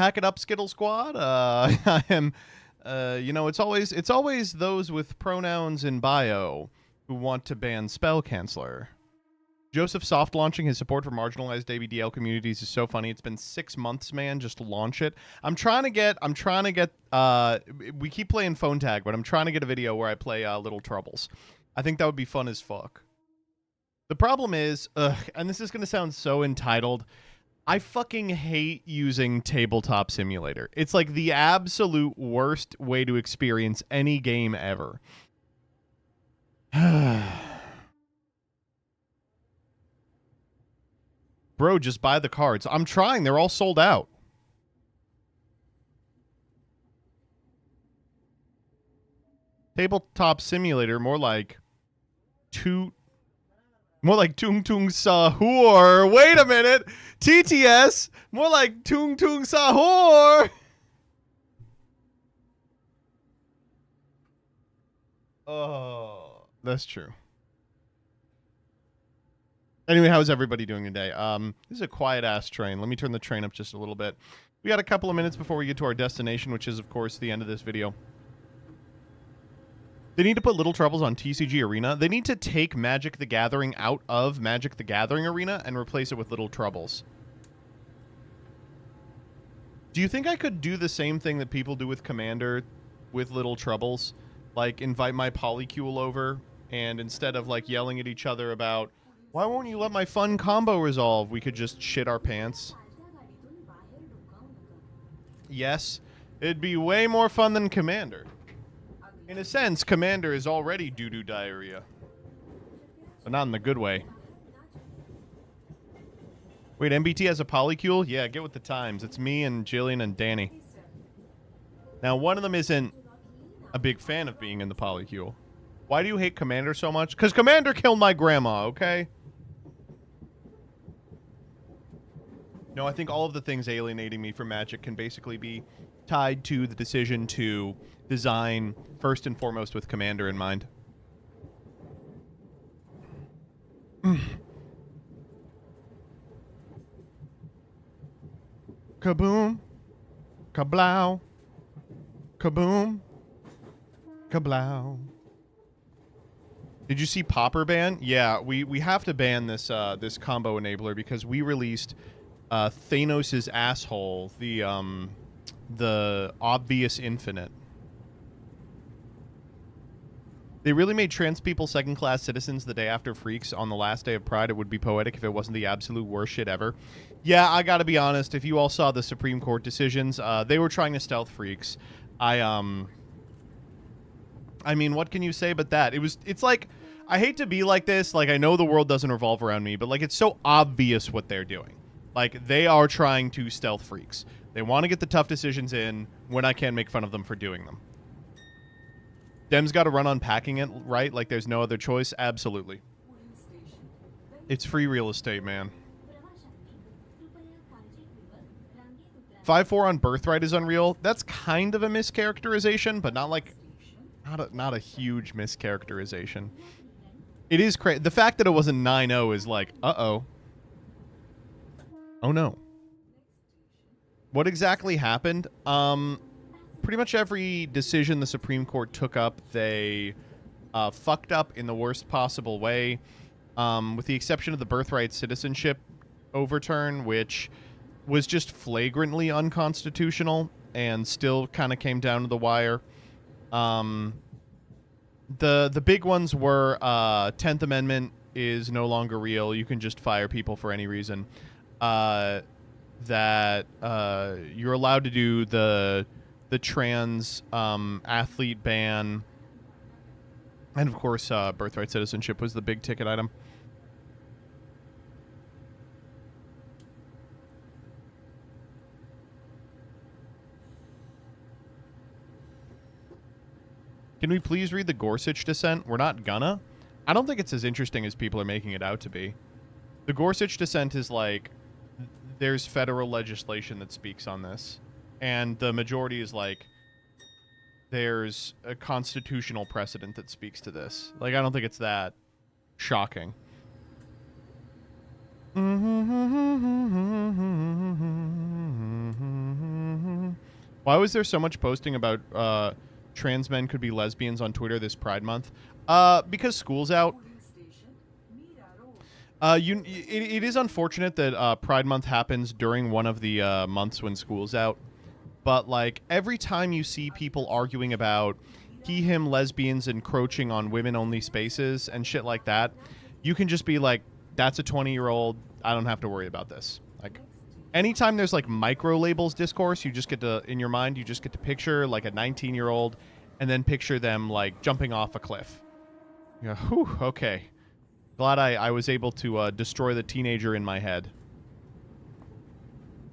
Pack it up, Skittle Squad. I am, you know, it's always those with pronouns in bio who want to ban spell canceller. Joseph soft launching his support for marginalized ABDL communities is so funny. It's been 6 months, man. Just launch it. I'm trying to get. We keep playing phone tag, but I'm trying to get a video where I play Little Troubles. I think that would be fun as fuck. The problem is, and this is gonna sound so entitled. I fucking hate using Tabletop Simulator. It's like the absolute worst way to experience any game ever. Bro, just buy the cards. I'm trying. They're all sold out. Tabletop Simulator, more like Tung Tung Sahur. Wait a minute. TTS, more like Tung Tung Sahur. Oh, that's true. Anyway, how's everybody doing today? This is a quiet ass train. Let me turn the train up just a little bit. We got a couple of minutes before we get to our destination, which is, of course, the end of this video. They need to put Little Troubles on TCG Arena. They need to take Magic the Gathering out of Magic the Gathering Arena and replace it with Little Troubles. Do you think I could do the same thing that people do with Commander with Little Troubles? Like, invite my Polycule over, and instead of, like, yelling at each other about, why won't you let my fun combo resolve, we could just shit our pants? Yes, it'd be way more fun than Commander. In a sense, Commander is already doo-doo diarrhea. But not in the good way. Wait, MBT has a Polycule? Yeah, get with the times. It's me and Jillian and Danny. Now, one of them isn't a big fan of being in the Polycule. Why do you hate Commander so much? Because Commander killed my grandma, okay? No, I think all of the things alienating me from Magic can basically be tied to the decision to design first and foremost with Commander in mind. Kaboom. Kablow. Kaboom. Kablow. Did you see Popper ban? Yeah, we have to ban this this combo enabler because we released Thanos' asshole, the obvious infinite. They really made trans people second-class citizens the day after Freaks on the last day of Pride. It would be poetic if it wasn't the absolute worst shit ever. Yeah, I gotta be honest. If you all saw the Supreme Court decisions, they were trying to stealth Freaks. I mean, what can you say but that? It's like, I hate to be like this. Like, I know the world doesn't revolve around me, but like, it's so obvious what they're doing. Like, they are trying to stealth Freaks. They want to get the tough decisions in when I can't make fun of them for doing them. Dem's got to run unpacking it, right? Like, there's no other choice? Absolutely. It's free real estate, man. 5-4 on Birthright is unreal. That's kind of a mischaracterization, but not like... Not a huge mischaracterization. It is crazy. The fact that it wasn't 9-0 is like, uh-oh. Oh, no. What exactly happened? Pretty much every decision the Supreme Court took up, they fucked up in the worst possible way, with the exception of the birthright citizenship overturn, which was just flagrantly unconstitutional and still kind of came down to the wire. The big ones were 10th Amendment is no longer real. You can just fire people for any reason. That you're allowed to do the trans athlete ban, and of course birthright citizenship was the big ticket item. Can we please read the Gorsuch dissent? We're not gonna. I don't think it's as interesting as people are making it out to be. The Gorsuch dissent is like, there's federal legislation that speaks on this. And the majority is like, there's a constitutional precedent that speaks to this. Like, I don't think it's that shocking. Why was there so much posting about trans men could be lesbians on Twitter this Pride Month? Because school's out. It is unfortunate that Pride Month happens during one of the months when school's out. But like every time you see people arguing about he, him, lesbians encroaching on women-only spaces and shit like that, you can just be like, that's a 20-year-old. I don't have to worry about this. Like, anytime there's like micro labels discourse, you just get to, in your mind, you just get to picture like a 19-year-old and then picture them like jumping off a cliff. Yeah, whew, okay. Glad I was able to destroy the teenager in my head.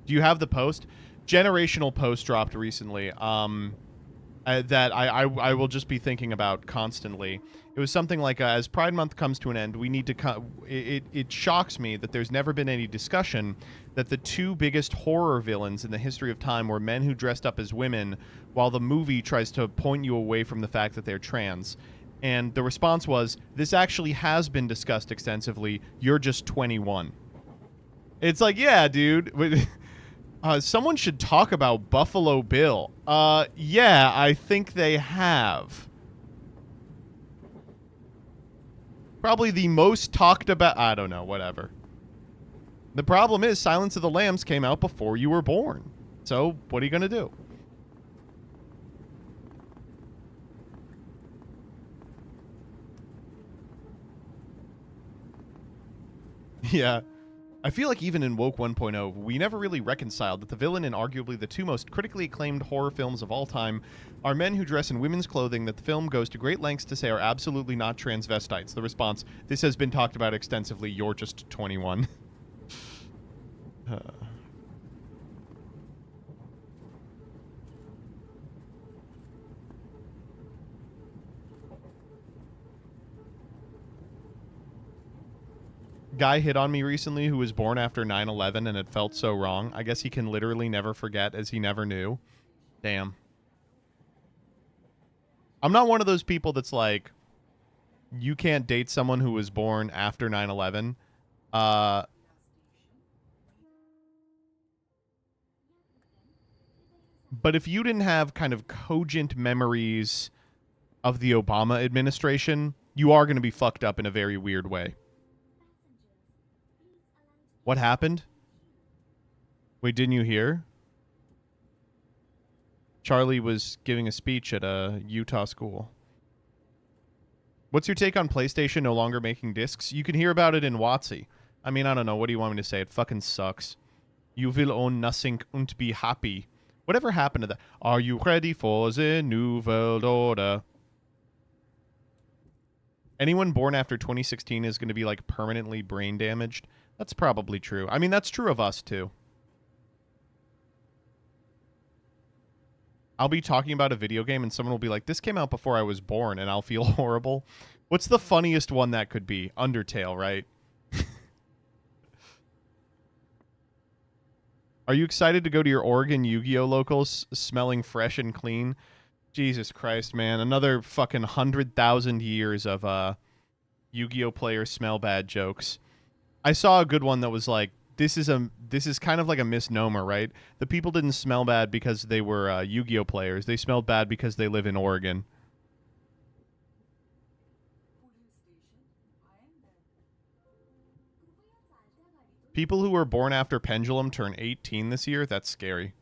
Do you have the post? Generational post dropped recently. That I will just be thinking about constantly. It was something like, as Pride Month comes to an end, we need to... It shocks me that there's never been any discussion that the two biggest horror villains in the history of time were men who dressed up as women, while the movie tries to point you away from the fact that they're trans. And the response was, this actually has been discussed extensively. You're just 21. It's like, yeah, dude. Someone should talk about Buffalo Bill. Yeah, I think they have. Probably the most talked about... I don't know, whatever. The problem is Silence of the Lambs came out before you were born. So, what are you going to do? Yeah. I feel like even in Woke 1.0, we never really reconciled that the villain in arguably the two most critically acclaimed horror films of all time are men who dress in women's clothing that the film goes to great lengths to say are absolutely not transvestites. The response, this has been talked about extensively, you're just 21. Guy hit on me recently who was born after 9/11 and it felt so wrong. I guess he can literally never forget as he never knew. Damn. I'm not one of those people that's like, you can't date someone who was born after 9/11. But if you didn't have kind of cogent memories of the Obama administration, you are going to be fucked up in a very weird way. What happened? Wait, didn't you hear? Charlie was giving a speech at a Utah school. What's your take on PlayStation no longer making discs? You can hear about it in WotC. I mean, I don't know. What do you want me to say? It fucking sucks. You will own nothing and be happy. Whatever happened to that? Are you ready for the New World Order? Anyone born after 2016 is going to be like permanently brain damaged. That's probably true. I mean, that's true of us too. I'll be talking about a video game and someone will be like, this came out before I was born, and I'll feel horrible. What's the funniest one that could be? Undertale, right? Are you excited to go to your Oregon Yu-Gi-Oh locals smelling fresh and clean? Jesus Christ, man. Another fucking 100,000 years of Yu-Gi-Oh players smell bad jokes. I saw a good one that was like, this is kind of like a misnomer, right? The people didn't smell bad because they were Yu-Gi-Oh players. They smelled bad because they live in Oregon. People who were born after Pendulum turn 18 this year. That's scary.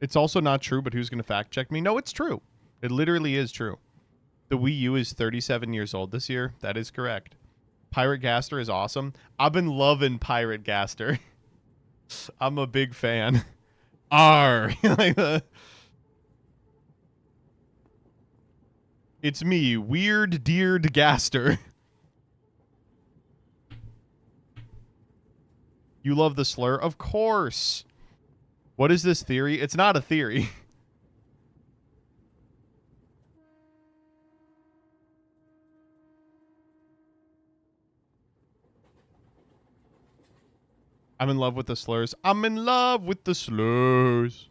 It's also not true, but who's going to fact check me? No, it's true. It literally is true. The Wii U is 37 years old this year. That is correct. Pirate Gaster is awesome. I've been loving Pirate Gaster. I'm a big fan. R. It's me, Weird Deered Gaster. You love the slur? Of course. What is this theory? It's not a theory. I'm in love with the slurs. I'm in love with the slurs.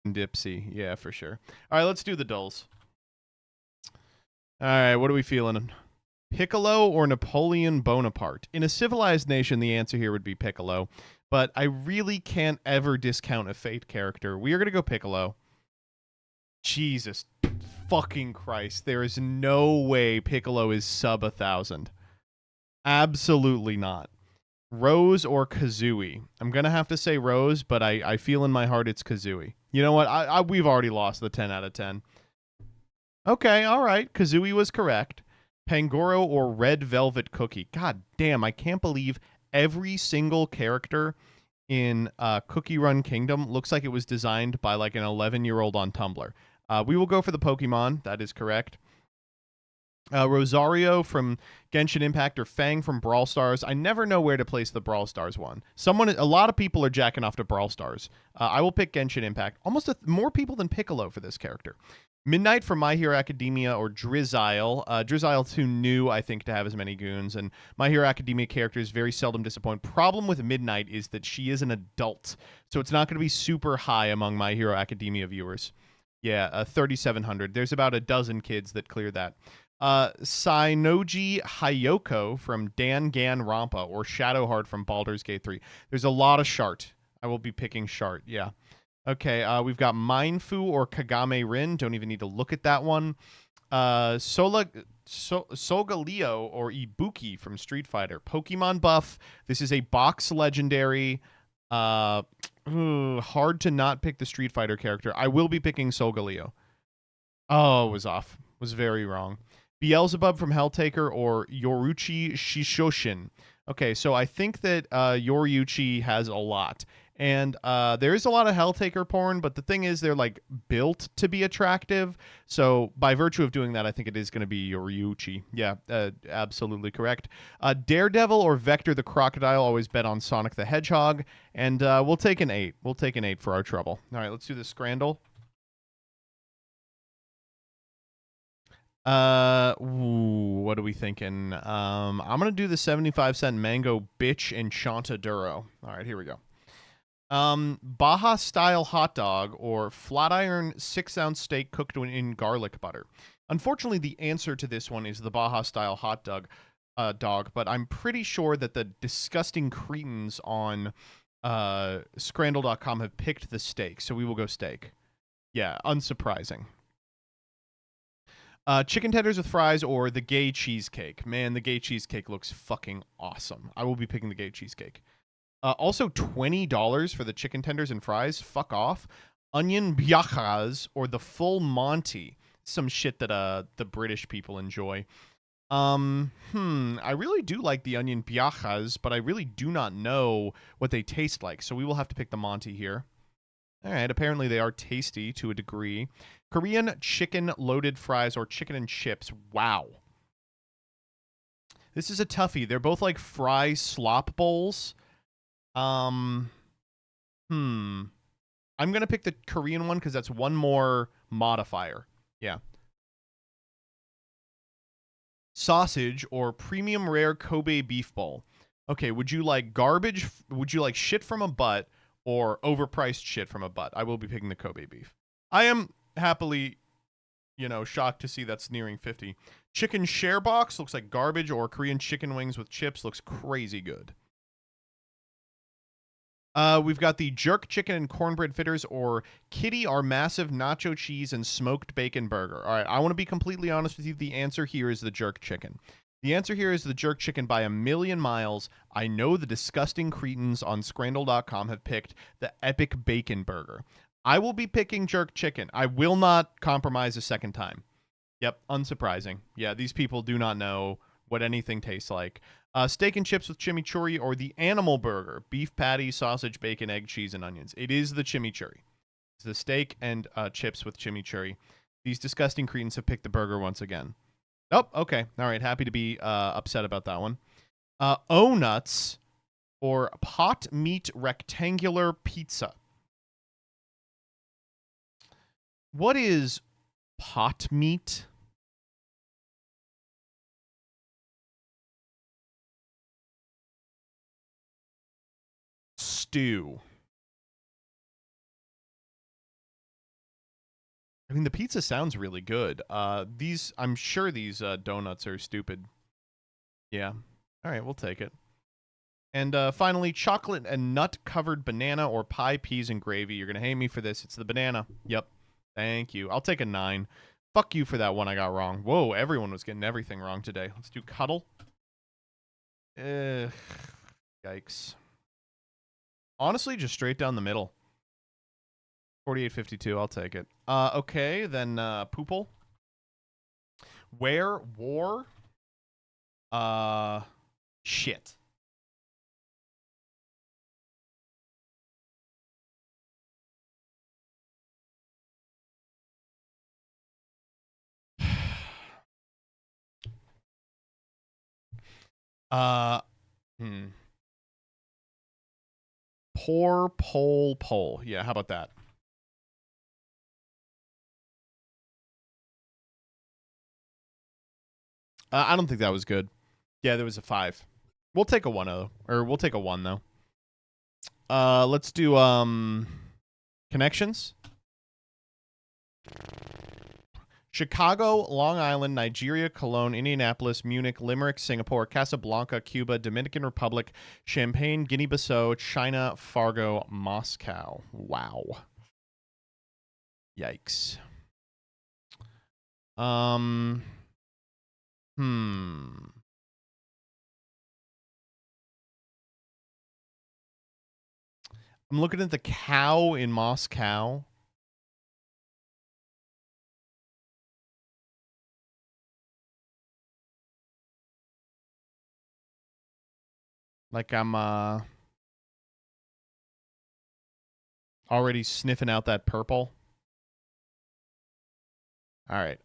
Dipsy. Yeah, for sure. All right, let's do the dulls. All right, what are we feeling? Piccolo or Napoleon Bonaparte? In a civilized nation, the answer here would be Piccolo, but I really can't ever discount a Fate character. We are going to go Piccolo. Jesus fucking Christ. There is no way Piccolo is sub 1,000. Absolutely not. Rose or Kazooie? I'm going to have to say Rose, but I feel in my heart it's Kazooie. You know what? We've already lost the 10 out of 10. Okay, all right. Kazooie was correct. Pangoro or Red Velvet Cookie? God damn, I can't believe every single character in Cookie Run Kingdom looks like it was designed by like an 11-year-old on Tumblr. We will go for the Pokemon. That is correct. Rosario from Genshin Impact or Fang from Brawl Stars. I never know where to place the Brawl Stars one. A lot of people are jacking off to Brawl Stars. I will pick Genshin Impact. Almost more people than Piccolo for this character. Midnight from My Hero Academia or Drizzile. Drizzile too new, I think, to have as many goons, and My Hero Academia characters very seldom disappoint. Problem with Midnight is that she is an adult, so it's not going to be super high among My Hero Academia viewers. Yeah, 3,700. There's about a dozen kids that clear that. Sainoji Hayoko from Danganronpa or Shadowheart from Baldur's Gate 3. There's a lot of Shart. I will be picking Shart, yeah. Okay, we've got Mindfu or Kagame Rin. Don't even need to look at that one. Solgaleo or Ibuki from Street Fighter. Pokemon buff. This is a box legendary. Hard to not pick the Street Fighter character. I will be picking Solgaleo. Oh, was off. Was very wrong. Beelzebub from Helltaker or Yoruchi Shishoshin. Okay, so I think that Yoryuchi has a lot. And there is a lot of Helltaker porn, but the thing is they're like built to be attractive. So by virtue of doing that, I think it is going to be Yoryuchi. Yeah, absolutely correct. Daredevil or Vector the Crocodile, always bet on Sonic the Hedgehog. And we'll take an 8. We'll take an 8 for our trouble. All right, let's do the Scrandle. What are we thinking? I'm gonna do the 75-cent mango bitch enchantaduro. All right, here we go. Baja style hot dog or flat iron 6-ounce steak cooked in garlic butter. Unfortunately, the answer to this one is the Baja style hot dog, but I'm pretty sure that the disgusting cretins on Scrandle.com have picked the steak, so we will go steak. Yeah, unsurprising. Chicken tenders with fries or the gay cheesecake. Man, the gay cheesecake looks fucking awesome. I will be picking the gay cheesecake. Also, $20 for the chicken tenders and fries. Fuck off. Onion biajas or the full Monty. Some shit that the British people enjoy. I really do like the onion biajas, but I really do not know what they taste like. So we will have to pick the Monty here. All right, apparently they are tasty to a degree. Korean chicken loaded fries or chicken and chips. Wow. This is a toughie. They're both like fry slop bowls. Um, I'm going to pick the Korean one because that's one more modifier. Yeah. Sausage or premium rare Kobe beef bowl. Okay, would you like garbage? Would you like shit from a butt or overpriced shit from a butt? I will be picking the Kobe beef. I am happily, shocked to see that's nearing 50. Chicken share box looks like garbage, or Korean chicken wings with chips looks crazy good. We've got the jerk chicken and cornbread fritters or Kitty, our massive nacho cheese and smoked bacon burger. All right, I want to be completely honest with you. The answer here is the jerk chicken. The answer here is the jerk chicken by a million miles. I know the disgusting cretins on Scrandle.com have picked the epic bacon burger. I will be picking jerk chicken. I will not compromise a second time. Yep, unsurprising. Yeah, these people do not know what anything tastes like. Steak and chips with chimichurri or the animal burger. Beef patty, sausage, bacon, egg, cheese, and onions. It is the chimichurri. It's the steak and chips with chimichurri. These disgusting cretins have picked the burger once again. Oh, okay. All right. Happy to be upset about that one. O-nuts or pot meat rectangular pizza. What is pot meat? Stew. I mean, the pizza sounds really good. I'm sure these donuts are stupid. Yeah. All right, we'll take it. And finally, chocolate and nut covered banana or pie, peas, and gravy. You're gonna hate me for this. It's the banana. Yep. Thank you. I'll take a 9. Fuck you for that one I got wrong. Whoa, everyone was getting everything wrong today. Let's do cuddle. Yikes. Honestly, just straight down the middle. 48.52. I'll take it. Okay, then poople. Where war? Shit. Uh, hmm. Poor pole. Yeah, how about that? I don't think that was good. Yeah, there was a 5. We'll take a 1 though, or we'll take a 1 though. Let's do connections. Chicago, Long Island, Nigeria, Cologne, Indianapolis, Munich, Limerick, Singapore, Casablanca, Cuba, Dominican Republic, Champaign, Guinea-Bissau, China, Fargo, Moscow. Wow. Yikes. Um. I'm looking at the cow in Moscow. Like I'm already sniffing out that purple. All right.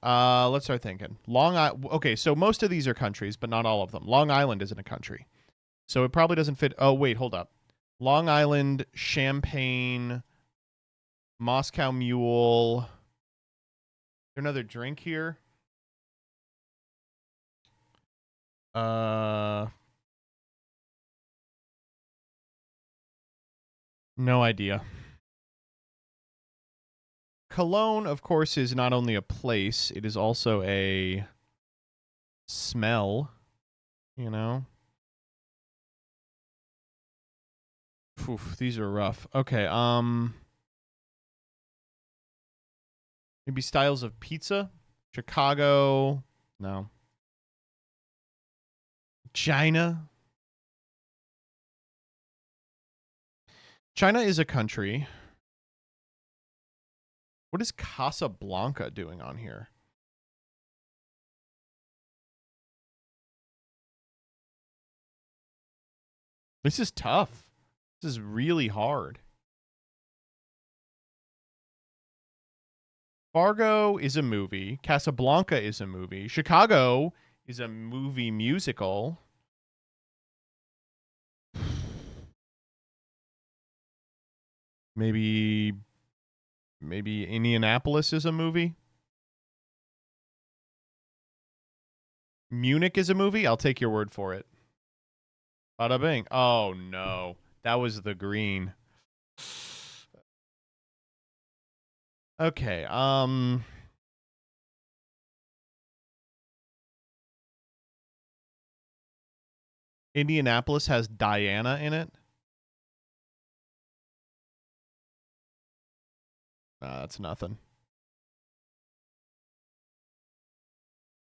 Let's start thinking. Okay, so most of these are countries, but not all of them. Long Island isn't a country. So it probably doesn't fit. Oh, wait, hold up. Long Island, Champagne, Moscow Mule. Is there another drink here? No idea. Cologne, of course, is not only a place, it is also a smell, you know? Oof, these are rough. Okay, maybe styles of pizza? Chicago. No. China. China is a country. What is Casablanca doing on here? This is tough. This is really hard. Fargo is a movie. Casablanca is a movie. Chicago is a movie musical. Maybe Indianapolis is a movie. Munich is a movie. I'll take your word for it. Bada bing. Oh no, that was the green. Okay. Indianapolis has Diana in it. That's nothing.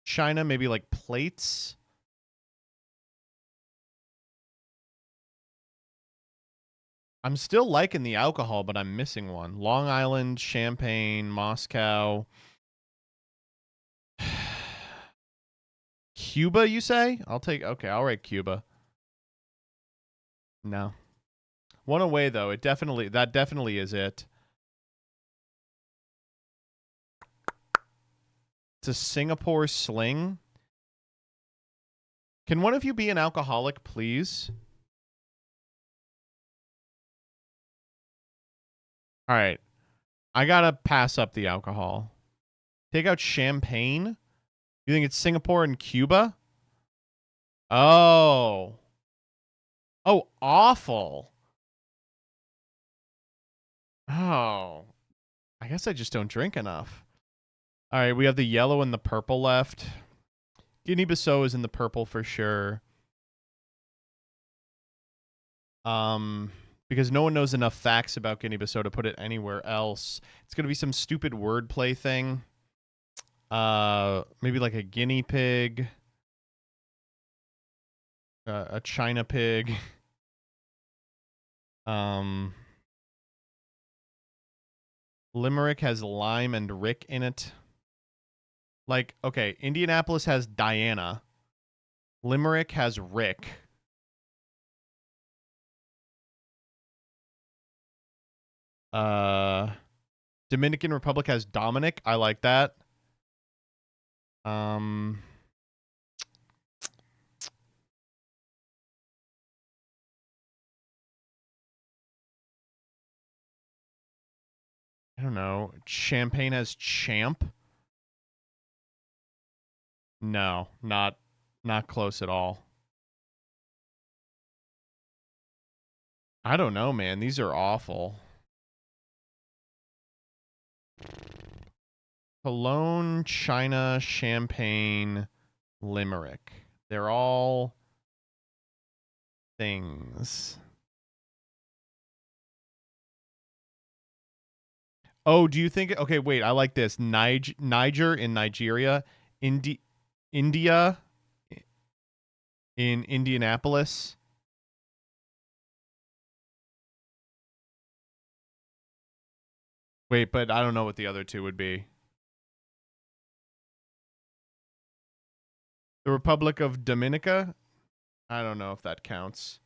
China, maybe like plates. I'm still liking the alcohol, but I'm missing one. Long Island, Champagne, Moscow. Cuba, you say? Okay, I'll write Cuba. No. One away though. That definitely is it. It's a Singapore sling. Can one of you be an alcoholic, please? All right. I gotta pass up the alcohol. Take out champagne? You think it's Singapore and Cuba? Oh. Oh, awful. Oh. I guess I just don't drink enough. All right, we have the yellow and the purple left. Guinea-Bissau is in the purple for sure. Because no one knows enough facts about Guinea-Bissau to put it anywhere else. It's gonna be some stupid wordplay thing. Maybe like a guinea pig, a China pig. Limerick has lime and Rick in it. Like, okay, Indianapolis has Diana. Limerick has Rick. Dominican Republic has Dominic. I like that. I don't know. Champagne has Champ. No, not close at all. I don't know, man. These are awful. Cologne, China, Champagne, Limerick. They're all things. Oh, do you think? Okay, wait. I like this. Niger in Nigeria, India in Indianapolis. Wait, but I don't know what the other two would be. The Republic of Dominica. I don't know if that counts.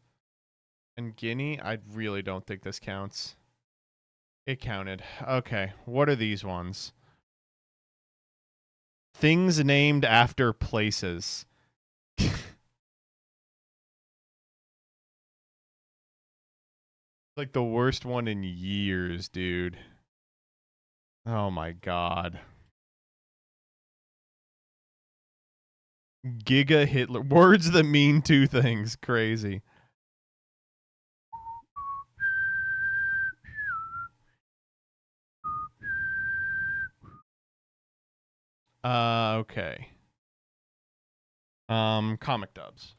And Guinea? I really don't think this counts. It counted. Okay, what are these ones? Things named after places. Like the worst one in years, dude. Oh my god. Giga Hitler. Words that mean two things. Crazy. Okay. Comic dubs.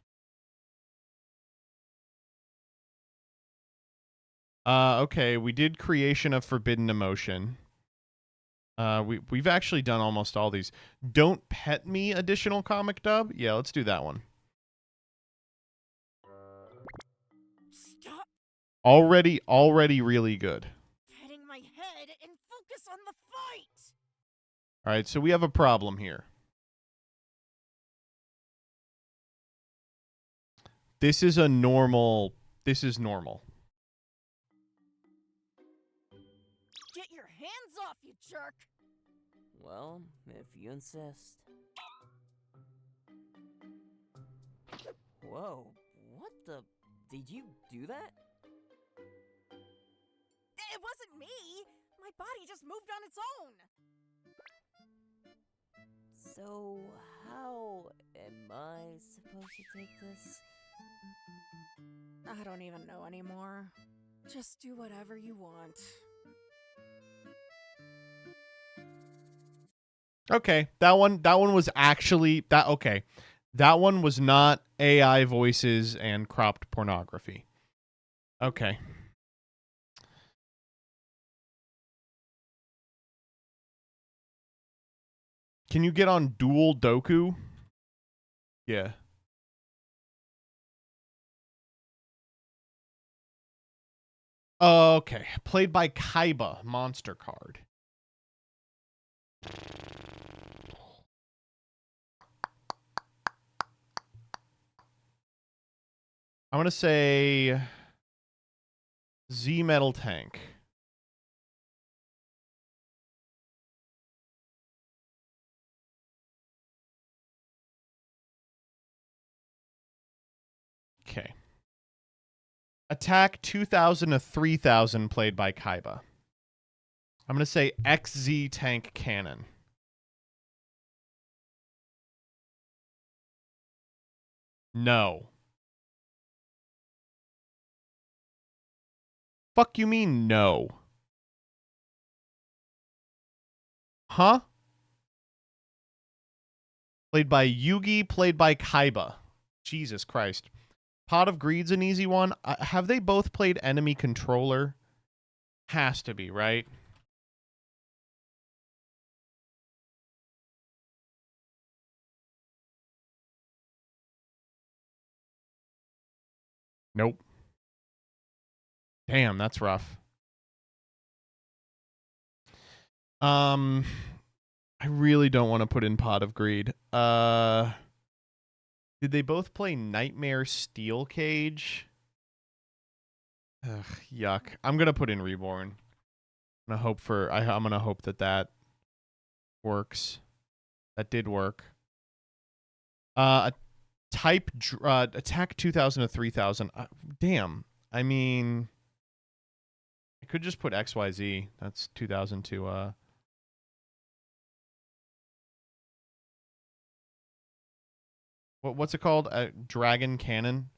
Okay, we did Creation of Forbidden Emotion. We've actually done almost all these. Don't Pet Me additional comic dub? Yeah, let's do that one. Stop Already really good. petting my head and focus on the fight! All right, so we have a problem here. This is normal. Get your hands off, you jerk! Well, if you insist. Whoa, what the... Did you do that? It wasn't me! My body just moved on its own! So, how am I supposed to take this? I don't even know anymore. Just do whatever you want. Okay, that one was actually that. Okay, that one was not AI voices and cropped pornography. Okay. Can you get on Dual Doku? Yeah. Okay. Played by Kaiba, monster card. I'm going to say Z Metal Tank. Okay. Attack 2000 to 3000 played by Kaiba. I'm going to say XZ Tank Cannon. No. Fuck you mean no? Huh? Played by Yugi, played by Kaiba. Jesus Christ. Pot of Greed's an easy one. Have they both played enemy controller? Has to be, right? Nope. Damn, that's rough. I really don't want to put in Pot of Greed. Did they both play Nightmare Steel Cage? Ugh, yuck. I'm gonna put in Reborn. I'm gonna hope that works. That did work. Type attack 2000 to 3000. Damn. I mean, I could just put XYZ. That's 2000 to what's it called? Dragon Cannon.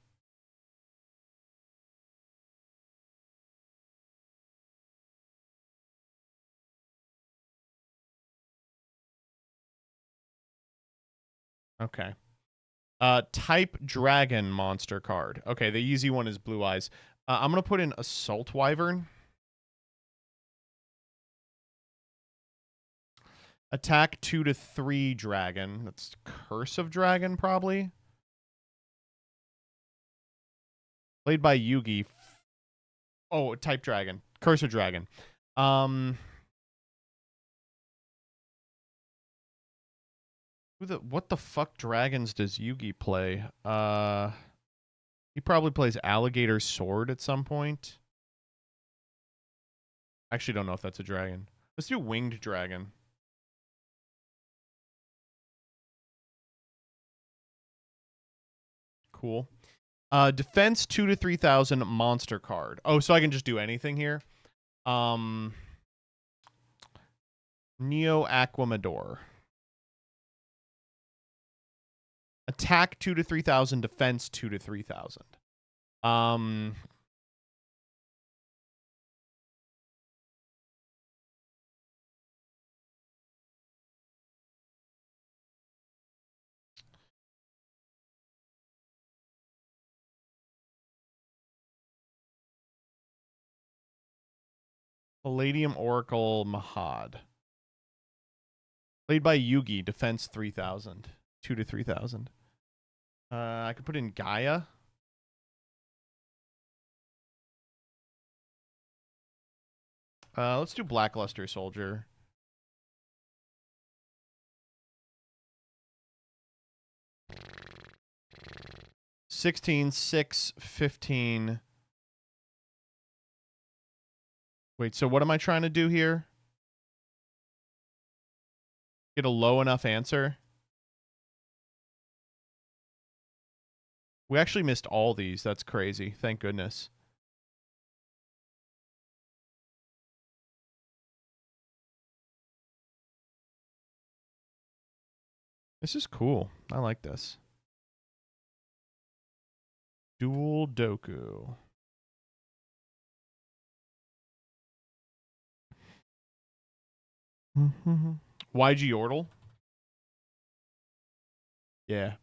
Okay. Type Dragon monster card. Okay, the easy one is Blue Eyes. I'm gonna put in Assault Wyvern. Attack 2 to 3 dragon. That's Curse of Dragon, probably. Played by Yugi. Oh, type dragon. Curse of Dragon. What the fuck dragons does Yugi play? He probably plays Alligator Sword at some point. I actually don't know if that's a dragon. Let's do Winged Dragon. Cool. Defense 2 to 3,000 monster card. Oh, so I can just do anything here. Neo Aquamador. Attack 2 to 3,000. Defense 2 to 3,000. Palladium Oracle Mahad. Played by Yugi. Defense 3,000. 2 to 3,000. I could put in Gaia. Let's do Blackluster Soldier. $16, $6, $15. Wait, so what am I trying to do here? Get a low enough answer? We actually missed all these. That's crazy. Thank goodness. This is cool. I like this. Dual Doku. YG Yordle? Yeah.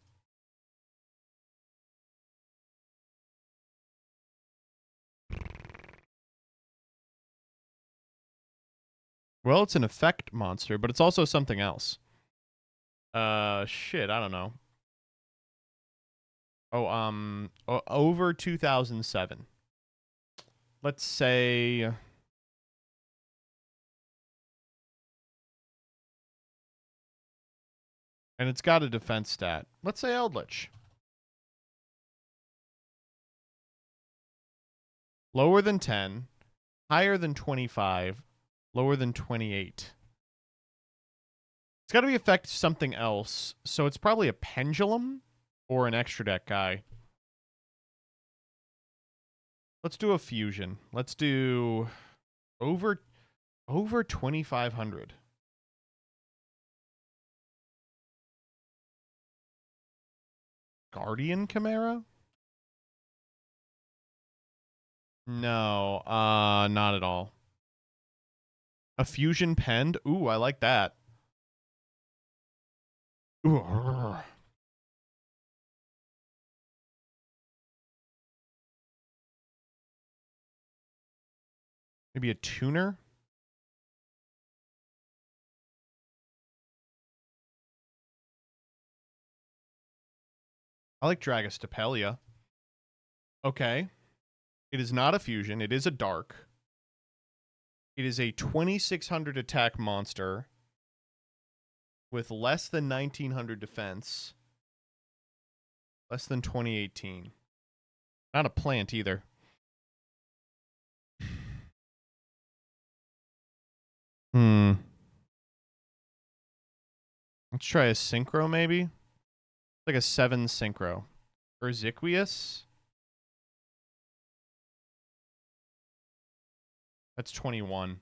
Well, it's an effect monster, but it's also something else. Shit, I don't know. Oh, over 2007. Let's say... And it's got a defense stat. Let's say Eldritch. Lower than 10. Higher than 25. Lower than 28. It's got to be affect something else. So it's probably a pendulum or an extra deck guy. Let's do a fusion. Let's do over 2,500. Guardian Chimera? No, not at all. A fusion penned? Ooh, I like that. Ooh. Maybe a tuner? I like Dragostapelia. Okay. It is not a fusion. It is a dark. It is a 2,600 attack monster with less than 1,900 defense. Less than 2018. Not a plant either. Let's try a synchro, maybe? Like a 7 synchro. Urziqueous? That's 21.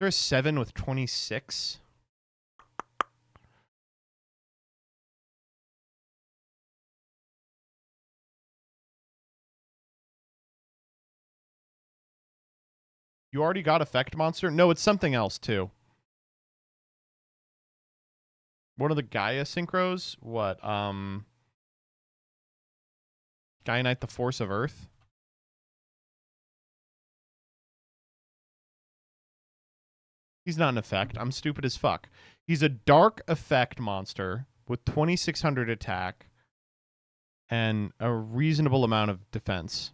There's 7 with 26. You already got effect monster? No, it's something else too. One of the Gaia synchros? What? Gaia Knight, the Force of Earth? He's not an effect. I'm stupid as fuck. He's a dark effect monster with 2,600 attack and a reasonable amount of defense.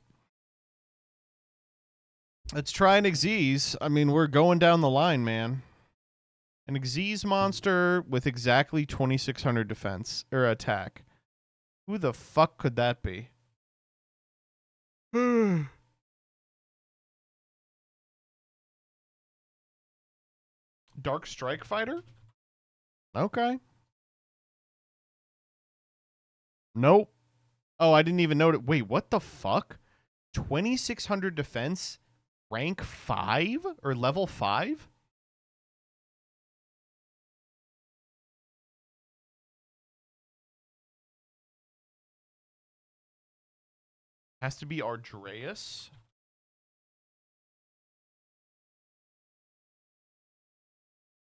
Let's try an Xyz. I mean, we're going down the line, man. An Xyz monster with exactly 2,600 defense or attack. Who the fuck could that be? Dark Strike Fighter? Okay. Nope. Oh, I didn't even know it. Wait, what the fuck? 2600 defense, rank 5 or level 5? Has to be Ardreas.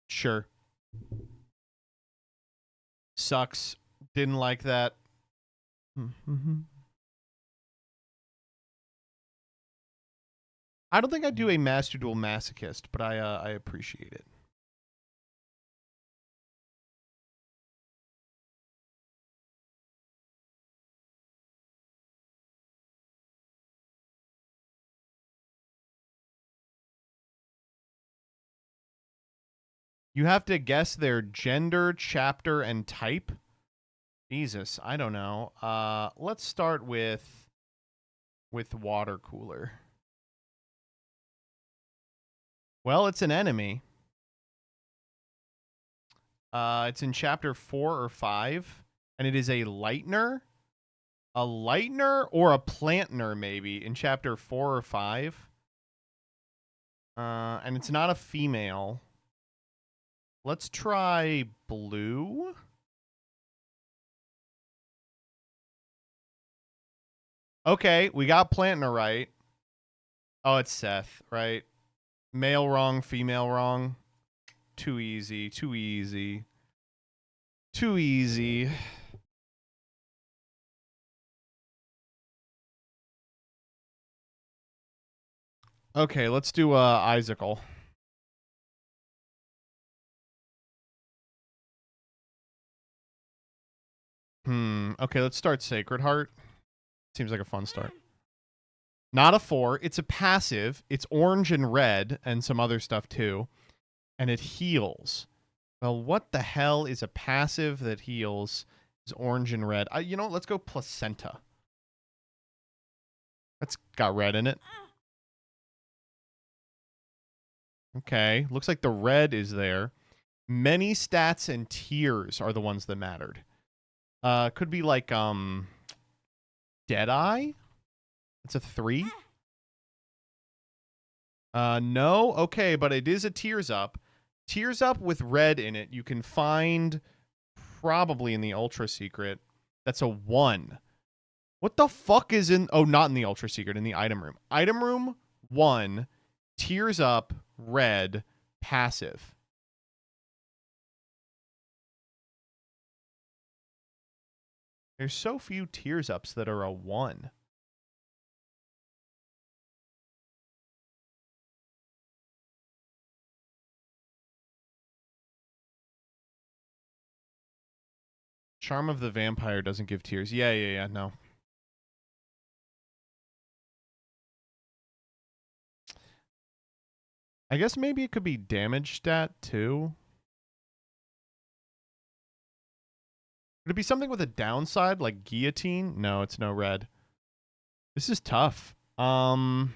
Sure. Sucks. Didn't like that. I don't think I do a Master Duel Masochist, but I appreciate it. You have to guess their gender, chapter, and type. Jesus, I don't know. Let's start with water cooler. Well, it's an enemy. It's in chapter 4 or 5, and it is a lightner. A lightner or a plantner, maybe, in chapter 4 or 5. And it's not a female. Let's try blue. Okay, we got plantner right. Oh, it's Seth, right? Male wrong, female wrong. Too easy, too easy. Too easy. Okay, let's do Isaacl. Okay, let's start Sacred Heart. Seems like a fun start. Not a 4. It's a passive. It's orange and red and some other stuff too. And it heals. Well, what the hell is a passive that heals? Is orange and red. You know what? Let's go Placenta. That's got red in it. Okay. Looks like the red is there. Many stats and tiers are the ones that mattered. Could be like Deadeye. It's a 3. No. Okay, but it is a Tears Up. Tears Up with red in it. You can find probably in the Ultra Secret. That's a 1. What the fuck is in... Oh, not in the Ultra Secret. In the Item Room. Item Room, 1. Tears Up, red, passive. There's so few Tears Ups that are a 1. Charm of the Vampire doesn't give tears. Yeah, no. I guess maybe it could be damage stat, too. Could it be something with a downside, like Guillotine? No, it's no red. This is tough. Does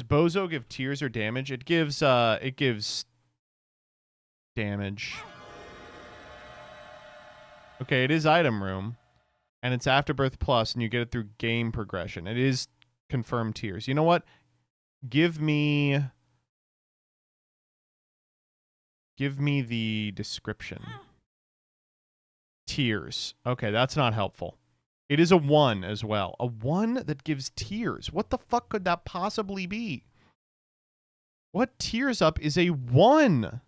Bozo give tears or damage? It gives damage. Okay, it is Item Room. And it's Afterbirth Plus, and you get it through game progression. It is confirmed tears. You know what? Give me the description. Tears. Okay, that's not helpful. It is a 1 as well. A 1 that gives tears. What the fuck could that possibly be? What Tears Up is a 1?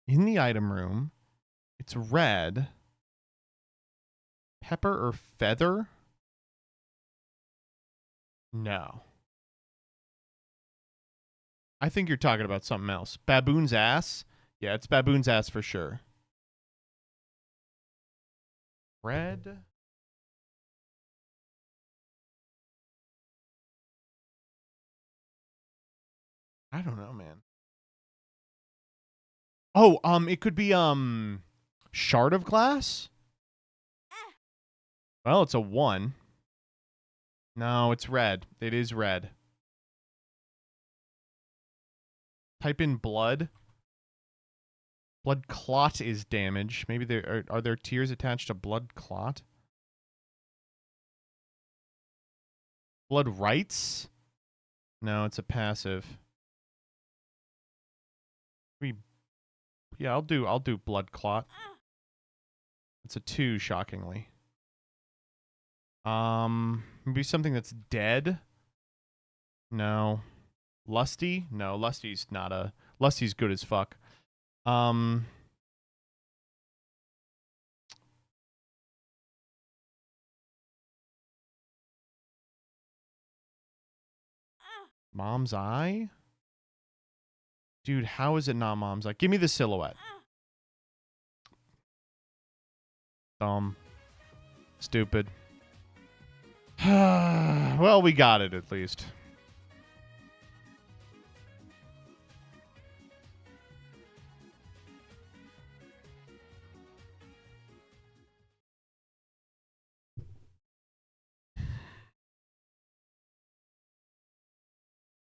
In the Item Room, it's red. Pepper or Feather? No. I think you're talking about something else. Baboon's Ass? Yeah, it's Baboon's Ass for sure. Red? I don't know, man. Oh, it could be Shard of Glass? Well, it's a 1. No, it's red. It is red. Type in blood. Blood clot is damage. Maybe there are there tears attached to blood clot? Blood rights? No, it's a passive. Yeah, I'll do blood clot. It's a 2, shockingly. Maybe something that's dead? No. Lusty? No, Lusty's not a... Lusty's good as fuck. Mom's Eye? Dude, how is it not Mom's Eye? Give me the silhouette. Dumb. Stupid. Well, we got it at least.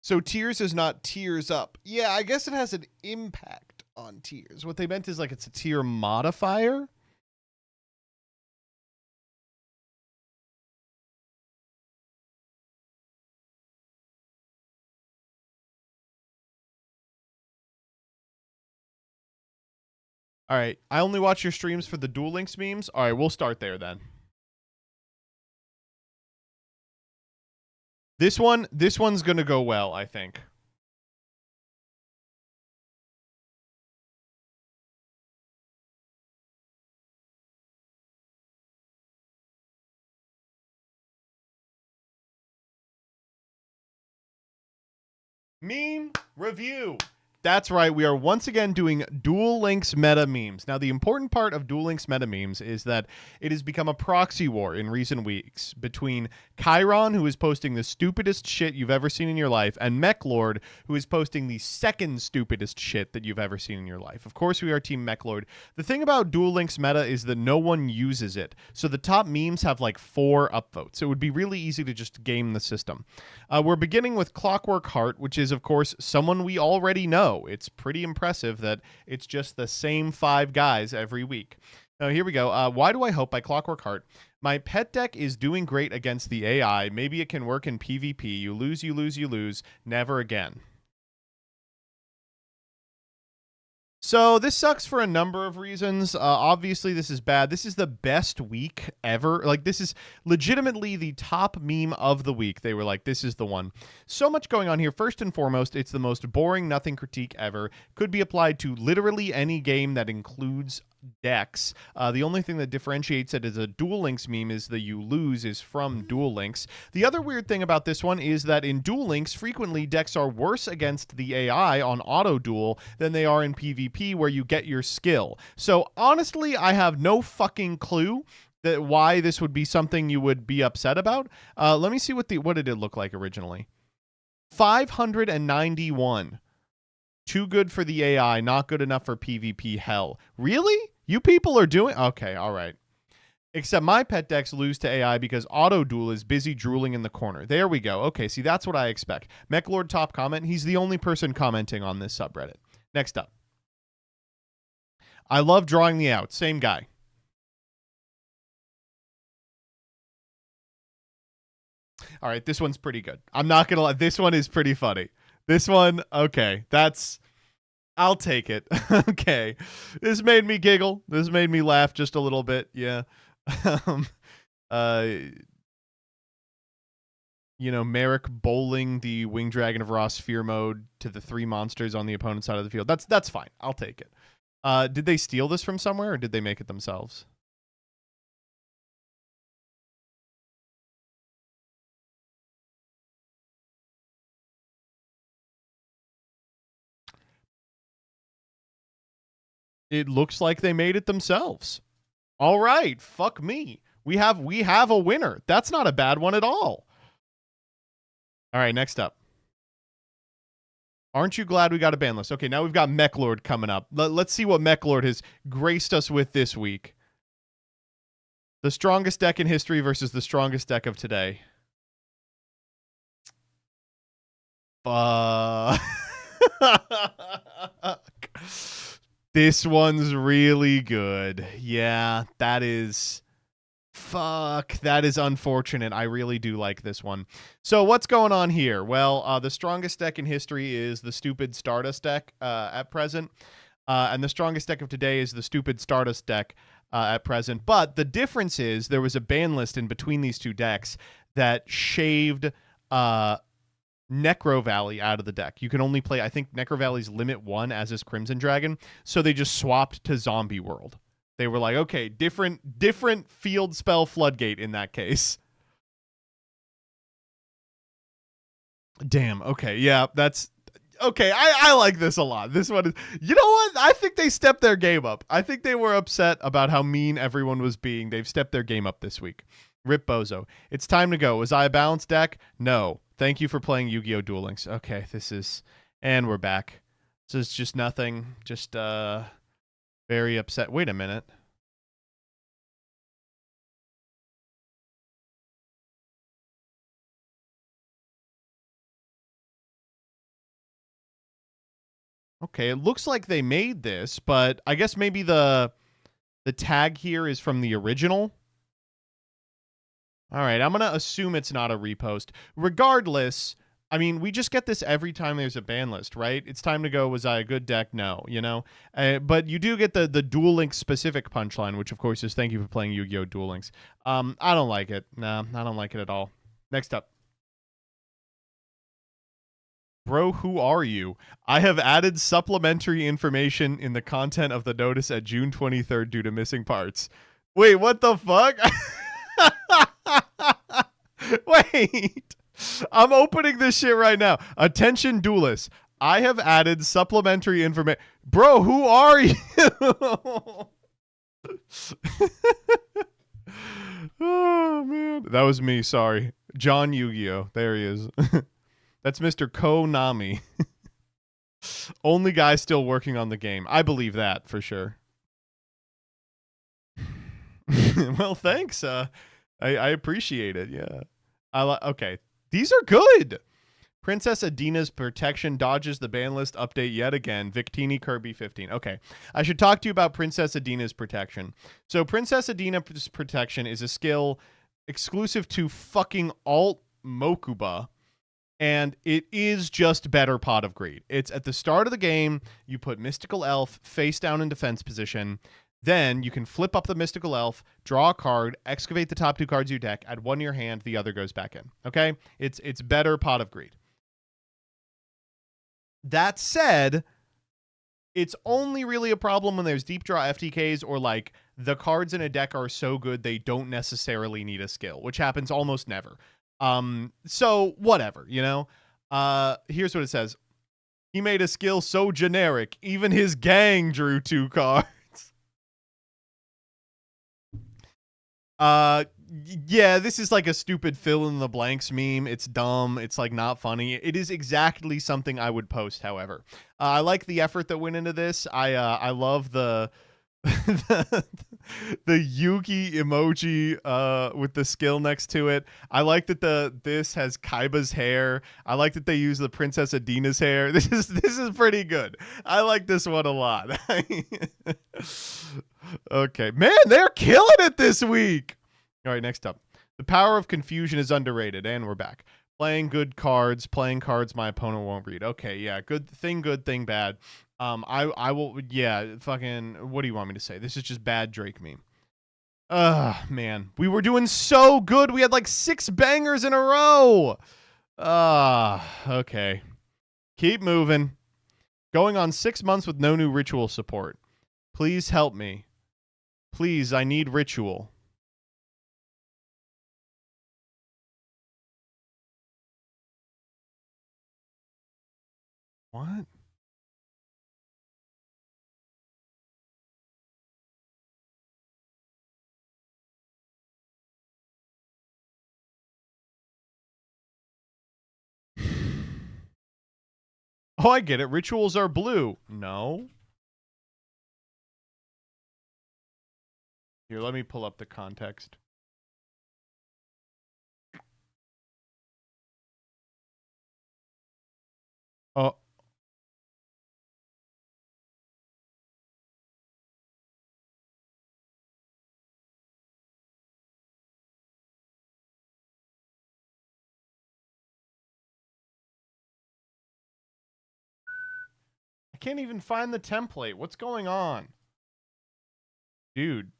So tears is not tears up. Yeah, I guess it has an impact on tears. What they meant is like it's a tier modifier. All right, I only watch your streams for the Duel Links memes. All right, we'll start there then. This one's going to go well, I think. Meme review. That's right. We are once again doing Duel Links meta memes. Now, the important part of Duel Links meta memes is that it has become a proxy war in recent weeks between Chiron, who is posting the stupidest shit you've ever seen in your life, and Mechlord, who is posting the second stupidest shit that you've ever seen in your life. Of course, we are Team Mechlord. The thing about Duel Links meta is that no one uses it. So the top memes have like 4 upvotes. It would be really easy to just game the system. We're beginning with Clockwork Heart, which is, of course, someone we already know. It's pretty impressive that it's just the same 5 guys every week. Now, here we go. Why Do I Hope by Clockwork Heart. My pet deck is doing great against the AI. Maybe it can work in PvP. You lose, you lose, you lose. Never again. So this sucks for a number of reasons. Obviously, this is bad. This is the best week ever. Like, this is legitimately the top meme of the week. They were like, this is the one. So much going on here. First and foremost, it's the most boring nothing critique ever. Could be applied to literally any game that includes decks. The only thing that differentiates it as a Duel Links meme is the you lose is from Duel Links. The other weird thing about this one is that in Duel Links, frequently decks are worse against the AI on auto duel than they are in PvP where you get your skill. So honestly, I have no fucking clue that why this would be something you would be upset about. Let me see what did it look like originally. 591. Too good for the AI, not good enough for PvP hell. Really? You people are doing... Okay, all right. Except my pet decks lose to AI because Auto Duel is busy drooling in the corner. There we go. Okay, see, that's what I expect. Mechlord top comment. He's the only person commenting on this subreddit. Next up. I love drawing the out. Same guy. All right, this one's pretty good. I'm not going to lie. This one is pretty funny. This one, okay, that's... I'll take it. Okay. This made me giggle. This made me laugh just a little bit. Yeah. You know, Merrick bowling the Winged Dragon of Ross Fear mode to the 3 monsters on the opponent's side of the field. That's fine. I'll take it. Did they steal this from somewhere or did they make it themselves? It looks like they made it themselves. All right, fuck me. We have a winner. That's not a bad one at all. All right, next up. Aren't you glad we got a ban list? Okay, now we've got Mech Lord coming up. Let's see what Mech Lord has graced us with this week. The strongest deck in history versus the strongest deck of today. Fuck. This one's really good. Yeah, that is... Fuck, that is unfortunate. I really do like this one. So what's going on here? Well, the strongest deck in history is the stupid Stardust deck at present. And the strongest deck of today is the stupid Stardust deck at present. But the difference is there was a ban list in between these two decks that shaved Necro Valley out of the deck. You can only play, I think Necro Valley's limit 1, as is Crimson Dragon. So they just swapped to Zombie World. They were like, okay, different field spell floodgate in that case. Damn, okay, yeah, that's... Okay, I like this a lot. This one is... You know what? I think they stepped their game up. I think they were upset about how mean everyone was being. They've stepped their game up this week. Rip Bozo. It's time to go. Was I a balanced deck? No. Thank you for playing Yu-Gi-Oh! Duel Links. Okay, this is... And we're back. So it's just nothing. Just, very upset. Wait a minute. Okay, it looks like they made this, but I guess maybe the tag here is from the original. All right, I'm going to assume it's not a repost. Regardless, I mean, we just get this every time there's a ban list, right? It's time to go, was I a good deck? No, you know? But you do get the Duel Links specific punchline, which, of course, is thank you for playing Yu-Gi-Oh! Duel Links. I don't like it. No, I don't like it at all. Next up. Bro, who are you? I have added supplementary information in the content of the notice at June 23rd due to missing parts. Wait, what the fuck? Wait. I'm opening this shit right now. Attention, duelists. I have added supplementary information. Bro, who are you? Oh, man. That was me, sorry. John Yu-Gi-Oh! There he is. That's Mr. Konami. Only guy still working on the game. I believe that for sure. Well, thanks. I appreciate it. Yeah. Okay. These are good. Princess Adina's protection dodges the ban list update yet again. Victini Kirby 15. Okay. I should talk to you about Princess Adina's protection. So Princess Adina's protection is a skill exclusive to fucking alt Mokuba. And it is just better Pot of Greed. It's at the start of the game, you put Mystical Elf face down in defense position. Then you can flip up the Mystical Elf, draw a card, excavate the top 2 cards of your deck, add one in your hand, the other goes back in. Okay? It's better Pot of Greed. That said, it's only really a problem when there's deep draw FTKs or like the cards in a deck are so good they don't necessarily need a skill, which happens almost never. So whatever, you know. Here's what it says. He made a skill so generic, even his gang drew 2 cards. Yeah, this is like a stupid fill in the blanks meme. It's dumb. It's like not funny. It is exactly something I would post, however. I like the effort that went into this. I love the the Yuki emoji with the skill next to it. I like that this has Kaiba's hair. I like that they use the Princess Adina's hair. This is pretty good. I like this one a lot. Okay, man, they're killing it this week. All right, next up. The power of confusion is underrated, and we're back. Playing good cards, playing cards my opponent won't read. Okay, yeah, good thing bad. I will, yeah, fucking, what do you want me to say? This is just bad Drake meme. Man, we were doing so good. We had like 6 bangers in a row. Okay. Keep moving. Going on 6 months with no new ritual support. Please help me. Please, I need ritual. What? Oh, I get it. Rituals are blue. No. Here, let me pull up the context. Oh. I can't even find the template. What's going on? Dude.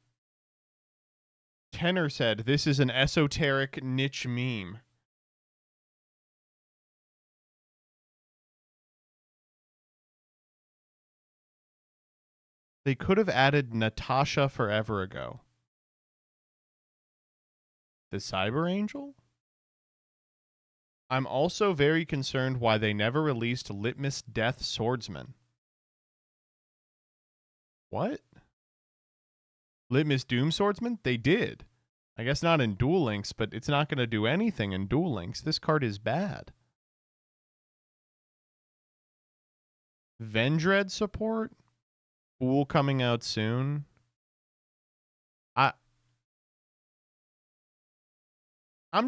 Tenor said, this is an esoteric niche meme. They could have added Natasha forever ago. The Cyber Angel? I'm also very concerned why they never released Litmus Death Swordsman. What? Litmus Doom Swordsman? They did. I guess not in Duel Links, but it's not going to do anything in Duel Links. This card is bad. Vendread support? Fool coming out soon? I'm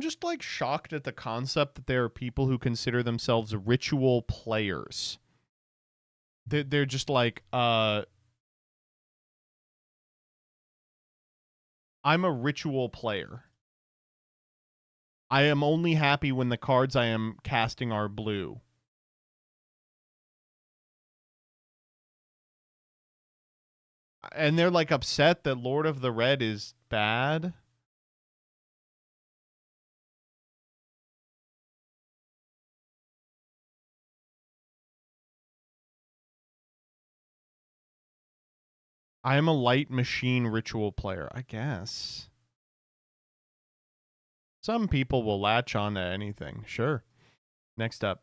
just like shocked at the concept that there are people who consider themselves ritual players. They're just like, I'm a ritual player. I am only happy when the cards I am casting are blue. And they're like upset that Lord of the Red is bad. I am a light machine ritual player, I guess. Some people will latch on to anything. Sure. Next up.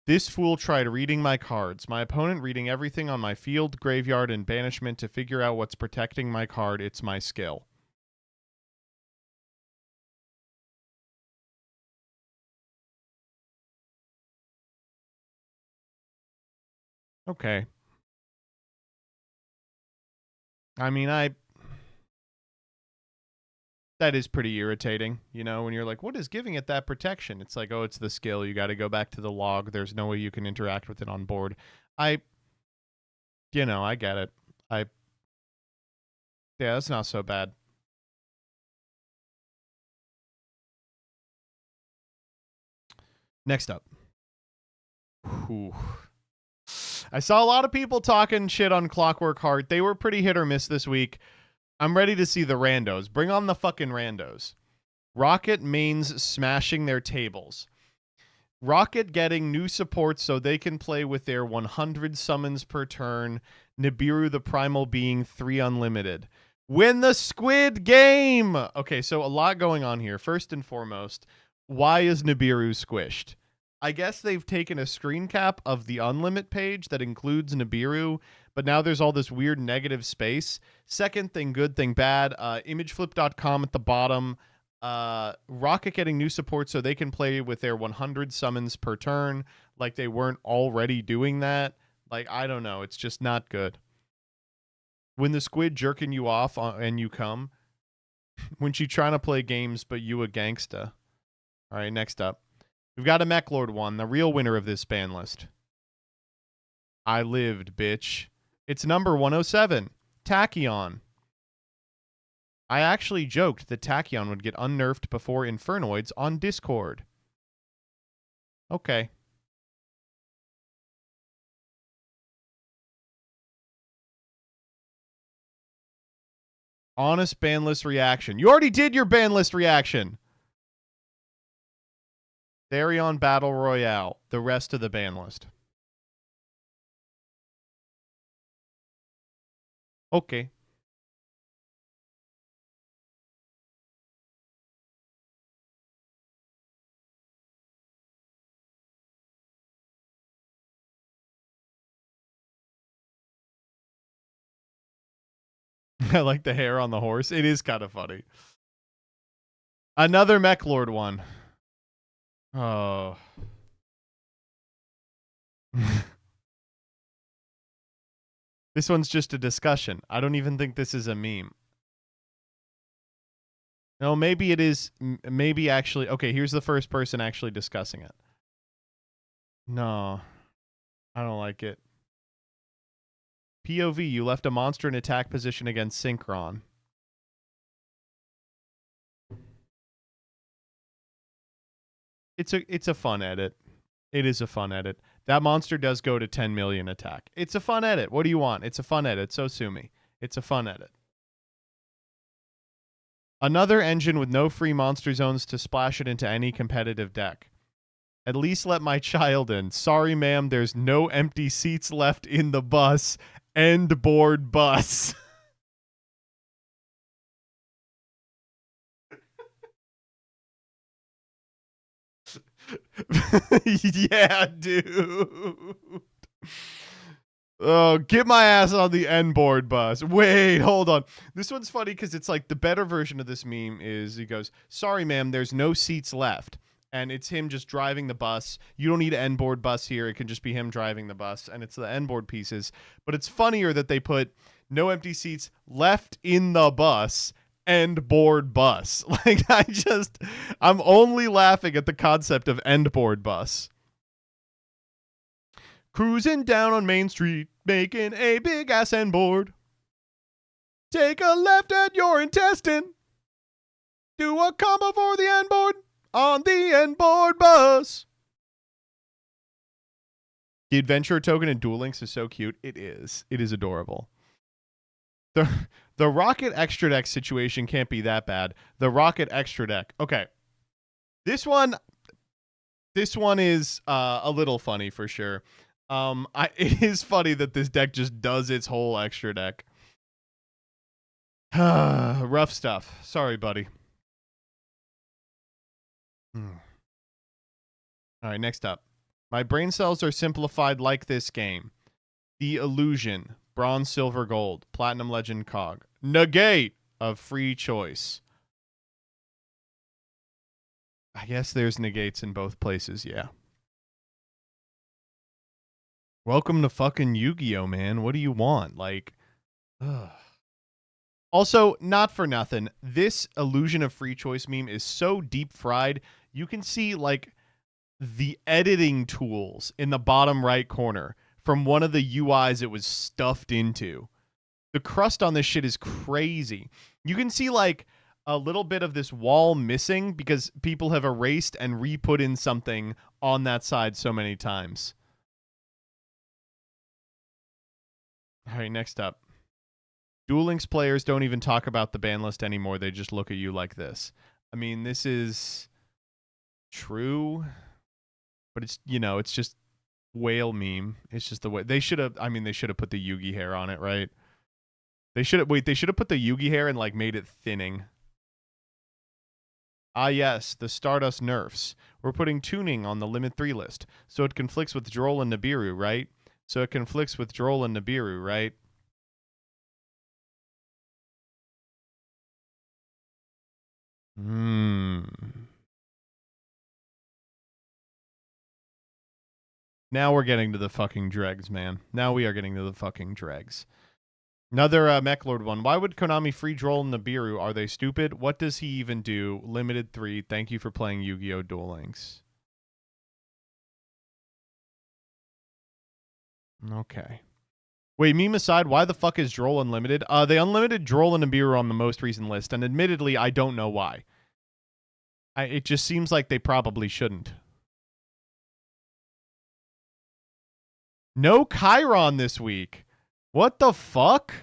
This fool tried reading my cards. My opponent reading everything on my field, graveyard, and banishment to figure out what's protecting my card. It's my skill. Okay. I mean, that is pretty irritating, you know, when you're like, what is giving it that protection? It's like, oh, it's the skill. You got to go back to the log. There's no way you can interact with it on board. I get it. Yeah, that's not so bad. Next up. Whew. I saw a lot of people talking shit on Clockwork Heart. They were pretty hit or miss this week. I'm ready to see the randos. Bring on the fucking randos. Rocket mains smashing their tables. Rocket getting new support so they can play with their 100 summons per turn. Nibiru the Primal Being 3 unlimited. Win the Squid Game! Okay, so a lot going on here. First and foremost, why is Nibiru squished? I guess they've taken a screen cap of the Unlimit page that includes Nibiru, but now there's all this weird negative space. Second thing, good thing, bad. Imageflip.com at the bottom. Rocket getting new support so they can play with their 100 summons per turn, like they weren't already doing that. Like, I don't know. It's just not good. When the squid jerking you off and you come. When she trying to play games, but you a gangsta. All right, next up. We've got a Mechlord one, the real winner of this ban list. I lived, bitch. It's number 107, Tachyon. I actually joked that Tachyon would get unnerfed before Infernoids on Discord. Okay. Honest ban list reaction. You already did your ban list reaction. Therion Battle Royale. The rest of the ban list. Okay. I like the hair on the horse. It is kind of funny. Another Mechlord one. Oh. This one's just a discussion. I don't even think this is a meme. No, maybe it is. Maybe actually. Okay, here's the first person actually discussing it. No, I don't like it. POV, you left a monster in attack position against Synchron. It's a fun edit. It is a fun edit. That monster does go to 10 million attack. It's a fun edit. What do you want? It's a fun edit. So sue me. It's a fun edit. Another engine with no free monster zones to splash it into any competitive deck. At least let my child in. Sorry, ma'am, there's no empty seats left in the bus. End board bus. Yeah, dude. Oh, get my ass on the end board bus. Wait, hold on. This one's funny because it's like the better version of this meme is he goes, sorry, ma'am, there's no seats left. And it's him just driving the bus. You don't need an end board bus here. It can just be him driving the bus. And it's the end board pieces. But it's funnier that they put no empty seats left in the bus. End board bus. Like, I'm only laughing at the concept of end board bus. Cruising down on Main Street, making a big ass end board. Take a left at your intestine. Do a combo for the end board on the end board bus. The adventure token in Duel Links is so cute. It is. It is adorable. The Rocket Extra Deck situation can't be that bad. The Rocket Extra Deck. Okay. This one is a little funny for sure. It is funny that this deck just does its whole extra deck. Rough stuff. Sorry, buddy. All right, next up. My brain cells are simplified like this game. The Illusion. Bronze, Silver, Gold. Platinum, Legend, Cog. Negate of free choice. I guess there's negates in both places, yeah. Welcome to fucking Yu-Gi-Oh, man. What do you want? Like, ugh. Also, not for nothing, this Illusion of free choice meme is so deep fried. You can see like the editing tools in the bottom right corner from one of the UIs it was stuffed into. The crust on this shit is crazy. You can see like a little bit of this wall missing because people have erased and re-put in something on that side so many times. All right, next up. Duel Links players don't even talk about the ban list anymore. They just look at you like this. I mean, this is true, but it's, you know, it's just whale meme. It's just the way they should have. I mean, they should have put the Yugi hair on it, right? They should have. Wait, they should have put the Yugi hair and like made it thinning. Ah, yes, the Stardust nerfs. We're putting tuning on the limit 3 list, so it conflicts with Droll and Nibiru, right? So it conflicts with Droll and Nibiru, right? Now we're getting to the fucking dregs, man. Now we are getting to the fucking dregs. Another Mechlord one. Why would Konami free Droll and Nibiru? Are they stupid? What does he even do? Limited 3. Thank you for playing Yu-Gi-Oh! Duel Links. Okay. Wait, meme aside, why the fuck is Droll unlimited? They unlimited Droll and Nibiru on the most recent list, and admittedly, I don't know why. It just seems like they probably shouldn't. No Chiron this week. What the fuck?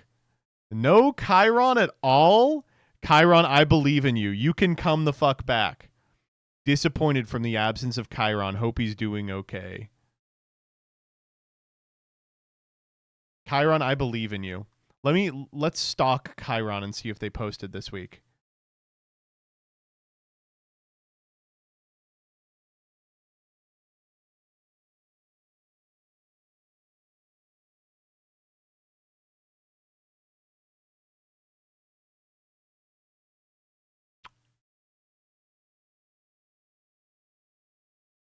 No Chiron at all? Chiron, I believe in you. You can come the fuck back. Disappointed from the absence of Chiron. Hope he's doing okay. Chiron, I believe in you. Let's stalk Chiron and see if they posted this week.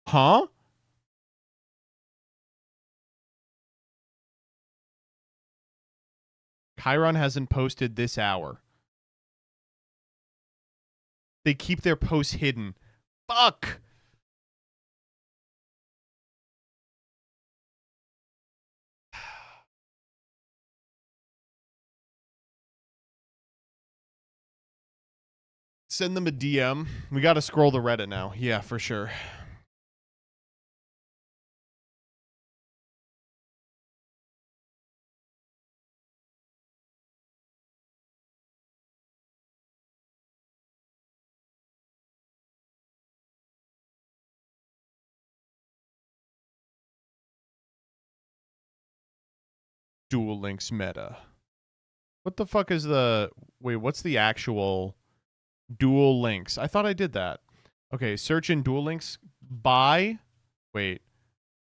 Huh? Chiron hasn't posted this hour. They keep their posts hidden. Fuck! Send them a DM. We got to scroll the Reddit now. Yeah, for sure. Duel Links meta. What the fuck is the... Wait, what's the actual Duel Links? I thought I did that. Okay, search in Duel Links by... Wait.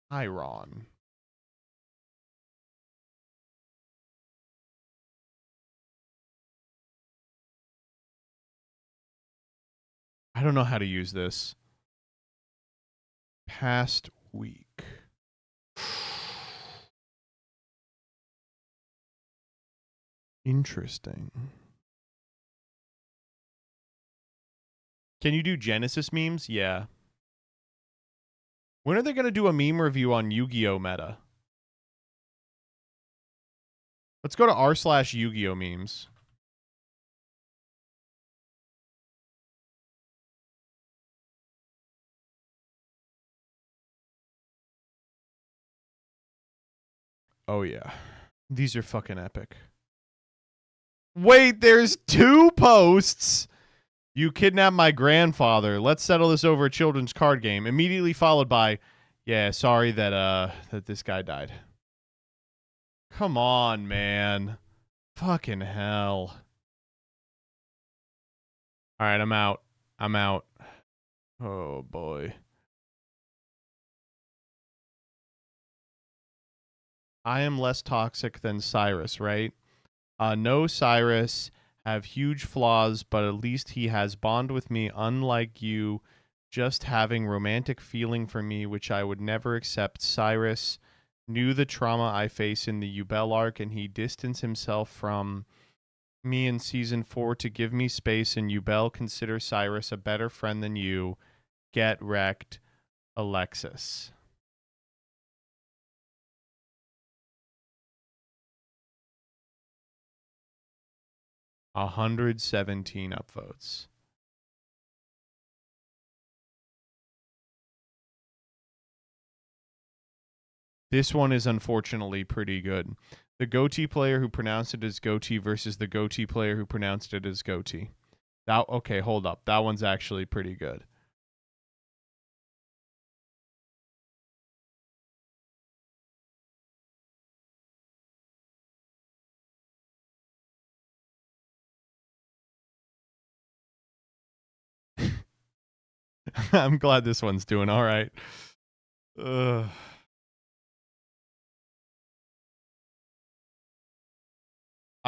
Chiron. I don't know how to use this. Past week. Interesting. Can you do Genesis memes? Yeah. When are they going to do a meme review on Yu-Gi-Oh meta? Let's go to r/Yu-Gi-Oh memes. Oh, yeah. These are fucking epic. Wait, there's 2 posts. You kidnapped my grandfather. Let's settle this over a children's card game. Immediately followed by, yeah, sorry that this guy died. Come on, man. Fucking hell. All right, I'm out. I'm out. Oh, boy. I am less toxic than Cyrus, right? No, Cyrus have huge flaws, but at least he has bond with me, unlike you just having romantic feeling for me, which I would never accept. Cyrus knew the trauma I face in the Ubel arc, and he distanced himself from me in season 4 to give me space, and Ubel consider Cyrus a better friend than you. Get wrecked, Alexis. A 117 upvotes. This one is unfortunately pretty good. The goatee player who pronounced it as goatee versus the goatee player who pronounced it as goatee. That, okay, hold up. That one's actually pretty good. I'm glad this one's doing all right. I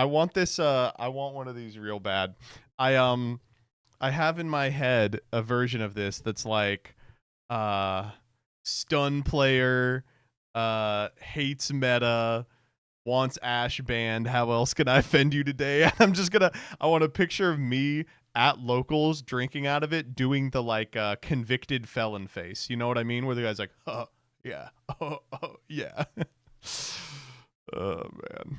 want this I want one of these real bad. I have in my head a version of this that's like stun player hates meta, wants Ash banned. How else can I offend you today? I want a picture of me at locals drinking out of it, doing the like convicted felon face. You know what I mean? Where the guy's like, oh yeah, oh yeah. Oh man.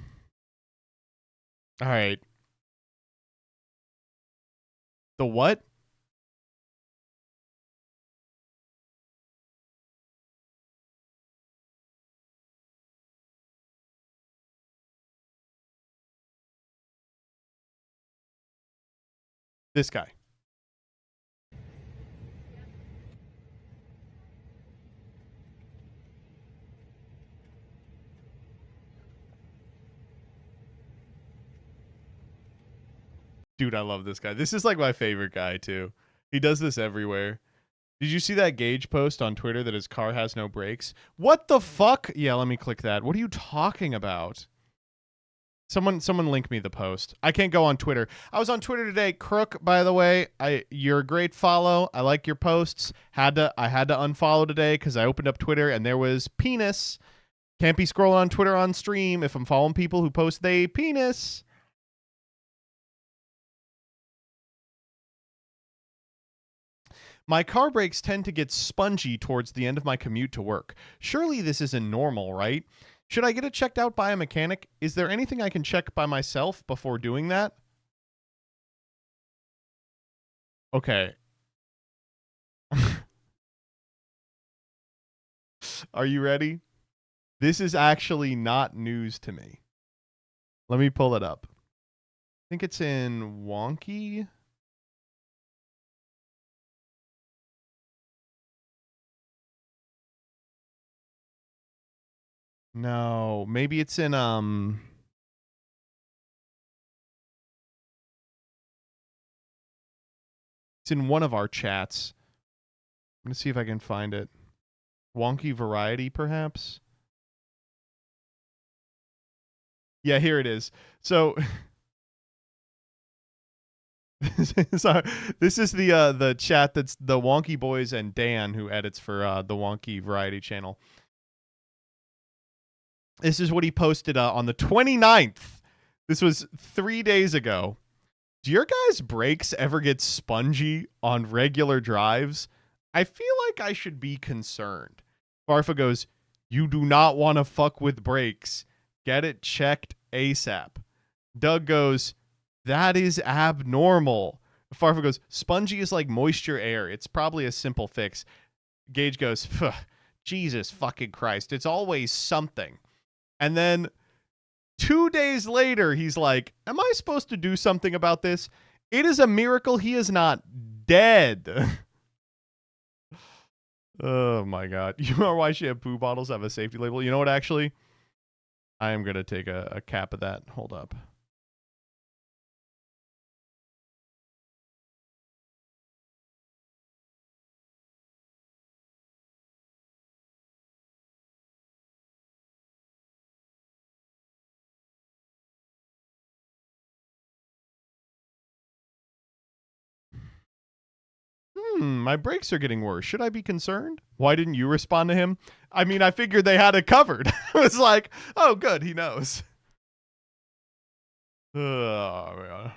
All right. The what? This guy. Dude, I love this guy. This is like my favorite guy too. He does this everywhere. Did you see that Gage post on Twitter that his car has no brakes? What the fuck? Yeah, let me click that. What are you talking about? Someone link me the post. I can't go on Twitter. I was on Twitter today. Crook, by the way, you're a great follow. I like your posts. I had to unfollow today because I opened up Twitter and there was penis Can't be scrolling on Twitter on stream if I'm following people who post they penis. My car brakes tend to get spongy towards the end of my commute to work. Surely this isn't normal, right? Should I get it checked out by a mechanic? Is there anything I can check by myself before doing that? Okay. Are you ready? This is actually not news to me. Let me pull it up. I think it's in Wonky. No, maybe it's in it's in one of our chats. I'm going to see if I can find it. Wonky Variety, perhaps? Yeah, here it is. So, so this is the chat that's the Wonky Boys and Dan, who edits for the Wonky Variety channel. This is what he posted on the 29th. This was 3 days ago. Do your guys' brakes ever get spongy on regular drives? I feel like I should be concerned. Farfa goes, you do not want to fuck with brakes. Get it checked ASAP. Doug goes, that is abnormal. Farfa goes, spongy is like moisture air. It's probably a simple fix. Gage goes, Jesus fucking Christ. It's always something. And then 2 days later, he's like, am I supposed to do something about this? It is a miracle he is not dead. Oh my God. You know why shampoo bottles have a safety label? You know what, actually? I am going to take a cap of that. Hold up. My brakes are getting worse. Should I be concerned? Why didn't you respond to him? I mean, I figured they had it covered. I was like, oh, good. He knows. Oh, man.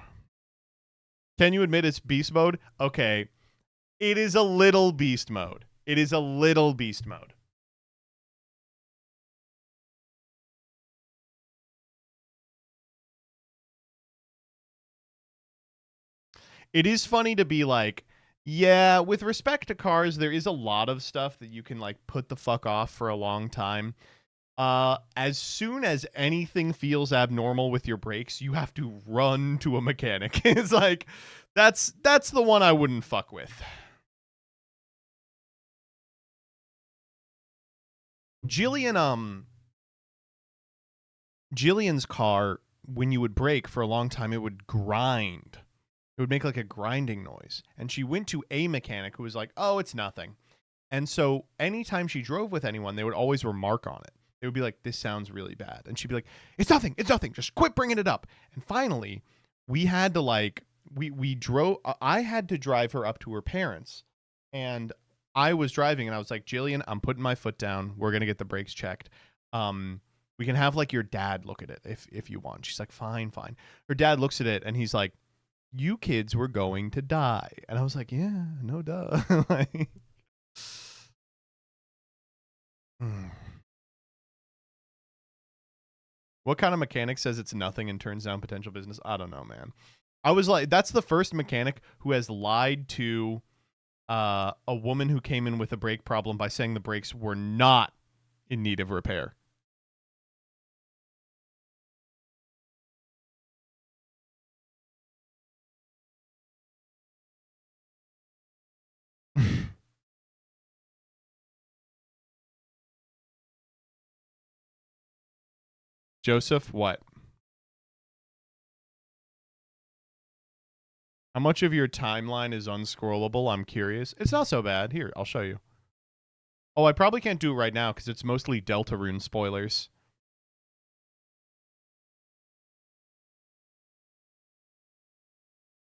Can you admit it's beast mode? Okay. It is a little beast mode. It is a little beast mode. It is funny to be like, yeah, with respect to cars, there is a lot of stuff that you can like put the fuck off for a long time. As soon as anything feels abnormal with your brakes, you have to run to a mechanic. It's like that's the one I wouldn't fuck with. Jillian's car, when you would brake for a long time, it would grind. It would make like a grinding noise. And she went to a mechanic who was like, "Oh, it's nothing." And so anytime she drove with anyone, they would always remark on it. They would be like, "This sounds really bad." And she'd be like, "It's nothing. It's nothing. Just quit bringing it up." And finally, we had to like we drove I had to drive her up to her parents. And I was driving and I was like, "Jillian, I'm putting my foot down. We're going to get the brakes checked. We can have like your dad look at it if you want." She's like, "Fine, fine." Her dad looks at it and he's like, "You kids were going to die." And I was like, "Yeah, no duh." Like, what kind of mechanic says it's nothing and turns down potential business? I don't know, man. I was like, that's the first mechanic who has lied to a woman who came in with a brake problem by saying the brakes were not in need of repair. Joseph, what? How much of your timeline is unscrollable? I'm curious. It's not so bad. Here, I'll show you. Oh, I probably can't do it right now because it's mostly Deltarune spoilers.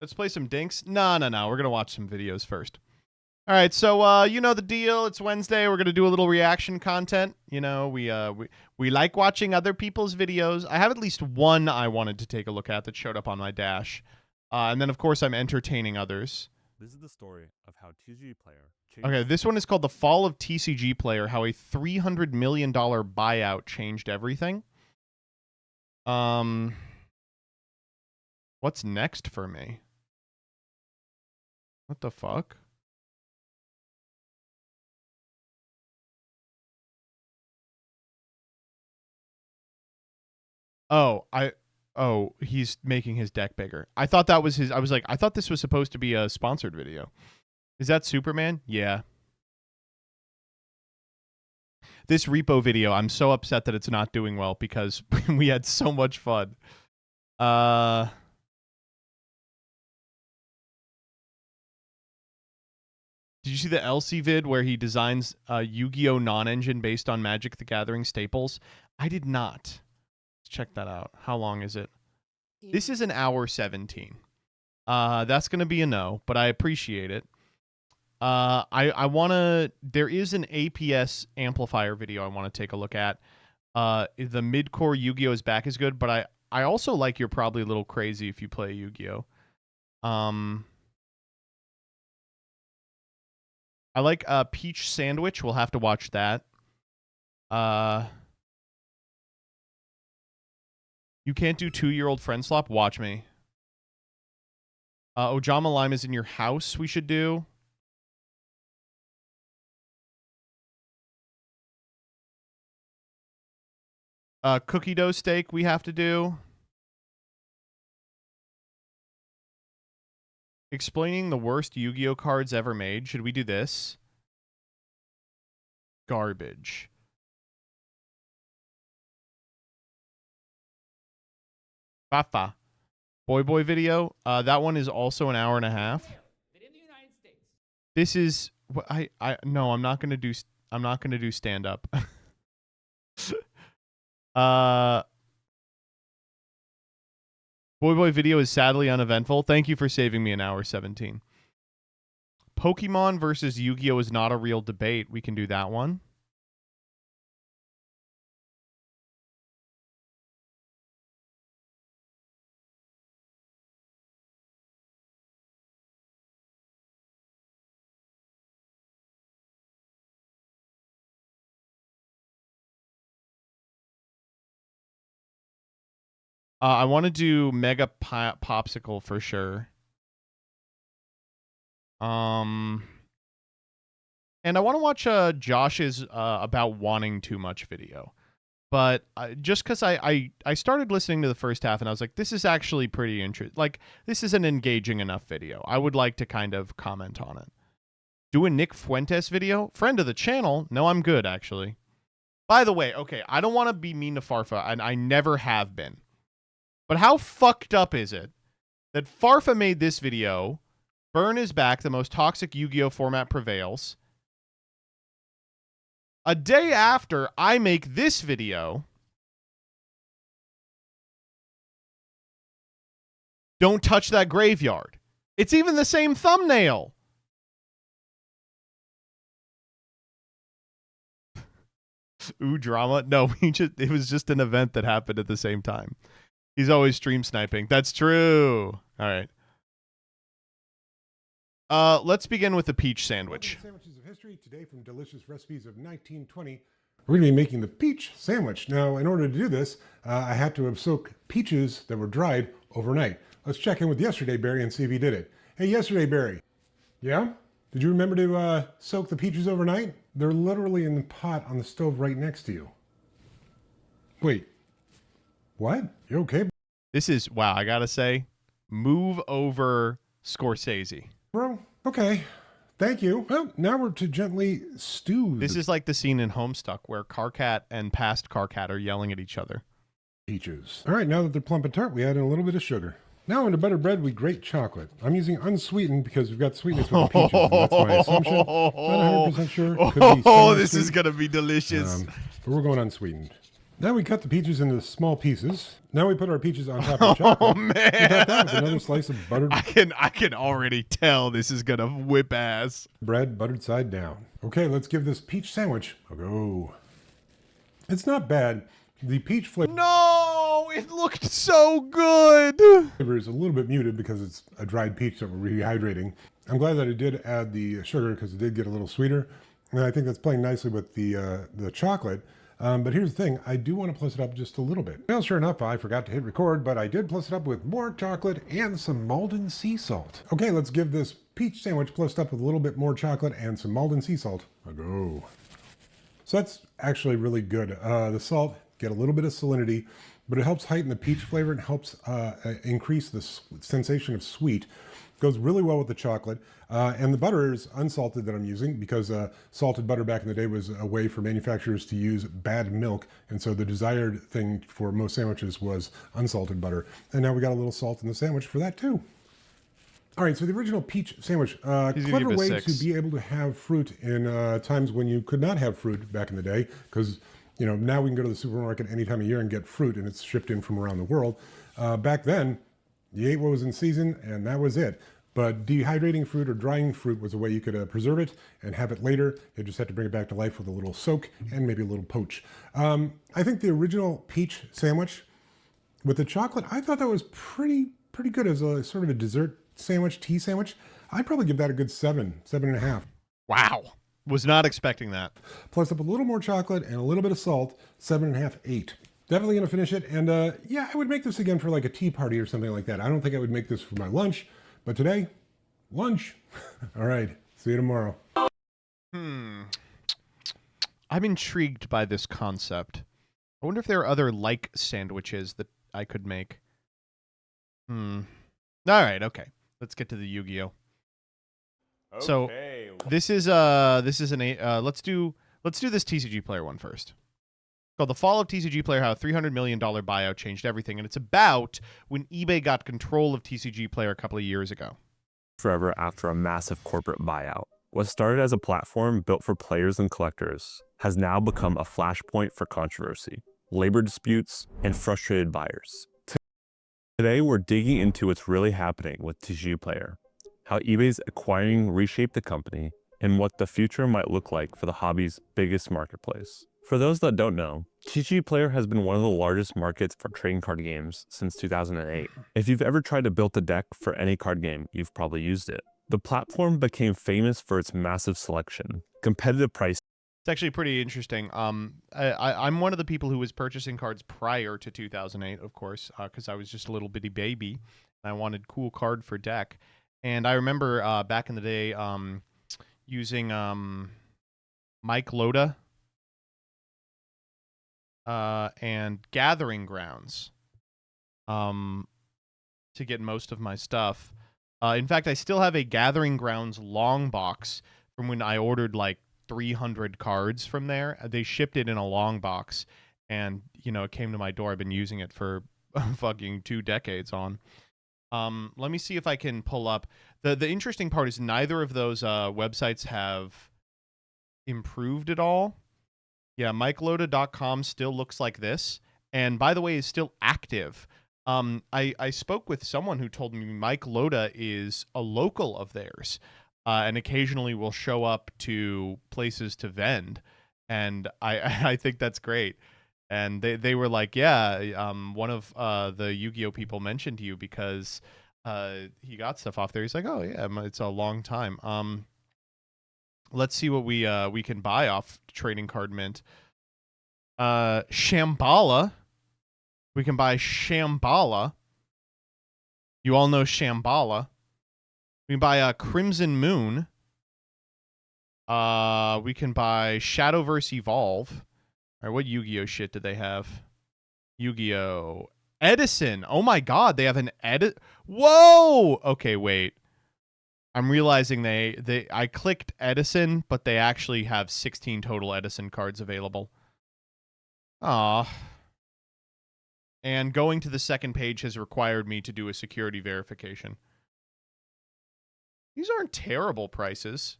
Let's play some dinks. No. We're going to watch some videos first. All right, so you know the deal. It's Wednesday. We're gonna do a little reaction content. You know, we like watching other people's videos. I have at least one I wanted to take a look at that showed up on my dash, and then of course I'm entertaining others. This is the story of how TCGplayer changed. Okay, this one is called "The Fall of TCGplayer: How a $300 million Buyout Changed Everything." What's next for me? What the fuck? Oh, he's making his deck bigger. I thought that was his. I was like, I thought this was supposed to be a sponsored video. Is that Superman? Yeah. This repo video, I'm so upset that it's not doing well because we had so much fun. Did you see the LC vid where he designs a Yu-Gi-Oh non-engine based on Magic the Gathering staples? I did not. Let's check that out. How long is it? This is an hour 17. That's going to be a no, but I appreciate it. I want to... There is an APS amplifier video I want to take a look at. The mid-core Yu-Gi-Oh! Is back is good, but I also like You're Probably a Little Crazy if you play Yu-Gi-Oh! I like Peach Sandwich. We'll have to watch that. You can't do 2-year-old friend swap? Watch me. Ojama Lime is in your house we should do. Cookie dough steak we have to do. Explaining the worst Yu-Gi-Oh cards ever made. Should we do this? Garbage. Fafa. Boy video. That one is also an hour and a half. This is no, I'm not gonna do stand up. Boy video is sadly uneventful. Thank you for saving me an hour 17. Pokemon versus Yu-Gi-Oh is not a real debate. We can do that one. I want to do Mega Popsicle for sure. And I want to watch Josh's about wanting too much video. But just because I started listening to the first half and I was like, this is actually pretty interesting. Like, this is an engaging enough video. I would like to kind of comment on it. Do a Nick Fuentes video? Friend of the channel? No, I'm good, actually. By the way, okay, I don't want to be mean to Farfa, and I never have been. But how fucked up is it that Farfa made this video, Burn is back, the most toxic Yu-Gi-Oh format prevails. A day after I make this video, don't touch that graveyard. It's even the same thumbnail. Ooh, drama. No, it was just an event that happened at the same time. He's always stream sniping. That's true. All right. Let's begin with the peach sandwich. Sandwiches of history today from delicious recipes of 1920. We're going to be making the peach sandwich. Now, in order to do this, I had to have soaked peaches that were dried overnight. Let's check in with Yesterday Barry and see if he did it. Hey, Yesterday Barry. Yeah? Did you remember to soak the peaches overnight? They're literally in the pot on the stove right next to you. Wait. What? You okay, This is, wow, I gotta say, move over Scorsese. bro? Okay. Thank you. Well, now we're to gently stew This is like the scene in Homestuck where Carcat and past Carcat are yelling at each other. peaches. All right, now that they're plump and tart, we add in a little bit of sugar. Now into butter bread, we grate chocolate. I'm using unsweetened because we've got sweetness with the peaches. And that's my assumption. Not 100% sure. Could be Oh, this is going to be delicious. but we're going unsweetened. Now we cut the peaches into small pieces. Now we put our peaches on top of chocolate. Oh We top that with man, another slice of buttered I can already tell this is gonna whip ass. bread, buttered side down. Okay, let's give this peach sandwich a go. It's not bad. The peach flavor No, it looked so good. is a little bit muted because it's a dried peach that we're rehydrating. I'm glad that I did add the sugar because it did get a little sweeter. And I think that's playing nicely with the chocolate. But here's the thing, I do want to plus it up just a little bit. Well, sure enough, I forgot to hit record, but I did plus it up with more chocolate and some Malden sea salt. Okay, let's give this peach sandwich plussed up with a little bit more chocolate and some Malden sea salt a go. So that's actually really good. The salt, get a little bit of salinity, but it helps heighten the peach flavor and helps increase the sensation of sweet. Goes really well with the chocolate. And the butter is unsalted that I'm using because salted butter back in the day was a way for manufacturers to use bad milk. And so the desired thing for most sandwiches was unsalted butter. And now we got a little salt in the sandwich for that too. All right, so the original peach sandwich, clever way to be able to have fruit in times when you could not have fruit back in the day, because you know now we can go to the supermarket any time of year and get fruit, and it's shipped in from around the world. Back then, you ate what was in season, and that was it. But dehydrating fruit or drying fruit was a way you could preserve it and have it later. You just had to bring it back to life with a little soak and maybe a little poach. I think the original peach sandwich with the chocolate, I thought that was pretty good as a sort of a dessert sandwich, tea sandwich. I'd probably give that a good 7.5. Wow, was not expecting that. Plus up a little more chocolate and a little bit of salt, 7.5, 8. Definitely gonna finish it. And yeah, I would make this again for like a tea party or something like that. I don't think I would make this for my lunch, but today, lunch. All right, see you tomorrow. I'm intrigued by this concept. I wonder if there are other like sandwiches that I could make. All right, okay. Let's get to the Yu-Gi-Oh. So this is let's do this TCG Player one first. It's called The Fall of TCG Player, how a $300 million buyout changed everything, and it's about when eBay got control of TCG Player a couple of years ago. Forever after a massive corporate buyout. What started as a platform built for players and collectors has now become a flashpoint for controversy, labor disputes, and frustrated buyers. Today, we're digging into what's really happening with TCGplayer, how eBay's acquiring reshaped the company, and what the future might look like for the hobby's biggest marketplace. For those that don't know, TCGplayer has been one of the largest markets for trading card games since 2008. If you've ever tried to build a deck for any card game, you've probably used it. The platform became famous for its massive selection, competitive price. It's actually pretty interesting. I'm one of the people who was purchasing cards prior to 2008, of course, because I was just a little bitty baby. And I wanted cool card for deck. And I remember back in the day using Mike Loda and Gathering Grounds to get most of my stuff. In fact, I still have a Gathering Grounds long box from when I ordered like 300 cards from there. They shipped it in a long box, and you know, it came to my door. I've been using it for fucking 2 decades on. Let me see if I can pull up. The interesting part is neither of those websites have improved at all. Yeah, MikeLoda.com still looks like this, and by the way, is still active. I spoke with someone who told me Mike Loda is a local of theirs, and occasionally will show up to places to vend, and I think that's great. And they were like, yeah, one of the Yu-Gi-Oh people mentioned you because he got stuff off there. He's like, oh yeah, it's a long time. Let's see what we can buy off Trading Card Mint. Shambhala. We can buy Shambhala. You all know Shambhala. We can buy Crimson Moon. We can buy Shadowverse Evolve. All right, what Yu-Gi-Oh shit do they have? Yu-Gi-Oh! Edison. Oh my god, they have an Whoa! Okay, wait. I'm realizing I clicked Edison, but they actually have 16 total Edison cards available. Ah. And going to the second page has required me to do a security verification. These aren't terrible prices.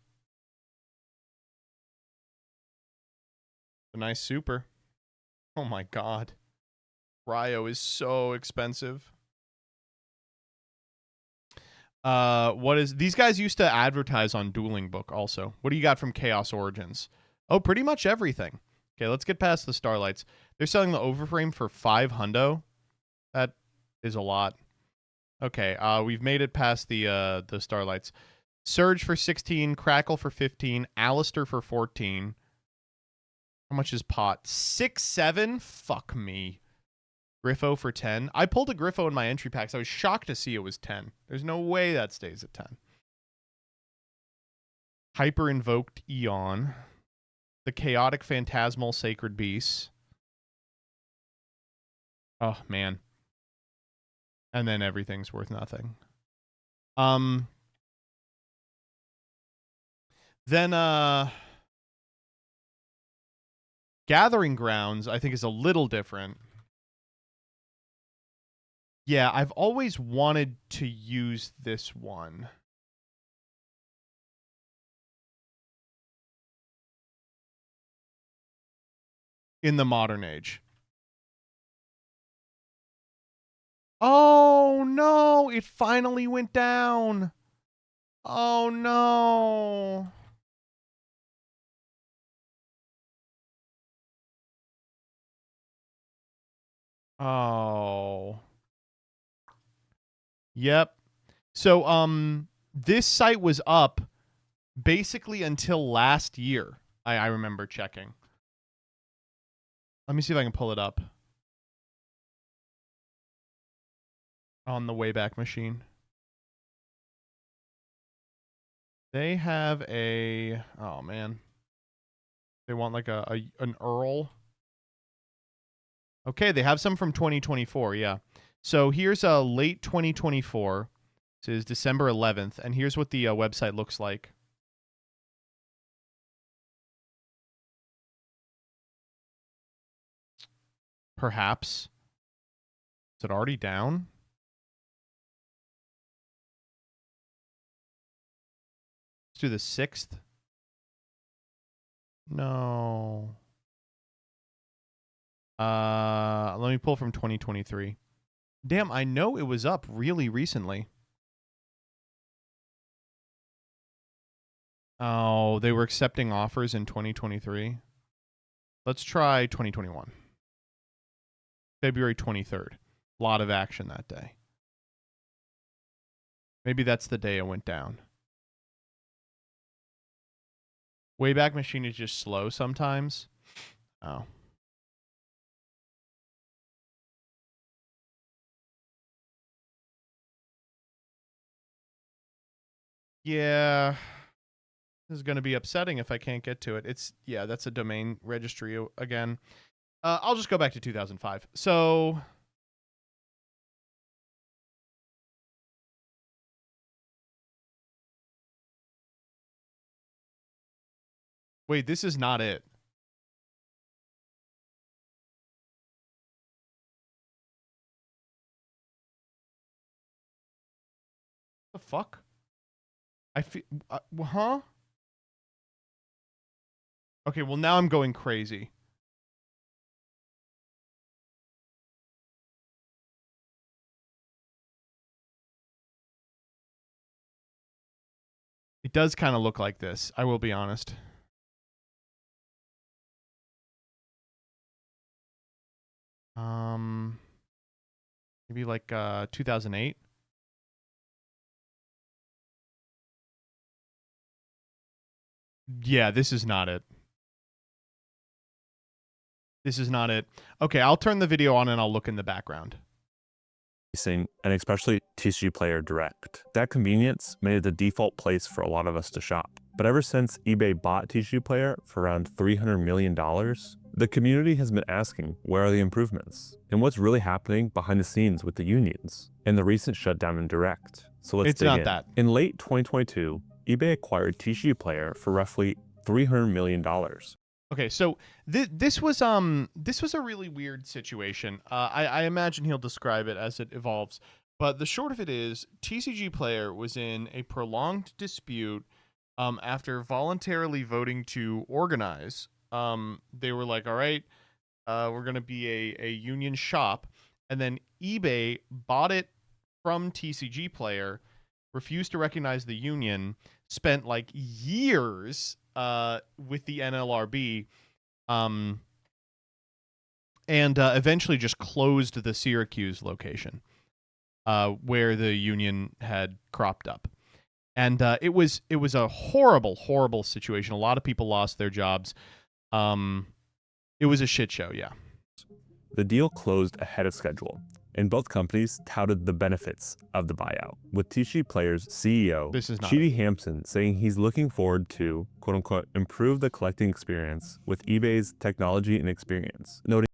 A nice super. Oh my god. Ryo is so expensive. What is these guys used to advertise on Dueling Book also? What do you got from Chaos Origins? Oh, pretty much everything. Okay, let's get past the Starlights. They're selling the Overframe for 5 hundo. That is a lot. Okay, we've made it past the Starlights. Surge for 16, Crackle for 15, Alistair for 14. How much is Pot? 6, 7? Fuck me. Griffo for 10. I pulled a Griffo in my entry packs. I was shocked to see it was 10. There's no way that stays at 10. Hyper Invoked Eon. The Chaotic Phantasmal Sacred Beast. Oh, man. And then everything's worth nothing. Then, Gathering Grounds, I think, is a little different. Yeah, I've always wanted to use this one. In the modern age. Oh, no. It finally went down. Oh, no. Oh. Yep. So, this site was up basically until last year. I remember checking. Let me see if I can pull it up. On the Wayback Machine. They have a... Oh, man. They want like an Earl. Okay, they have some from 2024, yeah. So here's a late 2024. This is December 11th, and here's what the website looks like. Perhaps. Is it already down? Let's do the 6th. No. Let me pull from 2023. Damn, I know it was up really recently. Oh, they were accepting offers in 2023. Let's try 2021. February 23rd. A lot of action that day. Maybe that's the day it went down. Wayback Machine is just slow sometimes. Oh. Yeah. This is going to be upsetting if I can't get to it. Yeah, that's a domain registry again. I'll just go back to 2005. So... Wait, this is not it. The fuck? I feel... huh? Okay, well, now I'm going crazy. It does kind of look like this, I will be honest. Maybe like 2008. Yeah, this is not it. This is not it. Okay, I'll turn the video on and I'll look in the background. And especially TCGplayer Direct. That convenience made it the default place for a lot of us to shop. But ever since eBay bought TCGplayer for around $300 million, the community has been asking, where are the improvements? And what's really happening behind the scenes with the unions and the recent shutdown in Direct? So let's dig in. It's not that. In late 2022, eBay acquired TCGplayer for roughly $300 million. Okay, so this was a really weird situation. I imagine he'll describe it as it evolves, but the short of it is TCGplayer was in a prolonged dispute after voluntarily voting to organize. They were like, all right, We're going to be a union shop. And then eBay bought it from TCGplayer, refused to recognize the union, spent like years with the NLRB, and eventually just closed the Syracuse location where the union had cropped up. And it was a horrible, horrible situation. A lot of people lost their jobs. It was a shit show, yeah. The deal closed ahead of schedule, and both companies touted the benefits of the buyout, with TCGplayer's CEO, Chidi Hampson, saying he's looking forward to, quote-unquote, improve the collecting experience with eBay's technology and experience, noting,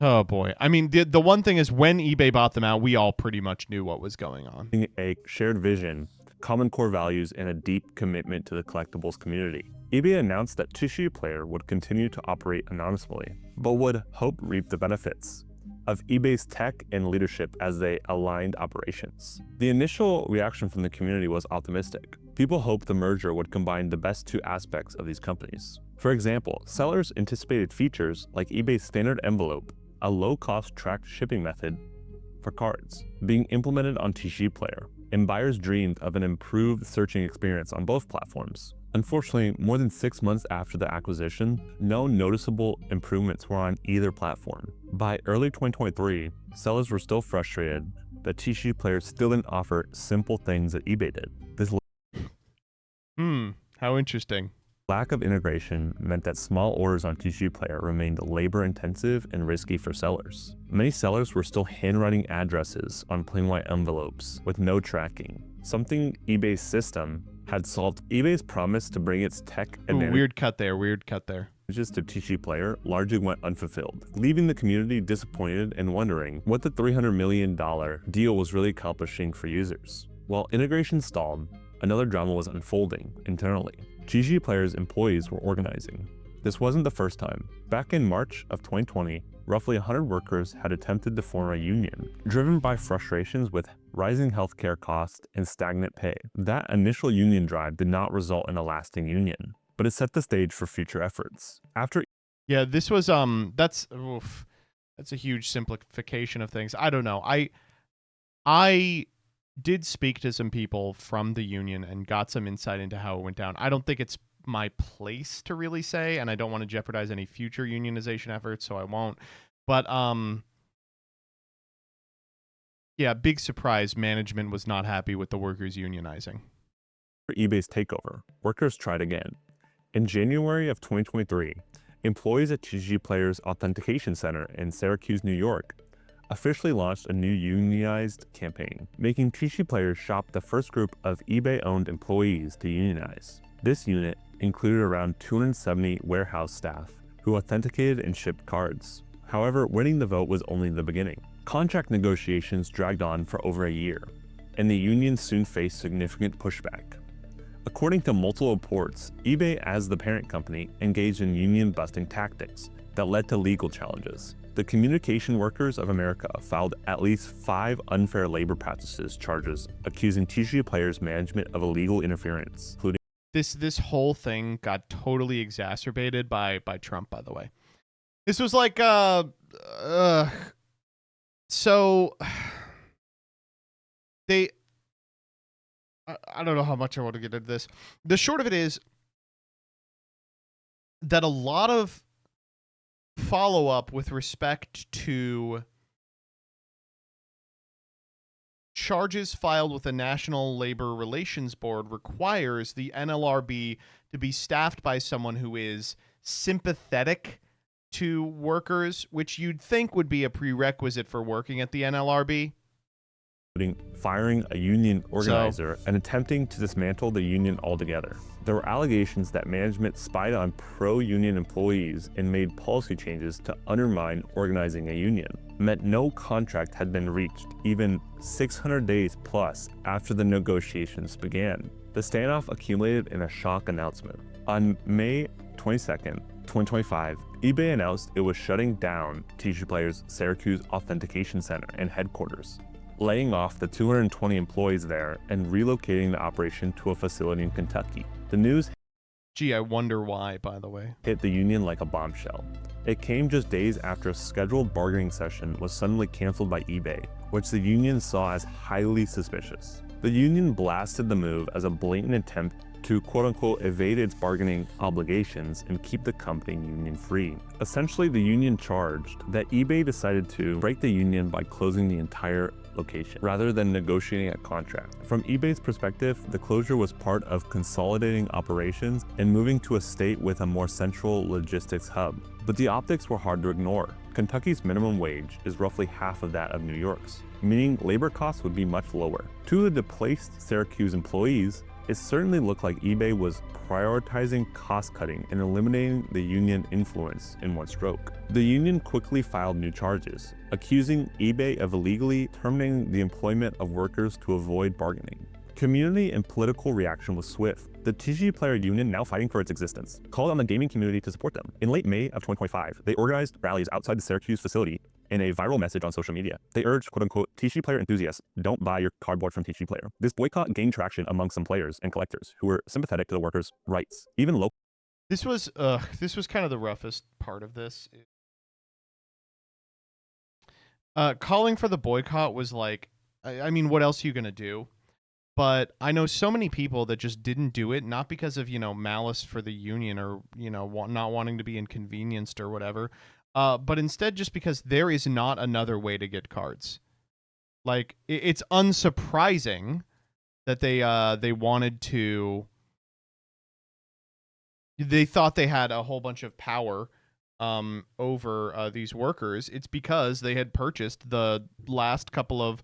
oh boy. I mean, the one thing is when eBay bought them out, we all pretty much knew what was going on. A shared vision, common core values, and a deep commitment to the collectibles community. eBay announced that TCGplayer would continue to operate anonymously, but would hope reap the benefits of eBay's tech and leadership as they aligned operations. The initial reaction from the community was optimistic. People hoped the merger would combine the best two aspects of these companies. For example, sellers anticipated features like eBay's standard envelope, a low-cost tracked shipping method for cards, being implemented on TCGplayer, and buyers dreamed of an improved searching experience on both platforms. Unfortunately, more than 6 months after the acquisition, no noticeable improvements were on either platform. By early 2023, sellers were still frustrated that TCGplayer still didn't offer simple things that eBay did. This how interesting. lack of integration meant that small orders on TCGplayer remained labor-intensive and risky for sellers. Many sellers were still handwriting addresses on plain white envelopes with no tracking, something eBay's system had solved. eBay's promise to bring its tech advantages Weird cut there. to TCGplayer largely went unfulfilled, leaving the community disappointed and wondering what the $300 million deal was really accomplishing for users. While integration stalled, another drama was unfolding internally. TCGplayer's employees were organizing. This wasn't the first time. Back in March of 2020, roughly 100 workers had attempted to form a union, driven by frustrations with rising healthcare costs and stagnant pay. That initial union drive did not result in a lasting union, but it set the stage for future efforts. Yeah, this was that's a huge simplification of things. I don't know. I did speak to some people from the union and got some insight into how it went down. I don't think it's my place to really say, and I don't want to jeopardize any future unionization efforts, so I won't. But yeah, big surprise, management was not happy with the workers unionizing. For eBay's takeover, workers tried again. In January of 2023, employees at TCGplayer's Authentication Center in Syracuse, New York, officially launched a new unionized campaign, making TCGplayer Shop the first group of eBay-owned employees to unionize. This unit included around 270 warehouse staff who authenticated and shipped cards. However, winning the vote was only the beginning. Contract negotiations dragged on for over a year, and the union soon faced significant pushback. According to multiple reports, eBay, as the parent company, engaged in union-busting tactics that led to legal challenges. The Communication Workers of America filed at least 5 unfair labor practices charges accusing TCGplayer's management of illegal interference, including This whole thing got totally exacerbated by Trump, by the way. This was like so they I don't know how much I want to get into this. The short of it is that a lot of follow-up with respect to charges filed with the National Labor Relations Board requires the NLRB to be staffed by someone who is sympathetic to workers, which you'd think would be a prerequisite for working at the NLRB. Firing a union organizer and attempting to dismantle the union altogether. There were allegations that management spied on pro-union employees and made policy changes to undermine organizing a union. It meant no contract had been reached, even 600 days plus after the negotiations began. The standoff accumulated in a shock announcement. On May 22nd, 2025, eBay announced it was shutting down TCGplayer's Syracuse Authentication Center and headquarters, laying off the 220 employees there and relocating the operation to a facility in Kentucky. The news Gee, I wonder why, by the way. hit the union like a bombshell. It came just days after a scheduled bargaining session was suddenly canceled by eBay, which the union saw as highly suspicious. The union blasted the move as a blatant attempt to quote-unquote evade its bargaining obligations and keep the company union-free. Essentially, the union charged that eBay decided to break the union by closing the entire location, rather than negotiating a contract. From eBay's perspective, the closure was part of consolidating operations and moving to a state with a more central logistics hub. But the optics were hard to ignore. Kentucky's minimum wage is roughly half of that of New York's, meaning labor costs would be much lower. To the displaced Syracuse employees, it certainly looked like eBay was prioritizing cost-cutting and eliminating the union influence in one stroke. The union quickly filed new charges, accusing eBay of illegally terminating the employment of workers to avoid bargaining. Community and political reaction was swift. The TCGplayer union, now fighting for its existence, called on the gaming community to support them. In late May of 2025, they organized rallies outside the Syracuse facility. In a viral message on social media, they urged quote-unquote TCGplayer enthusiasts, don't buy your cardboard from TCGplayer. This boycott gained traction among some players and collectors who were sympathetic to the workers' rights. Even local. This was kind of the roughest part of this. Calling for the boycott was like, I mean, what else are you gonna do? But I know so many people that just didn't do it, not because of, malice for the union or, not wanting to be inconvenienced or whatever, but instead just because there is not another way to get cards. Like, it's unsurprising that they wanted to... They thought they had a whole bunch of power over these workers. It's because they had purchased the last couple of...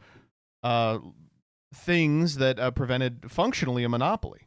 things that prevented functionally a monopoly.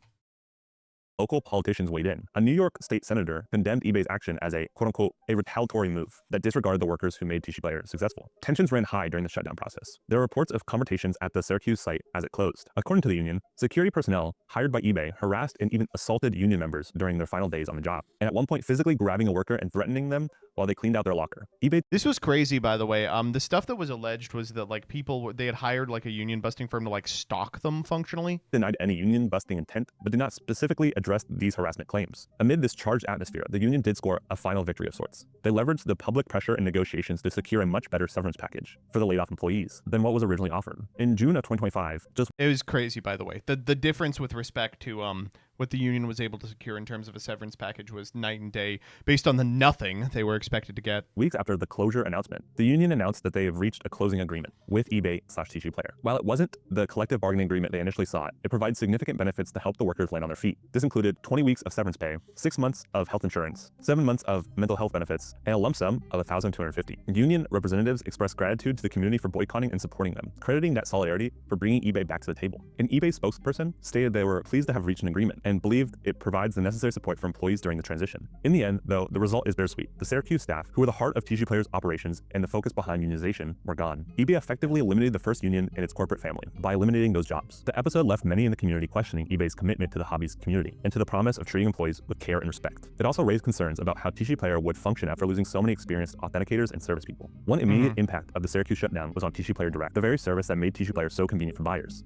Local politicians weighed in. A New York state senator condemned eBay's action as a quote-unquote a retaliatory move that disregarded the workers who made TCGplayer successful. Tensions ran high during the shutdown process. There were reports of confrontations at the Syracuse site as it closed. According to the union, security personnel hired by eBay harassed and even assaulted union members during their final days on the job, and at one point physically grabbing a worker and threatening them while they cleaned out their locker. This was crazy, by the way. The stuff that was alleged was that like they had hired like a union busting firm to like stalk them functionally. Denied any union busting intent, but did not specifically address these harassment claims. Amid this charged atmosphere, the union did score a final victory of sorts. They leveraged the public pressure and negotiations to secure a much better severance package for the laid-off employees than what was originally offered. In June of 2025, it was crazy, by the way. The difference with respect to what the union was able to secure in terms of a severance package was night and day based on the nothing they were expected to get. Weeks after the closure announcement, the union announced that they have reached a closing agreement with eBay/TCGplayer. While it wasn't the collective bargaining agreement they initially sought, it provides significant benefits to help the workers land on their feet. This included 20 weeks of severance pay, 6 months of health insurance, 7 months of mental health benefits, and a lump sum of $1,250. Union representatives expressed gratitude to the community for boycotting and supporting them, crediting that solidarity for bringing eBay back to the table. An eBay spokesperson stated they were pleased to have reached an agreement and believed it provides the necessary support for employees during the transition. In the end, though, the result is bittersweet. The Syracuse staff, who were the heart of TCGplayer's operations and the focus behind unionization, were gone. eBay effectively eliminated the first union in its corporate family by eliminating those jobs. The episode left many in the community questioning eBay's commitment to the hobby's community and to the promise of treating employees with care and respect. It also raised concerns about how TCGplayer would function after losing so many experienced authenticators and service people. One immediate impact of the Syracuse shutdown was on TCGplayer Direct, the very service that made TCGplayer so convenient for buyers.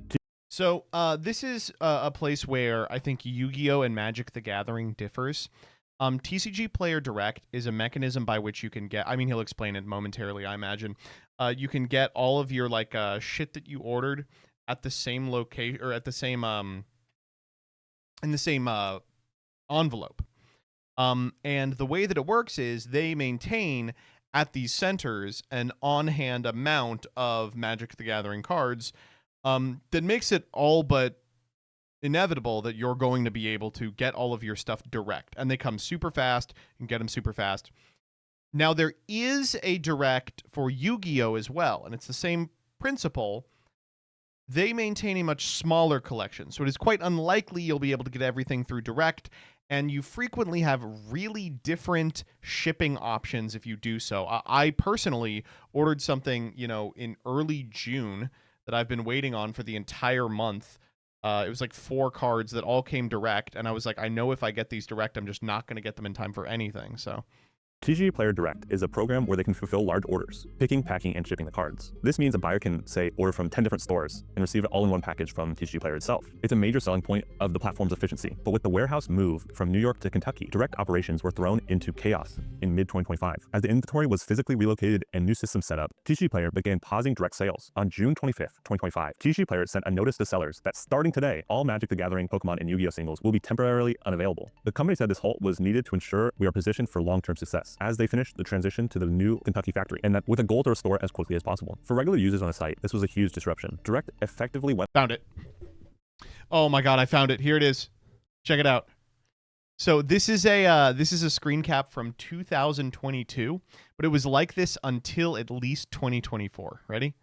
So this is a place where I think Yu-Gi-Oh! And Magic the Gathering differs. TCGplayer Direct is a mechanism by which you can get, I mean, he'll explain it momentarily, I imagine. You can get all of your like shit that you ordered at the same location, or at the same in the same envelope. And the way that it works is they maintain at these centers an on-hand amount of Magic the Gathering cards that makes it all but inevitable that you're going to be able to get all of your stuff direct. And they come super fast. You can get them super fast. Now, there is a direct for Yu-Gi-Oh! As well, and it's the same principle. They maintain a much smaller collection, so it is quite unlikely you'll be able to get everything through direct, and you frequently have really different shipping options if you do so. I personally ordered something, in early June that I've been waiting on for the entire month. It was like 4 cards that all came direct, and I was like, I know if I get these direct, I'm just not going to get them in time for anything. So TCGplayer Direct is a program where they can fulfill large orders, picking, packing, and shipping the cards. This means a buyer can, say, order from 10 different stores and receive it all in one package from TCGplayer itself. It's a major selling point of the platform's efficiency. But with the warehouse move from New York to Kentucky, direct operations were thrown into chaos in mid-2025. As the inventory was physically relocated and new systems set up, TCGplayer began pausing direct sales. On June 25th, 2025, TCGplayer sent a notice to sellers that starting today, all Magic the Gathering, Pokemon, and Yu-Gi-Oh! Singles will be temporarily unavailable. The company said this halt was needed to ensure we are positioned for long-term success as they finished the transition to the new Kentucky factory, and that with a goal to restore as quickly as possible. For regular users on the site, this was a huge disruption. Direct effectively went— Found it. Oh my god, I found it. Here it is. Check it out. So this is a screen cap from 2022, but it was like this until at least 2024. Ready?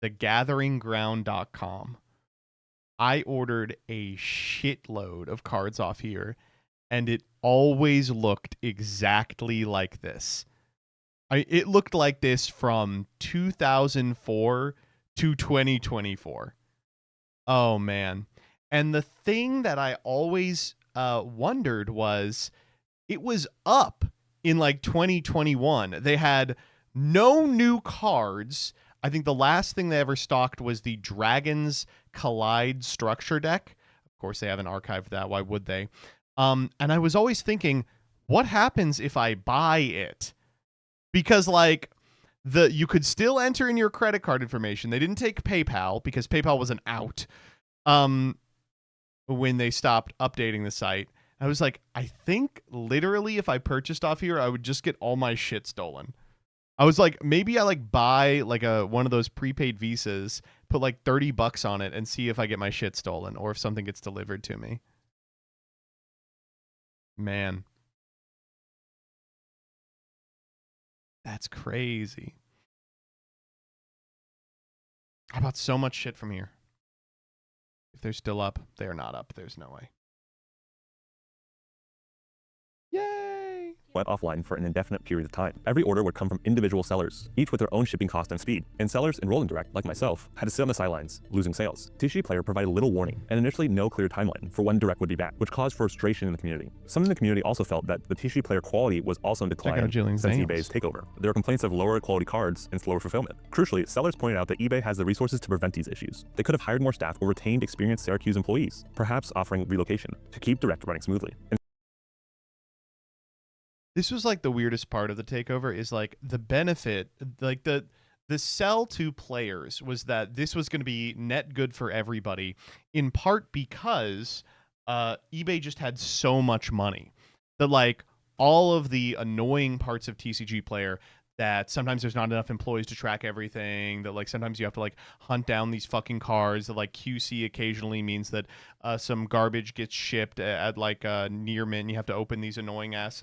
thegatheringground.com. I ordered a shitload of cards off here, and it always looked exactly like this. It looked like this from 2004 to 2024. Oh, man. And the thing that I always wondered was it was up in like 2021. They had no new cards. I think the last thing they ever stocked was the Dragons Collide structure deck. Of course, they haven't archived that. Why would they? And I was always thinking, what happens if I buy it? Because like you could still enter in your credit card information. They didn't take PayPal because PayPal wasn't out when they stopped updating the site. I was like, I think literally if I purchased off here, I would just get all my shit stolen. I was like, maybe I like buy like one of those prepaid visas, put like $30 on it and see if I get my shit stolen or if something gets delivered to me. Man. That's crazy. I bought so much shit from here. If they're still up, they're not up. There's no way. Yay! Went offline for an indefinite period of time. Every order would come from individual sellers, each with their own shipping cost and speed. And sellers enrolled in Direct, like myself, had to sit on the sidelines, losing sales. TCGplayer provided little warning, and initially no clear timeline for when Direct would be back, which caused frustration in the community. Some in the community also felt that the TCGplayer quality was also in decline since eBay's takeover. There were complaints of lower quality cards and slower fulfillment. Crucially, sellers pointed out that eBay has the resources to prevent these issues. They could have hired more staff or retained experienced Syracuse employees, perhaps offering relocation, to keep Direct running smoothly. This was like the weirdest part of the takeover is like the benefit, like the sell to players was that this was going to be net good for everybody, in part because eBay just had so much money that like all of the annoying parts of TCGplayer, that sometimes there's not enough employees to track everything, that like sometimes you have to like hunt down these fucking cards, that like QC occasionally means that some garbage gets shipped at like near mint and you have to open these annoying ass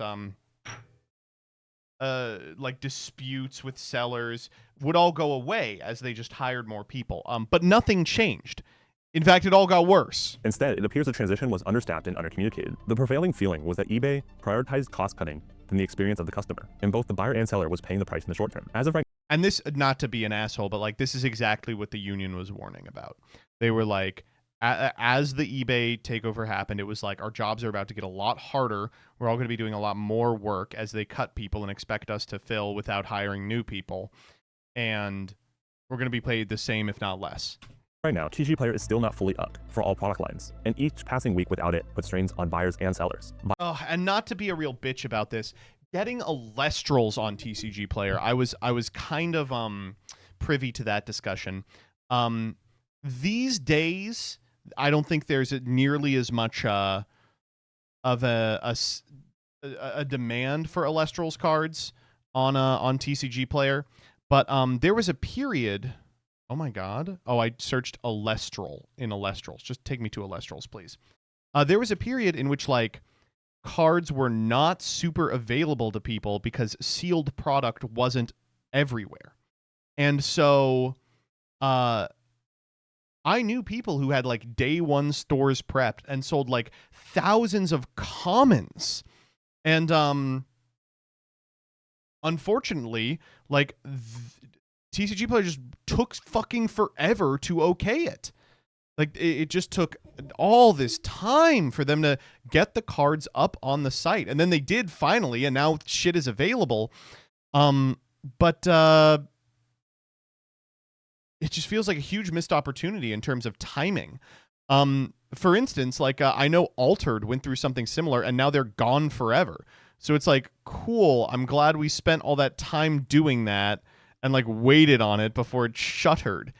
like disputes with sellers, would all go away as they just hired more people. But nothing changed. In fact, it all got worse. Instead, it appears the transition was understaffed and undercommunicated. The prevailing feeling was that eBay prioritized cost cutting than the experience of the customer, and both the buyer and seller was paying the price in the short term. As of right, and this, not to be an asshole, but like this is exactly what the union was warning about. They were like, as the eBay takeover happened, it was like our jobs are about to get a lot harder. We're all going to be doing a lot more work as they cut people and expect us to fill without hiring new people. And we're going to be paid the same, if not less. Right now, TCGplayer is still not fully up for all product lines, and each passing week without it puts strains on buyers and sellers. And not to be a real bitch about this, getting Alestrals on TCGplayer, I was kind of privy to that discussion. These days, I don't think there's nearly as much of a demand for Alestrals cards on TCGplayer, but there was a period. Oh my god! Oh, I searched Alestral in Alestrals. Just take me to Alestrals, please. There was a period in which like cards were not super available to people because sealed product wasn't everywhere, and so I knew people who had like day one stores prepped and sold like thousands of commons. And unfortunately, like TCGplayer just took fucking forever to okay it. Like it just took all this time for them to get the cards up on the site, and then they did finally, and now shit is available. But it just feels like a huge missed opportunity in terms of timing. For instance, like I know Altered went through something similar, and now they're gone forever. So it's like, cool. I'm glad we spent all that time doing that and like waited on it before it shuttered.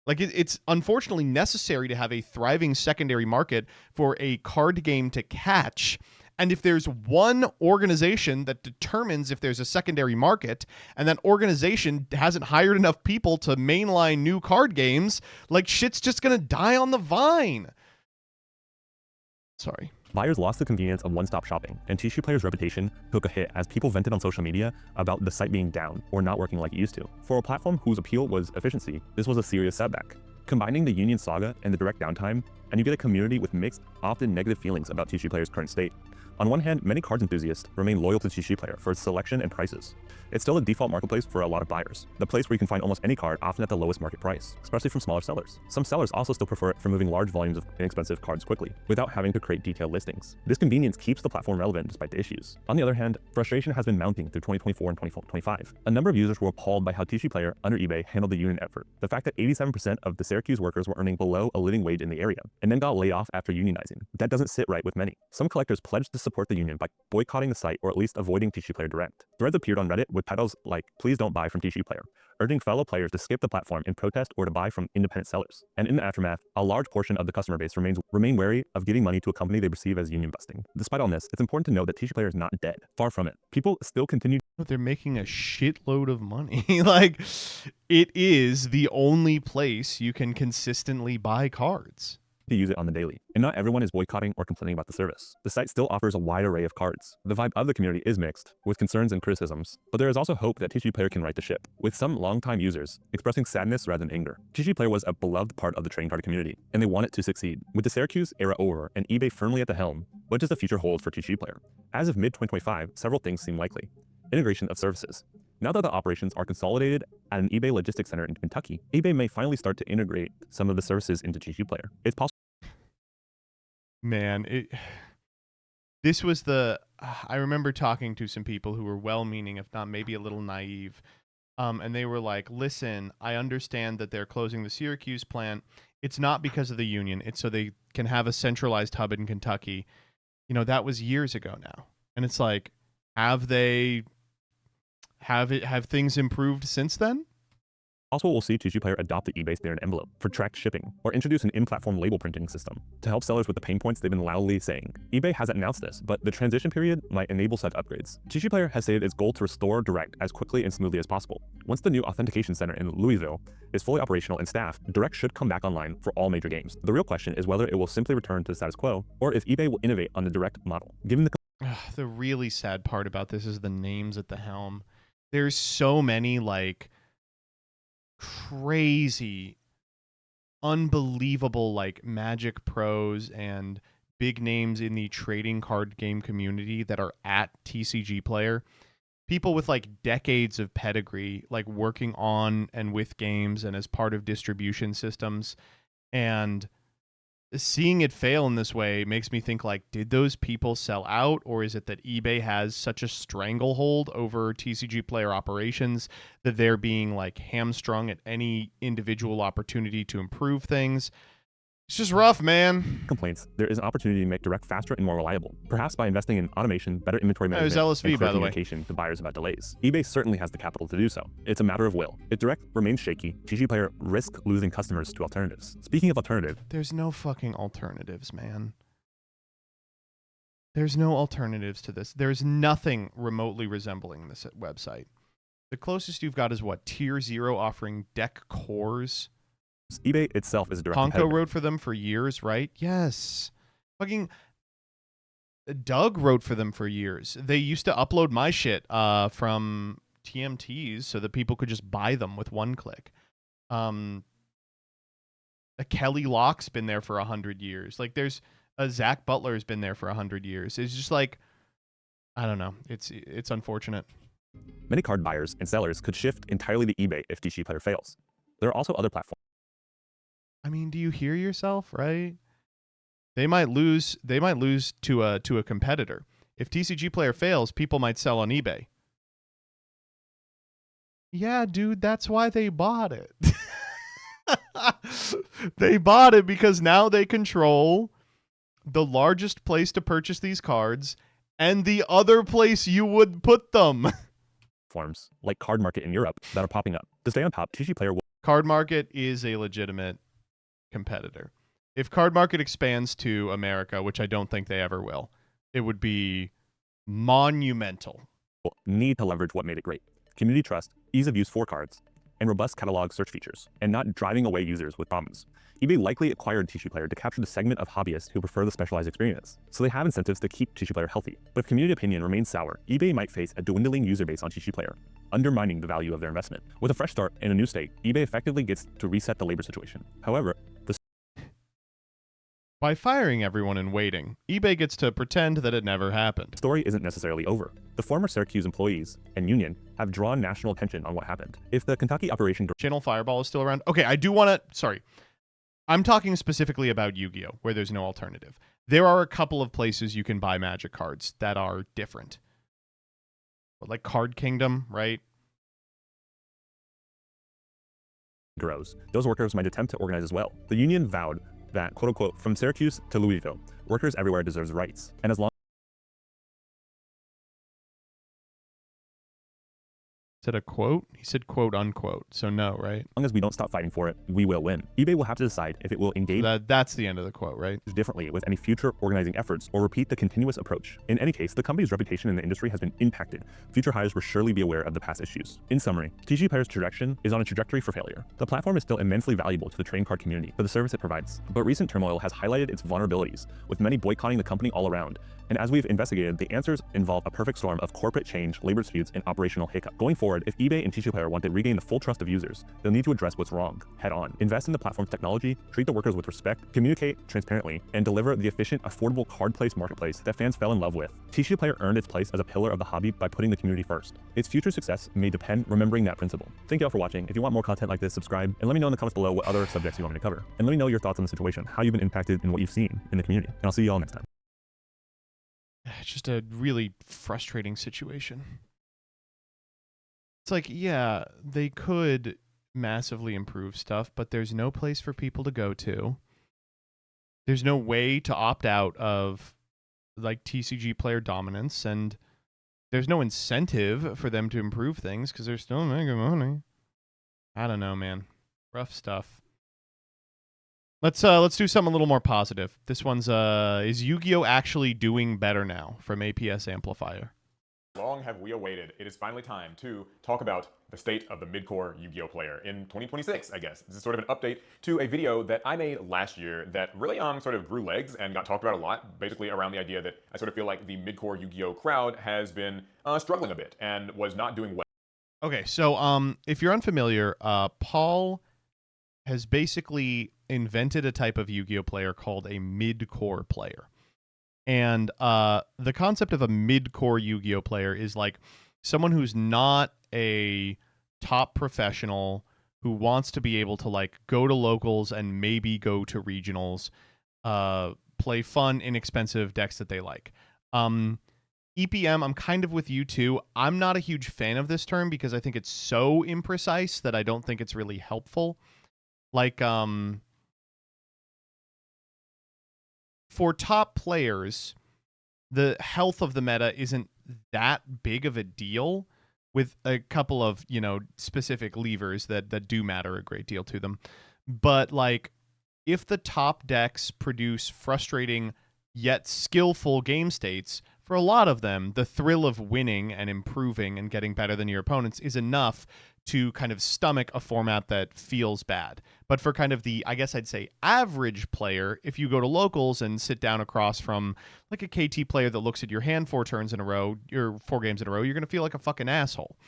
Like it's unfortunately necessary to have a thriving secondary market for a card game to catch. And if there's one organization that determines if there's a secondary market, and that organization hasn't hired enough people to mainline new card games, like shit's just gonna die on the vine. Sorry. Buyers lost the convenience of one-stop shopping, and TCGplayer's reputation took a hit as people vented on social media about the site being down or not working like it used to. For a platform whose appeal was efficiency, this was a serious setback. Combining the Union saga and the direct downtime, and you get a community with mixed, often negative feelings about TCGplayer's current state. On one hand, many cards enthusiasts remain loyal to TCGplayer for its selection and prices. It's still a default marketplace for a lot of buyers, the place where you can find almost any card often at the lowest market price, especially from smaller sellers. Some sellers also still prefer it for moving large volumes of inexpensive cards quickly, without having to create detailed listings. This convenience keeps the platform relevant despite the issues. On the other hand, frustration has been mounting through 2024 and 2025. A number of users were appalled by how TCGplayer under eBay handled the union effort. The fact that 87% of the Syracuse workers were earning below a living wage in the area, and then got laid off after unionizing. That doesn't sit right with many. Some collectors pledged to support the union by boycotting the site or at least avoiding TCGplayer Direct. Threads appeared on Reddit with titles like "Please don't buy from TCGplayer," urging fellow players to skip the platform in protest or to buy from independent sellers. And in the aftermath, a large portion of the customer base remain wary of giving money to a company they perceive as union busting. Despite all this, it's important to note that TCGplayer is not dead. Far from it. People still continue. But they're making a shitload of money. Like, it is the only place you can consistently buy cards to use it on the daily. And not everyone is boycotting or complaining about the service. The site still offers a wide array of cards. The vibe of the community is mixed, with concerns and criticisms, but there is also hope that TCGplayer can right the ship, with some longtime users expressing sadness rather than anger. TCGplayer was a beloved part of the trading card community, and they want it to succeed. With the Syracuse era over and eBay firmly at the helm, what does the future hold for TCGplayer? As of mid-2025, several things seem likely. Integration of services. Now that the operations are consolidated at an eBay logistics center in Kentucky, eBay may finally start to integrate some of the services into TCGplayer. It's possible. Man, this was the I remember talking to some people who were well-meaning, if not maybe a little naive, and they were like, listen, I understand that they're closing the Syracuse plant. It's not because of the union. It's so they can have a centralized hub in Kentucky. You know, that was years ago now. And it's like, have things improved since then? Also, we'll see TCGplayer adopt the eBay standard envelope for tracked shipping, or introduce an in-platform label printing system to help sellers with the pain points they've been loudly saying. eBay hasn't announced this, but the transition period might enable such upgrades. TCGplayer has stated its goal to restore Direct as quickly and smoothly as possible. Once the new authentication center in Louisville is fully operational and staffed, Direct should come back online for all major games. The real question is whether it will simply return to the status quo, or if eBay will innovate on the Direct model. Given the really sad part about this is the names at the helm. There's so many like crazy, unbelievable like Magic pros and big names in the trading card game community that are at TCGplayer. People with like decades of pedigree, like working on and with games and as part of distribution systems. And seeing it fail in this way makes me think like, did those people sell out, or is it that eBay has such a stranglehold over TCGplayer operations that they're being like hamstrung at any individual opportunity to improve things? It's just rough, man. Complaints, there is an opportunity to make Direct faster and more reliable, perhaps by investing in automation, better inventory management, LSV, and by the way. communication to buyers about delays. eBay certainly has the capital to do so. It's a matter of will. If Direct remains shaky, TCGplayer risks losing customers to alternatives. Speaking of alternative, there's no fucking alternatives, man. There's no alternatives to this. There's nothing remotely resembling this website. The closest you've got is what? Tier 0 offering deck cores. eBay itself is a direct Honko competitor. wrote for them for years, right? Yes. Fucking Doug wrote for them for years. They used to upload my shit from TMTs so that people could just buy them with one click. Kelly Locke's been there for 100 years. Like there's Zach Butler's been there for 100 years. It's just like, I don't know. It's unfortunate. Many card buyers and sellers could shift entirely to eBay if TCGplayer fails. There are also other platforms I mean, do you hear yourself, right? They might lose to a competitor. If TCGplayer fails, people might sell on eBay. Yeah, dude, that's why they bought it. They bought it because now they control the largest place to purchase these cards and the other place you would put them. Forms like Card Market in Europe that are popping up. To stay on top, TCGplayer will Card Market is a legitimate competitor. If Card Market expands to America, which I don't think they ever will, it would be monumental. need to leverage what made it great. Community trust, ease of use for cards, and robust catalog search features, and not driving away users with problems. eBay likely acquired TCGplayer to capture the segment of hobbyists who prefer the specialized experience, so they have incentives to keep TCGplayer healthy. But if community opinion remains sour, eBay might face a dwindling user base on TCGplayer, undermining the value of their investment. With a fresh start in a new state, eBay effectively gets to reset the labor situation. However, the By firing everyone and waiting, eBay gets to pretend that it never happened. story isn't necessarily over. The former Syracuse employees and union have drawn national attention on what happened. If the Kentucky operation Channel Fireball is still around. Okay, I do want to... Sorry. I'm talking specifically about Yu-Gi-Oh!, where there's no alternative. There are a couple of places you can buy Magic cards that are different. Like Card Kingdom, right? grows, those workers might attempt to organize as well. The union vowed that, quote unquote, from Syracuse to Louisville, workers everywhere deserves rights. And as long Is that a quote? He said quote unquote, so no, right? as we don't stop fighting for it, we will win. eBay will have to decide if it will engage That's the end of the quote, right? differently with any future organizing efforts or repeat the continuous approach. In any case, the company's reputation in the industry has been impacted. Future hires will surely be aware of the past issues. In summary, TCGplayer's direction is on a trajectory for failure. The platform is still immensely valuable to the trading card community for the service it provides, but recent turmoil has highlighted its vulnerabilities, with many boycotting the company all around. And as we've investigated, the answers involve a perfect storm of corporate change, labor disputes, and operational hiccup. Going forward, if eBay and TCGplayer want to regain the full trust of users, they'll need to address what's wrong head on. Invest in the platform's technology, treat the workers with respect, communicate transparently, and deliver the efficient, affordable card-placed marketplace that fans fell in love with. TCGplayer earned its place as a pillar of the hobby by putting the community first. Its future success may depend remembering that principle. Thank you all for watching. If you want more content like this, subscribe, and let me know in the comments below what other subjects you want me to cover. And let me know your thoughts on the situation, how you've been impacted, and what you've seen in the community. And I'll see you all next time. It's just a really frustrating situation. It's like, yeah, they could massively improve stuff, but there's no place for people to go to. There's no way to opt out of like TCGplayer dominance, and there's no incentive for them to improve things because they're still making money. I don't know, man. Rough stuff. Let's do something a little more positive. This one's is Yu-Gi-Oh! Actually doing better now from APS Amplifier? Long have we awaited. It is finally time to talk about the state of the mid-core Yu-Gi-Oh! Player in 2026, I guess. This is sort of an update to a video that I made last year that really sort of grew legs and got talked about a lot, basically around the idea that I sort of feel like the mid-core Yu-Gi-Oh! Crowd has been struggling a bit and was not doing well. Okay, so if you're unfamiliar, Paul has basically invented a type of Yu-Gi-Oh! Player called a mid-core player. And the concept of a mid-core Yu-Gi-Oh! Player is like someone who's not a top professional who wants to be able to like go to locals and maybe go to regionals, play fun, inexpensive decks that they like. EPM, I'm kind of with you too. I'm not a huge fan of this term because I think it's so imprecise that I don't think it's really helpful. Like, for top players, the health of the meta isn't that big of a deal, with a couple of, specific levers that do matter a great deal to them. But like, if the top decks produce frustrating yet skillful game states, for a lot of them, the thrill of winning and improving and getting better than your opponents is enough to kind of stomach a format that feels bad. But for kind of the, I guess I'd say, average player, if you go to locals and sit down across from like a KT player that looks at your hand 4 turns in a row, or 4 games in a row, you're going to feel like a fucking asshole.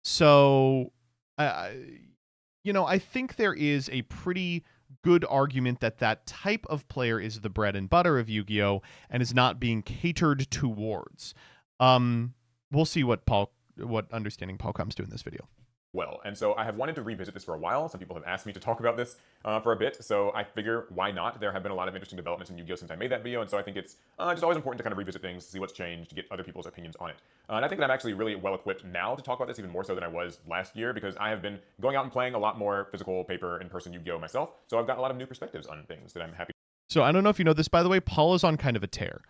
So, I think there is a pretty good argument that type of player is the bread and butter of Yu-Gi-Oh! And is not being catered towards. We'll see what understanding Paul comes to in this video. well. And so I have wanted to revisit this for a while. Some people have asked me to talk about this for a bit, so I figure why not? There have been a lot of interesting developments in Yu-Gi-Oh! Since I made that video, and so I think it's just always important to kind of revisit things, see what's changed, to get other people's opinions on it. And I think that I'm actually really well equipped now to talk about this, even more so than I was last year, because I have been going out and playing a lot more physical, paper, in-person Yu-Gi-Oh! Myself, so I've got a lot of new perspectives on things that I'm happy. So I don't know if you know this, by the way, Paul is on kind of a tear.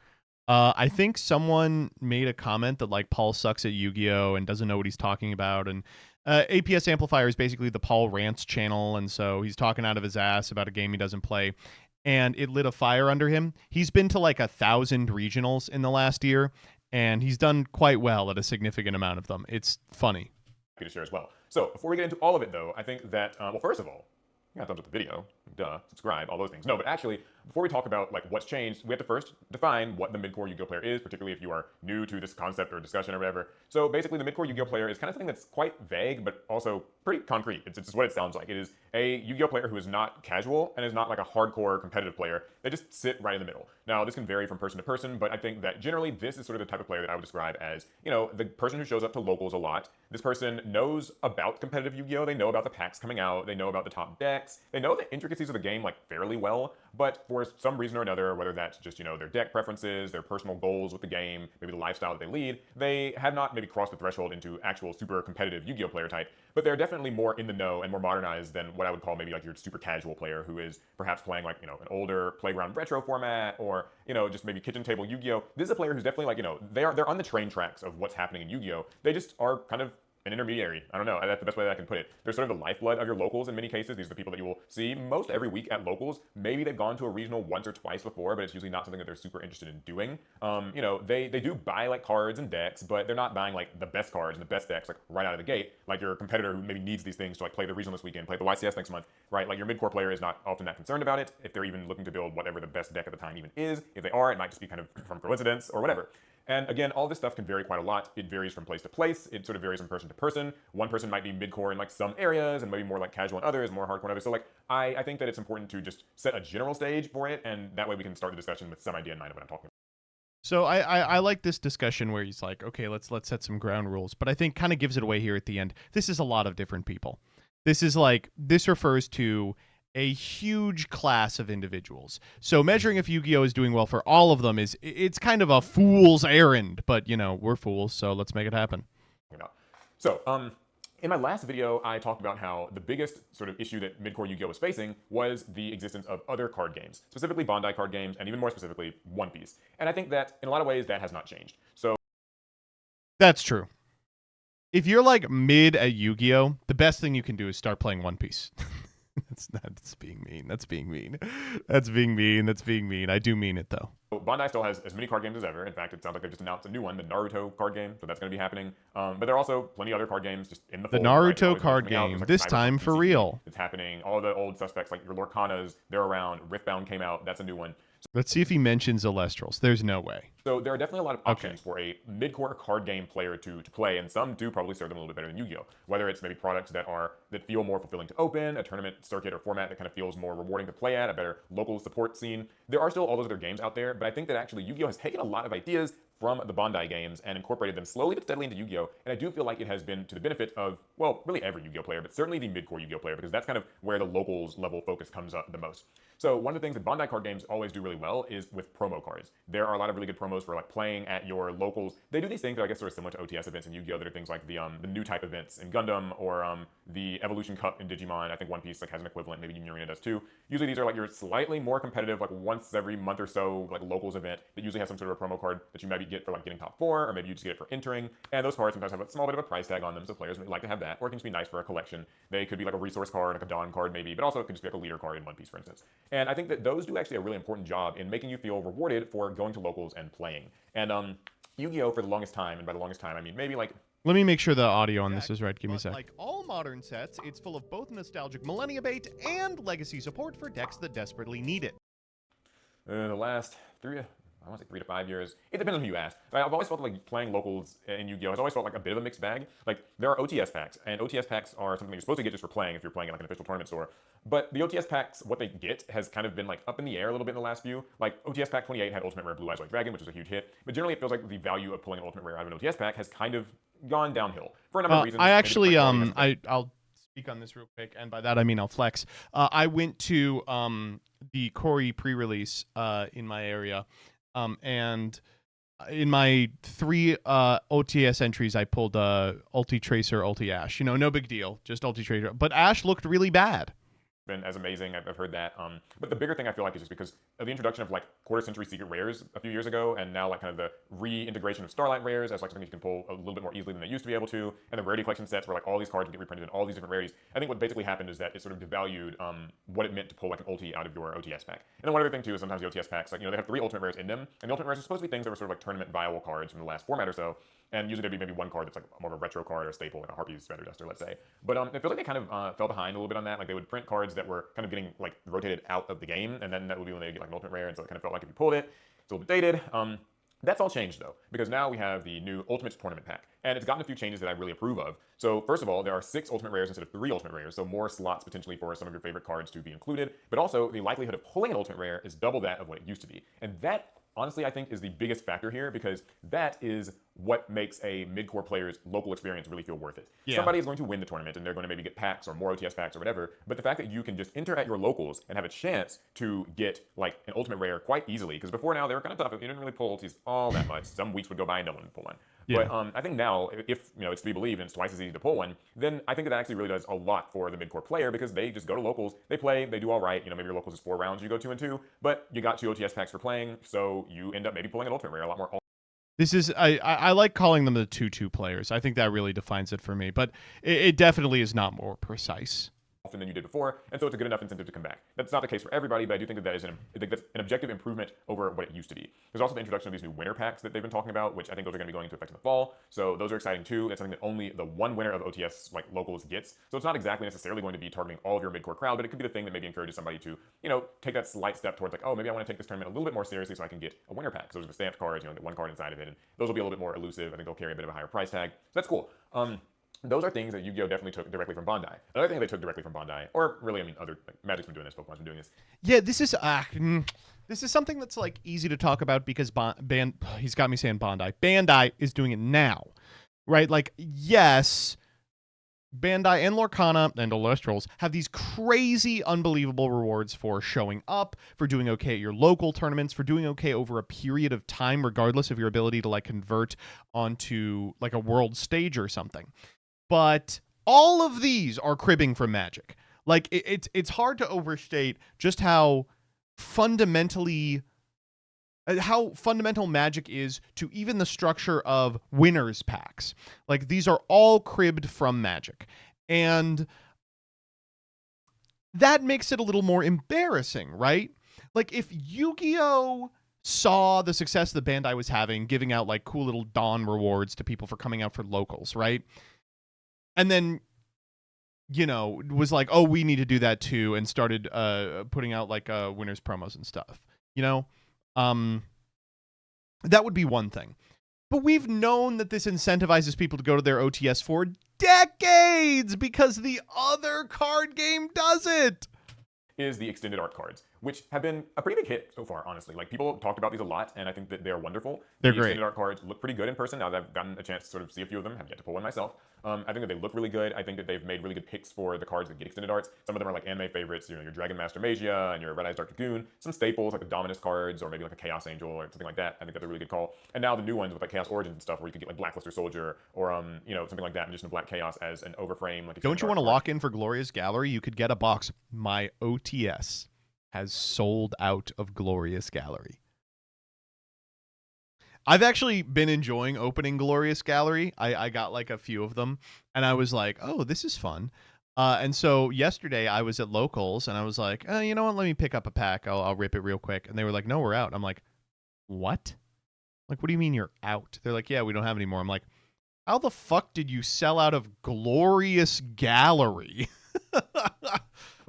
I think someone made a comment that like Paul sucks at Yu-Gi-Oh! And doesn't know what he's talking about. And APS Amplifier is basically the Paul Rants channel. And so he's talking out of his ass about a game he doesn't play. And it lit a fire under him. He's been to like 1,000 regionals in the last year. And he's done quite well at a significant amount of them. It's funny. To share as well. So before we get into all of it, though, I think that, well, first of all, you got thumbs up the video, duh, subscribe, all those things. No, but actually, before we talk about like what's changed, we have to first define what the mid-core Yu-Gi-Oh! Player is, particularly if you are new to this concept or discussion or whatever. So basically, the mid-core Yu-Gi-Oh! Player is kind of something that's quite vague, but also pretty concrete. It's just what it sounds like. It is a Yu-Gi-Oh! Player who is not casual and is not like a hardcore competitive player. They just sit right in the middle. Now, this can vary from person to person, but I think that generally this is sort of the type of player that I would describe as, you know, the person who shows up to locals a lot. This person knows about competitive Yu-Gi-Oh! They know about the packs coming out. They know about the top decks. They know the intricacies of the game like fairly well, but for some reason or another, whether that's just, you know, their deck preferences, their personal goals with the game, maybe the lifestyle that they lead, they have not maybe crossed the threshold into actual super competitive Yu-Gi-Oh! Player type, but they're definitely more in the know and more modernized than what I would call maybe like your super casual player who is perhaps playing like, you know, an older playground retro format or, you know, just maybe kitchen table Yu-Gi-Oh! This is a player who's definitely like, you know, they're on the train tracks of what's happening in Yu-Gi-Oh! They just are kind of an intermediary. I don't know. That's the best way that I can put it. They're sort of the lifeblood of your locals in many cases. These are the people that you will see most every week at locals. Maybe they've gone to a regional once or twice before, but it's usually not something that they're super interested in doing. You know, they do buy like cards and decks, but they're not buying like the best cards and the best decks like right out of the gate. Like your competitor who maybe needs these things to like play the regional this weekend, play the YCS next month, right? Like your mid-core player is not often that concerned about it. If they're even looking to build whatever the best deck at the time even is, if they are, it might just be kind of from coincidence or whatever. And again, all this stuff can vary quite a lot. It varies from place to place. It sort of varies from person to person. One person might be mid-core in like some areas and maybe more like casual in others, more hardcore in others. So like, I think that it's important to just set a general stage for it, and that way we can start the discussion with some idea in mind of what I'm talking about. So I like this discussion where he's like, okay, let's set some ground rules, but I think kind of gives it away here at the end. This is a lot of different people. This is like, this refers to a huge class of individuals. So measuring if Yu-Gi-Oh! Is doing well for all of them it's kind of a fool's errand, but you know, we're fools, so let's make it happen. So, in my last video, I talked about how the biggest sort of issue that mid-core Yu-Gi-Oh! Was facing was the existence of other card games, specifically Bandai card games, and even more specifically, One Piece. And I think that, in a lot of ways, that has not changed. So that's true. If you're like mid at Yu-Gi-Oh!, the best thing you can do is start playing One Piece. That's being mean. That's being mean. That's being mean. That's being mean. I do mean it, though. Bandai still has as many card games as ever. In fact, it sounds like they've just announced a new one, the Naruto card game, so that's going to be happening. But there are also plenty of other card games just in the fold. The Naruto card game, this time for real. It's happening. All the old suspects, like your Lorcanas, they're around. Riftbound came out. That's a new one. Let's see if he mentions Elestrals. There's no way. So there are definitely a lot of options for a mid-core card game player to play, and some do probably serve them a little bit better than Yu-Gi-Oh! Whether it's maybe products that feel more fulfilling to open, a tournament circuit or format that kind of feels more rewarding to play at, a better local support scene. There are still all those other games out there, but I think that actually Yu-Gi-Oh! Has taken a lot of ideas from the Bandai games and incorporated them slowly but steadily into Yu-Gi-Oh! And I do feel like it has been to the benefit of, well, really every Yu-Gi-Oh! Player, but certainly the mid-core Yu-Gi-Oh! Player, because that's kind of where the locals level focus comes up the most. So one of the things that Bandai card games always do really well is with promo cards. There are a lot of really good promos for like playing at your locals. They do these things that I guess sort of similar to OTS events in Yu-Gi-Oh! That are things like the new type events in Gundam or the Evolution Cup in Digimon. I think One Piece like has an equivalent, maybe Union Arena does too. Usually these are like your slightly more competitive, like once every month or so, like locals event that usually has some sort of a promo card that you maybe get for like getting top 4, or maybe you just get it for entering. And those cards sometimes have a small bit of a price tag on them, so players may like to have that, or it can just be nice for a collection. They could be like a resource card, like a Dawn card maybe, but also it could just be like a leader card in One Piece, for instance. And I think that those do actually a really important job in making you feel rewarded for going to locals and playing. And Yu-Gi-Oh! For the longest time, and by the longest time I mean maybe like... Let me make sure the audio on this is right. Give me a sec. Like all modern sets, it's full of both nostalgic Millennia bait and legacy support for decks that desperately need it. The last I want to say 3 to 5 years. It depends on who you ask. But I've always felt like playing locals in Yu-Gi-Oh! Has always felt like a bit of a mixed bag. Like, there are OTS packs, and OTS packs are something you're supposed to get just for playing if you're playing at like an official tournament store. But the OTS packs, what they get has kind of been like up in the air a little bit in the last few. Like, OTS pack 28 had Ultimate Rare Blue Eyes White Dragon, which was a huge hit. But generally, it feels like the value of pulling an Ultimate Rare out of an OTS pack has kind of gone downhill for a number of reasons. I actually, I'll speak on this real quick, and by that I mean I'll flex. I went to the Corey pre-release in my area, and in my 3 OTS entries, I pulled Ulti Tracer, Ulti Ash. You know, no big deal, just Ulti Tracer. But Ash looked really bad. Been as amazing. I've heard that. But the bigger thing I feel like is just because of the introduction of like quarter century secret rares a few years ago, and now like kind of the reintegration of Starlight rares as like something you can pull a little bit more easily than they used to be able to, and the rarity collection sets where like all these cards can get reprinted in all these different rarities. I think what basically happened is that it sort of devalued what it meant to pull like an ulti out of your OTS pack. And then one other thing too is sometimes the OTS packs, like, you know, they have 3 ultimate rares in them, and the ultimate rares are supposed to be things that were sort of like tournament viable cards from the last format or so. And usually there'd be maybe one card that's like more of a retro card or a staple, like a Harpy's Feather Duster, let's say. But it feels like they kind of fell behind a little bit on that. Like, they would print cards that were kind of getting like rotated out of the game, and then that would be when they get like an ultimate rare, and so it kind of felt like if you pulled it, it's a little bit dated. That's all changed though, because now we have the new Ultimate Tournament Pack, and it's gotten a few changes that I really approve of. So first of all, there are 6 Ultimate Rares instead of 3 Ultimate Rares, so more slots potentially for some of your favorite cards to be included, but also the likelihood of pulling an Ultimate Rare is double that of what it used to be. And that, honestly, I think is the biggest factor here, because that is what makes a mid-core player's local experience really feel worth it. Yeah. Somebody is going to win the tournament, and they're going to maybe get packs or more OTS packs or whatever, but the fact that you can just enter at your locals and have a chance to get like an ultimate rare quite easily, because before now they were kind of tough. You didn't really pull ultis all that much. Some weeks would go by and no one would pull one. Yeah. But I think now, if you know it's to be believed and it's twice as easy to pull one, then I think that actually really does a lot for the mid-core player, because they just go to locals, they play, they do all right. You know, maybe your locals is 4 rounds, you go 2 and 2, but you got 2 OTS packs for playing, so you end up maybe pulling an ultimate rare a lot more. This is I like calling them the 2-2 players. I think that really defines it for me, but it definitely is not more precise Often than you did before, and so it's a good enough incentive to come back. That's not the case for everybody, but I do think that is I think that's an objective improvement over what it used to be. There's also the introduction of these new winner packs that they've been talking about, which I think those are going to be going into effect in the fall. So those are exciting too. That's something that only the one winner of OTS like locals gets. So it's not exactly necessarily going to be targeting all of your mid-core crowd, but it could be the thing that maybe encourages somebody to, you know, take that slight step towards like, oh, maybe I want to take this tournament a little bit more seriously so I can get a winner pack. So those are the stamped cards, you know, get one card inside of it, and those will be a little bit more elusive. I think they'll carry a bit of a higher price tag. So that's cool. Those are things that Yu-Gi-Oh! Definitely took directly from Bandai. Another thing they took directly from Bandai, or really, I mean, other like, Magic's been doing this, Pokemon's been doing this. Yeah, this is something that's like easy to talk about because he's got me saying Bandai is doing it now, right? Like, yes, Bandai and Lorcana and Illustrals have these crazy, unbelievable rewards for showing up, for doing okay at your local tournaments, for doing okay over a period of time, regardless of your ability to like convert onto like a world stage or something. But all of these are cribbing from Magic. Like, it's hard to overstate just how fundamental Magic is to even the structure of winners packs. Like, these are all cribbed from Magic. And that makes it a little more embarrassing, right? Like, if Yu-Gi-Oh! Saw the success that Bandai was having, giving out like cool little Dawn rewards to people for coming out for locals, right? And then, you know, was like, oh, we need to do that too, and started putting out like winners promos and stuff, you know? That would be one thing. But we've known that this incentivizes people to go to their OTS for decades because the other card game does it. Is the extended art cards, which have been a pretty big hit so far, honestly. Like, people talked about these a lot, and I think that they're wonderful. They're the great. Extended art cards look pretty good in person now that I've gotten a chance to sort of see a few of them. Have yet to pull one myself. I think that they look really good. I think that they've made really good picks for the cards that get extended arts. Some of them are like anime favorites, you know, your Dragon Master Magia and your Red Eyes Dark Dragoon. Some staples like the Dominus cards or maybe like a Chaos Angel or something like that. I think that's a really good call. And now the new ones with like Chaos Origins and stuff, where you could get like Blackluster Soldier or you know, something like that, Magician of Black Chaos as an overframe. Like, don't you want to lock in for Glorious Gallery? You could get a box. My OTS has sold out of Glorious Gallery. I've actually been enjoying opening Glorious Gallery. I got like a few of them, and I was like, oh, this is fun. And so yesterday I was at Locals, and I was like, you know what, let me pick up a pack. I'll rip it real quick. And they were like, no, we're out. I'm like, what? Like, what do you mean you're out? They're like, yeah, we don't have any more. I'm like, how the fuck did you sell out of Glorious Gallery?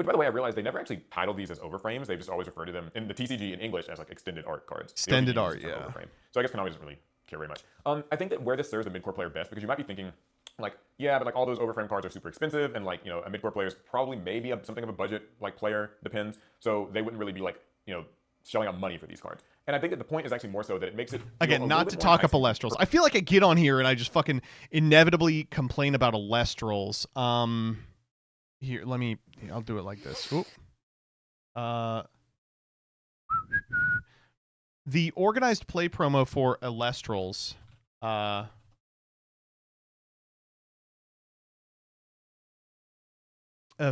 Which, by the way, I realized they never actually titled these as overframes. They just always refer to them in the TCG in English as like extended art cards. Extended art, yeah. Overframe. So I guess Konami doesn't really care very much. I think that where this serves a mid-core player best, because you might be thinking, like, yeah, but like all those overframe cards are super expensive, and like, you know, a mid-core player is probably maybe something of a budget like player, depends. So they wouldn't really be like, you know, shelling out money for these cards. And I think that the point is actually more so that it makes it again, not to talk up Alestrals. I feel like I get on here and I just fucking inevitably complain about Alestrals. Here, I'll do it like this. Oop. The organized play promo for Alestrals.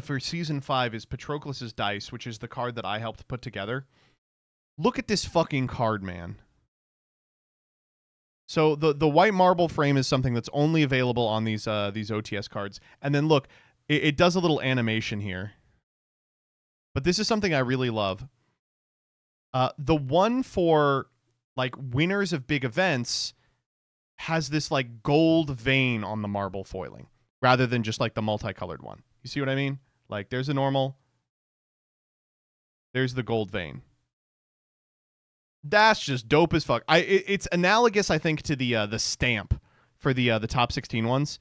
For season 5 is Patroclus's Dice, which is the card that I helped put together. Look at this fucking card, man. So the white marble frame is something that's only available on these OTS cards. And then look, it does a little animation here. But this is something I really love. The one for like winners of big events has this like gold vein on the marble foiling rather than just like the multicolored one. You see what I mean? Like there's a normal, there's the gold vein. That's just dope as fuck. It's analogous, I think, to the stamp for the top 16 ones.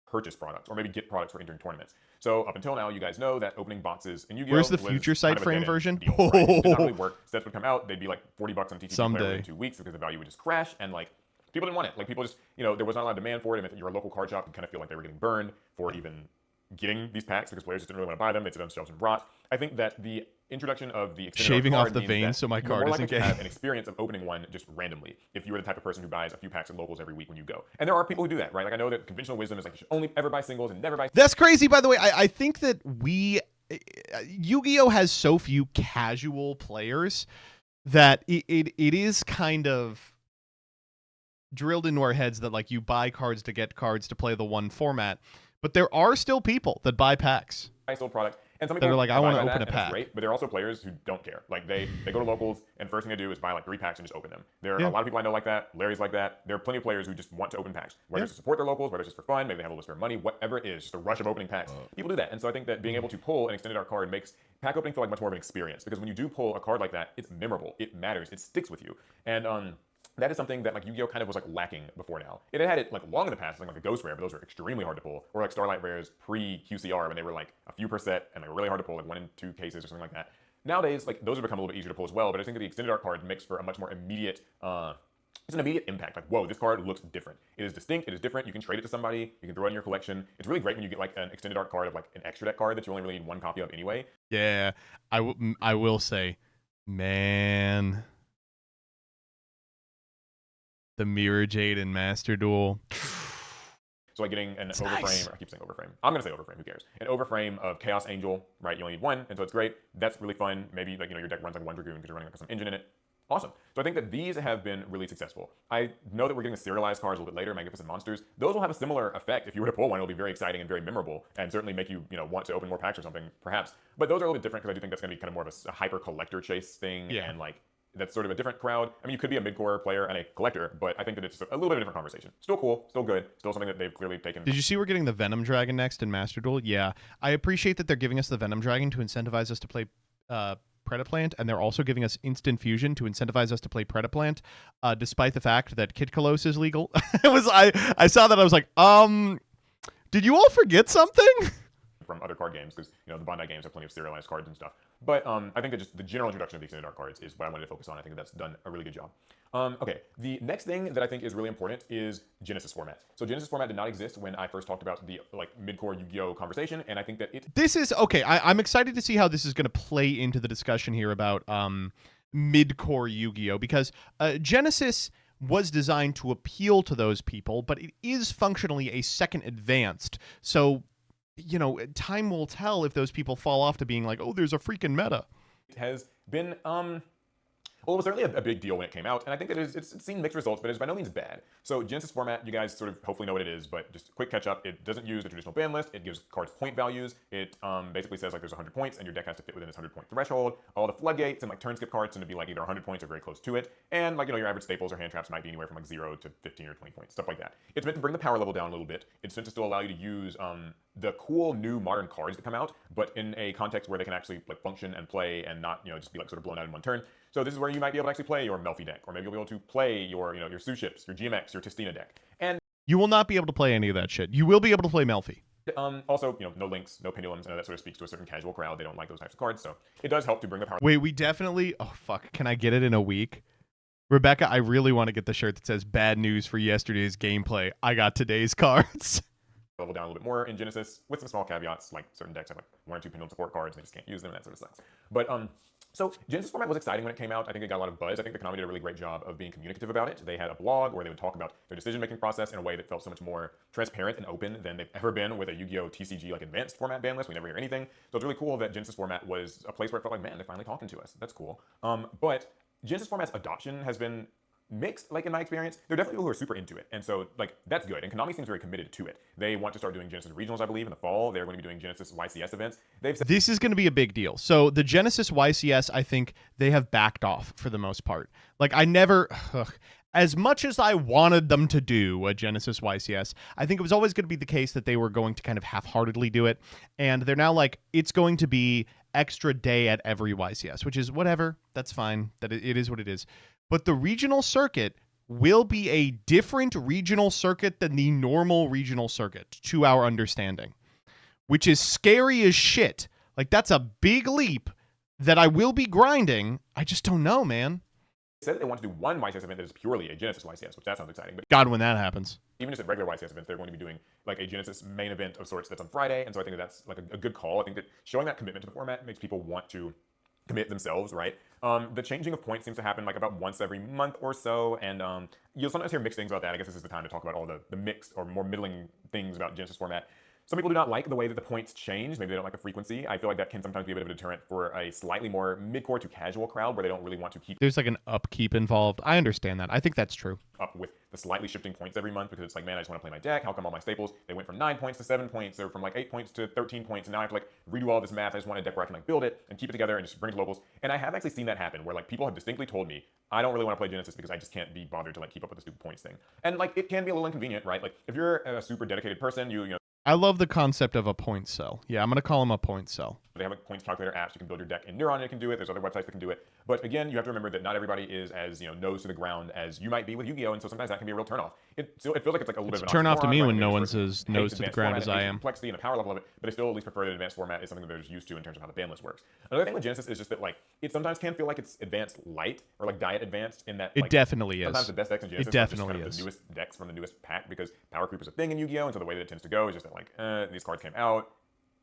Purchase products or maybe get products for entering tournaments. So up until now, you guys know that opening boxes in Yu-Gi-Oh! Where's the future sight frame version? Deal, right? It did not really work. Sets would come out, they'd be like $40 on TCGplayer Someday. within 2 weeks because the value would just crash, and like people didn't want it. Like people just, you know, there was not a lot of demand for it. And if you're a local card shop, you kind of feel like they were getting burned for even getting these packs because players just didn't really want to buy them. They'd sit on shelves and rot. I think that the introduction of the shaving off the vein so my card isn't gay. Have an experience of opening one just randomly if you were the type of person who buys a few packs at locals every week when you go. And there are people who do that, right? Like I know that conventional wisdom is like you should only ever buy singles and never buy. That's crazy, by the way. I think that Yu-Gi-Oh! Has so few casual players that it is kind of drilled into our heads that like you buy cards to get cards to play the one format. But there are still people that buy packs. Nice old product. And some people are like, I want to open a pack. pack. Great, but there are also players who don't care. Like they go to locals, and first thing they do is buy like 3 packs and just open them. There are a lot of people I know like that. Larry's like that. There are plenty of players who just want to open packs, whether it's to support their locals, whether it's just for fun, maybe they have a list for money, whatever it is, just a rush of opening packs. People do that, and so I think that being able to pull an extended art card makes pack opening feel like much more of an experience, because when you do pull a card like that, it's memorable, it matters, it sticks with you, and that is something that like Yu-Gi-Oh! Kind of was like lacking before now. It had it like long in the past, like a Ghost Rare, but those were extremely hard to pull. Or like Starlight Rares pre-QCR when they were like a few per set and they were really hard to pull, like 1 in 2 cases or something like that. Nowadays, like those have become a little bit easier to pull as well, but I think that the extended art card makes for a much more immediate, it's an immediate impact. Like, whoa, this card looks different. It is distinct, it is different. You can trade it to somebody, you can throw it in your collection. It's really great when you get like an extended art card of like an extra deck card that you only really need 1 copy of anyway. Yeah, I will say, man, the Mirror Jade and Master Duel. So like getting an overframe, nice. I keep saying overframe. I'm gonna say overframe, who cares? An overframe of Chaos Angel, right? You only need 1, and so it's great. That's really fun. Maybe like, you know, your deck runs like 1 Dragoon because you're running like some engine in it. Awesome. So I think that these have been really successful. I know that we're getting the serialized cards a little bit later, Magnificent Monsters. Those will have a similar effect. If you were to pull one, it'll be very exciting and very memorable, and certainly make you, you know, want to open more packs or something, perhaps. But those are a little bit different because I do think that's gonna be kind of more of a hyper collector chase thing, and like that's sort of a different crowd. I mean, you could be a mid-core player and a collector, but I think that it's a little bit of a different conversation. Still cool, still good, still something that they've clearly taken. Did you see we're getting the Venom Dragon next in Master Duel? Yeah. I appreciate that they're giving us the Venom Dragon to incentivize us to play Predaplant, and they're also giving us Instant Fusion to incentivize us to play Predaplant, despite the fact that Kid Kolos is legal. I saw that, I was like, did you all forget something? From other card games, because you know the Bandai games have plenty of serialized cards and stuff. But I think that just the general introduction of the extended art cards is what I wanted to focus on. I think that's done a really good job. Okay, the next thing that I think is really important is Genesis format. So Genesis format did not exist when I first talked about the like mid-core Yu-Gi-Oh conversation, and I think that this is okay. I'm excited to see how this is going to play into the discussion here about mid-core Yu-Gi-Oh, because Genesis was designed to appeal to those people, but it is functionally a second advanced. So, you know, time will tell if those people fall off to being like, oh, there's a freaking meta. It has been Well, it was certainly a big deal when it came out, and I think that it's seen mixed results, but it's by no means bad. So Genesis format, you guys sort of hopefully know what it is, but just a quick catch up. It doesn't use the traditional ban list. It gives cards point values. It basically says like there's 100 points, and your deck has to fit within its 100-point threshold. All the floodgates and like turn skip cards tend to be like either 100 points or very close to it, and like your average staples or hand traps might be anywhere from like 0 to 15 or 20 points, stuff like that. It's meant to bring the power level down a little bit. It's meant to still allow you to use the cool new modern cards that come out, but in a context where they can actually like function and play and not just be like sort of blown out in one turn. So this is where you might be able to actually play your Melfi deck, or maybe you'll be able to play your your Sue Ships, your GMX, your Tistina deck. And You will not be able to play any of that shit. You will be able to play Melfi. also, no links, no pendulums. I know that sort of speaks to a certain casual crowd. They don't like those types of cards, so it does help to bring the power. Wait, we definitely... Oh, fuck. Can I get it in a week? Rebecca, I really want to get the shirt that says bad news for yesterday's gameplay. I got today's cards. Level down a little bit more in Genesis with some small caveats, like certain decks have like 1 or 2 pendulum support cards and they just can't use them, and that sort of sucks. But so Genesis format was exciting when it came out. I think it got a lot of buzz. I think the Konami did a really great job of being communicative about it. They had a blog where they would talk about their decision-making process in a way that felt so much more transparent and open than they've ever been with a Yu-Gi-Oh! TCG like advanced format ban list. We never hear anything. So it's really cool that Genesis format was a place where it felt like, man, they're finally talking to us. That's cool. But Genesis format's adoption has been mixed, like in my experience. There are definitely people who are super into it, and so like that's good, and Konami seems very committed to it. They want to start doing Genesis regionals, I believe, in the fall. They're going to be doing Genesis YCS events. They've said This is going to be a big deal. So the Genesis YCS, I think they have backed off for the most part. Like I never... As much as I wanted them to do a Genesis YCS, I think it was always going to be the case that they were going to kind of half-heartedly do it, and they're now like, it's going to be extra day at every YCS, which is whatever. That's fine. That it is what it is. But the regional circuit will be a different regional circuit than the normal regional circuit, to our understanding, which is scary as shit. Like, that's a big leap that I will be grinding. I just don't know, man. said that they want to do one YCS event that is purely a Genesis YCS, which that sounds exciting. But God, when that happens. even just at regular YCS events, they're going to be doing like a Genesis main event of sorts that's on Friday, and so I think that that's like a good call. I think that showing that commitment to the format makes people want to commit themselves, right? The changing of points seems to happen like about once every month or so, and you'll sometimes hear mixed things about that. I guess this is the time to talk about all the mixed or more middling things about Genesis format. Some people do not like the way that the points change. Maybe they don't like the frequency. I feel like that can sometimes be a bit of a deterrent for a slightly more mid-core to casual crowd where they don't really want to keep There's like an upkeep involved. I understand that. I think that's true. up with the slightly shifting points every month, because it's like, man, I just want to play my deck. How come all my staples, they went from 9 points to 7 points, or from like 8 points to 13 points, and now I have to like redo all this math. I just want a deck where I can like build it and keep it together and just bring it to locals. And I have actually seen that happen where like people have distinctly told me, I don't really want to play Genesis because I just can't be bothered to like keep up with the stupid points thing. And like it can be a little inconvenient, right? Like if you're a super dedicated person, you know, I love the concept of a point cell. Yeah, I'm going to call him a point cell. they have like points calculator apps. You can build your deck in Neuron, and it can do it. There's other websites that can do it. But again, you have to remember that not everybody is as, you know, nose to the ground as you might be with Yu-Gi-Oh! And so sometimes that can be a real turnoff. It feels like it's like a little bit of an Turn off to oxymoron, me right? when Maybe no this one's person as nose hates to the advanced ground format as and I hates the am. complexity and the power level of it, but they still at least prefer that advanced format is something that they're just used to in terms of how the ban list works. Another thing with Genesis is just that like it sometimes can feel like it's advanced light or like diet advanced in that It like, definitely is. sometimes the best decks in Genesis It are just definitely kind of is. the newest decks from the newest pack, because power creep is a thing in Yu-Gi-Oh! And so the way that it tends to go is just that like these cards came out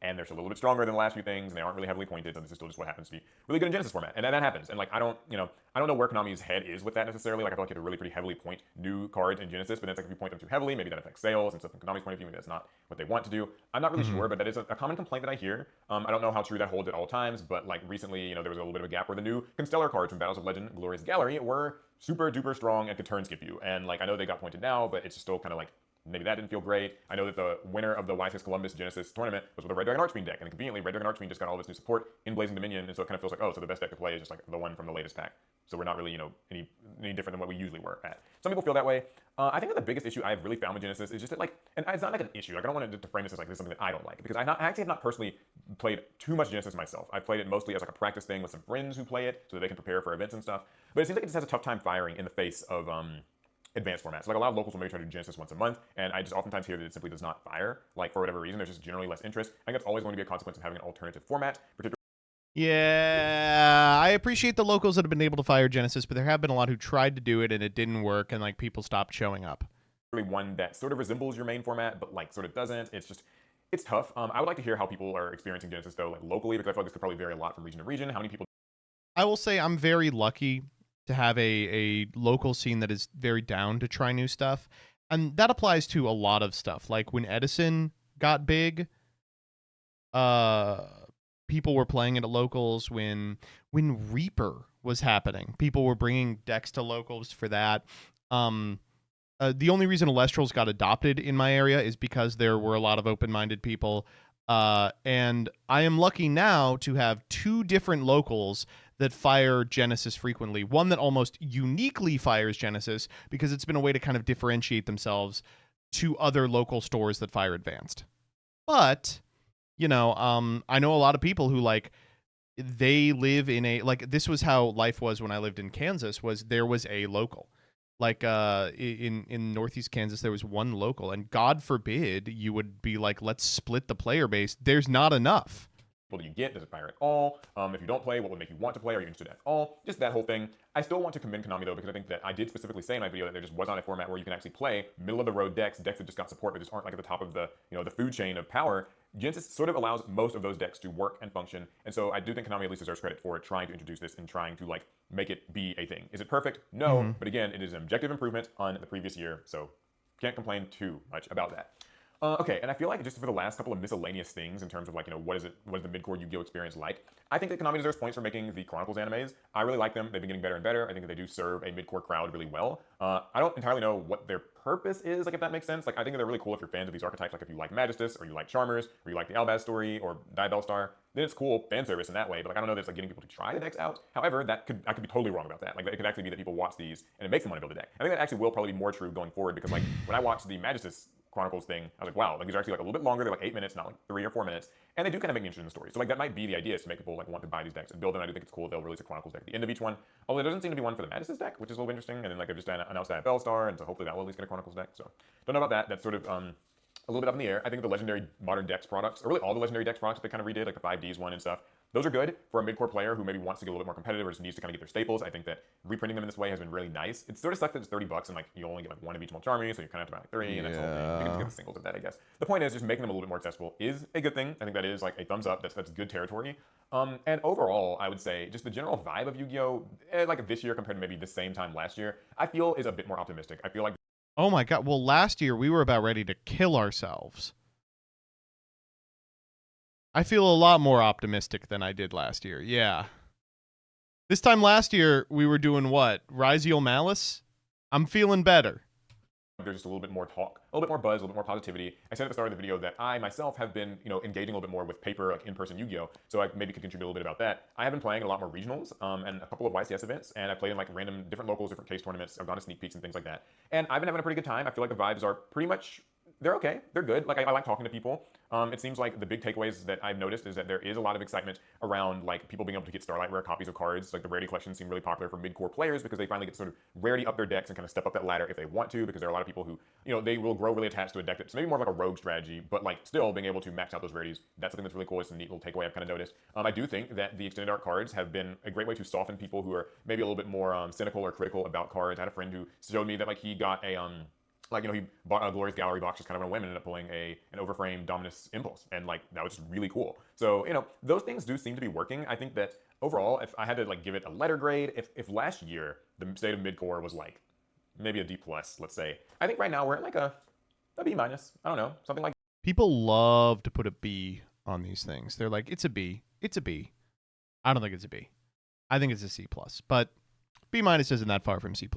and they're still a little bit stronger than the last few things, and they aren't really heavily pointed, so this is still just what happens to be really good in Genesis format. And that happens. And like I don't know where Konami's head is with that necessarily. Like I feel like you have to really pretty heavily point new cards in Genesis, but then it's like if you point them too heavily, maybe that affects sales, and so from Konami's point of view, maybe that's not what they want to do. I'm not really sure, but that is a common complaint that I hear. I don't know how true that holds at all times, but like recently, you know, there was a little bit of a gap where the new Constellar cards from Battles of Legend Glorious Gallery were super duper strong and could turn skip you. And like I know they got pointed now, but it's still kind of like maybe that didn't feel great. I know that the winner of the YCS Columbus Genesis tournament was with a Red Dragon Archfiend deck, and conveniently, Red Dragon Archfiend just got all of its new support in Blazing Dominion, and so it kind of feels like, oh, so the best deck to play is just like the one from the latest pack. So we're not really, you know, any different than what we usually were at. Some people feel that way. I think that the biggest issue I've really found with Genesis is just that, like, and it's not like an issue. Like, I don't want to frame this as like this is something that I don't like, because I actually have not personally played too much Genesis myself. I've played it mostly as like a practice thing with some friends who play it so that they can prepare for events and stuff. But it seems like it just has a tough time firing in the face of advanced formats. Like a lot of locals will maybe try to do Genesis once a month, and I just oftentimes hear that it simply does not fire. Like for whatever reason, there's just generally less interest. I think that's always going to be a consequence of having an alternative format, particularly. Yeah, I appreciate the locals that have been able to fire Genesis, but there have been a lot who tried to do it and it didn't work, and like people stopped showing up. One that sort of resembles your main format, but like sort of doesn't. It's tough. I would like to hear how people are experiencing Genesis though, like locally, because I feel like this could probably vary a lot from region to region. How many people? I will say I'm very lucky to have a local scene that is very down to try new stuff, and that applies to a lot of stuff. Like when Edison got big, people were playing it at locals. When Reaper was happening. People were bringing decks to locals for that. The only reason Alestrals got adopted in my area is because there were a lot of open-minded people. And I am lucky now to have 2 different locals that fire Genesis frequently. One that almost uniquely fires Genesis because it's been a way to kind of differentiate themselves to other local stores that fire Advanced. But, you know, I know a lot of people who, like, they live in a, like, this was how life was when I lived in Kansas, was there was a local. Like, in Northeast Kansas, there was one local, and God forbid you would be like, let's split the player base. There's not enough. What do you get? Does it fire at all? If you don't play, what would make you want to play? Are you interested at all? Just that whole thing. I still want to commend Konami though, because I think that I did specifically say in my video that there just was not a format where you can actually play middle of the road decks that just got support but just aren't like at the top of the, you know, the food chain of power. Genesis sort of allows most of those decks to work and function, and so I do think Konami at least deserves credit for trying to introduce this and trying to like make it be a thing. Is it perfect? No, but again, it is an objective improvement on the previous year, so can't complain too much about that. Okay, and I feel like just for the last couple of miscellaneous things in terms of like, you know, what is the mid-core Yu-Gi-Oh experience like? I think that Konami deserves points for making the Chronicles animes. I really like them. They've been getting better and better. I think that they do serve a mid-core crowd really well. I don't entirely know what their purpose is, like if that makes sense. Like I think that they're really cool if you're fans of these archetypes, like if you like Magistus, or you like Charmers, or you like the Albaz story, or Diabellstar, then it's cool fan service in that way. But like I don't know that it's like getting people to try the decks out. However, I could be totally wrong about that. Like it could actually be that people watch these and it makes them want to build a deck. I think that actually will probably be more true going forward, because like when I watched the Magistus Chronicles thing, I was like, wow, like these are actually like a little bit longer. They're like 8 minutes, not like 3 or 4 minutes, and they do kind of make me interested in the story. So like that might be the idea, is to make people like want to buy these decks and build them. I do think it's cool they'll release a Chronicles deck at the end of each one. Although there doesn't seem to be one for the Magistus deck, which is a little interesting. And then like they've just announced that Bellstar, and so hopefully that will at least get a Chronicles deck. So don't know about that. That's sort of a little bit up in the air. I think the legendary modern decks products, or really all the legendary decks products that they kind of redid, like the 5Ds one and stuff, those are good for a mid-core player who maybe wants to get a little bit more competitive or just needs to kind of get their staples. I think that reprinting them in this way has been really nice. It sort of sucks that it's $30 and like you only get like 1 of each Mulcharmy, so you're kind of have to buy like 3, and that's the whole thing. You can just get the singles of that, I guess. The point is just making them a little bit more accessible is a good thing. I think that is like a thumbs up. That's good territory. And overall, I would say just the general vibe of Yu-Gi-Oh! Like this year compared to maybe the same time last year, I feel is a bit more optimistic. I feel like, Oh my God. Well, last year we were about ready to kill ourselves. I feel a lot more optimistic than I did last year. Yeah. This time last year, we were doing what? Risial Malice? I'm feeling better. there's just a little bit more talk, a little bit more buzz, a little bit more positivity. I said at the start of the video that I myself have been, engaging a little bit more with paper, like in-person Yu-Gi-Oh! So I maybe could contribute a little bit about that. I have been playing a lot more regionals and a couple of YCS events, and I played in like random different locals, different case tournaments. I've gone to sneak peeks and things like that. And I've been having a pretty good time. I feel like the vibes are pretty much, they're okay. They're good. Like I like talking to people. It seems like the big takeaways that I've noticed is that there is a lot of excitement around like people being able to get Starlight Rare copies of cards. Like the rarity collections seem really popular for mid-core players because they finally get to sort of rarity up their decks and kind of step up that ladder if they want to, because there are a lot of people who, they will grow really attached to a deck that's maybe more of like a rogue strategy, but like still being able to max out those rarities. That's something that's really cool. It's a neat little takeaway I've kind of noticed. I do think that the extended art cards have been a great way to soften people who are maybe a little bit more cynical or critical about cards. I had a friend who showed me that like he got a he bought a Glorious Gallery box just kind of on a whim and ended up pulling an overframe Dominus Impulse. And like, that was just really cool. So, those things do seem to be working. I think that overall, if I had to like give it a letter grade, if last year the state of mid-core was like maybe a D+, let's say, I think right now we're at like a B-. I don't know, something like. People love to put a B on these things. They're like, it's a B. It's a B. I don't think it's a B. I think it's a C+. But B- isn't that far from C+.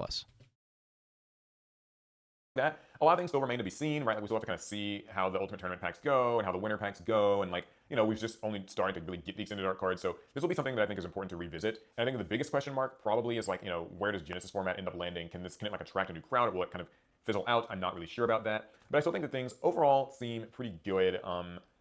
That. A lot of things still remain to be seen, right? Like we still have to kind of see how the Ultimate Tournament packs go and how the winter packs go, and like, we've just only started to really get the extended art cards, so this will be something that I think is important to revisit. And I think the biggest question mark probably is like, where does Genesis format end up landing? Can it like attract a new crowd, or will it kind of fizzle out? I'm not really sure about that, but I still think that things overall seem pretty good.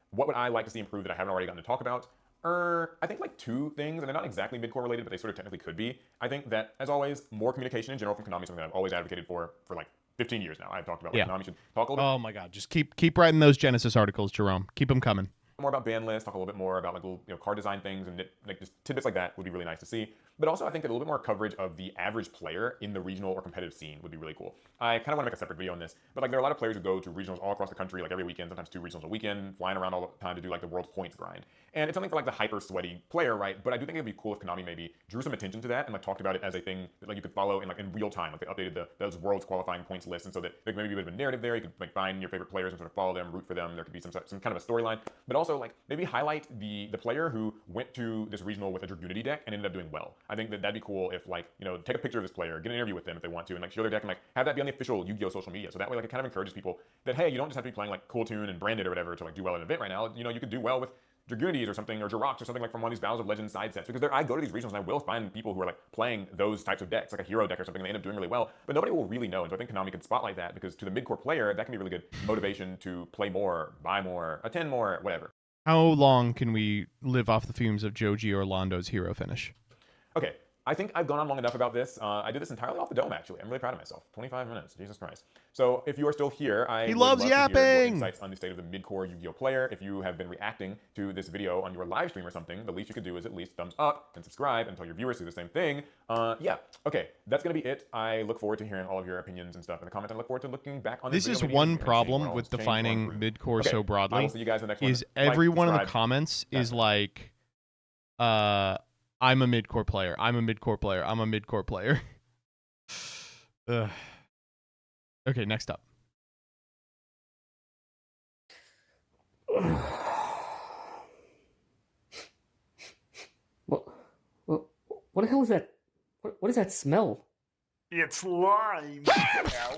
What would I like to see improved that I haven't already gotten to talk about? I think like two things, and they're not exactly mid-core related, but they sort of technically could be. I think that, as always, more communication in general from Konami is something that I've always advocated for like 15 years now. I've talked about like Konami should talk a little bit. Oh my God, just keep writing those Genesis articles, Jerome. Keep them coming. More about ban lists, talk a little bit more about like little card design things, and like just tidbits like that would be really nice to see. But also I think that a little bit more coverage of the average player in the regional or competitive scene would be really cool. I kind of want to make a separate video on this, but like there are a lot of players who go to regionals all across the country, like every weekend, sometimes 2 regionals a weekend, flying around all the time to do like the world points grind. And it's something for like the hyper sweaty player, right? But I do think it'd be cool if Konami maybe drew some attention to that and like talked about it as a thing that like you could follow in real time. Like they updated those world's qualifying points lists, and so that there could maybe be a bit of a narrative there. You could like find your favorite players and sort of follow them, root for them. There could be some kind of a storyline. But also also like maybe highlight the player who went to this regional with a Dragoonity deck and ended up doing well. I think that that'd be cool if like, you know, take a picture of this player, get an interview with them if they want to, and like show their deck and like have that be on the official Yu-Gi-Oh social media. So that way like it kind of encourages people that, hey, you don't just have to be playing like Cool Tune and Branded or whatever to like do well at an event right now. You know, you could do well with Dragoonities or something, or Jirox or something like from one of these Battles of Legends side sets. Because I go to these regionals and I will find people who are like playing those types of decks, like a hero deck or something, and they end up doing really well, but nobody will really know. And so I think Konami can spotlight that, because to the mid-core player, that can be really good motivation to play more, buy more, attend more, whatever. How long can we live off the fumes of Joji Orlando's hero finish? Okay, I think I've gone on long enough about this. I did this entirely off the dome, actually. I'm really proud of myself. 25 minutes, Jesus Christ. So if you are still here, He would loves love to hear your yapping! insights on the state of the mid-core Yu-Gi-Oh player. If you have been reacting to this video on your live stream or something, the least you could do is at least thumbs up and subscribe and tell your viewers do the same thing. Yeah, okay, that's gonna be it. I look forward to hearing all of your opinions and stuff in the comments. I look forward to looking back on This this is video one and seeing problem where all with this changed, defining improved. mid-core Okay, so I broadly, will see you guys in the next one. is Like, everyone in the subscribe. comments is That's like, I'm a mid-core player, I'm a mid-core player, I'm a mid-core player. Ugh. Okay, next up. What the hell is that? What is that smell? It's lime.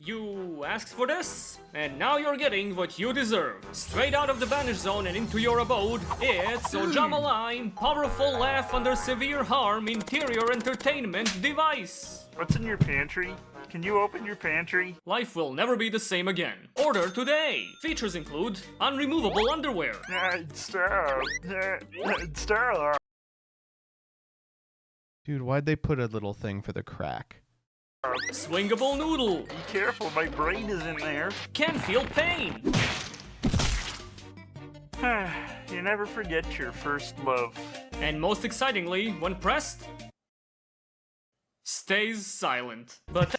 You asked for this, and now you're getting what you deserve. Straight out of the banish zone and into your abode, it's Ojama Lime, powerful laugh under severe harm interior entertainment device. What's in your pantry? Can you open your pantry? Life will never be the same again. Order today. Features include unremovable underwear, Stop. Dude, why'd they put a little thing for the crack? swingable noodle, Be careful, my brain is in there. can feel pain, You never forget your first love. and most excitingly, when pressed, stays silent. But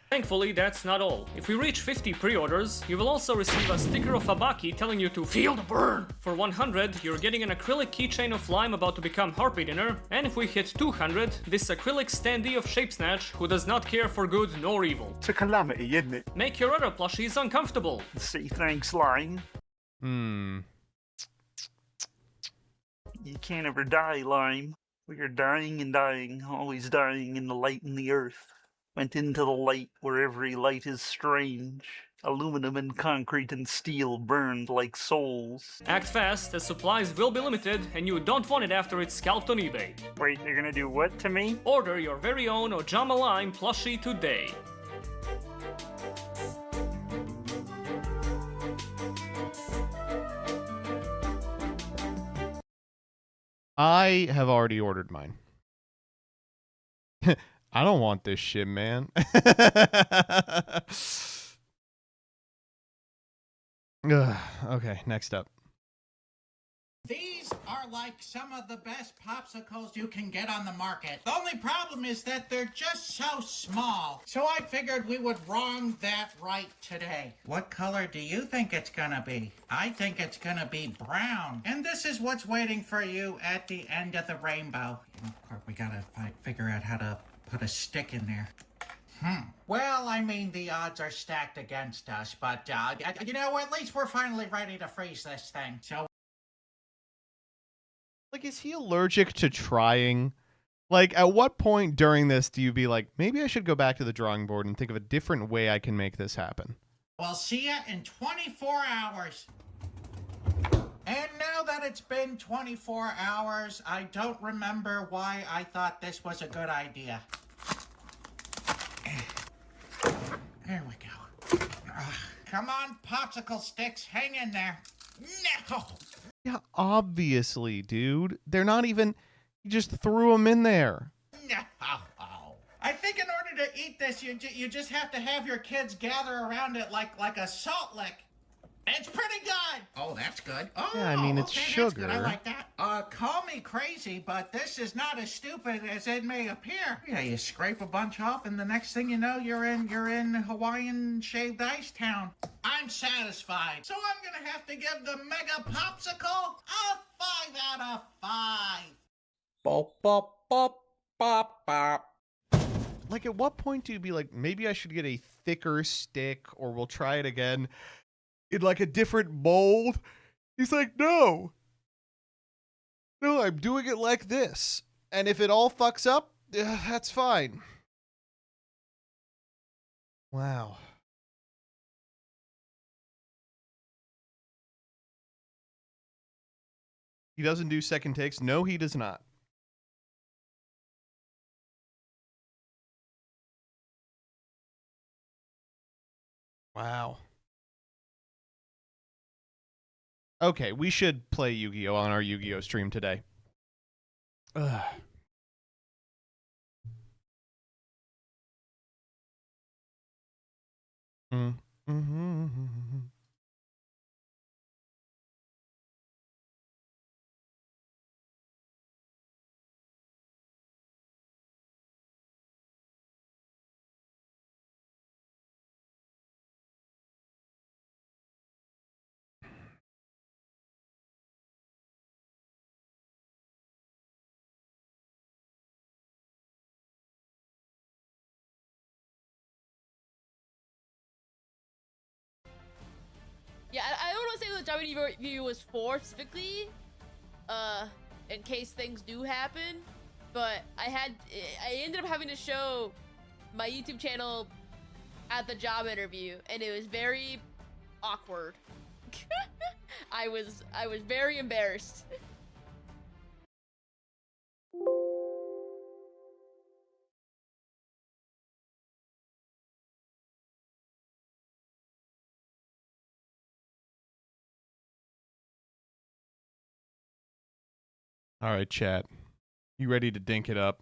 thankfully, that's not all. If we reach 50 pre-orders, you will also receive a sticker of Abaki telling you to feel the burn. For 100, you're getting an acrylic keychain of Lime about to become Harpy Dinner, and if we hit 200, this acrylic standee of Shape Snatch who does not care for good nor evil. It's a calamity, isn't it? Make your other plushies uncomfortable. Say thanks, Lime. You can't ever die, Lime. We are dying and dying, always dying in the light and the earth. Went into the light where every light is strange. Aluminum and concrete and steel burned like souls. Act fast, as supplies will be limited, and you don't want it after it's scalped on eBay. Wait, you're gonna do what to me? Order your very own Ojama Lime plushie today. I have already ordered mine. I don't want this shit, man. Ugh, okay, next up. These are like some of the best popsicles you can get on the market. The only problem is that they're just so small. So I figured we would wrong that right today. What color do you think it's gonna be? I think it's gonna be brown. And this is what's waiting for you at the end of the rainbow. And of course, we gotta figure out how to put a stick in there. Well, I mean, the odds are stacked against us, but, you know, at least we're finally ready to freeze this thing. So Like, is he allergic to trying? Like, at what point during this do you be like, maybe I should go back to the drawing board and think of a different way I can make this happen? we'll see ya in 24 hours. And now that it's been 24 hours, I don't remember why I thought this was a good idea. There we go. Come on, popsicle sticks, hang in there. No! Yeah, obviously, dude. They're not even... You just threw them in there. No! I think in order to eat this, you just have to have your kids gather around it like a salt lick. It's pretty good. Oh, that's good. Oh, Yeah, I mean, it's okay, sugar. That's good. I like that. Call me crazy, but this is not as stupid as it may appear. Yeah, you scrape a bunch off, and the next thing you know, you're in Hawaiian shaved ice town. I'm satisfied. So I'm gonna have to give the Mega Popsicle a 5 out of 5. Bop, bop, bop, bop, bop. Like, at what point do you be like, maybe I should get a thicker stick, or we'll try it again in, like, a different mold? He's like, no. No, I'm doing it like this. And if it all fucks up, that's fine. Wow. He doesn't do second takes. No, he does not. Wow. Okay, we should play Yu-Gi-Oh! On our Yu-Gi-Oh! Stream today. Ugh. Mm-hmm. Yeah, I don't want to say what the Japanese video was for specifically, in case things do happen, but I ended up having to show my YouTube channel at the job interview, and it was very awkward. I was very embarrassed. All right, chat. You ready to dink it up?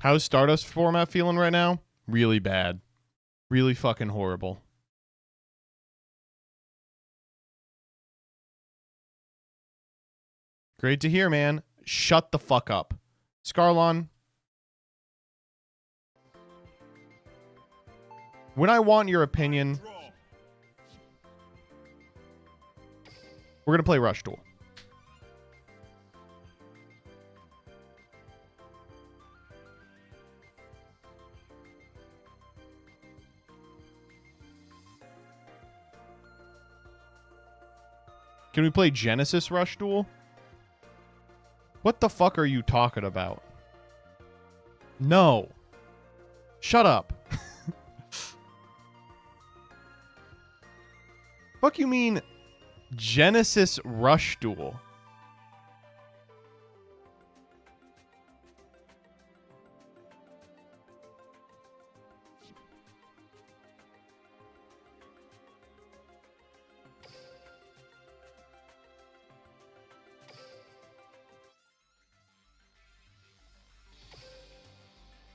How's Stardust format feeling right now? Really bad. Really fucking horrible. Great to hear, man. Shut the fuck up. Scarlon. When I want your opinion, we're going to play Rush Duel. Can we play Genesis Rush Duel? What the fuck are you talking about? No. Shut up. Fuck you mean Genesis Rush Duel?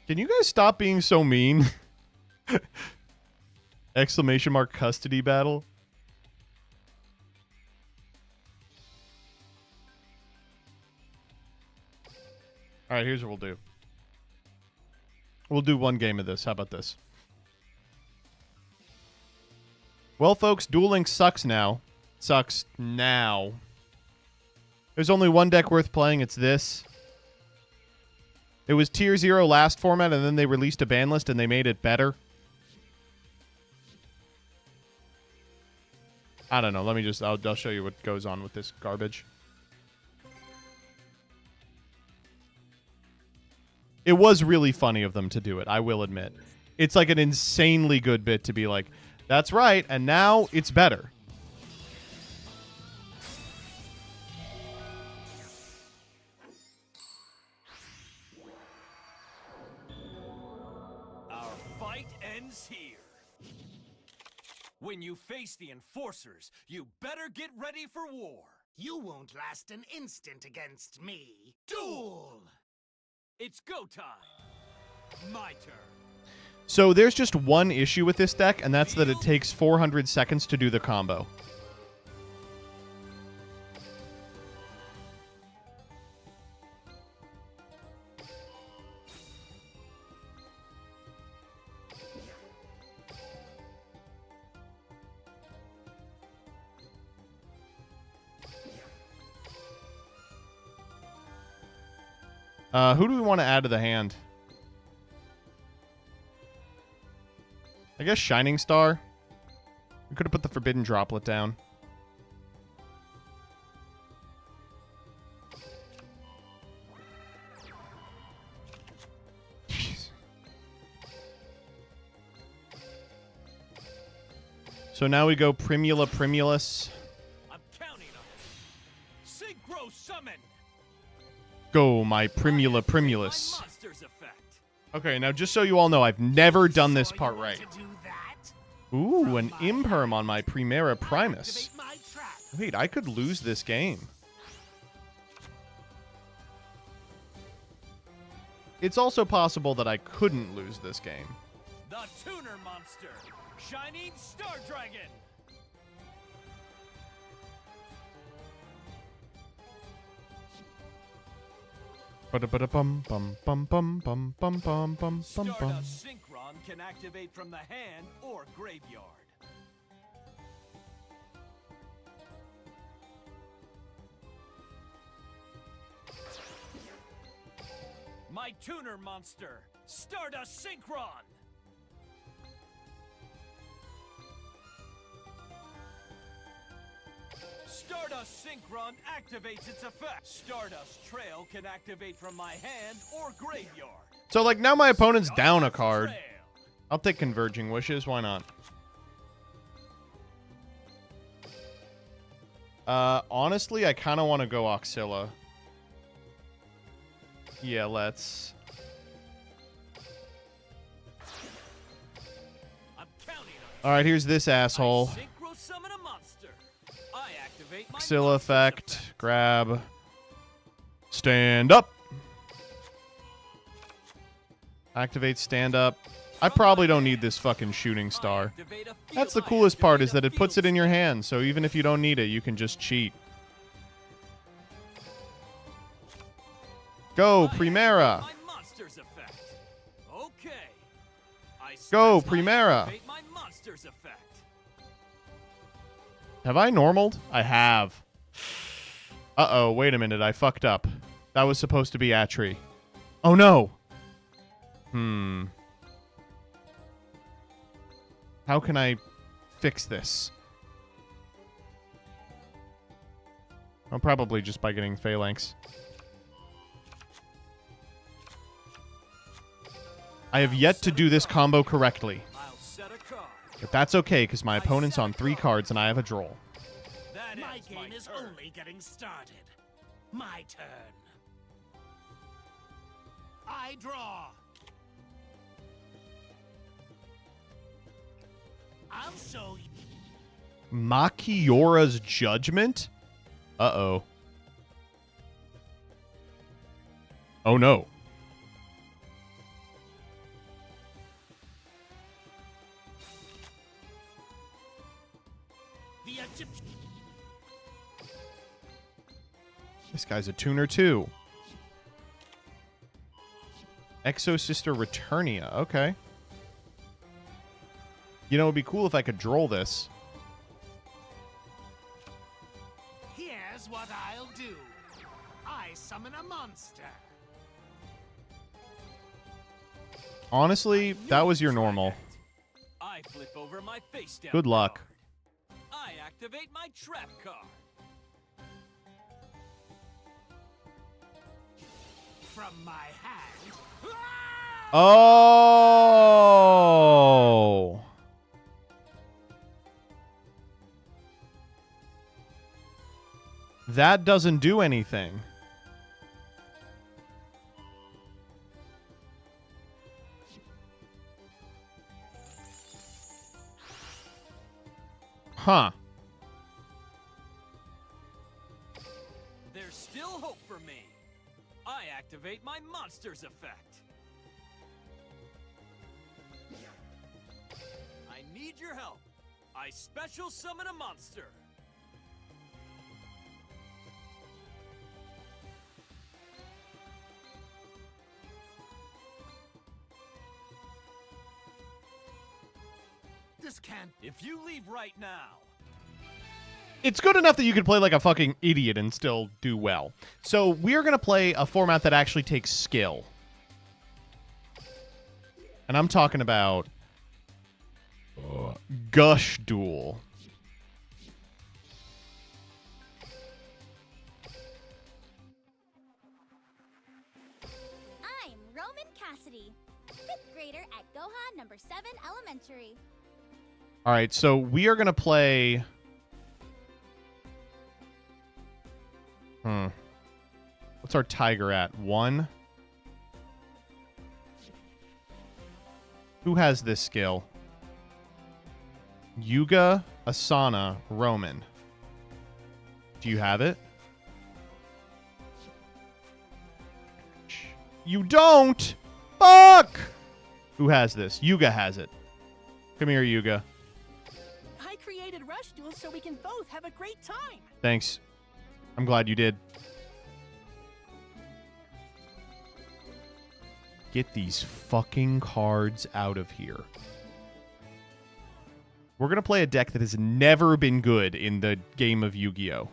Can you guys stop being so mean? Exclamation mark custody battle. All right, here's what we'll do. We'll do one game of this. How about this? Well, folks, Duel Links sucks now. Sucks now. There's only one deck worth playing. It's this. It was Tier 0 last format, and then they released a ban list, and they made it better. I don't know. Let me just... I'll show you what goes on with this garbage. It was really funny of them to do it, I will admit. It's like an insanely good bit to be like, that's right, and now it's better. Our fight ends here. When you face the enforcers, you better get ready for war. You won't last an instant against me. Duel! It's go time. My turn. So there's just one issue with this deck, and that's that it takes 400 seconds to do the combo. Who do we want to add to the hand? I guess Shining Star. We could have put the Forbidden Droplet down. Jeez. So now we go Primula Primulus. I'm counting on it. Synchro summon. Go, my Primula Primulus. Okay, now just so you all know, I've never done this part right. Ooh, an Imperm on my Primera Primus. Wait, I could lose this game. It's also possible that I couldn't lose this game. The Tuner Monster. Shining Star Dragon. Bum bum bum bum bum bum bum bum bum bum. Stardust Synchron can activate from the hand or graveyard. My Tuner Monster, Stardust Synchron. Stardust Synchron activates its effect. Stardust Trail can activate from my hand or graveyard. So, like, now my opponent's down a card. I'll take Converging Wishes. Why not? Honestly, I kind of want to go Oxilla. Yeah, let's. Alright, here's this asshole. Oxilla effect. Grab. Stand up. Activate stand up. I probably don't need this fucking shooting star. That's the coolest part, is that it puts it in your hand, so even if you don't need it, you can just cheat. Go, Primera! Go, Primera! Have I normaled? I have. Uh-oh, wait a minute, I fucked up. That was supposed to be Atri. Oh no! How can I fix this? Well, probably just by getting Phalanx. I have yet to do this combo correctly. But that's okay, because my opponent's on 3 cards and I have a draw. My game is only getting started. My turn. I draw. I'll show you. Makiora's Judgment? Uh-oh. Oh no. This guy's a tuner too. Exosister Returnia. Okay. You know, it'd be cool if I could droll this. Here's what I'll do. I summon a monster. Honestly, that was your normal. I flip over my face down. Good luck. I activate my trap card. From my hand. Oh! That doesn't do anything. Huh. There's still hope for me. I activate my monster's effect. I need your help. I special summon a monster. This can't. If you leave right now. It's good enough that you can play like a fucking idiot and still do well. So we're going to play a format that actually takes skill. And I'm talking about Gush Duel. I'm Roman Cassidy, 5th grader at Gohan number 7 Elementary. All right, so we are going to play... What's our tiger at? 1? Who has this skill? Yuga, Asana, Roman. Do you have it? You don't! Fuck! Who has this? Yuga has it. Come here, Yuga. I created Rush Duel so we can both have a great time. Thanks. I'm glad you did. Get these fucking cards out of here. We're going to play a deck that has never been good in the game of Yu-Gi-Oh!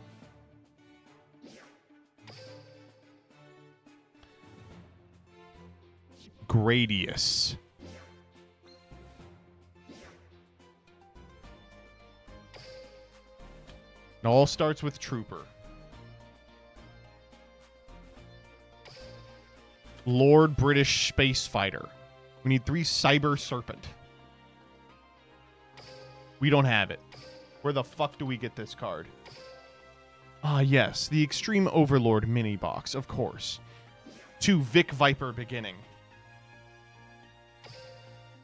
Gradius. It all starts with Trooper. Lord British Space Fighter. We need 3 Cyber Serpent. We don't have it. Where the fuck do we get this card? Ah, yes. The Extreme Overlord mini box, of course. 2 Vic Viper Beginning.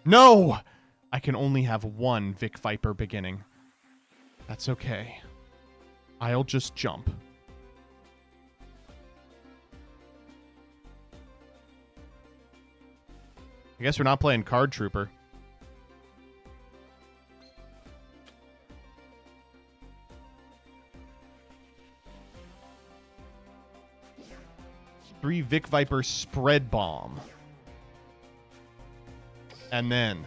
No! I can only have 1 Vic Viper Beginning. That's okay. I'll just jump. I guess we're not playing Card Trooper. Three Vic Viper Spread Bomb. And then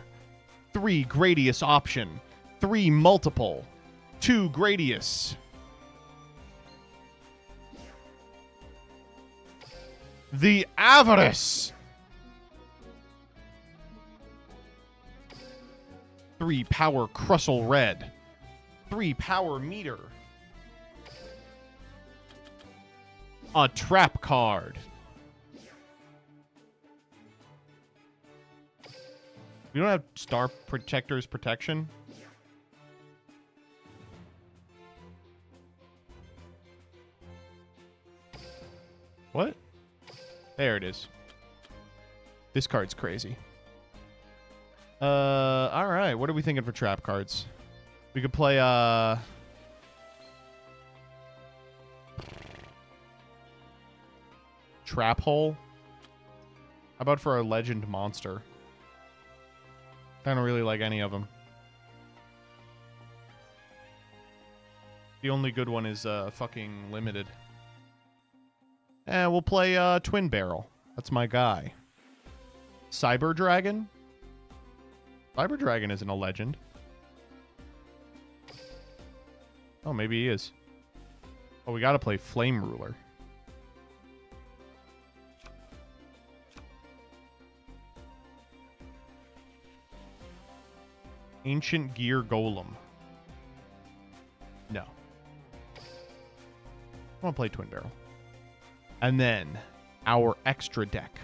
3 Gradius Option. 3 Multiple. 2 Gradius. The Avarice. 3 Power Crustle Red. 3 Power Meter. A Trap card. We don't have Star Protector's Protection. What? There it is. This card's crazy. Alright, what are we thinking for trap cards? We could play, Trap Hole. How about for our Legend Monster? I don't really like any of them. The only good one is, fucking Limited. We'll play, Twin Barrel. That's my guy. Cyber Dragon? Cyber Dragon isn't a legend. Oh, maybe he is. Oh, we gotta play Flame Ruler. Ancient Gear Golem. No. I want to play Twin Barrel. And then our extra deck.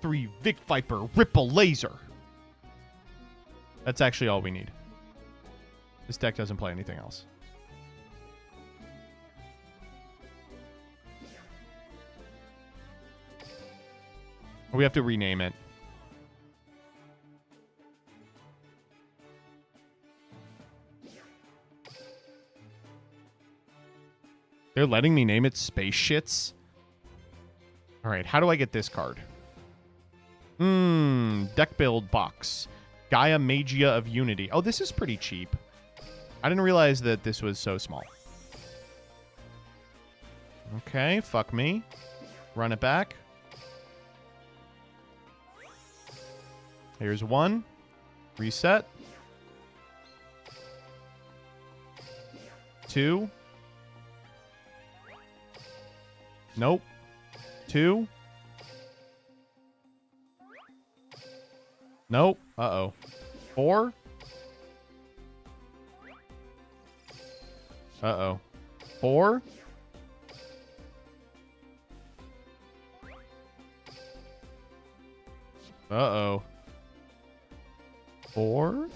Three Vic Viper Ripple Laser. That's actually all we need. This deck doesn't play anything else. We have to rename it. They're letting me name it Space Shits? Alright, how do I get this card? Deck build box. Gaia Magia of Unity. Oh, this is pretty cheap. I didn't realize that this was so small. Okay, fuck me. Run it back. Here's 1. Reset. 2. Nope. 2. Nope. Uh-oh. 4. Uh-oh. 4. Uh-oh. 4.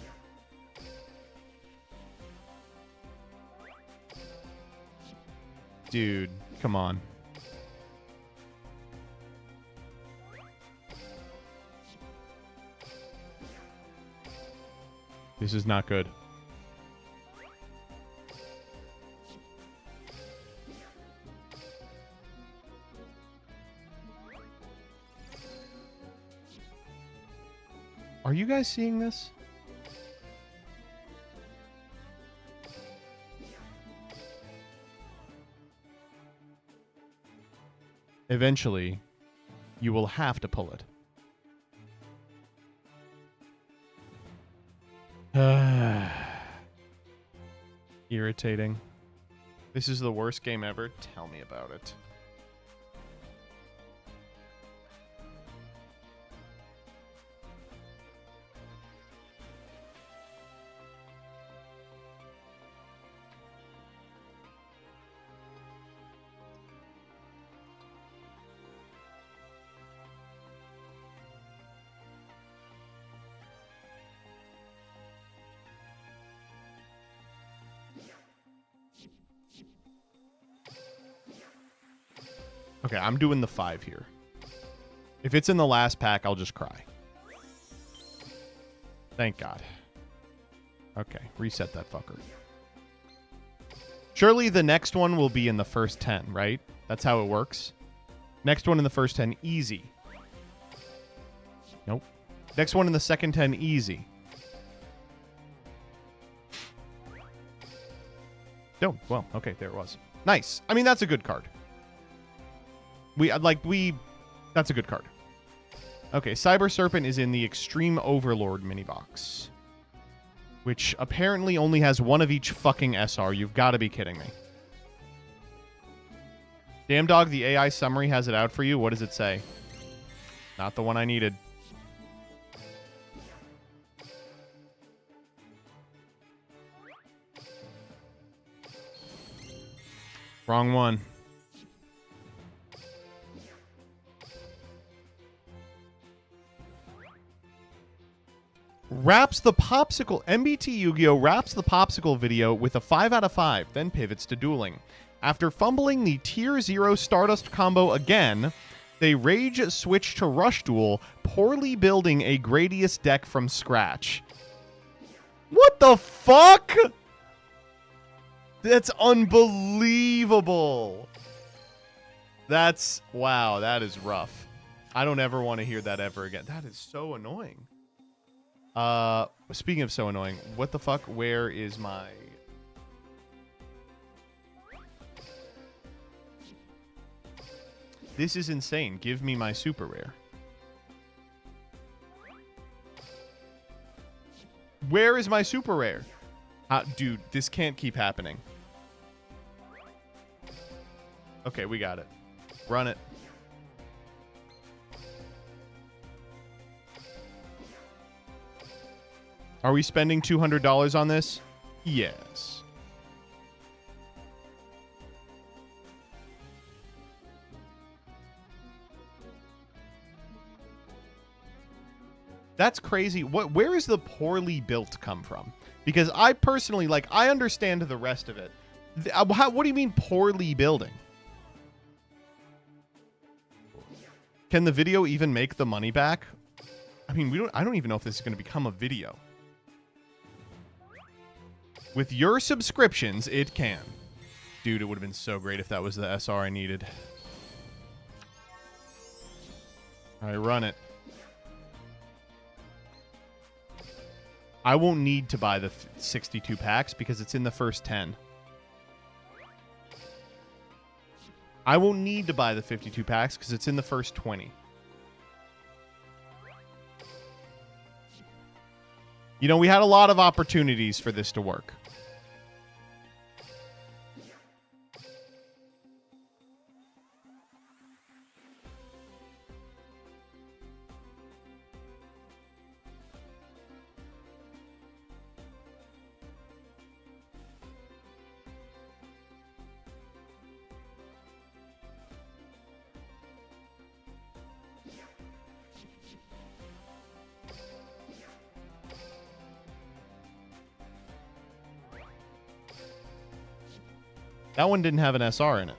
Dude, come on. This is not good. Are you guys seeing this? Eventually, you will have to pull it. Irritating. This is the worst game ever. Tell me about it. Okay, I'm doing the 5 here. If it's in the last pack, I'll just cry. Thank God. Okay, reset that fucker. Surely the next one will be in the first 10, right? That's how it works. Next one in the first 10, easy. Nope. Next one in the second 10, easy. Oh, well, okay, there it was. Nice. I mean, that's a good card. That's a good card. Okay, Cyber Serpent is in the Extreme Overlord mini box, which apparently only has one of each fucking SR. You've got to be kidding me. Damn dog, the AI summary has it out for you. What does it say? Not the one I needed. Wrong one. Wraps the popsicle. MBT Yu-Gi-Oh! Wraps the popsicle video with a 5 out of 5, then pivots to dueling. After fumbling the Tier 0 Stardust combo again, they rage switch to Rush Duel, poorly building a Gradius deck from scratch. What the fuck? That's unbelievable. That's... Wow, that is rough. I don't ever want to hear that ever again. That is so annoying. Speaking of so annoying, what the fuck? Where is my... This is insane. Give me my super rare. Where is my super rare? Dude, this can't keep happening. Okay, we got it. Run it. Are we spending $200 on this? Yes. That's crazy. Where is the poorly built come from? Because I personally, I understand the rest of it. What do you mean poorly building? Can the video even make the money back? I mean, I don't even know if this is going to become a video. With your subscriptions, it can. Dude, it would have been so great if that was the SR I needed. All right, run it. I won't need to buy the 62 packs because it's in the first 10. I won't need to buy the 52 packs because it's in the first 20. You know, we had a lot of opportunities for this to work. That one didn't have an SR in it.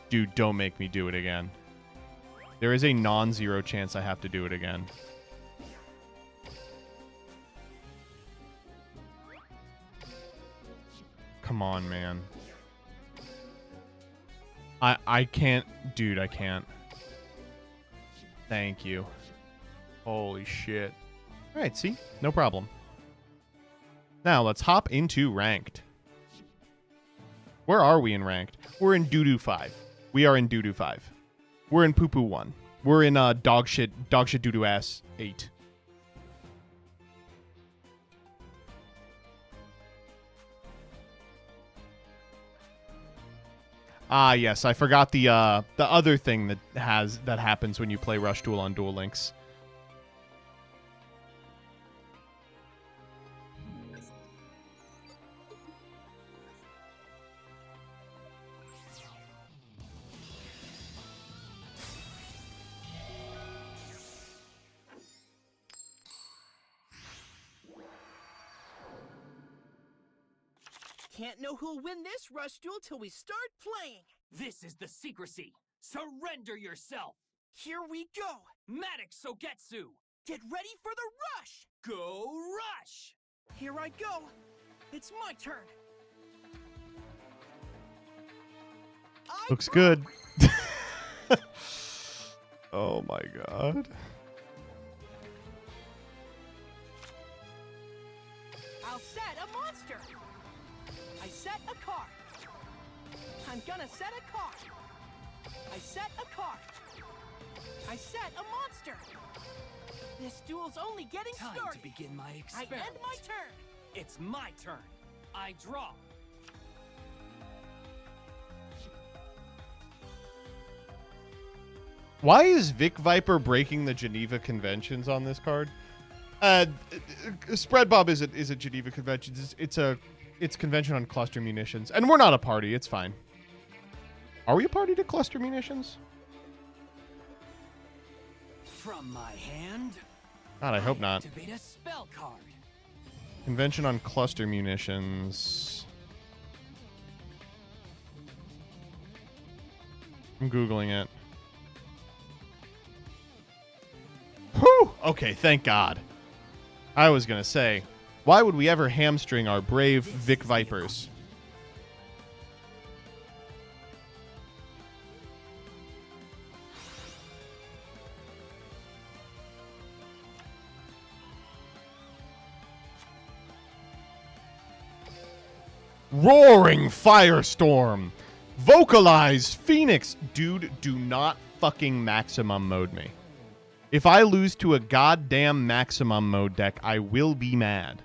Dude, don't make me do it again. There is a non-zero chance I have to do it again. Come on, man. I can't. Dude, I can't. Thank you. Holy shit. Alright, see? No problem. Now, let's hop into ranked. Where are we in ranked? We're in doo-doo 5. We are in doo-doo 5. We're in poo-poo 1. We're in dog shit doo-doo ass 8. Ah, yes, I forgot the other thing that happens when you play Rush Duel on Duel Links. Can't know who'll win this rush duel till we start playing. This is the secrecy. Surrender yourself. Here we go. Maddox Sogetsu. Get ready for the rush. Go Rush. Here I go. It's my turn. Looks good. Oh my god. I'll set a monster. I set a card. I'm gonna set a card. I set a card. I set a monster. This duel's only getting Time started. to begin my I experiment. end my turn. It's my turn. I draw. Why is Vic Viper breaking the Geneva Conventions on this card? Spread Bob is a Geneva Convention. It's convention on cluster munitions, and we're not a party. It's fine. Are we a party to cluster munitions? From my hand, God, I hope not. activate a spell card. Convention on cluster munitions. I'm Googling it. Whew! Okay, thank God. I was gonna say, why would we ever hamstring our brave Vic Vipers? Roaring Firestorm! Vocalize Phoenix! Dude, do not fucking maximum mode me. If I lose to a goddamn maximum mode deck, I will be mad.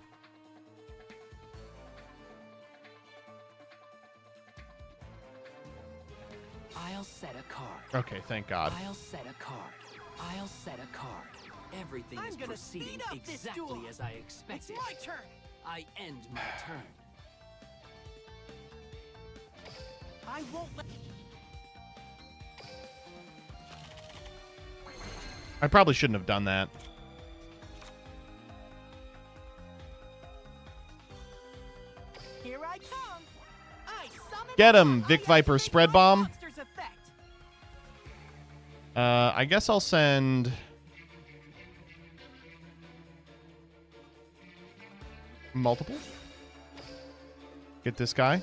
I'll set a card. Okay, thank God. I'll set a card. I'll set a card. Everything I'm is gonna proceeding speed up this exactly duel. as I expected. It's my turn. I end my turn. I won't let... I probably shouldn't have done that. Here I come. I summon Get him, Vic Viper Spread Bomb. monster's effect. I guess I'll send... multiple? Get this guy.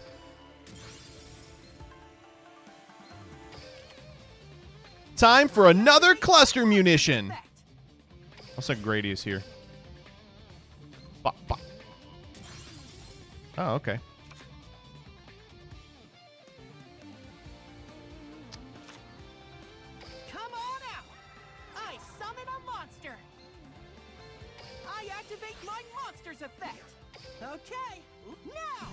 Time for another cluster munition. I'll set Gradius here. Bop, bop. Oh, okay. Come on out. I summon a monster. I activate my monster's effect. Okay, now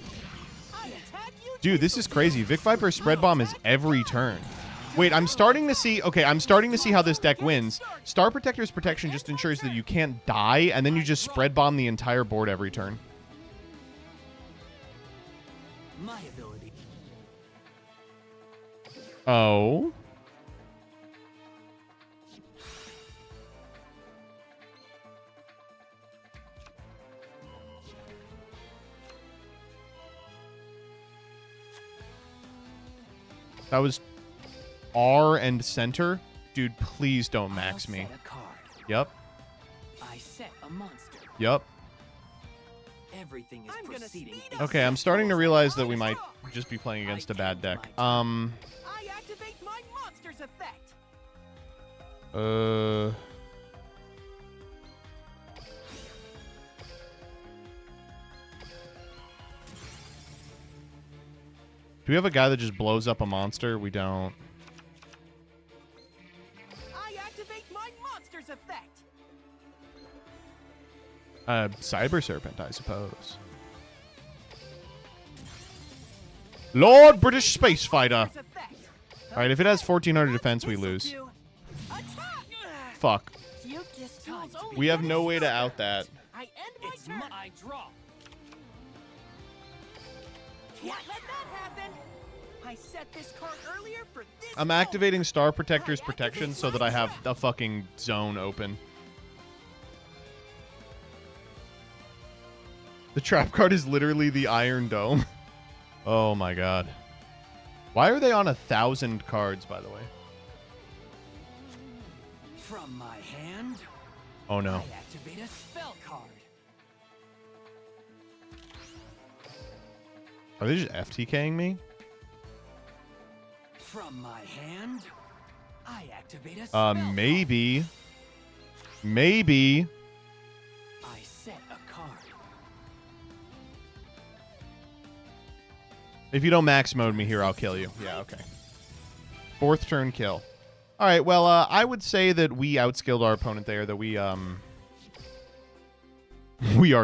I attack you. Dude, this is crazy. Vic Viper's spread bomb is every turn. Wait, I'm starting to see... Okay, I'm starting to see how this deck wins. Star Protector's protection just ensures that you can't die, and then you just spread bomb the entire board every turn. My ability. Oh. That was R and center. Dude, please don't max me. Yep. I set a monster. Yep. Everything is proceeding. Okay, I'm starting to realize that we might just be playing against a bad deck. I activate my monster's effect. Do we have a guy that just blows up a monster? We don't. I activate my monster's effect. Cyber Serpent, I suppose. Lord British Space Fighter. All right, if it has 1400 defense, we lose. Fuck. We have no way to out that. I end my turn. I draw. Can't let that happen. I set this card earlier for this. I'm activating Star Protector's protection so that I have a fucking zone open. The trap card is literally the Iron Dome. Oh my god. Why are they on 1,000 cards, by the way? From my hand. Oh no. I activate a spell card. Are they just FTKing me? From my hand, I activate a spell Maybe. Maybe. I set a card. If you don't max mode me here, I'll kill you. Yeah, okay. 4th turn kill. All right, well, I would say that we outskilled our opponent there, that we are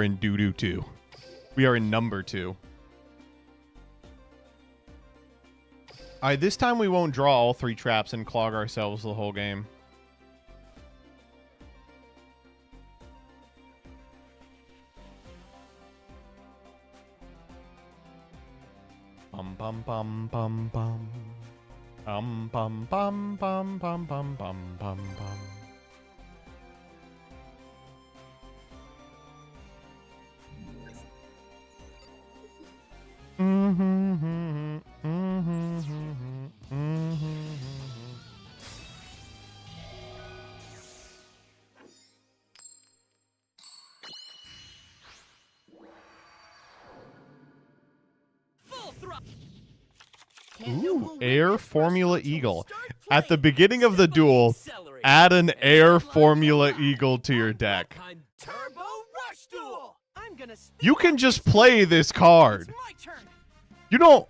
in doo-doo 2. We are in number 2. All right, this time we won't draw all 3 traps and clog ourselves the whole game. Bum bum bum bum bum. Bum bum bum bum bum bum bum bum bum. Ooh, Air Formula Eagle. At the beginning of the duel, add an Air Formula Eagle to your deck. Turbo Rush Duel. I'm gonna You can just play this card. You don't...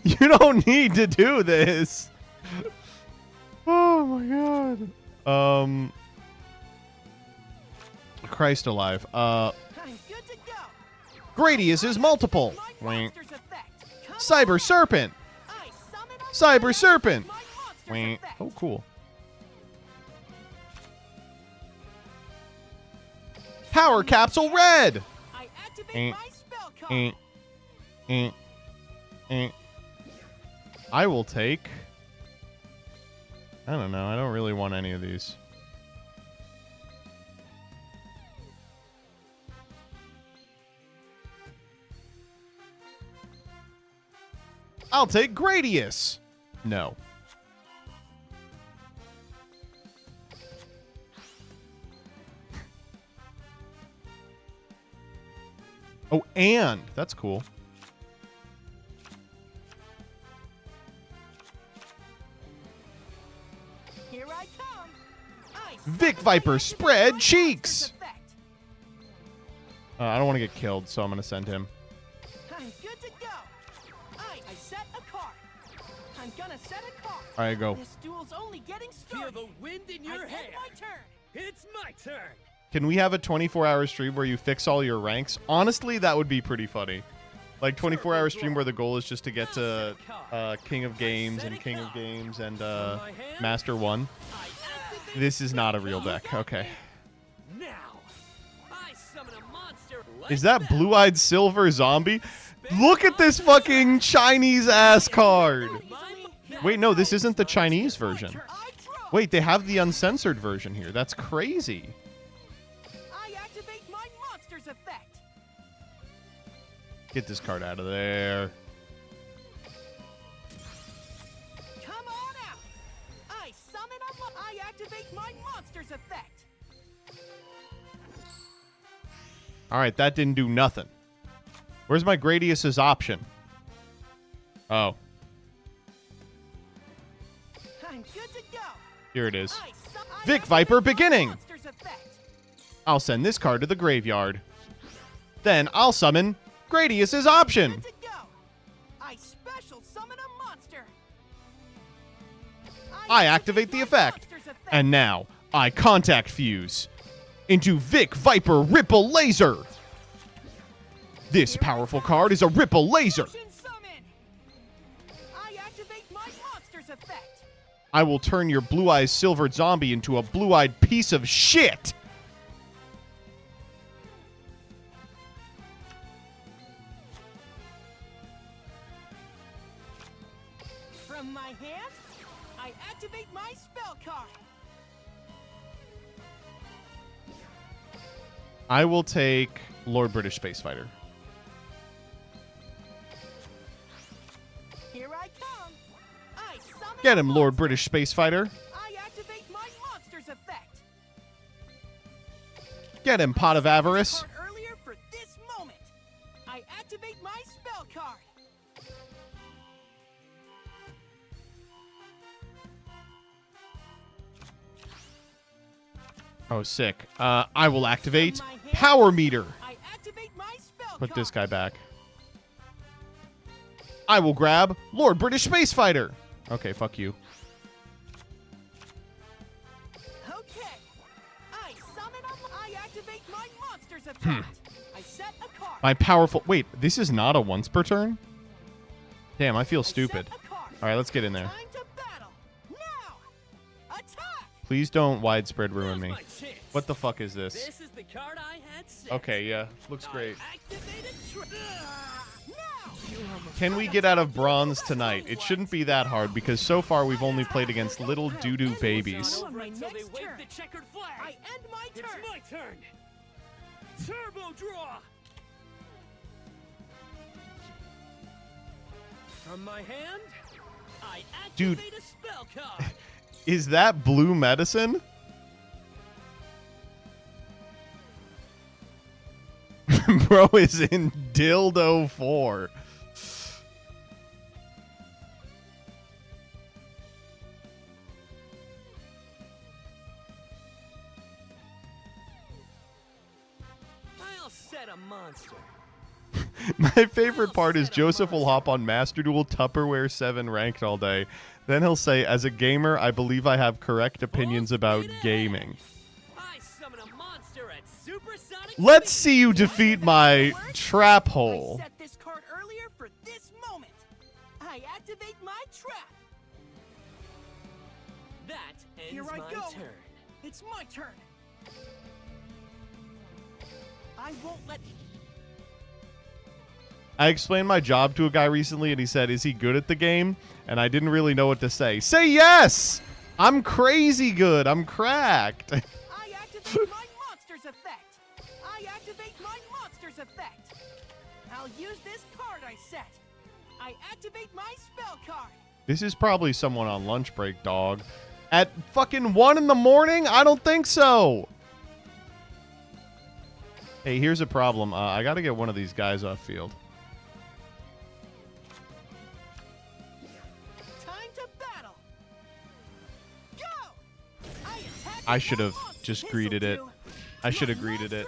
You don't need to do this. Oh my god. Christ alive. Gradius is multiple. Wink. Cyber Serpent. Cyber Serpent. Wink. Oh, cool. Power Capsule Red. I will take... I don't know. I don't really want any of these. I'll take Gradius. No. Oh, and that's cool. Here I come. Vic Viper spread cheeks. I don't want to get killed, so I'm going to send him. I'm good to go. I set a card. I'm gonna set a card. All right, go. This duel's only getting started. Feel the wind in your hair. My turn. It's my turn. Can we have a 24-hour stream where you fix all your ranks? Honestly, that would be pretty funny. Like 24-hour stream where the goal is just to get to King of Games and King of Games and Master 1. This is not a real deck. Okay. Now, I summon a monster. Is that Blue-Eyed Silver Zombie? Look at this fucking Chinese-ass card. Wait, no, this isn't the Chinese version. Wait, they have the uncensored version here. That's crazy. I activate my monster's effect. Get this card out of there. Come on out. I summon I activate my monster's effect. All right, that didn't do nothing. Where's my Gradius's option? Oh. I'm good to go. Here it is. Vic Viper beginning. I'll send this card to the graveyard. Then I'll summon Gradius's option. I special summon a monster. I activate the effect. And now I contact fuse into Vic Viper Ripple Laser. This powerful card is a Ripple Laser. I activate my monster's effect. I will turn your Blue-Eyed Silver Zombie into a blue-eyed piece of shit. From my hand, I activate my spell card. I will take Lord British Space Fighter. Here I come. I summon Get him, Lord British Space Fighter. I activate my monster's effect. Get him, Pot of Avarice. Earlier for this moment. I activate my spell card. Oh, sick. I will activate Power Meter. I activate my spell Put this guy back. I will grab Lord British Space Fighter. Okay, fuck you. Okay. I summon I activate my monster's effect. I set a card. My powerful... Wait, this is not a once per turn? Damn, I feel stupid. All right, let's get in there. Time to battle. Now. Attack. Please don't widespread ruin me. What the fuck is this? This is the card I had set. Okay, yeah. Looks great. Activated Can we get out of bronze tonight? It shouldn't be that hard because so far we've only played against little doo-doo babies. Until they wave the checkered flag. I end my turn. It's my turn. Turbo draw. From my hand, I Dude. activate a spell card. Is that blue medicine? Bro is in Dildo 4. I'll set a monster. My favorite part is Joseph will hop on Master Duel Tupperware 7 ranked all day. Then he'll say, as a gamer, I believe I have correct opinions about gaming. I summon a monster at supersonic. Let's see you defeat my trap hole. I set this card earlier for this moment. I activate my trap. That ends Here I my go. turn. It's my turn. I won't let. I explained my job to a guy recently, and he said, is he good at the game? And I didn't really know what to say. Say yes! I'm crazy good. I'm cracked. I activate my monster's effect. I activate my monster's effect. I'll use this card I set. I activate my spell card. This is probably someone on lunch break, dog. At fucking 1 in the morning? I don't think so. Hey, here's a problem. I got to get one of these guys off field. Time to battle. Go! I should have just greeted it. I should have greeted it.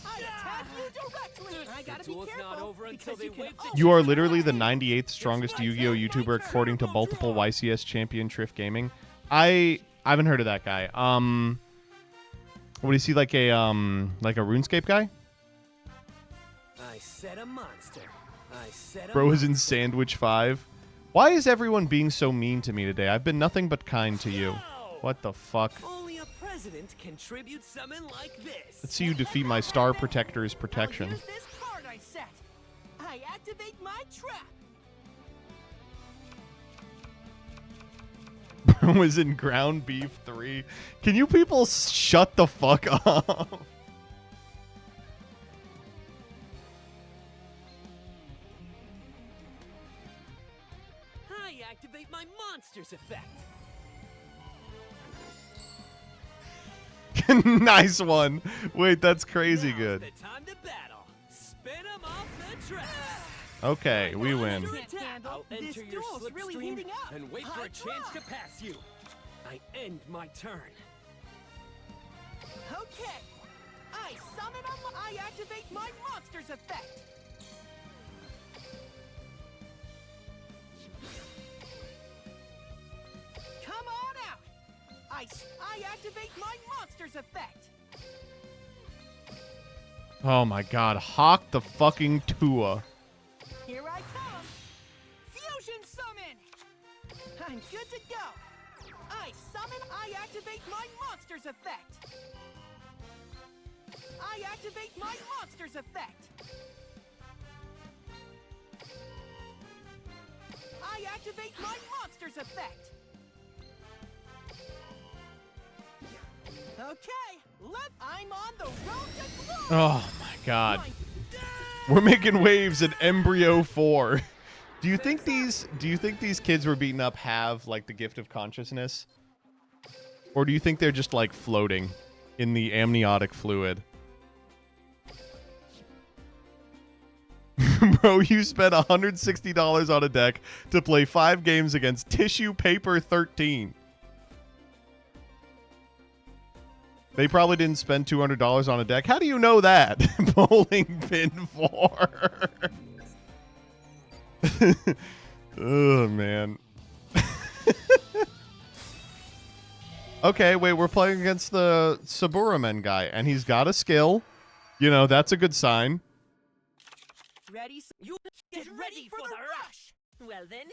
I attack you directly. I gotta be careful because you can You are literally the 98th strongest Yu-Gi-Oh YouTuber according to multiple YCS champion Triff Gaming. I haven't heard of that guy. What is he, like a RuneScape guy? I set a monster. I set a Bro is in monster. Sandwich 5. Why is everyone being so mean to me today? I've been nothing but kind to you. What the fuck? Only a president can tribute summon like this. Let's see you defeat my Star Protector's protection. Here's this card I set. I activate my trap. Bro was in Ground Beef 3. Can you people shut the fuck up? I activate my monster's effect. Nice one. Wait, that's crazy good. The time to battle. Spin 'em off the track. Okay, we win. I'll This enter your duel's really slipstream heating up. and wait for a chance to pass you. I end my turn. Okay. I summon up. I activate my monster's effect. Come on out. I activate my monster's effect. Oh my god, Hawk the fucking Tua. Here I come. Fusion summon. I'm good to go. I summon. I activate my monster's effect. I activate my monster's effect. I activate my monster's effect. Okay, I'm on the road to glory. Oh my god. We're making waves at Embryo 4. Do you think these kids we're beating up have like the gift of consciousness? Or do you think they're just like floating in the amniotic fluid? Bro, you spent $160 on a deck to play 5 games against Tissue Paper 13. They probably didn't spend $200 on a deck. How do you know that? Bowling pin 4. Oh, man. Okay, wait, we're playing against the Saburamen guy, and he's got a skill. You know, that's a good sign. Ready? You get ready for the rush. Well then,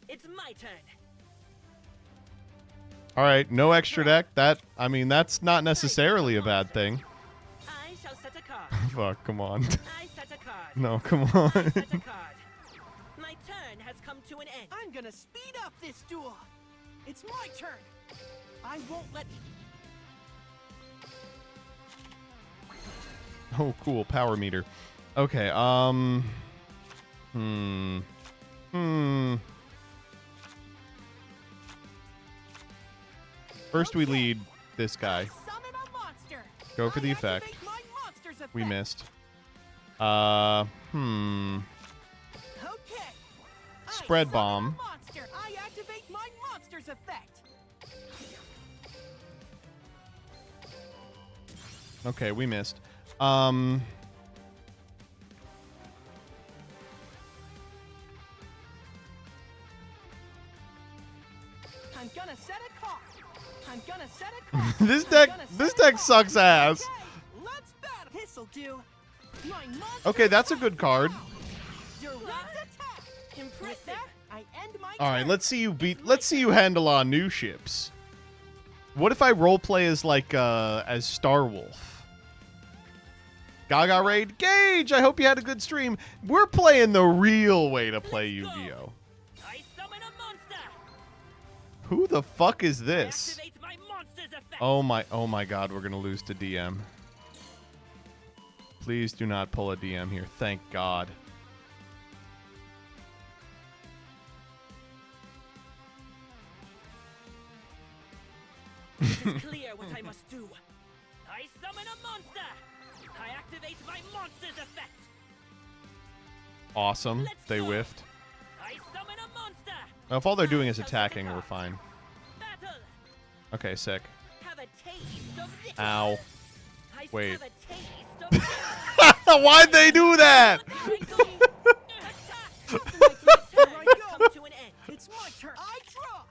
it's my turn. All right, no extra deck. That's not necessarily a bad thing. I shall set a card. Fuck, come on. I set a card. No, come on. Set a card. My turn has come to an end. I'm gonna speed up this duel. It's my turn. I won't let. Oh, cool, power meter. Okay, First we lead this guy. Summon a monster. Go for the effect. Activate my monster's effect. We missed. Okay. Spread I summon bomb. a monster. I activate my monster's effect. Okay, we missed. I'm gonna set a card. I'm gonna set a card. This deck sucks ass. Let's battle. This'll do. My monster. Okay, that's a good card. Direct attack. With that, I end my All right, turn. let's see you handle on new ships. What if I roleplay as like as Starwolf? Gaga Raid Gage, I hope you had a good stream. We're playing the real way to play Yu-Gi-Oh. I summon a monster. Who the fuck is this? Activate my monster's effect. Oh my god, we're gonna lose to DM. Please do not pull a DM here. Thank God. It is clear what I must do. I summon a monster. I activate my monster's effect. Awesome. They whiffed. I summon a monster. Now, if all they're doing is attacking, we're fine. Battle. Okay, sick. Have a taste of this. Ow. I Wait. have a taste of Why'd they do that? It's my turn. I draw.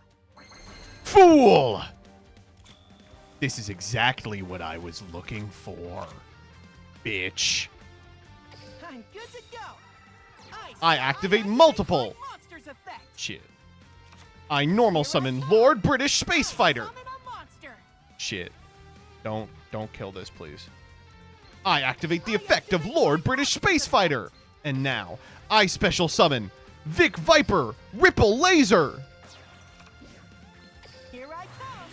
Fool! This is exactly what I was looking for. Bitch. I'm good to go. I activate multiple. Monster's effect. Shit. I normal summon Lord British Space Fighter. Summon a monster. Shit. Don't kill this, please. I activate the effect of Lord British Space Fighter. And now, I special summon Vic Viper Ripple Laser. Here I come.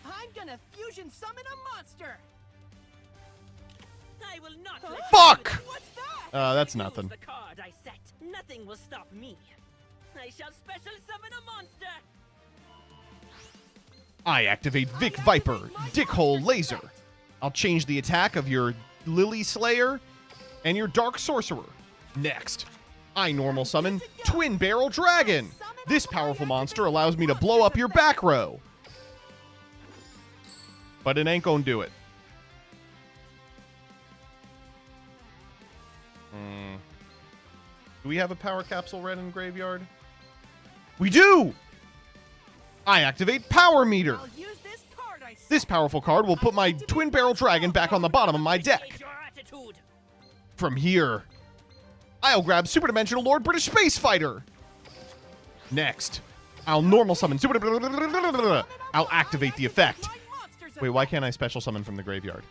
I'm gonna fusion summon a monster. I will not let Fuck! you what's that? That's nothing. The card I set. Nothing will stop me. I shall special summon a monster. I activate Vic Viper Dickhole Laser. I'll change the attack of your Lily Slayer and your Dark Sorcerer. Next, I normal summon Twin Barrel Dragon. This powerful monster allows me to blow up your back row. But it ain't gonna do it. Do we have a power capsule red in graveyard? We do! I activate Power Meter. I'll use this card I set. This powerful card will put my Twin Barrel Dragon back on the bottom of my deck. From here, I'll grab Super Dimensional Lord British Space Fighter. Next, I'll normal summon Super. I'll activate the effect. Wait, why can't I special summon from the graveyard?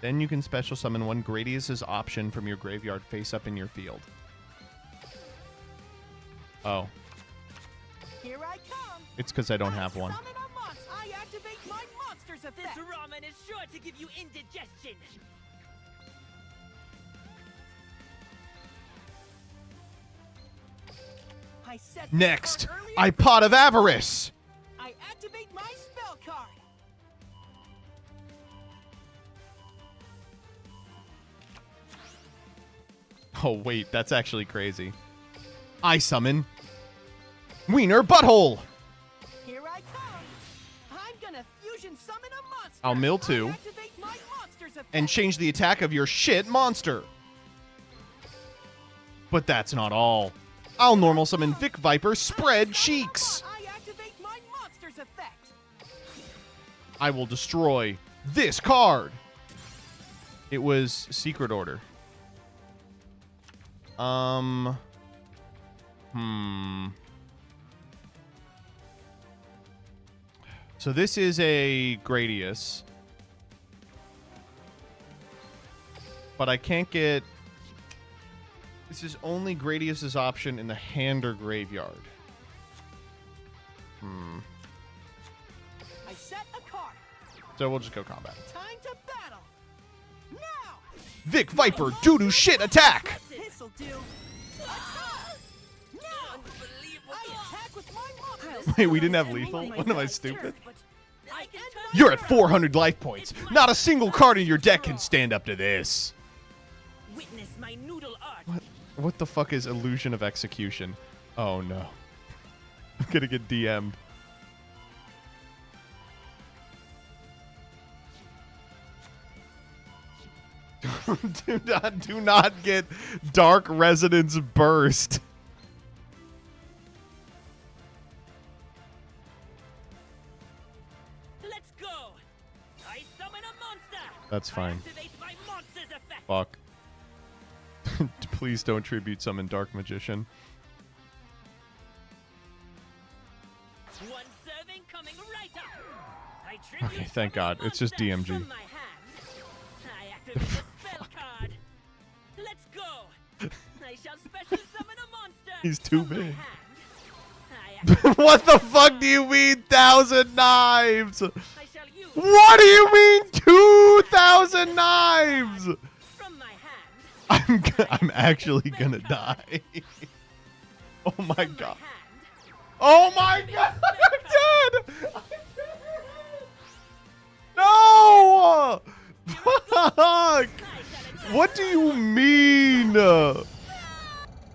Then you can special summon one Gradius's option from your graveyard face up in your field. Oh. Here I come. It's because I don't have one. Summon a monster. I activate my monster's effect. This ramen is sure to give you indigestion. I set this Next, card earlier. I Pot of Avarice. I activate my spell card. Oh, wait, that's actually crazy. I summon Wiener Butthole. Here I come. I'm gonna fusion summon a monster. I'll mill two I activate my monster's effect. and change the attack of your shit monster. But that's not all. I'll normal summon Vic Viper Spread Cheeks. I activate my monster's effect. I will destroy this card. It was Secret Order. So this is a Gradius. But I can't get... This is only Gradius's option in the hand or graveyard. I set a card. So we'll just go combat. Time to battle. Now. Vic Viper doo-doo shit attack! This'll do. Now. I attack with my monster. Wait, we didn't have lethal? What am I, stupid? You're at 400 life points. Not a single card in your deck can stand up to this. Witness my noodle art. What the fuck is Illusion of Execution? Oh no. I'm gonna get DM'd. do not get Dark Resonance Burst. Let's go. I summon a monster. That's fine. Activate my monster's effect. Fuck. Please don't tribute summon Dark Magician. 1 serving coming right up. I tribute Okay, thank God. It's just monster DMG. from my hand. I activate the spell card. Let's go. I shall special summon a monster. He's too from my big. hand. I activate What the fuck do you mean 1,000 knives? I shall use What do you mean 2,000 knives? from my hand. I'm actually gonna die. Oh my god. Oh my god, I'm dead! No! Fuck! What do you mean?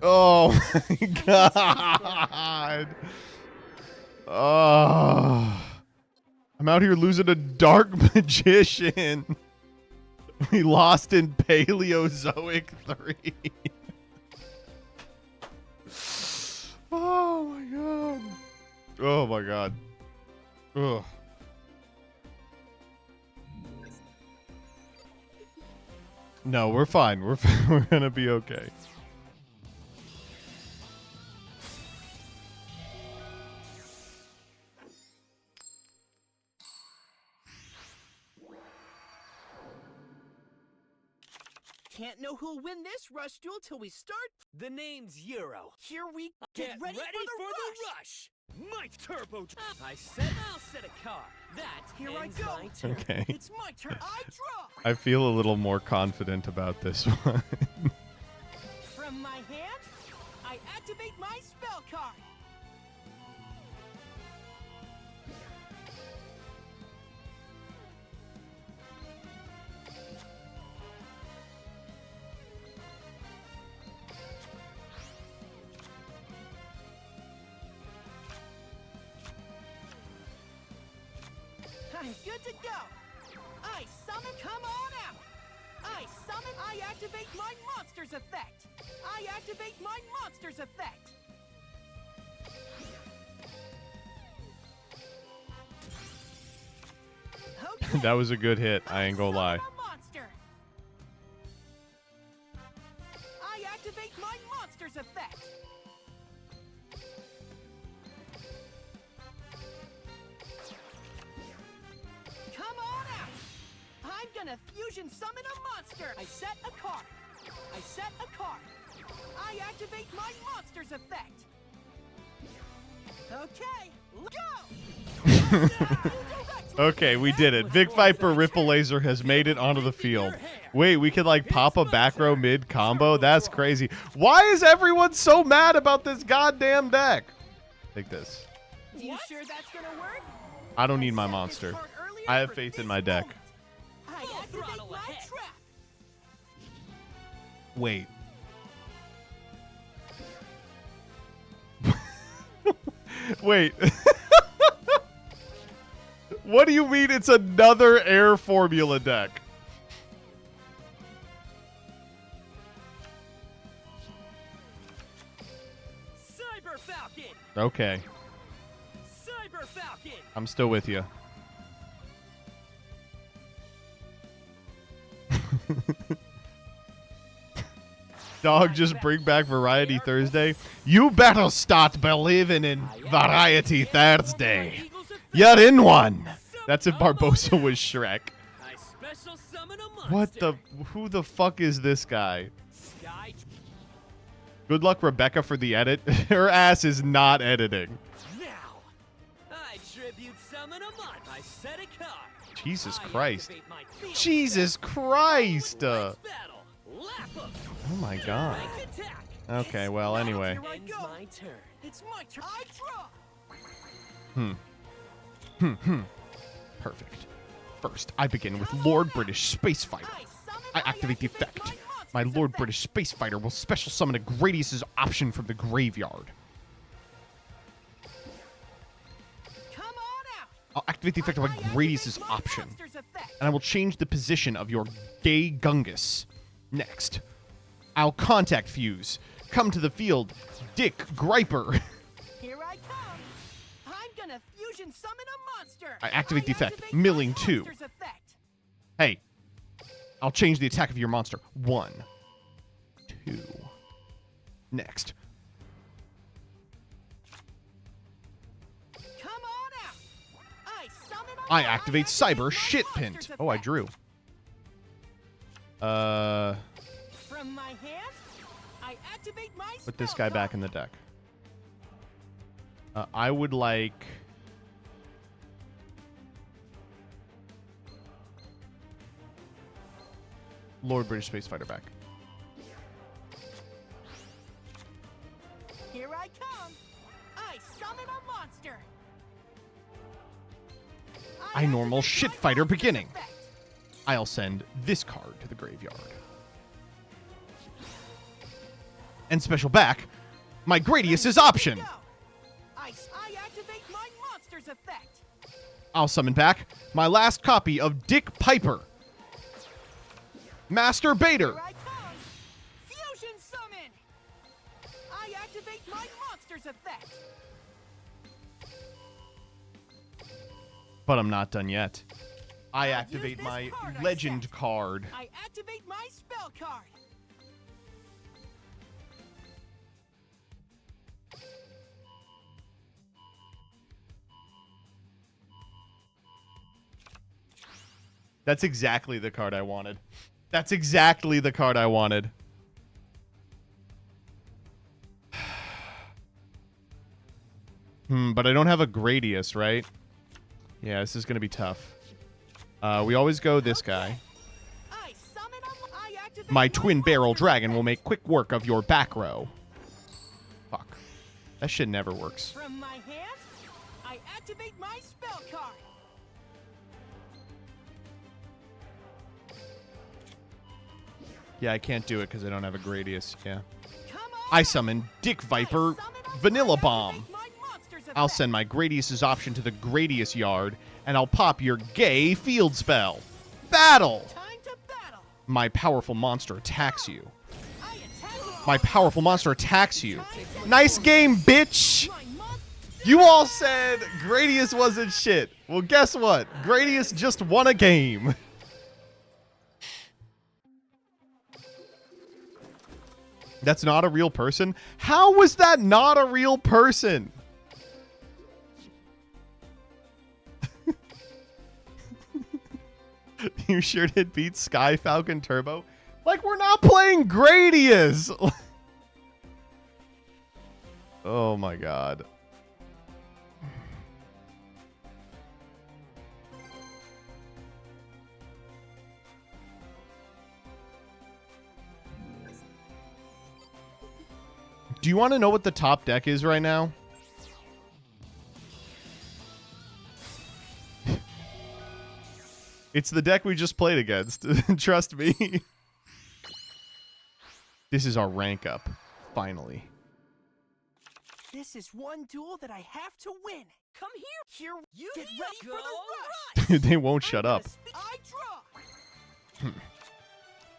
Oh my god. Oh. I'm out here losing a Dark Magician. We lost in Paleozoic 3. Oh my god. Oh my god. Ugh. No, we're fine. We're gonna be okay. Can't know who'll win this rush duel till we start. The name's Euro. Here we Get ready for the rush. My turbo. I'll set a card. That Here I ends go. my turn. Okay. It's my turn. I draw. I feel a little more confident about this one. From my hand, I activate my spell card. I'm good to go. I summon, come on out. I summon, I activate my monster's effect. I activate my monster's effect. Okay. That was a good hit. I ain't gonna lie. A monster. I activate my monster's effect. Come on out. I'm gonna fusion summon a monster. I set a card. I set a card. I activate my monster's effect. Okay, go. Okay, we did it. Big Viper Ripple Laser has made it onto the field. Wait, we could like pop a back row mid combo? That's crazy. Why is everyone so mad about this goddamn deck? Take this. You sure that's gonna work? I don't need my monster. I have faith in my deck. I activate my trap. Wait. Wait. What do you mean it's another air formula deck? Cyber Falcon. Okay. Cyber Falcon. I'm still with you. Dog, just bring back Variety Thursday. You better start believing in Variety Thursday. You're in one. That's if Barbosa was Shrek. I special summon a monster. What the? Who the fuck is this guy? Good luck, Rebecca, for the edit. Her ass is not editing. Now, I tribute summon a monster. I set a card. Jesus Christ. Jesus Christ. Oh my god. Okay, well, anyway. Here I go. My turn. It's my turn. I draw. Perfect. First, I begin with Lord British Space Fighter. I activate the effect. My Lord British Space Fighter will special summon a Gradius' option from the graveyard. Come on out. I'll activate the effect of a Gradius' option. And I will change the position of your gay Gungus. Next, I'll contact Fuse. Come to the field, Dick Griper. Here I come. I'm gonna fusion summon a monster. I activate the effect, Milling 2. Hey, I'll change the attack of your monster. 1, 2. Next. Come on out. I activate Cyber Shitpint. Oh, I drew. From my hand, I activate my Put this guy back in the deck. I would like... Lord British Space Fighter back. Here I come. I summon a monster. I normal Shit Fighter beginning. I'll send this card to the graveyard. And special back, my Gradius' option. I activate my monster's effect. I'll summon back my last copy of Dick Piper. Master Baiter. Here I come. Fusion summon. I activate my monster's effect. But I'm not done yet. I activate my legend card. I activate my spell card. That's exactly the card I wanted. That's exactly the card I wanted. But I don't have a Gradius, right? Yeah, this is going to be tough. We always go this guy. My twin barrel dragon will make quick work of your back row. Fuck. That shit never works. From my hand, I activate my spell card. Yeah, I can't do it because I don't have a Gradius. Yeah. I summon Dick Viper Vanilla Bomb. I'll send my Gradius's option to the Gradius yard, and I'll pop your gay field spell. Battle! My powerful monster attacks you. My powerful monster attacks you. Nice game, bitch! You all said Gradius wasn't shit. Well, guess what? Gradius just won a game. That's not a real person? How was that not a real person? You sure did beat Sky Falcon Turbo? Like, we're not playing Gradius! Oh my god. Do you want to know what the top deck is right now? It's the deck we just played against. Trust me. This is our rank up. Finally. This is one duel that I have to win. Come here. You get ready go for the rush. Dude, they won't shut up. I draw.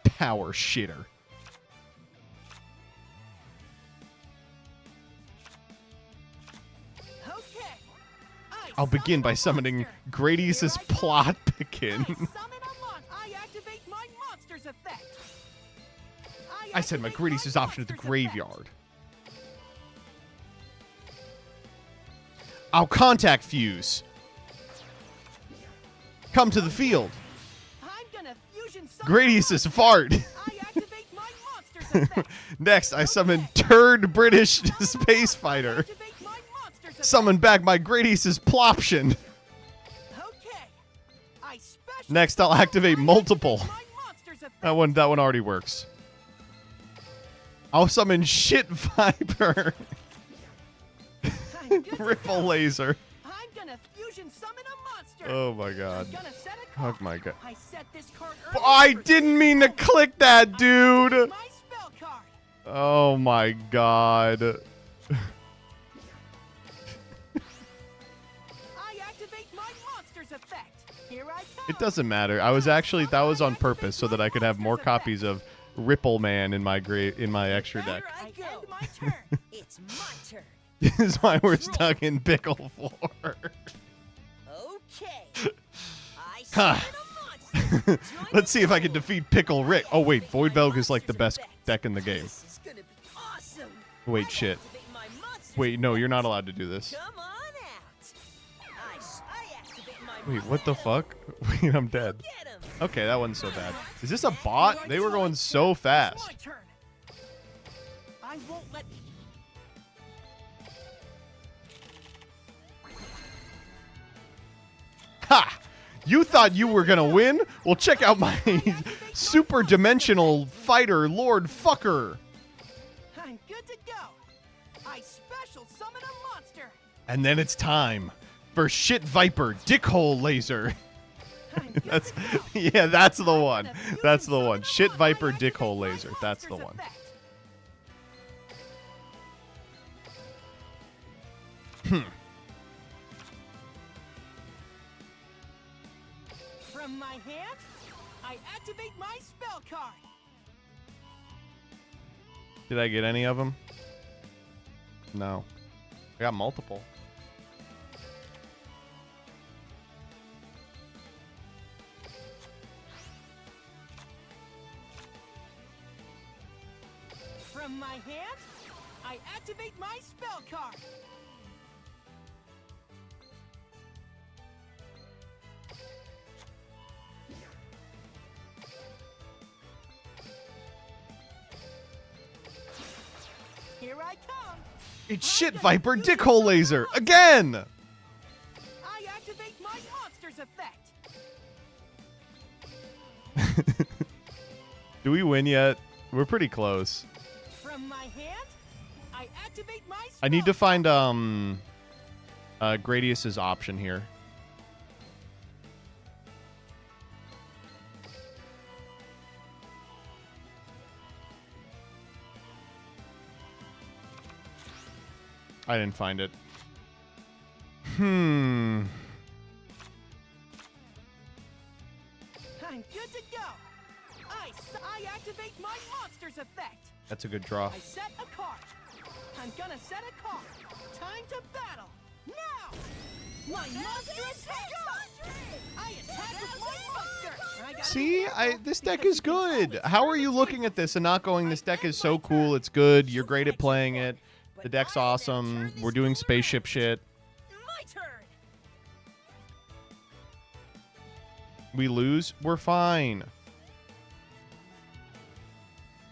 Power shitter. Okay. I'll begin by summoning Gradius's Plot Pickin. I activate my monster's effect. I send my Gradius's option to the graveyard. I'll contact Fuse. Come to the field. I'm gonna fusion Gradius's fart. I activate my monster's effect. Next, I summon Turd British Space Fighter. Summon back my Gradius's Ploption. Okay. Next, I'll activate multiple. That one already works. I'll summon Shit Viper. Ripple Laser. I'm gonna fusion summon a monster. Oh my god. Oh my god. I set this card I didn't mean to click that, dude. Oh my god. I activate my monster's effect. Here I come. It doesn't matter. I was actually, that was on purpose so that I could have more copies of Ripple Man in my extra deck. I end my turn. It's my turn. This is why we're stuck in Pickle 4. Okay. Huh. Let's see if I can defeat Pickle Rick. Oh wait, Void Velg is like the best deck in the game. This is gonna be awesome. Wait, shit. Wait, no, you're not allowed to do this. Come on out. I activate my Wait, what the fuck? Wait, I'm dead. Okay, that wasn't so bad. Is this a bot? They were going so fast. My turn. I won't let. Ha! You thought you were gonna win? Well, check out my super dimensional fighter, Lord Fucker. I'm good to go. I special summon a monster. And then it's time for Shit Viper Dickhole Laser. That's that's the one. That's the one. Shit Viper Dickhole Laser. That's the one. From my hand, I activate my spell card. Did I get any of them? No. I got multiple. From my hand, I activate my spell card. Here I come. It's shit Viper dickhole laser again. I activate my monster's effect. Do we win yet? We're pretty close. From my hand, I activate my I need to find Gradius's option here. I didn't find it. I'm good to go. I activate my monster's effect. That's a good draw. I set a card. I'm gonna set a card. Time to battle. Now! My monster attack! I attack with my monster! See, this deck is good. How are you looking at this and not going, this deck is so cool, it's good, you're great at playing it, the deck's awesome, we're doing spaceship shit. My turn. We lose, we're fine.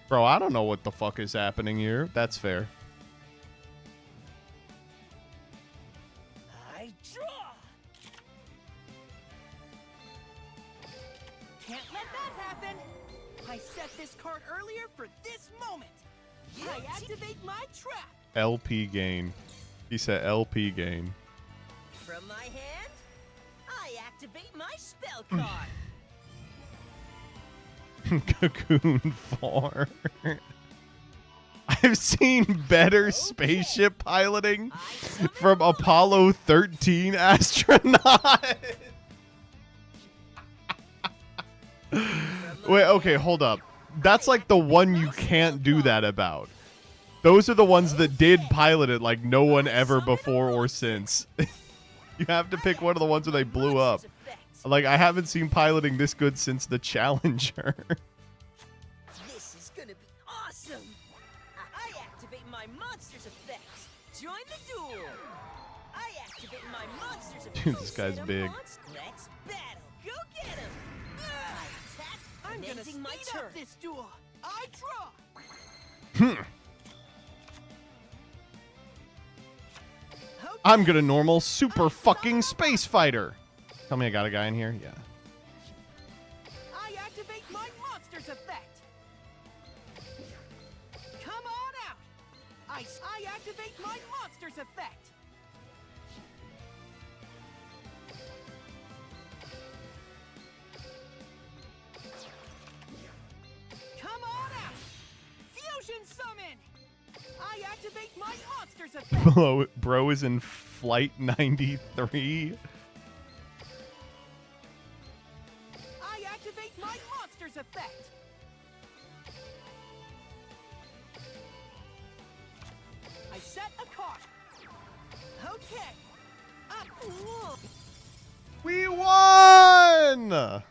Bro, I don't know what the fuck is happening here. That's fair. I draw. Can't let that happen. I set this card earlier for this moment. I activate my trap. LP game. He said LP game. From my hand, I activate my spell card. Cocoon 4. I've seen better spaceship piloting from Apollo 13 astronaut. Wait, okay, hold up. That's like the one you can't do that about. Those are the ones that did pilot it like no one ever before or since. You have to pick one of the ones where they blew up. Like, I haven't seen piloting this good since the Challenger. This is gonna be awesome. I activate my monster's effect. Join the duel. I activate my monster's effect. Dude, this guy's big. Let's battle. Go get him. I attack. I'm gonna Ending my speed turn. up this duel. I draw. I'm gonna normal super fucking space fighter. Tell me I got a guy in here? Yeah. I activate my monster's effect. Come on out. I activate my monster's effect. Come on out. Fusion summon. I activate my monster's effect. Bro is in flight 93. I activate my monster's effect. I set a card. Okay. We won!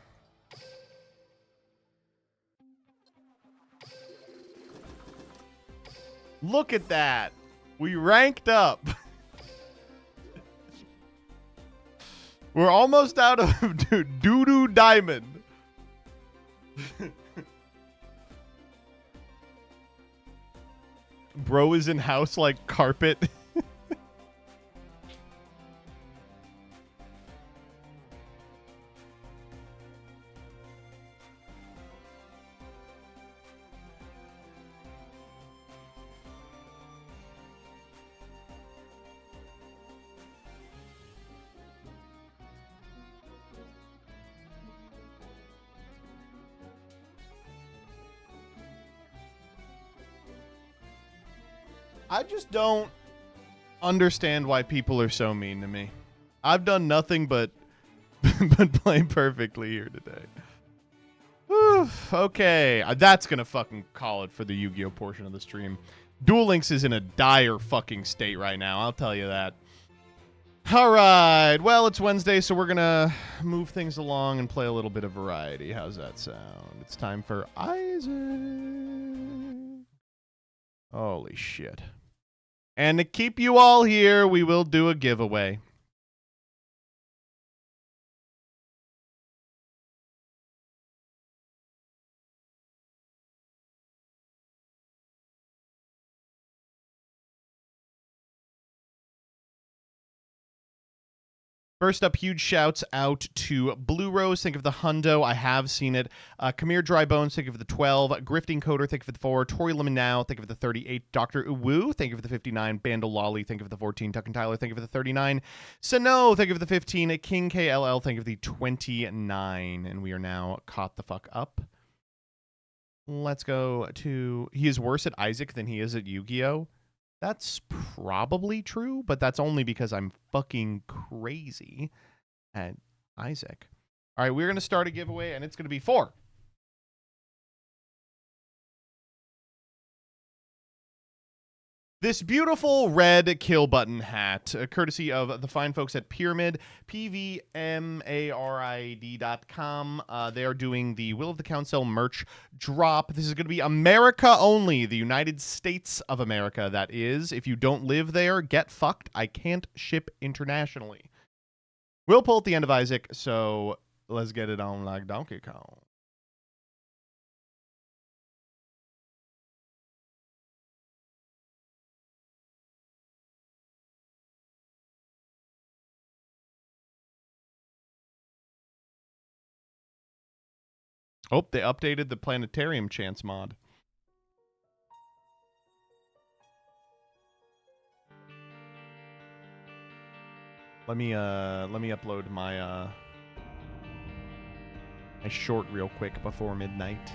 Look at that. We ranked up. We're almost out of doo-doo diamond. Bro is in house like carpet. I just don't understand why people are so mean to me. I've done nothing but play perfectly here today. Whew, okay, that's gonna fucking call it for the Yu-Gi-Oh portion of the stream. Duel Links is in a dire fucking state right now, I'll tell you that. All right, well, it's Wednesday, so we're gonna move things along and play a little bit of variety. How's that sound? It's time for Isaac. Holy shit. And to keep you all here, we will do a giveaway. First up, huge shouts out to Blue Rose, think of the Hundo, I have seen it. Kamir Dry Bones, think of the 12. Grifting Coder, think of the 4. Tori Lemon Now, think of the 38. Dr. Uwu, think of the 59. Bandle Lolly, think of the 14. Tuck and Tyler, think of the 39. Sano, think of the 15. King KLL, think of the 29. And we are now caught the fuck up. Let's go to... He is worse at Isaac than he is at Yu-Gi-Oh! That's probably true, but that's only because I'm fucking crazy at Isaac. All right, we're going to start a giveaway, and it's going to be 4. This beautiful red kill button hat, courtesy of the fine folks at Pyramid, PVMARID.com. They are doing the Will of the Council merch drop. This is going to be America only, the United States of America, that is. If you don't live there, get fucked. I can't ship internationally. We'll pull at the end of Isaac, so let's get it on like Donkey Kong. Oh, they updated the Planetarium Chance mod. Let me upload my my short real quick before midnight.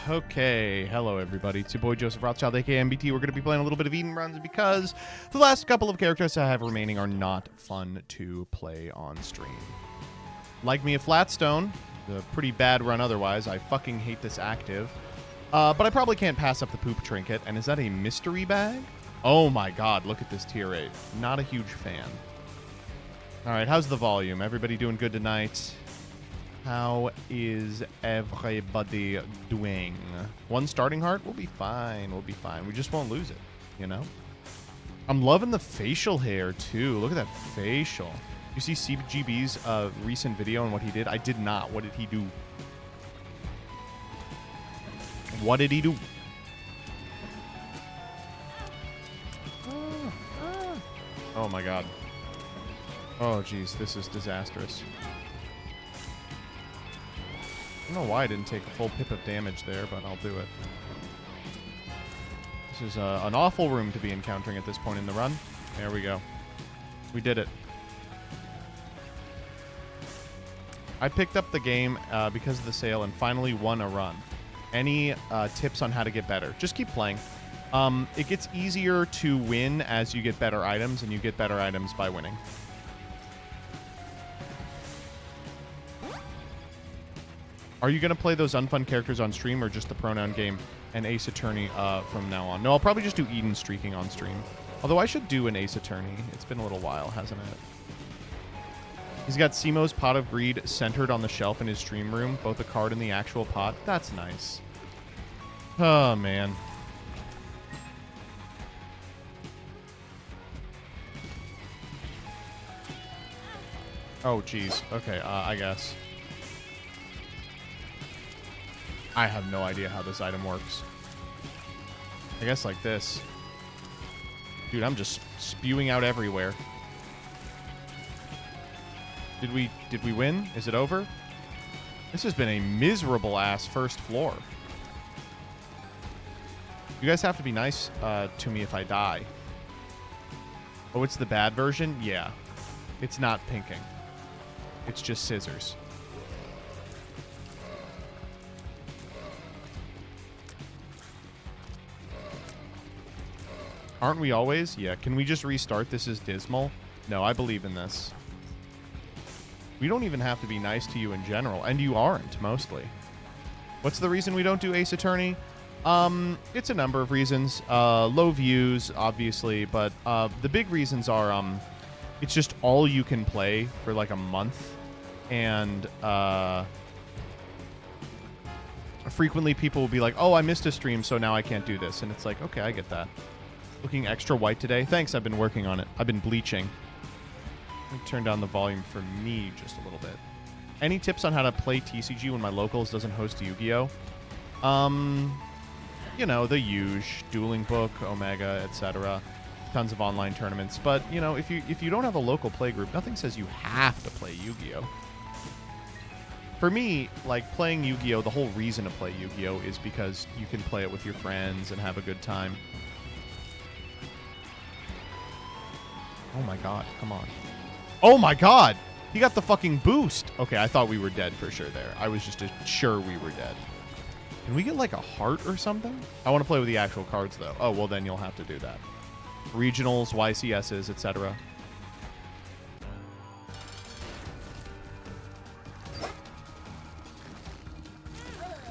Okay, hello everybody. It's your boy Joseph Rothschild, aka MBT. We're going to be playing a little bit of Eden Runs because the last couple of characters I have remaining are not fun to play on stream. Like me a Flatstone, a pretty bad run otherwise. I fucking hate this active. But I probably can't pass up the poop trinket. And is that a mystery bag? Oh my god, look at this tier 8. Not a huge fan. Alright, how's the volume? Everybody doing good tonight? How is everybody doing? 1 starting heart? We'll be fine. We'll be fine. We just won't lose it, you know? I'm loving the facial hair, too. Look at that facial. You see CGB's recent video and what he did? I did not. What did he do? What did he do? Oh my god. Oh jeez, this is disastrous. I don't know why I didn't take a full pip of damage there, but I'll do it. This is an awful room to be encountering at this point in the run. There we go. We did it. I picked up the game because of the sale and finally won a run. Any tips on how to get better? Just keep playing. It gets easier to win as you get better items, and you get better items by winning. Are you going to play those unfun characters on stream or just the pronoun game and Ace Attorney from now on? No, I'll probably just do Eden streaking on stream. Although I should do an Ace Attorney. It's been a little while, hasn't it? He's got Simo's Pot of Greed centered on the shelf in his stream room, both a card and the actual pot. That's nice. Oh, man. Oh, geez. Okay, I guess. I have no idea how this item works. I guess like this. Dude, I'm just spewing out everywhere. Did we win? Is it over? This has been a miserable ass first floor. You guys have to be nice to me if I die. Oh, it's the bad version? Yeah. It's not pinking. It's just scissors. Aren't we always? Yeah. Can we just restart? This is dismal. No, I believe in this. We don't even have to be nice to you in general, and you aren't, mostly. What's the reason we don't do Ace Attorney? It's a number of reasons. Low views, obviously, but the big reasons are it's just all you can play for like a month, and frequently people will be like, oh, I missed a stream, so now I can't do this. And it's like, okay, I get that. Looking extra white today. Thanks, I've been working on it. I've been bleaching. Let me turn down the volume for me just a little bit. Any tips on how to play TCG when my locals doesn't host Yu-Gi-Oh? You know, the huge Dueling Book, Omega, etc. Tons of online tournaments. But, you know, if you don't have a local play group, nothing says you have to play Yu-Gi-Oh. For me, like, playing Yu-Gi-Oh, the whole reason to play Yu-Gi-Oh is because you can play it with your friends and have a good time. Oh my god, come on. Oh my god! He got the fucking boost! Okay, I thought we were dead for sure there. I was just sure we were dead. Can we get like a heart or something? I want to play with the actual cards though. Oh, well then you'll have to do that. Regionals, YCSs, etc.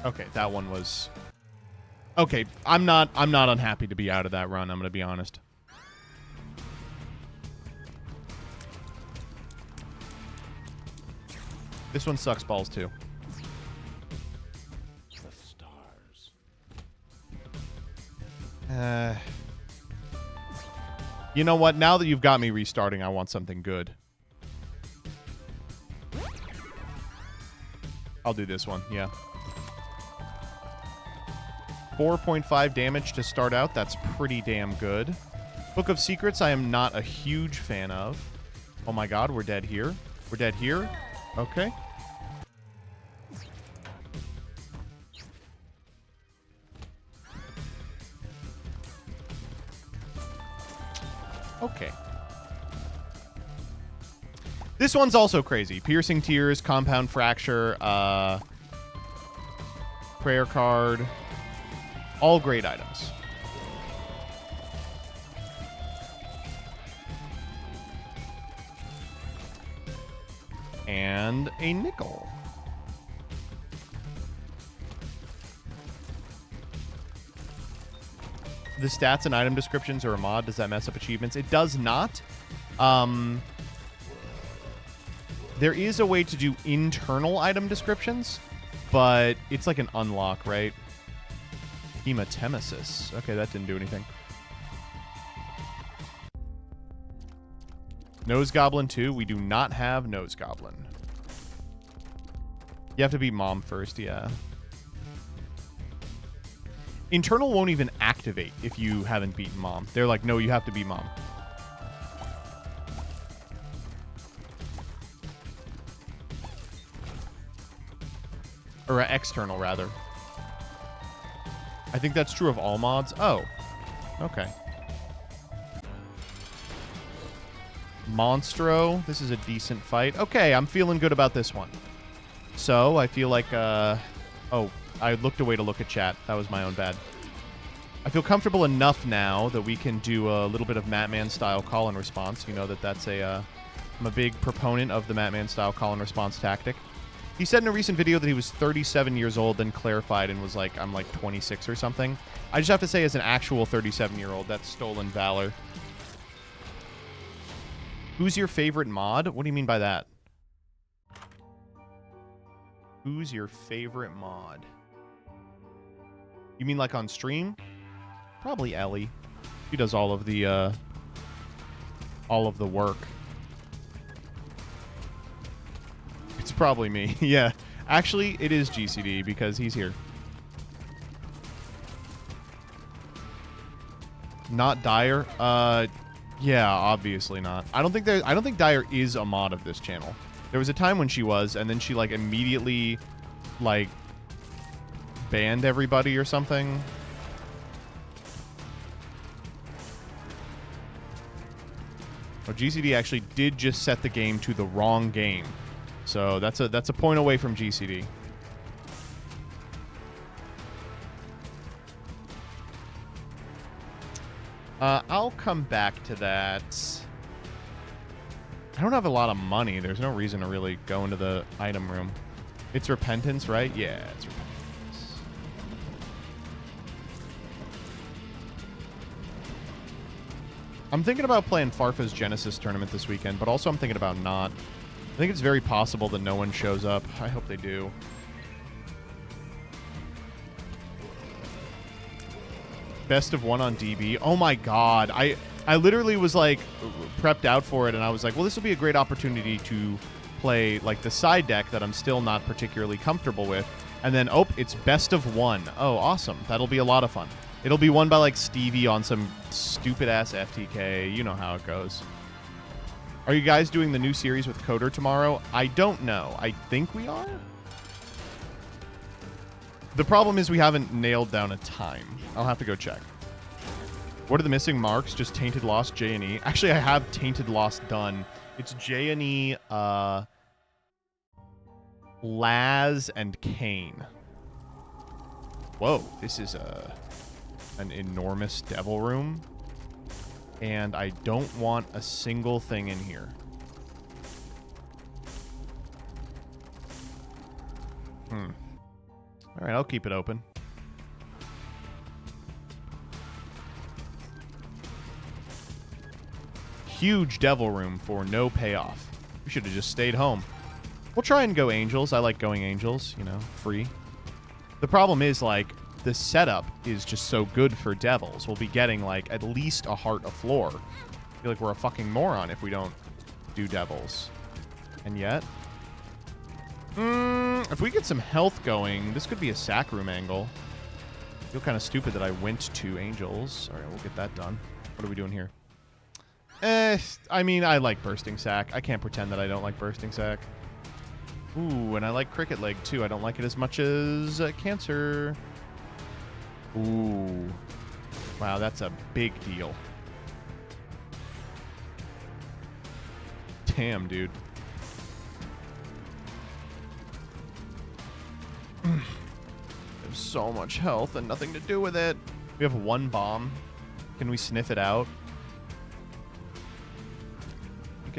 Okay, that one was... Okay, I'm not unhappy to be out of that run, I'm gonna be honest. This one sucks balls too. The stars. You know what? Now that you've got me restarting, I want something good. I'll do this one, yeah. 4.5 damage to start out. That's pretty damn good. Book of Secrets, I am not a huge fan of. Oh my god, we're dead here. We're dead here. Okay. Okay. This one's also crazy. Piercing Tears, Compound Fracture, Prayer Card. All great items. And a nickel. The stats and item descriptions are a mod. Does that mess up achievements? It does not. There is a way to do internal item descriptions, but it's like an unlock, right? Hematemesis. Okay, that didn't do anything. Nose Goblin 2. We do not have Nose Goblin. You have to beat Mom first, yeah. Internal won't even activate if you haven't beaten Mom. They're like, no, you have to beat Mom. Or external, rather. I think that's true of all mods. Oh. Okay. Monstro. This is a decent fight. Okay, I'm feeling good about this one. So, I feel like, oh, I looked away to look at chat. That was my own bad. I feel comfortable enough now that we can do a little bit of Matman style call and response. You know that's I'm a big proponent of the Matman style call and response tactic. He said in a recent video that he was 37 years old, then clarified and was like, I'm like 26 or something. I just have to say, as an actual 37-year-old, that's stolen valor. Who's your favorite mod? What do you mean by that? Who's your favorite mod? You mean like on stream? Probably Ellie. She does all of the work. It's probably me. Yeah. Actually, it is GCD because he's here. Not Dyer? Yeah, obviously not. I don't think Dyer is a mod of this channel. There was a time when she was, and then she like immediately like banned everybody or something. Oh, GCD actually did just set the game to the wrong game. So that's a point away from GCD. I'll come back to that. I don't have a lot of money. There's no reason to really go into the item room. It's Repentance, right? Yeah, it's Repentance. I'm thinking about playing Farfa's Genesis tournament this weekend, but also I'm thinking about not. I think it's very possible that no one shows up. I hope they do. Best of one on DB. Oh my god. I literally was like prepped out for it, and I was like, well, this will be a great opportunity to play like the side deck that I'm still not particularly comfortable with. And then, oh, it's best of one. Oh, awesome. That'll be a lot of fun. It'll be won by like Stevie on some stupid ass FTK. You know how it goes. Are you guys doing the new series with Coder tomorrow? I don't know. I think we are. The problem is we haven't nailed down a time. I'll have to go check. What are the missing marks? Just Tainted Lost, J&E. Actually, I have Tainted Lost done. It's J&E, Laz, and Kane. Whoa, this is an enormous devil room. And I don't want a single thing in here. All right, I'll keep it open. Huge devil room for no payoff. We should have just stayed home. We'll try and go angels. I like going angels, you know, free. The problem is, like, the setup is just so good for devils. We'll be getting, like, at least a heart a floor. I feel like we're a fucking moron if we don't do devils. And yet... if we get some health going, this could be a sack room angle. I feel kind of stupid that I went to angels. All right, we'll get that done. What are we doing here? I mean, I like bursting sack. I can't pretend that I don't like bursting sack. Ooh, and I like cricket leg too. I don't like it as much as cancer. Ooh. Wow, that's a big deal. Damn, dude. There's so much health and nothing to do with it. We have one bomb. Can we sniff it out? I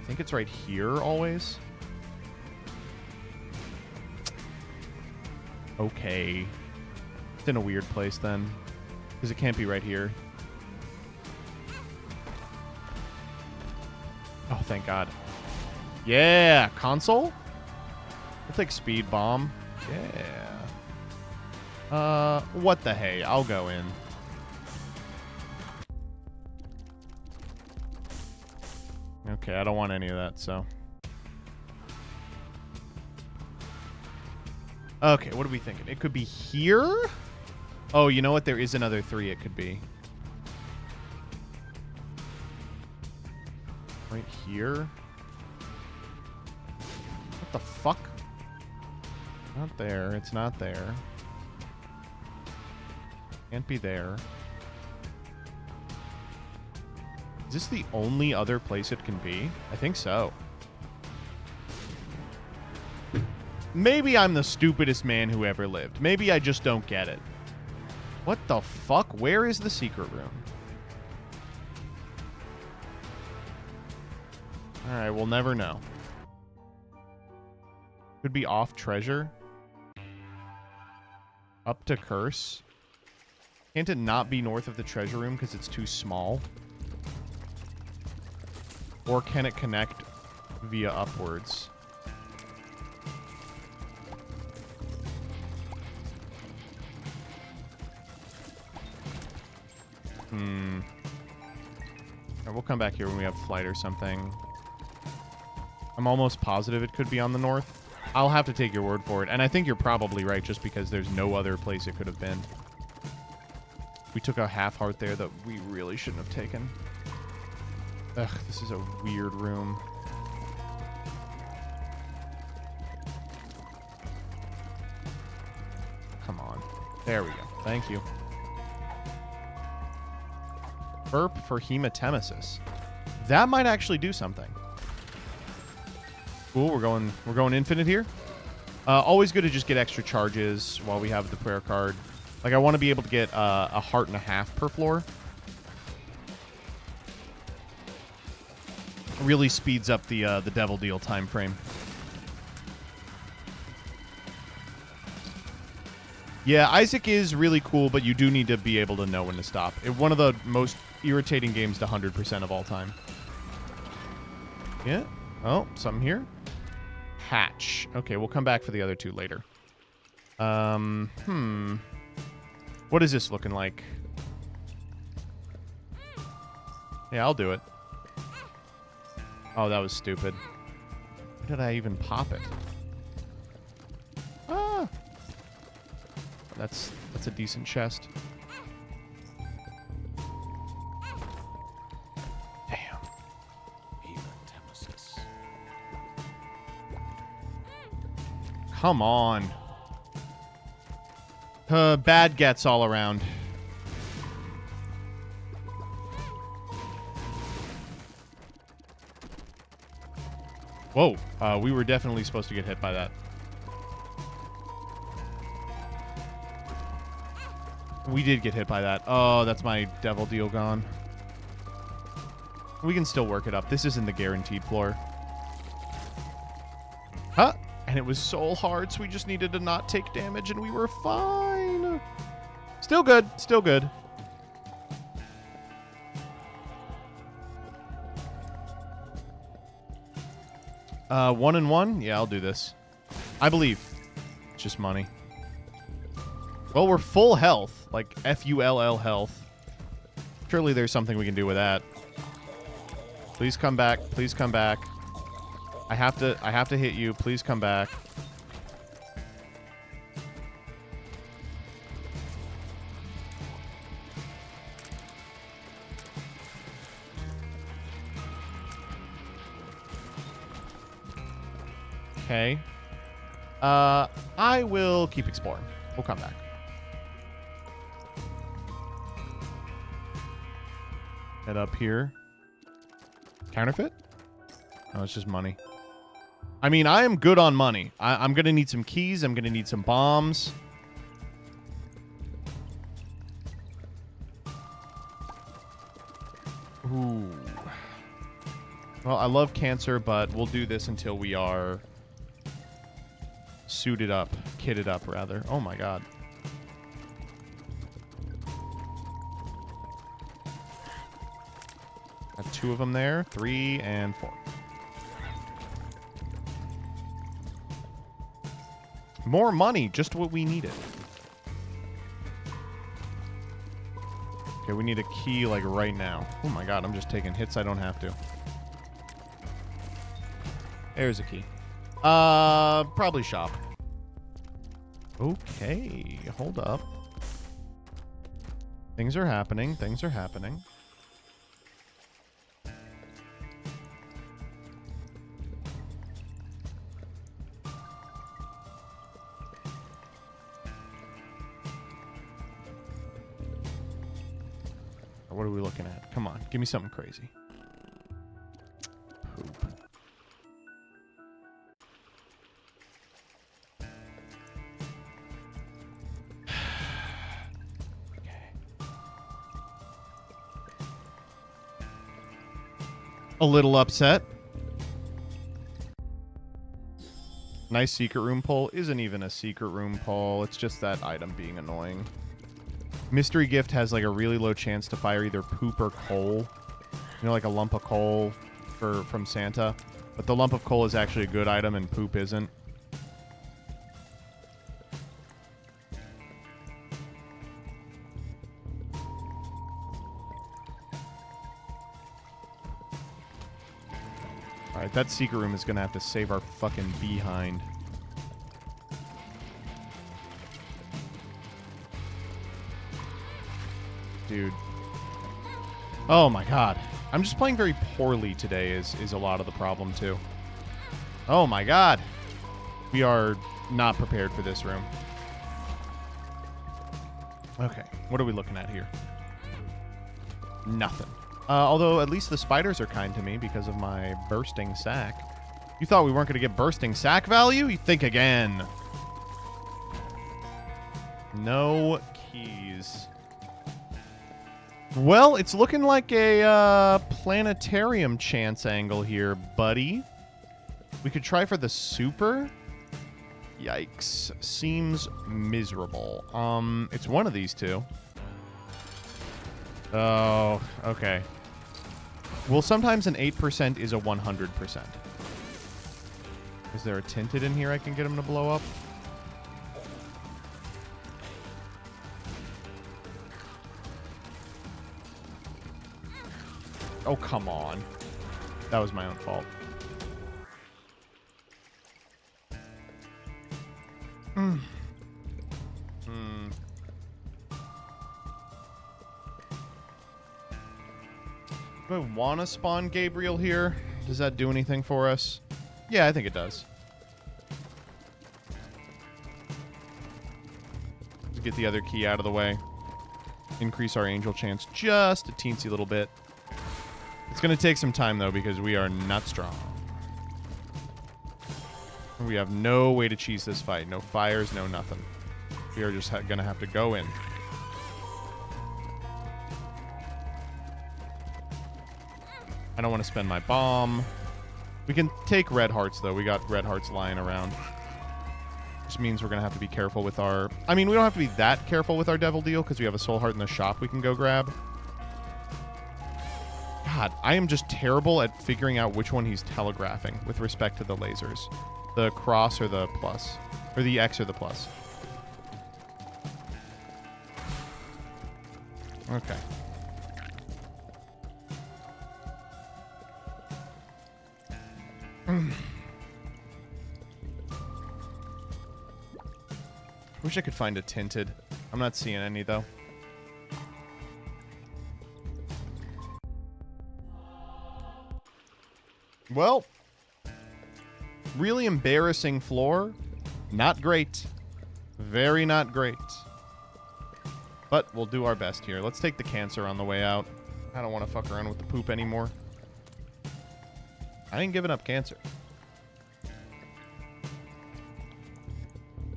think it's right here always. Okay. It's in a weird place then. Because it can't be right here. Oh, thank God. Yeah, console? We'll take speed bomb. Yeah. What the hey? I'll go in. Okay, I don't want any of that, so. Okay, what are we thinking? It could be here? Oh, you know what? There is another 3 it could be. Right here? What the fuck? Not there. It's not there. Can't be there. Is this the only other place it can be? I think so. Maybe I'm the stupidest man who ever lived. Maybe I just don't get it. What the fuck? Where is the secret room? Alright, we'll never know. Could be off treasure. Up to curse. Can't it not be north of the treasure room because it's too small? Or can it connect via upwards? Alright, we'll come back here when we have flight or something. I'm almost positive it could be on the north. I'll have to take your word for it. And I think you're probably right just because there's no other place it could have been. We took a half heart there that we really shouldn't have taken. Ugh, this is a weird room. Come on. There we go. Thank you. Burp for hematemesis. That might actually do something. Cool, we're going infinite here. Always good to just get extra charges while we have the prayer card. Like, I want to be able to get a heart and a half per floor. Really speeds up the devil deal time frame. Yeah, Isaac is really cool, but you do need to be able to know when to stop. One of the most irritating games to 100% of all time. Yeah. Oh, something here. Hatch. Okay, we'll come back for the other two later. What is this looking like? Yeah, I'll do it. Oh, that was stupid. Why did I even pop it? Ah! That's a decent chest. Damn. Come on. Bad gets all around. Whoa. We were definitely supposed to get hit by that. We did get hit by that. Oh, that's my devil deal gone. We can still work it up. This isn't the guaranteed floor. Huh? And it was soul hearts. We just needed to not take damage and we were fine. Still good. Still good. One and one? Yeah, I'll do this. I believe. It's just money. Well, we're full health. Like, F-U-L-L health. Surely there's something we can do with that. Please come back. Please come back. I have to hit you. Please come back. Okay. I will keep exploring. We'll come back. Head up here. Counterfeit? Oh, it's just money. I mean, I am good on money. I'm going to need some keys. I'm going to need some bombs. Ooh. Well, I love cancer, but we'll do this until we are suited up. Kitted up, rather. Oh, my God. Got 2 of them there. 3 and 4. More money, just what we needed. Okay, we need a key, like, right now. Oh my god, I'm just taking hits I don't have to. There's a key. Probably shop. Okay, hold up. Things are happening, things are happening. What are we looking at? Come on, give me something crazy. Poop. A little upset. Nice secret room pull. Isn't even a secret room pull. It's just that item being annoying. Mystery gift has like a really low chance to fire either poop or coal. You know, like a lump of coal from Santa. But the lump of coal is actually a good item and poop isn't. Alright, that secret room is going to have to save our fucking behind. Dude. Oh my god. I'm just playing very poorly today is a lot of the problem too. Oh my god. We are not prepared for this room. Okay, what are we looking at here? Nothing. Although at least the spiders are kind to me because of my bursting sack. You thought we weren't going to get bursting sack value? You think again. No keys. Well, it's looking like a planetarium chance angle here, buddy. We could try for the super. Yikes. Seems miserable. It's one of these two. Oh, okay. Well, sometimes an 8% is a 100%. Is there a tinted in here I can get him to blow up? Oh, come on. That was my own fault. Do I want to spawn Gabriel here? Does that do anything for us? Yeah, I think it does. Let's get the other key out of the way. Increase our angel chance just a teensy little bit. It's going to take some time, though, because we are not strong. We have no way to cheese this fight. No fires, no nothing. We are just going to have to go in. I don't want to spend my bomb. We can take red hearts, though. We got red hearts lying around. Which means we're going to have to be careful with our... I mean, we don't have to be that careful with our devil deal because we have a soul heart in the shop we can go grab. God, I am just terrible at figuring out which one he's telegraphing with respect to the lasers. The cross or the plus. Or the X or the plus. Okay. Wish I could find a tinted. I'm not seeing any, though. Well, really embarrassing floor. Not great. Very not great. But we'll do our best here. Let's take the cancer on the way out. I don't want to fuck around with the poop anymore. I ain't giving up cancer.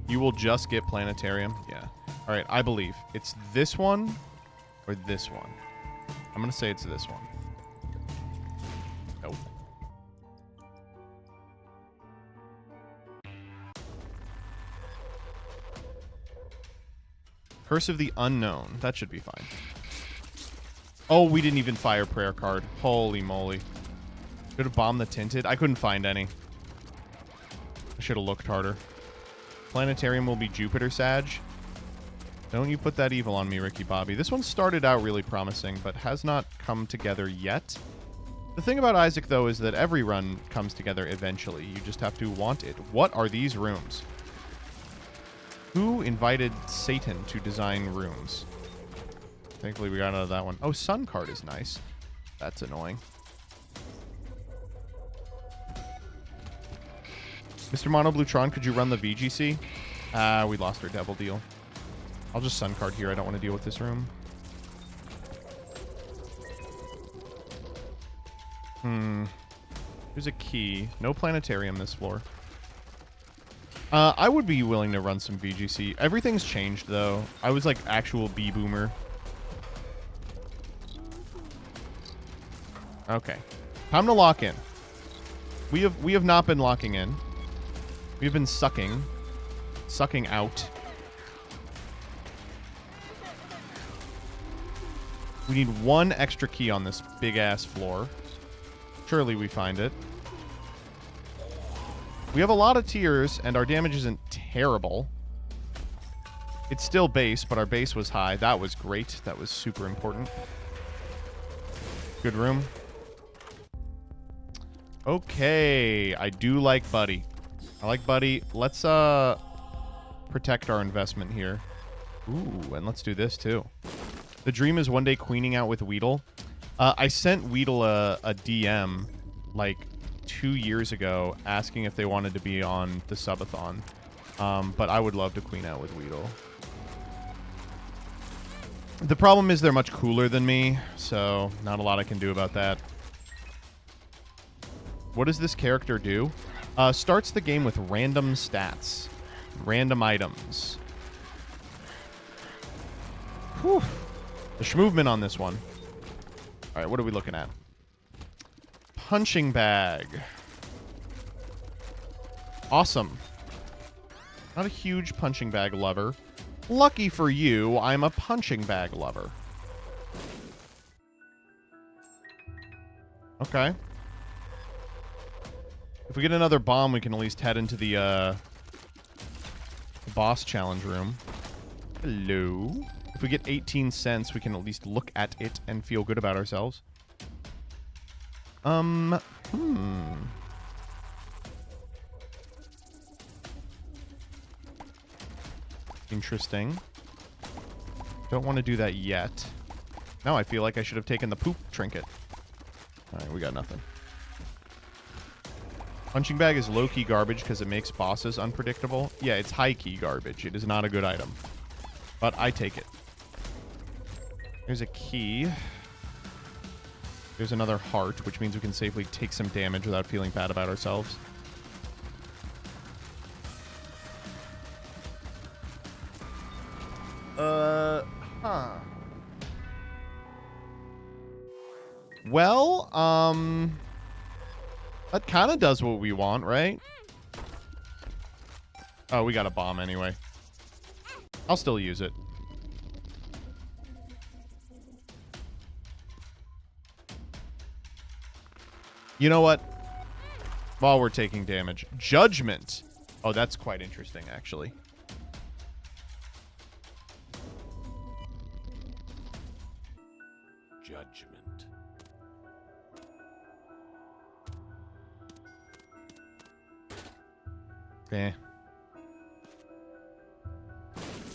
You will just get planetarium? Yeah. All right, I believe. It's this one or this one. I'm going to say it's this one. Nope. Curse of the Unknown. That should be fine. Oh, we didn't even fire prayer card. Holy moly. Should have bombed the tinted. I couldn't find any. I should have looked harder. Planetarium will be Jupiter Sag. Don't you put that evil on me, Ricky Bobby. This one started out really promising, but has not come together yet. The thing about Isaac, though, is that every run comes together eventually. You just have to want it. What are these rooms? Who invited Satan to design rooms? Thankfully, we got out of that one. Oh, Sun card is nice. That's annoying. Mr. Mono Blutron, could you run the VGC? We lost our devil deal. I'll just Sun card here. I don't want to deal with this room. There's a key. No planetarium this floor. I would be willing to run some VGC. Everything's changed, though. I was like actual B-boomer. Okay. Time to lock in. We have not been locking in. We've been sucking. Sucking out. We need one extra key on this big-ass floor. Surely we find it. We have a lot of tiers, and our damage isn't terrible. It's still base, but our base was high. That was great. That was super important. Good room. Okay. I do like Buddy. I like Buddy. Let's protect our investment here. Ooh, and let's do this, too. The dream is one day queening out with Weedle. I sent Weedle a DM, like, 2 years ago asking if they wanted to be on the subathon. But I would love to queen out with Weedle. The problem is they're much cooler than me, so not a lot I can do about that. What does this character do? Starts the game with random stats. Random items. Whew. The schmovement on this one. Alright, what are we looking at? Punching bag. Awesome. Not a huge punching bag lover. Lucky for you, I'm a punching bag lover. Okay. If we get another bomb, we can at least head into the boss challenge room. Hello. If we get 18 cents, we can at least look at it and feel good about ourselves. Interesting. Don't want to do that yet. Now I feel like I should have taken the poop trinket. Alright, we got nothing. Punching bag is low-key garbage because it makes bosses unpredictable. Yeah, it's high-key garbage. It is not a good item. But I take it. There's a key. There's another heart, which means we can safely take some damage without feeling bad about ourselves. Well, that kind of does what we want, right? Oh, we got a bomb anyway. I'll still use it. You know what? While we're taking damage. Judgment. Oh, that's quite interesting, actually. Judgment. Eh.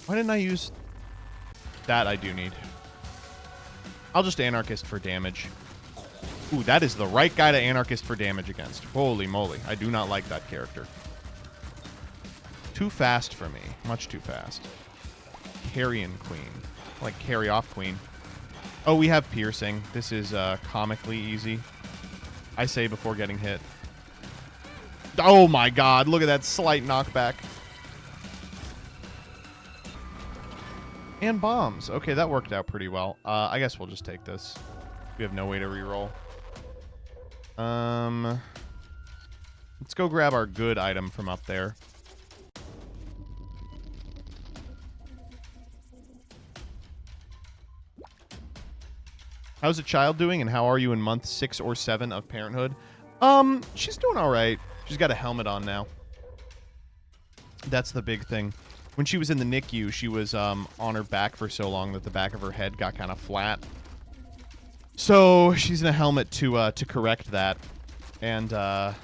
Why didn't I use... That I do need. I'll just Anarchist for damage. Ooh, that is the right guy to Anarchist for damage against. Holy moly. I do not like that character. Too fast for me. Much too fast. Carrion Queen. Like, carry off Queen. Oh, we have Piercing. This is comically easy. I say before getting hit. Oh my god, look at that slight knockback. And bombs. Okay, that worked out pretty well. I guess we'll just take this. We have no way to reroll. Let's go grab our good item from up there. How's the child doing, and how are you in month 6 or 7 of parenthood? She's doing all right. She's got a helmet on now. That's the big thing. When she was in the NICU, she was on her back for so long that the back of her head got kind of flat. So she's in a helmet to correct that, and that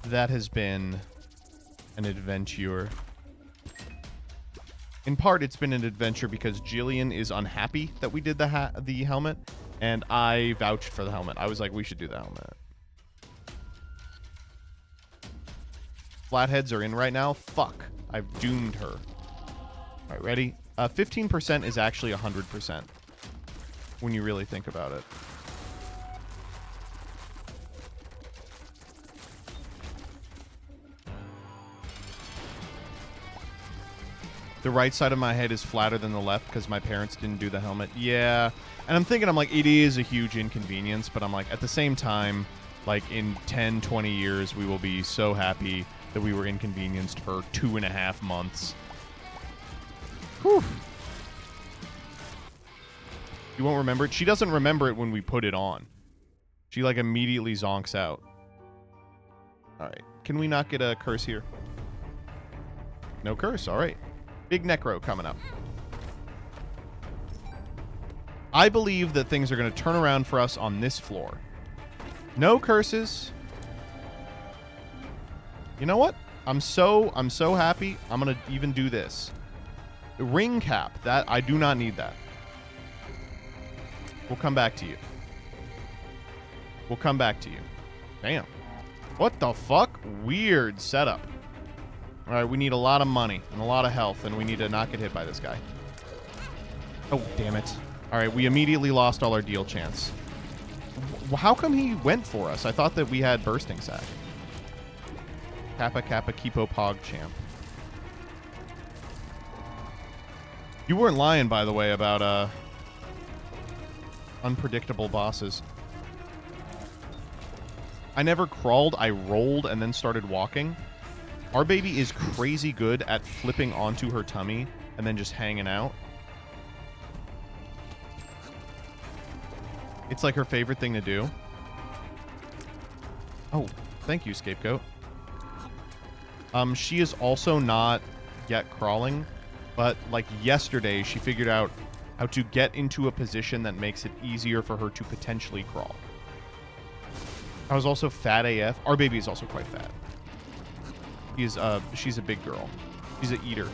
has been an adventure. In part, it's been an adventure because Jillian is unhappy that we did the helmet, and I vouched for the helmet. I was like, we should do the helmet. Flatheads are in right now. Fuck. I've doomed her. All right, ready? 15% is actually 100% when you really think about it. The right side of my head is flatter than the left because my parents didn't do the helmet. Yeah. And I'm thinking, I'm like, it is a huge inconvenience, but I'm like, at the same time, like in 10, 20 years, we will be so happy that we were inconvenienced for 2.5 months. Whew. You won't remember it? She doesn't remember it when we put it on. She like immediately zonks out. All right. Can we not get a curse here? No curse. All right. Big Necro coming up. I believe that things are going to turn around for us on this floor. No curses. You know what? I'm so happy. I'm going to even do this. Ring cap. That I do not need that. We'll come back to you. We'll come back to you. Damn. What the fuck? Weird setup. All right, we need a lot of money and a lot of health, and we need to not get hit by this guy. Oh, damn it. All right, we immediately lost all our deal chance. How come he went for us? I thought that we had bursting sack. Kappa Kappa Kipo Pog champ. You weren't lying, by the way, about unpredictable bosses. I never crawled, I rolled and then started walking. Our baby is crazy good at flipping onto her tummy and then just hanging out. It's like her favorite thing to do. Oh, thank you, Scapegoat. She is also not yet crawling, but like yesterday, she figured out how to get into a position that makes it easier for her to potentially crawl. I was also fat AF. Our baby is also quite fat. She's a big girl. She's an eater.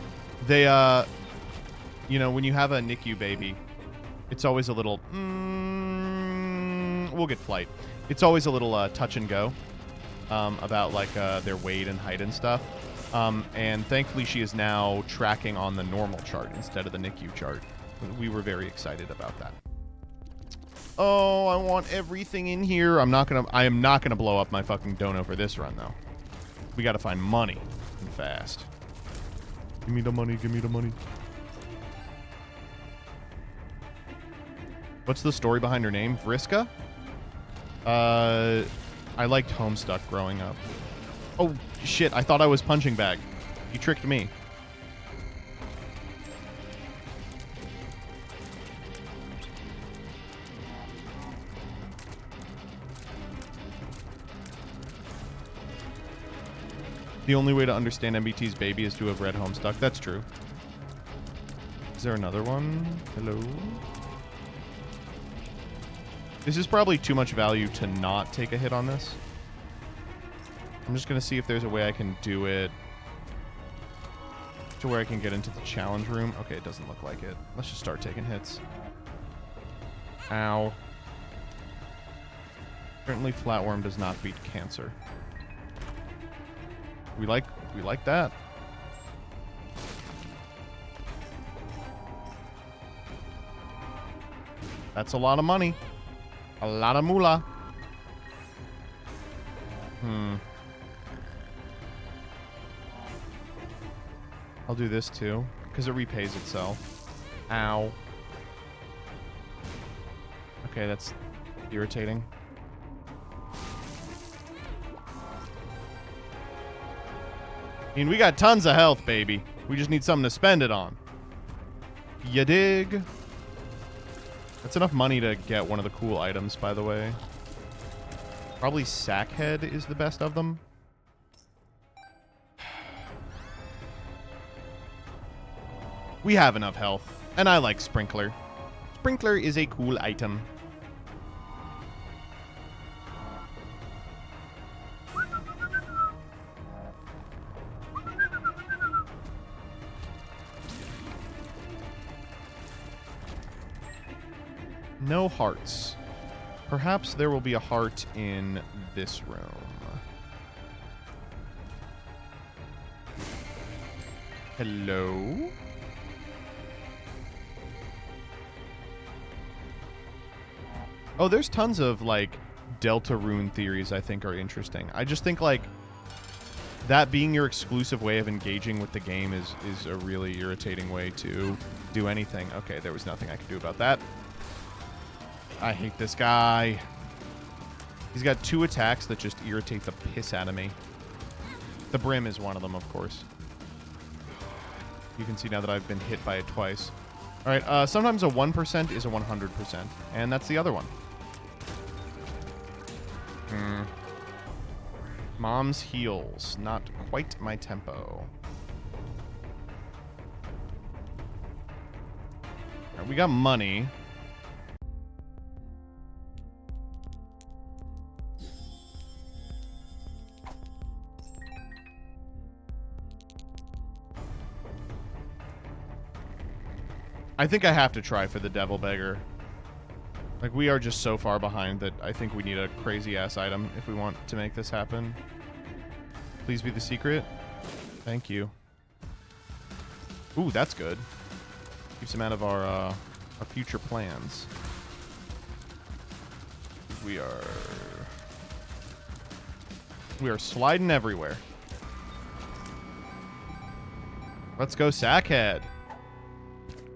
They, you know, when you have a NICU baby, it's always a little, we'll get flight. It's always a little touch and go about like their weight and height and stuff. And thankfully she is now tracking on the normal chart instead of the NICU chart. We were very excited about that. Oh, I want everything in here. I am not gonna blow up my fucking dono for this run though. We gotta find money and fast. Give me the money, give me the money. What's the story behind her name? Vriska? I liked Homestuck growing up. Oh, shit, I thought I was Punching Bag. You tricked me. The only way to understand MBT's baby is to have read Homestuck. That's true. Is there another one? Hello? This is probably too much value to not take a hit on this. I'm just going to see if there's a way I can do it to where I can get into the challenge room. Okay, it doesn't look like it. Let's just start taking hits. Ow. Certainly flatworm does not beat cancer. We like that. That's a lot of money. A lot of moolah. I'll do this too, because it repays itself. Ow. Okay, that's irritating. I mean, we got tons of health, baby. We just need something to spend it on. Ya dig? That's enough money to get one of the cool items, by the way. Probably Sackhead is the best of them. We have enough health, and I like Sprinkler. Sprinkler is a cool item. No hearts. Perhaps there will be a heart in this room. Hello? Oh, there's tons of, like, Delta Rune theories I think are interesting. I just think, like, that being your exclusive way of engaging with the game is a really irritating way to do anything. Okay, there was nothing I could do about that. I hate this guy. He's got 2 attacks that just irritate the piss out of me. The brim is one of them, of course. You can see now that I've been hit by it twice. All right, sometimes a 1% is a 100%, and that's the other one. Mom's heals, not quite my tempo. All right, we got money. I think I have to try for the Devil Beggar. Like, we are just so far behind that I think we need a crazy-ass item if we want to make this happen. Please be the secret. Thank you. Ooh, that's good. Keeps him out of our future plans. We are sliding everywhere. Let's go Sackhead.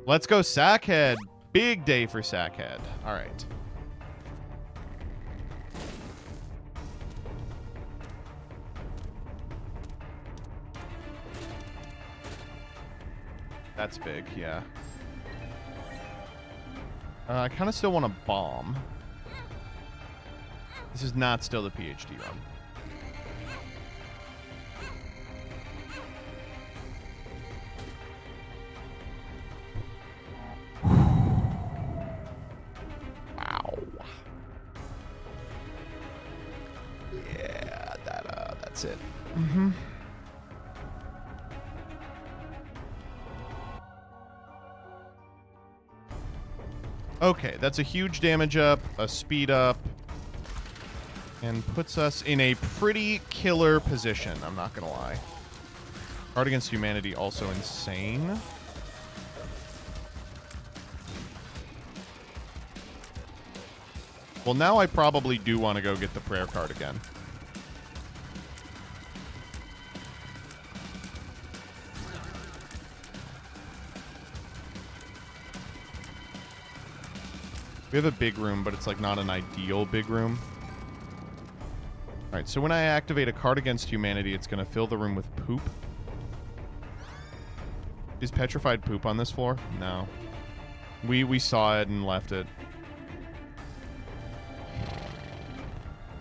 Let's go Sackhead. Big day for Sackhead. All right. That's big, yeah. I kind of still want to bomb. This is not still the PhD run. That's it. Okay, that's a huge damage up, a speed up, and puts us in a pretty killer position, I'm not gonna lie. Card Against Humanity also insane. Well, now I probably do want to go get the prayer card again. We have a big room, but it's like not an ideal big room. All right, so when I activate a Card Against Humanity, it's going to fill the room with poop. Is petrified poop on this floor? No. We saw it and left it.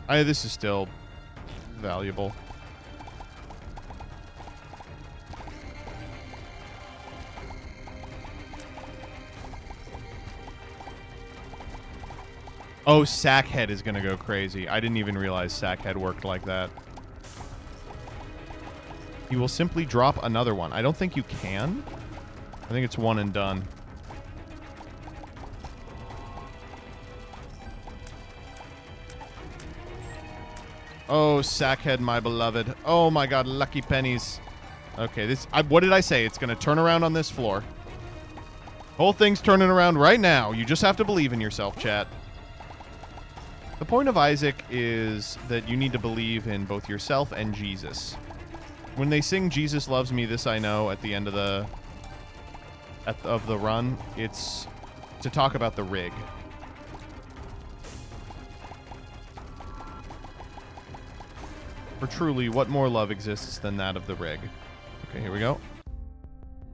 This is still valuable. Oh, Sackhead is going to go crazy. I didn't even realize Sackhead worked like that. You will simply drop another one. I don't think you can. I think it's one and done. Oh, Sackhead, my beloved. Oh my god, lucky pennies. Okay, this... what did I say? It's going to turn around on this floor. Whole thing's turning around right now. You just have to believe in yourself, chat. The point of Isaac is that you need to believe in both yourself and Jesus. When they sing "Jesus Loves Me, This I Know" at the end of the run, it's to talk about the rig. For truly, what more love exists than that of the rig? Okay, here we go.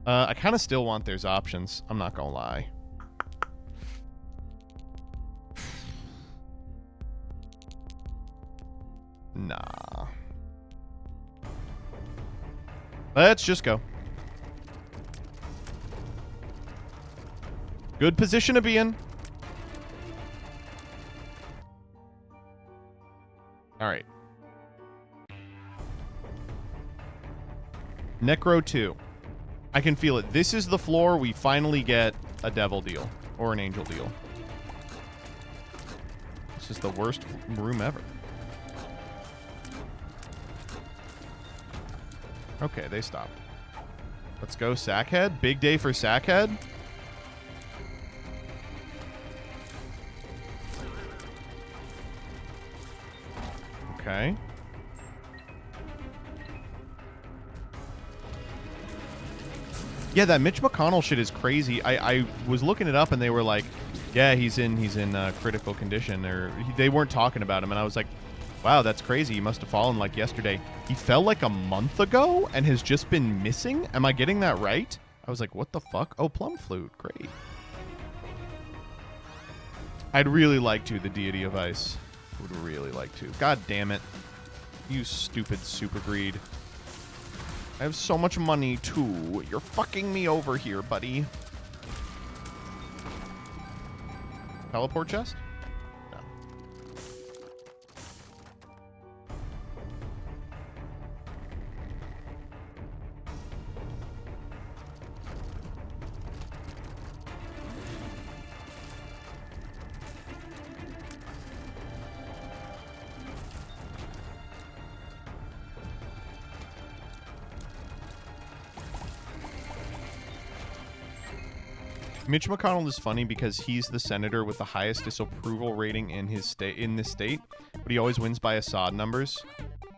I kind of still want there's options. I'm not gonna lie. Nah. Let's just go. Good position to be in. All right. Necro 2. I can feel it. This is the floor we finally get a devil deal or an angel deal. This is the worst room ever. Okay, they stopped. Let's go, Sackhead. Big day for Sackhead. Okay. Yeah, that Mitch McConnell shit is crazy. I was looking it up and they were like, yeah, he's in critical condition, or they weren't talking about him, and I was like, wow, that's crazy. He must have fallen like yesterday. He fell like a month ago and has just been missing. Am I getting that right? I was like, what the fuck? Oh, plum flute, great. I'd really like to, the deity of ice. Would really like to. God damn it. You stupid super greed. I have so much money, too. You're fucking me over here, buddy. Teleport chest? No. Mitch McConnell is funny because he's the senator with the highest disapproval rating in his state, in this state, but he always wins by Assad numbers.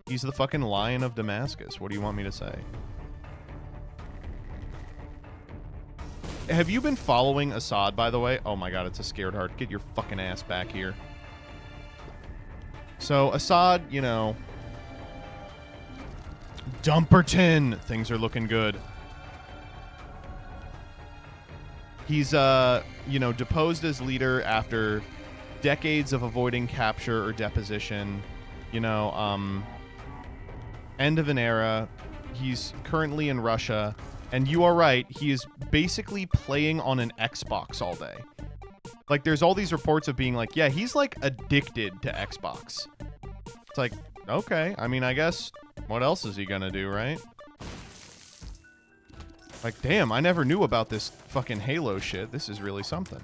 He's the fucking Lion of Damascus. What do you want me to say? Have you been following Assad, by the way? Oh my god, it's a scared heart. Get your fucking ass back here. So Assad, you know, Dumperton, things are looking good. He's, you know, deposed as leader after decades of avoiding capture or deposition. You know, end of an era. He's currently in Russia. And you are right, he is basically playing on an Xbox all day. Like, there's all these reports of being like, yeah, he's, like, addicted to Xbox. It's like, okay. I mean, I guess, what else is he gonna do, right? Like, damn, I never knew about this fucking Halo shit. This is really something.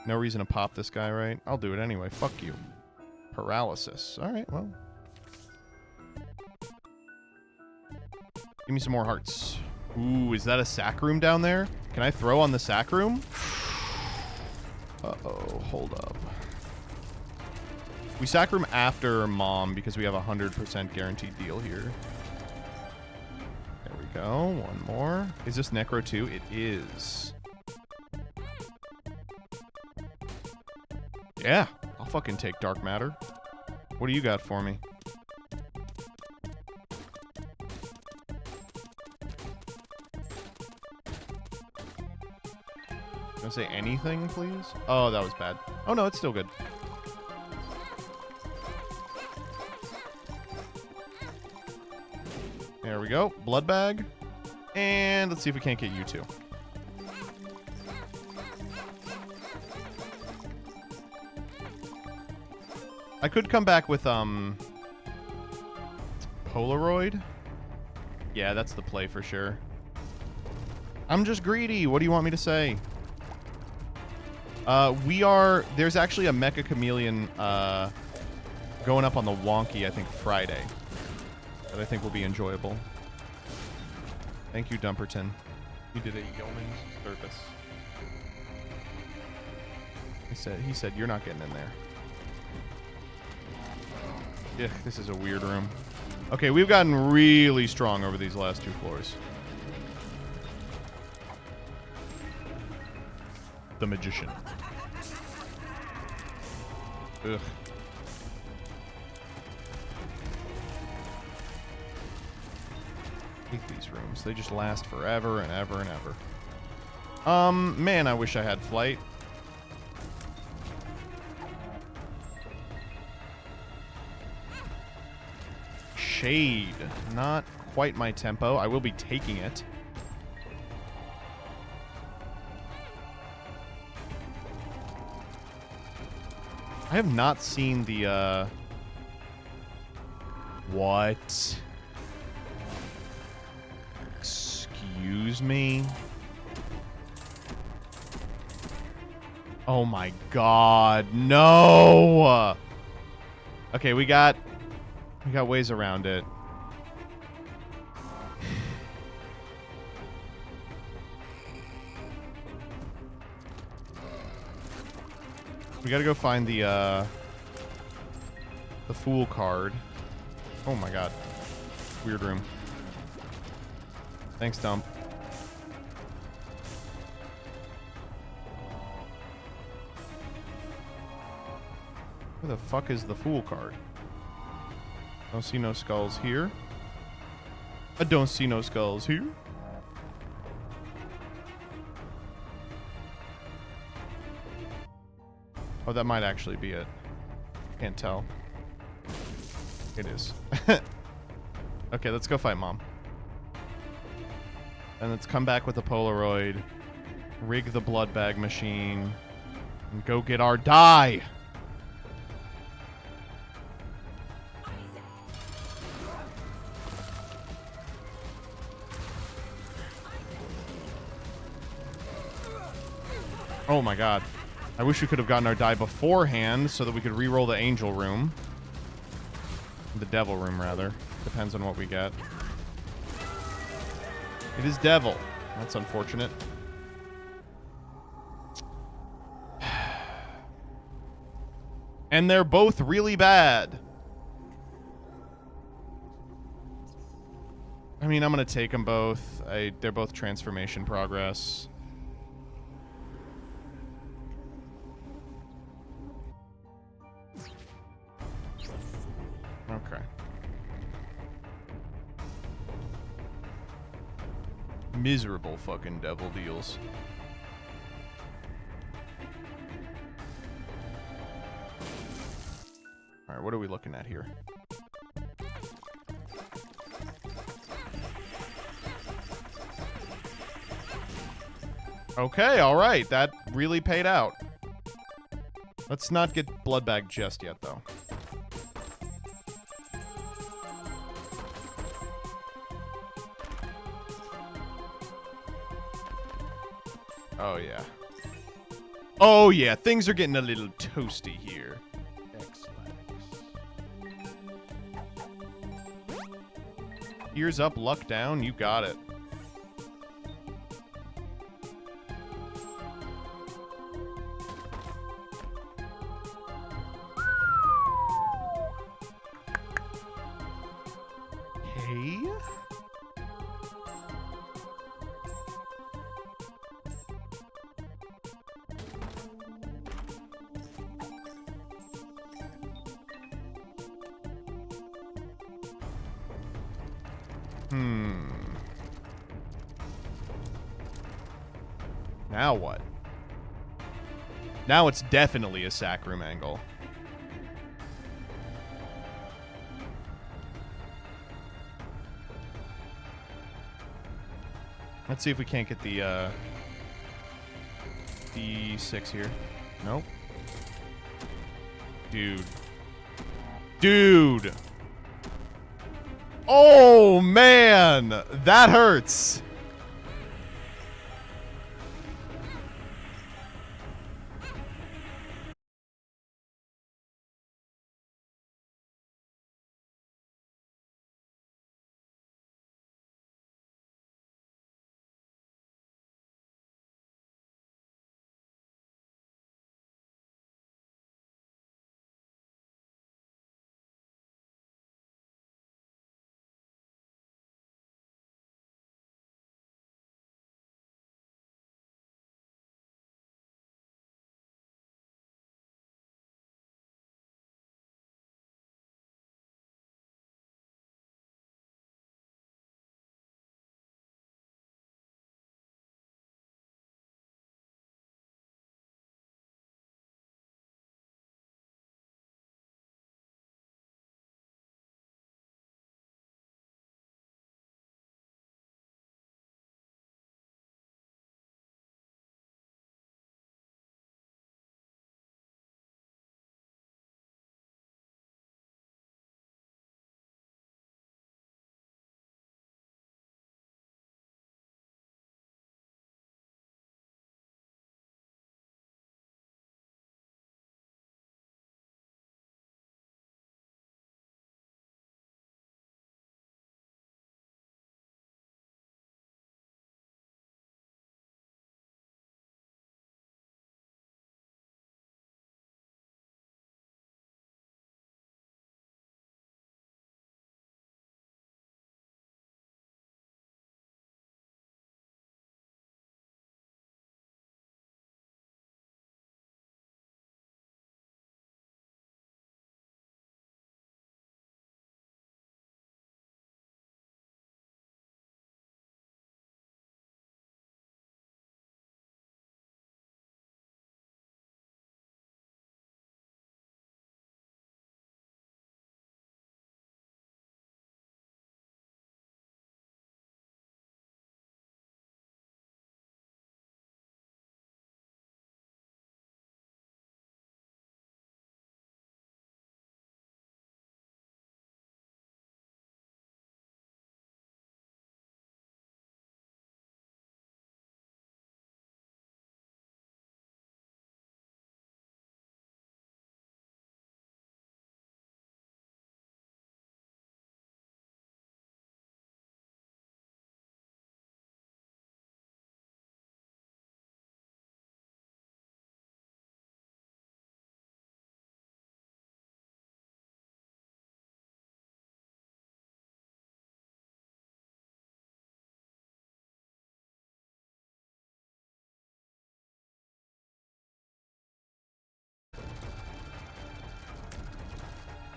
No reason to pop this guy, right? I'll do it anyway. Fuck you. Paralysis. Alright, well. Give me some more hearts. Ooh, is that a sack room down there? Can I throw on the sack room? Uh-oh, hold up. We sack room after Mom because we have a 100% guaranteed deal here. Go. One more. Is this Necro 2? It is. Yeah. I'll fucking take Dark Matter. What do you got for me? Gonna say anything, please? Oh, that was bad. Oh, no, it's still good. There we go. Blood bag. And let's see if we can't get you two. I could come back with, Polaroid. Yeah, that's the play for sure. I'm just greedy. What do you want me to say? There's actually a Mecha Chameleon, going up on the Wonky, I think, Friday. That I think will be enjoyable. Thank you, Dumperton. You did a yeoman's service. He said, you're not getting in there. Yeah, this is a weird room. Okay, we've gotten really strong over these last two floors. The Magician. Ugh. I hate these rooms. They just last forever and ever and ever. Man, I wish I had flight. Shade. Not quite my tempo. I will be taking it. I have not seen the, What? Excuse me? Oh my god, no! Okay, we got ways around it. We gotta go find the Fool card. Oh my god. Weird room. Thanks, Dump. Where the fuck is the Fool card? Don't see no skulls here. I don't see no skulls here. Oh, that might actually be it. Can't tell. It is. Okay, let's go fight Mom. And let's come back with a Polaroid, rig the blood bag machine, and go get our die! Oh my god. I wish we could have gotten our die beforehand so that we could re-roll the angel room. The devil room, rather. Depends on what we get. It is devil. That's unfortunate. And they're both really bad. I mean, I'm going to take them both. They're both transformation progress. Okay. Miserable fucking devil deals. Alright, what are we looking at here? Okay, alright. That really paid out. Let's not get Bloodbag just yet, though. Oh, yeah. Oh, yeah. Things are getting a little toasty here. Ears up, luck down. You got it. Okay. Now what? Now it's definitely a sack room angle. Let's see if we can't get the D6 here. Nope. Dude. Dude! Oh, man! That hurts!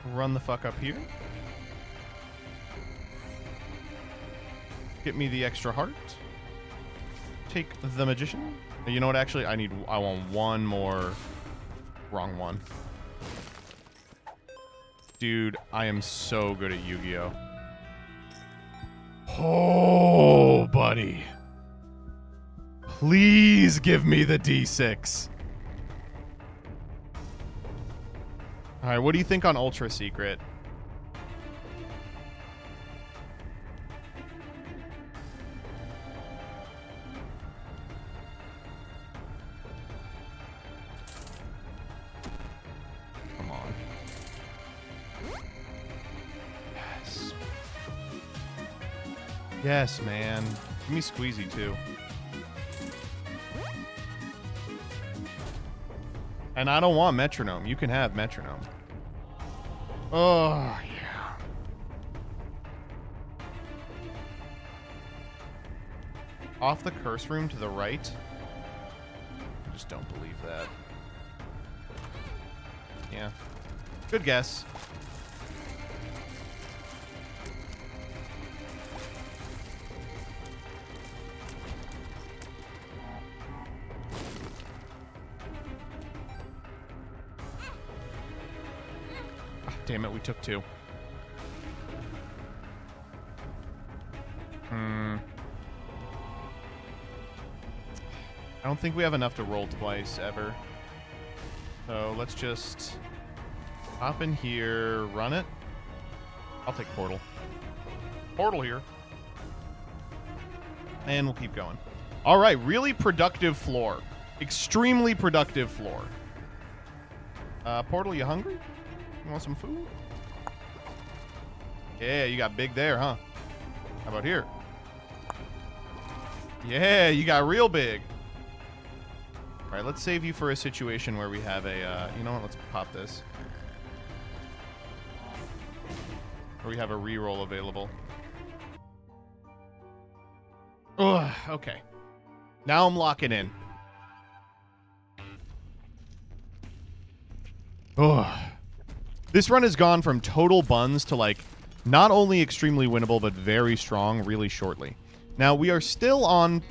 Run the fuck up here. Get me the extra heart. Take the magician. You know what? Actually, I want one more. Wrong one. Dude, I am so good at Yu-Gi-Oh. Oh, buddy. Please give me the D6. All right, what do you think on Ultra Secret? Come on. Yes. Yes, man. Give me Squeezy, too. And I don't want Metronome. You can have Metronome. Oh, yeah. Off the curse room to the right? I just don't believe that. Yeah. Good guess. Damn it, we took two. I don't think we have enough to roll twice, ever. So let's just hop in here, run it. I'll take Portal. Portal here. And we'll keep going. All right, really productive floor. Extremely productive floor. Portal, you hungry? You want some food? Yeah, you got big there, huh? How about here? Yeah, you got real big. All right, let's save you for a situation where we have a, you know what, let's pop this. Where we have a reroll available. Ugh, okay. Now I'm locking in. Ugh. This run has gone from total buns to, like, not only extremely winnable, but very strong really shortly. Now, we are still on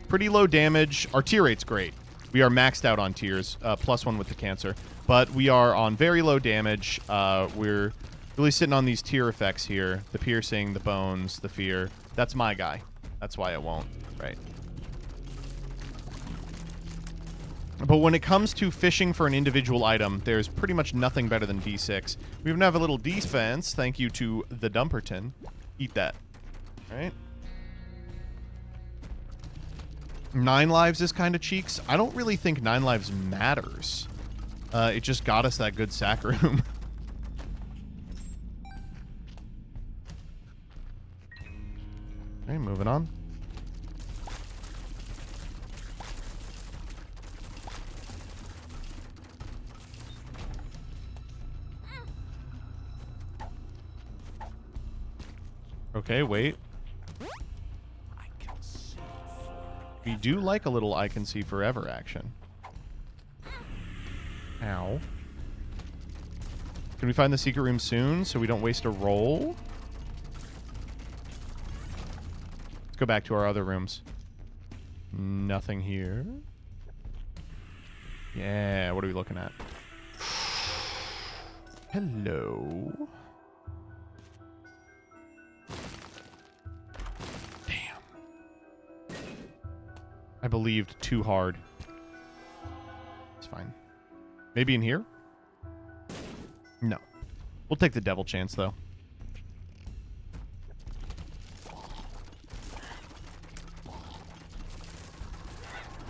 pretty low damage. Our tier rate's great. We are maxed out on tiers, +1 with the cancer. But we are on very low damage. We're really sitting on these tier effects here. The piercing, the bones, the fear. That's my guy. That's why it won't, right? But when it comes to fishing for an individual item, there's pretty much nothing better than D6. We even have a little defense, thank you to the Dumperton. Eat that. All right? 9 lives is kind of cheeks. I don't really think 9 lives matters. It just got us that good sack room. Okay, moving on. Okay, wait. We do like a little I can see forever action. Ow. Can we find the secret room soon so we don't waste a roll? Let's go back to our other rooms. Nothing here. Yeah, what are we looking at? Hello. I believed too hard. It's fine. Maybe in here? No. We'll take the devil chance, though.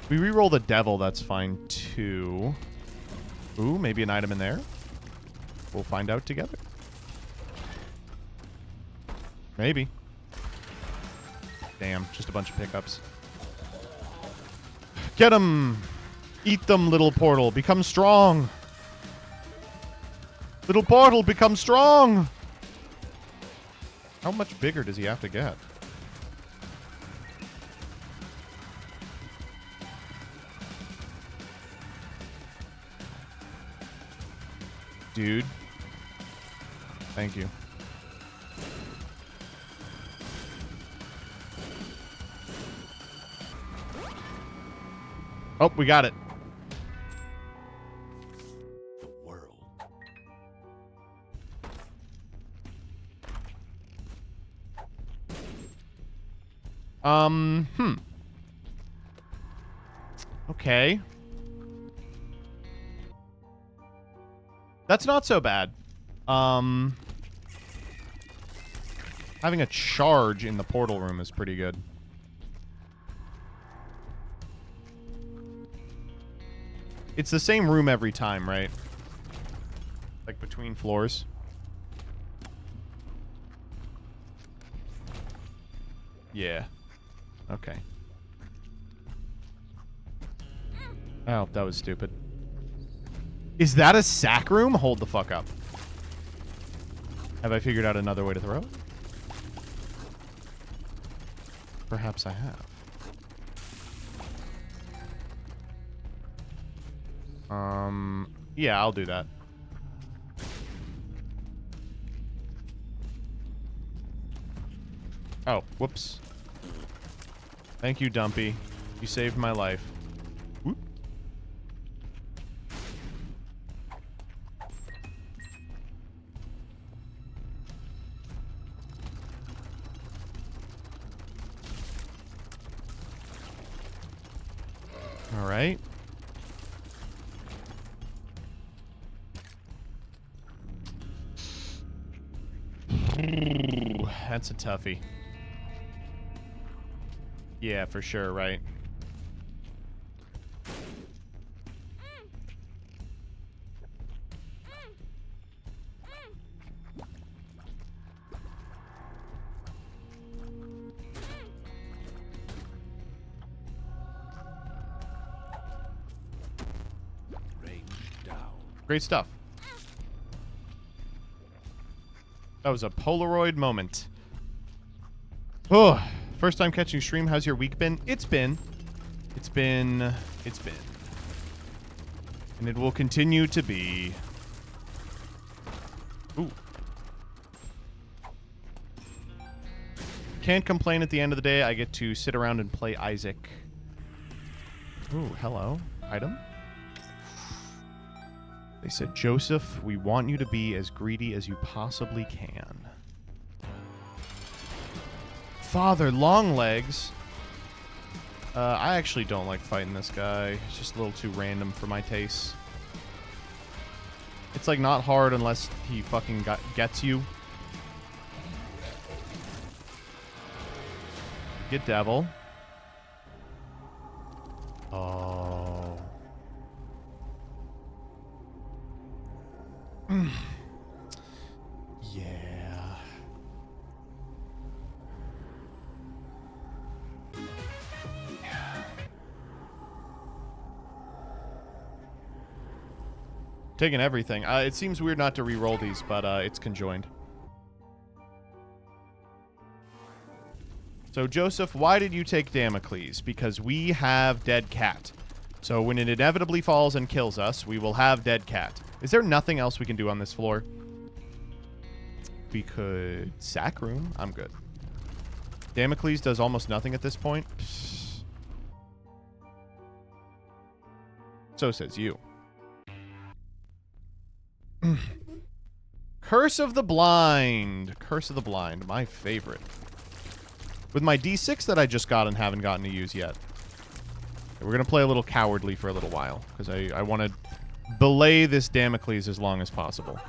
If we reroll the devil, that's fine, too. Ooh, maybe an item in there. We'll find out together. Maybe. Damn, just a bunch of pickups. Get them! Eat them, little portal. Become strong. Little portal, become strong! How much bigger does he have to get? Dude. Thank you. Oh, we got it. Okay. That's not so bad. Having a charge in the portal room is pretty good. It's the same room every time, right? Like between floors. Yeah. Okay. Oh, that was stupid. Is that a sack room? Hold the fuck up. Have I figured out another way to throw it? Perhaps I have. Yeah, I'll do that. Oh, whoops. Thank you, Dumpy. You saved my life. Whoop. All right. That's a toughie. Yeah, for sure, right? Great stuff. That was a Polaroid moment. Oh, first time catching stream. How's your week been? It's been. And it will continue to be. Ooh. Can't complain at the end of the day. I get to sit around and play Isaac. Ooh, hello. Item. They said, Joseph, we want you to be as greedy as you possibly can. Father Longlegs. I actually don't like fighting this guy. It's just a little too random for my tastes. It's like not hard unless he fucking gets you. Get devil. Oh. Yeah. Taking everything. It seems weird not to re-roll these, but it's conjoined. So, Joseph, why did you take Damocles? Because we have Dead Cat. So when it inevitably falls and kills us, we will have Dead Cat. Is there nothing else we can do on this floor? We could sack room. I'm good. Damocles does almost nothing at this point. So says you. Curse of the Blind. Curse of the Blind. My favorite. With my D6 that I just got and haven't gotten to use yet. We're going to play a little cowardly for a little while. Because I want to belay this Damocles as long as possible.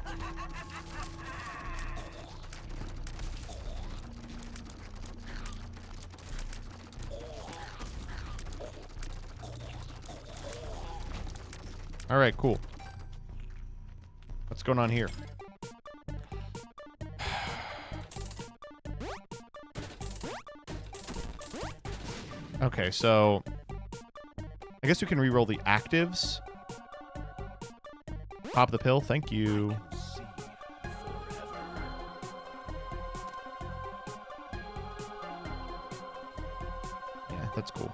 Alright, cool. What's going on here? Okay, so I guess we can re-roll the actives. Pop the pill, thank you. Yeah, that's cool.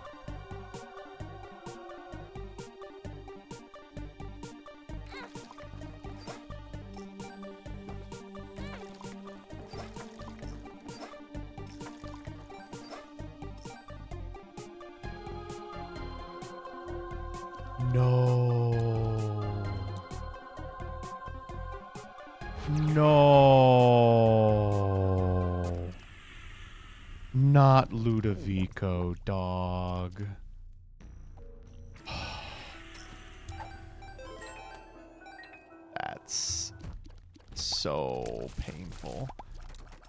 No. No. Not Ludovico, dog. That's so painful.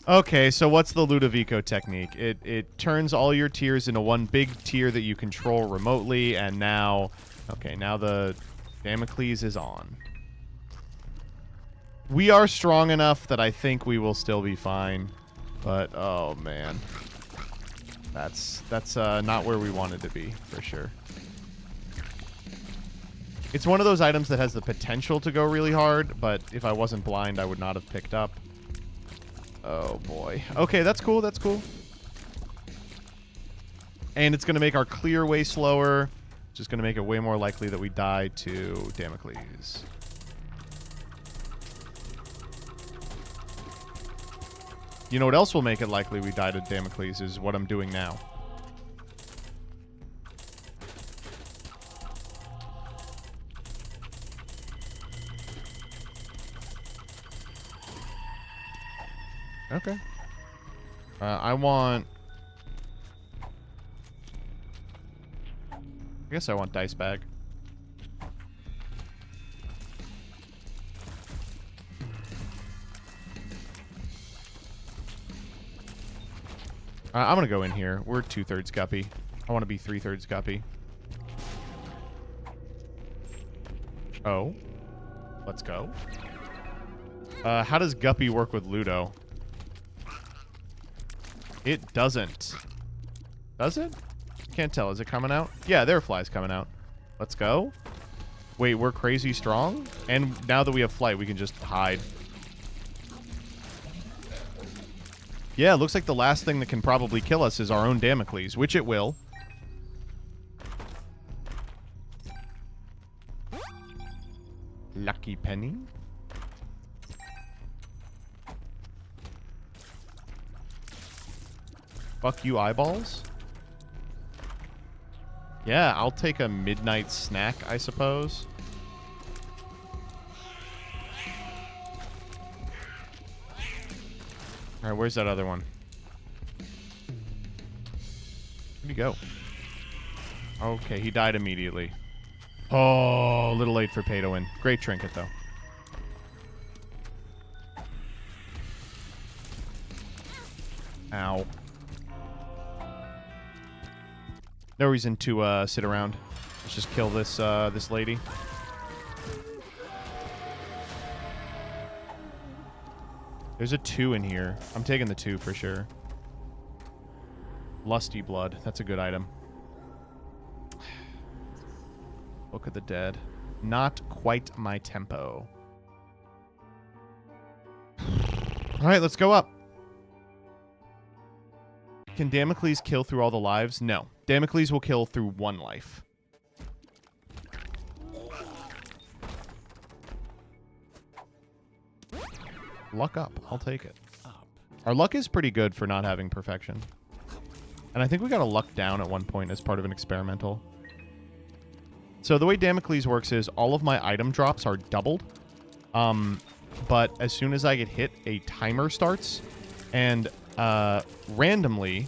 Okay, so what's the Ludovico technique? It turns all your tiers into one big tier that you control remotely, and now... Okay, now the Damocles is on. We are strong enough that I think we will still be fine. But, oh man. That's not where we wanted to be, for sure. It's one of those items that has the potential to go really hard, but if I wasn't blind, I would not have picked up. Oh, boy. Okay, that's cool. That's cool. And it's going to make our clear way slower. Just going to make it way more likely that we die to Damocles. You know what else will make it likely we die to Damocles is what I'm doing now. Okay. I want... I guess I want dice bag. I'm gonna go in here. We're 2/3 guppy. I want to be 3/3 guppy. Oh. Let's go. How does guppy work with Ludo? It doesn't. Does it? Can't tell. Is it coming out? Yeah, there are flies coming out. Let's go. Wait, we're crazy strong? And now that we have flight, we can just hide. Yeah, it looks like the last thing that can probably kill us is our own Damocles, which it will. Lucky penny. Fuck you, eyeballs. Yeah, I'll take a midnight snack, I suppose. Alright, where's that other one? Where'd he go? Okay, he died immediately. Oh, a little late for pay to win. Great trinket, though. Ow. No reason to sit around. Let's just kill this this lady. There's a 2 in here. I'm taking the 2 for sure. Lusty blood. That's a good item. Book of the Dead. Not quite my tempo. Alright, let's go up. Can Damocles kill through all the lives? No. Damocles will kill through 1 life. Luck up. I'll take it. Our luck is pretty good for not having perfection. And I think we got a luck down at one point as part of an experimental. So the way Damocles works is all of my item drops are doubled. But as soon as I get hit, a timer starts. And randomly,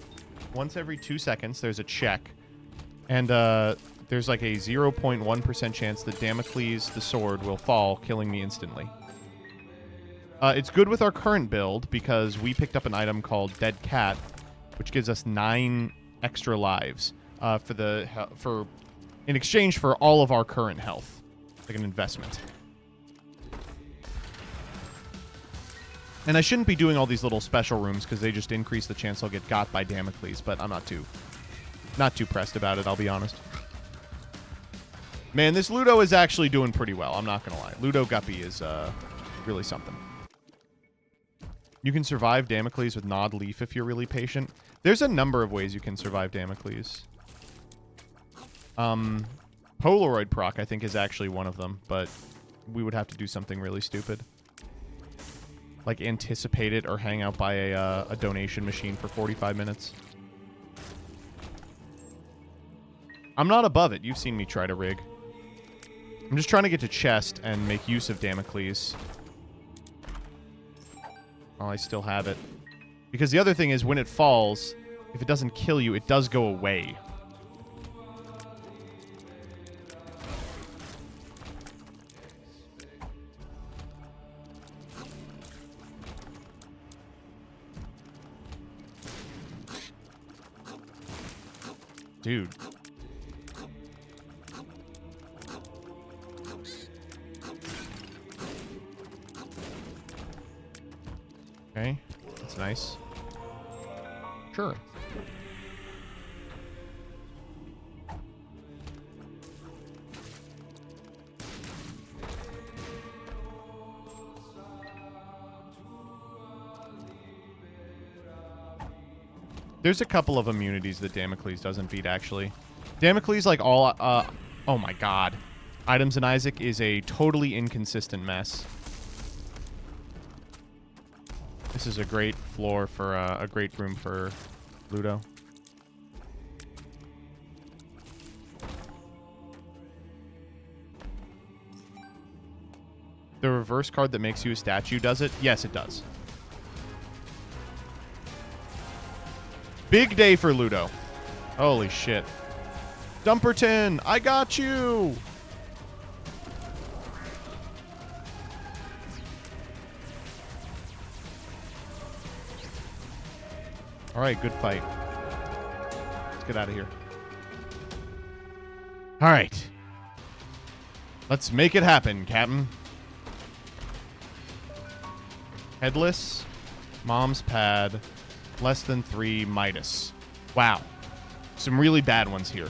once every 2 seconds, there's a check. And there's like a 0.1% chance that Damocles, the sword, will fall, killing me instantly. It's good with our current build because we picked up an item called Dead Cat, which gives us 9 extra lives in exchange for all of our current health, like an investment. And I shouldn't be doing all these little special rooms because they just increase the chance I'll get got by Damocles, but I'm not too pressed about it, I'll be honest. Man, this Ludo is actually doing pretty well, I'm not gonna lie. Ludo Guppy is really something. You can survive Damocles with Nod Leaf if you're really patient. There's a number of ways you can survive Damocles. Polaroid proc, I think, is actually one of them, but we would have to do something really stupid. Like anticipate it or hang out by a donation machine for 45 minutes. I'm not above it. You've seen me try to rig. I'm just trying to get to chest and make use of Damocles. While I still have it. Because the other thing is, when it falls, if it doesn't kill you, it does go away. Dude. Okay, that's nice. Sure. There's a couple of immunities that Damocles doesn't beat, actually. Damocles, like all... oh my god. Items in Isaac is a totally inconsistent mess. This is a great floor for... a great room for Ludo. The reverse card that makes you a statue, does it? Yes, it does. Big day for Ludo. Holy shit. Dumperton, I got you! Alright, good fight. Let's get out of here. Alright. Let's make it happen, Captain. Headless. Mom's pad. Less than 3 Midas. Wow. Some really bad ones here.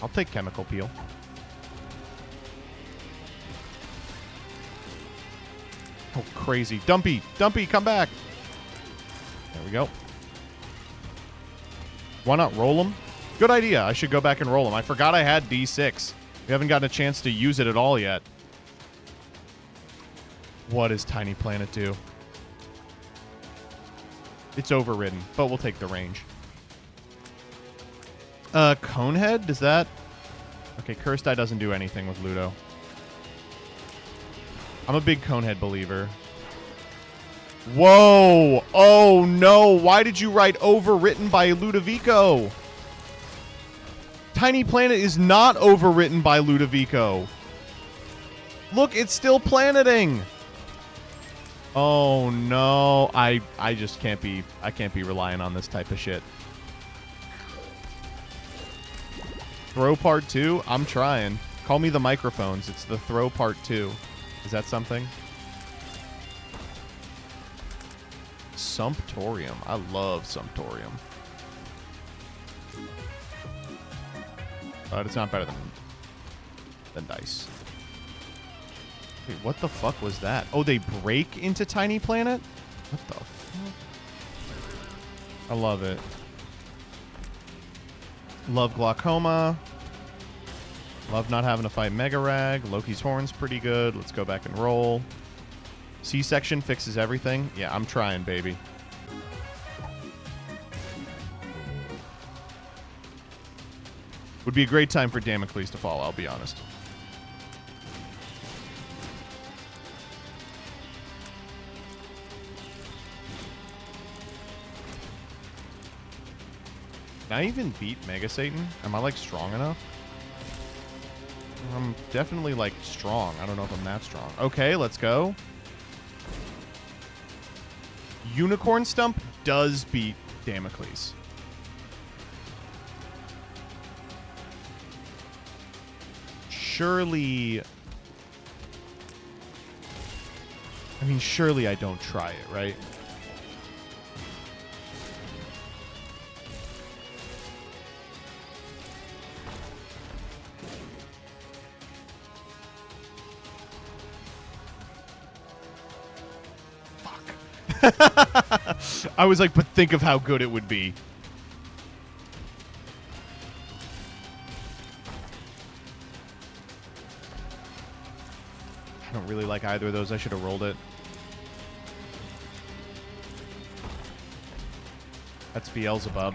I'll take Chemical Peel. Oh, crazy. Dumpy! Dumpy, come back! There we go. Why not roll them? Good idea. I should go back and roll them. I forgot I had D6. We haven't gotten a chance to use it at all yet. What does Tiny Planet do? It's overridden, but we'll take the range. Conehead? Does that... Okay, Cursed Eye doesn't do anything with Ludo. I'm a big Conehead believer. Whoa! Oh, no! Why did you write overwritten by Ludovico? Tiny Planet is not overwritten by Ludovico. Look, it's still planeting! Oh no, I just can't be relying on this type of shit. Throw part 2? I'm trying. Call me the microphones. It's the throw part 2. Is that something? Sumptorium. I love Sumptorium. But it's not better than dice. Wait, what the fuck was that? Oh, they break into Tiny Planet? What the fuck? I love it. Love Glaucoma. Love not having to fight Mega Rag. Loki's Horn's pretty good. Let's go back and roll. C-section fixes everything. Yeah, I'm trying, baby. Would be a great time for Damocles to fall, I'll be honest. Can I even beat Mega Satan? Am I, like, strong enough? I'm definitely, like, strong. I don't know if I'm that strong. Okay, let's go. Unicorn Stump does beat Damocles. Surely... I mean, surely I don't try it, right? I was like, but think of how good it would be. I don't really like either of those. I should have rolled it. That's Beelzebub.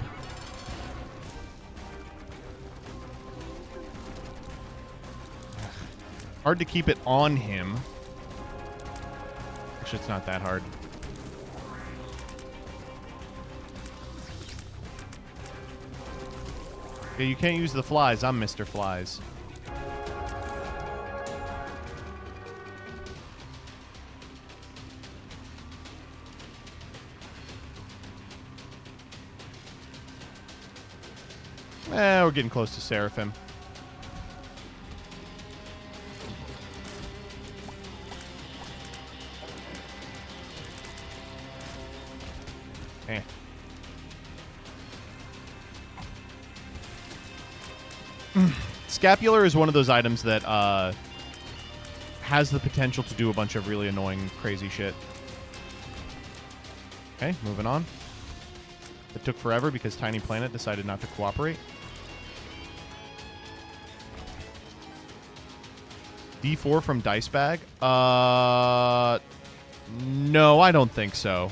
Hard to keep it on him. Actually, it's not that hard. Yeah, you can't use the flies. I'm Mr. Flies. We're getting close to Seraphim. Eh. Scapular is one of those items that has the potential to do a bunch of really annoying, crazy shit. Okay, moving on. It took forever because Tiny Planet decided not to cooperate. D4 from Dice Bag? No, I don't think so.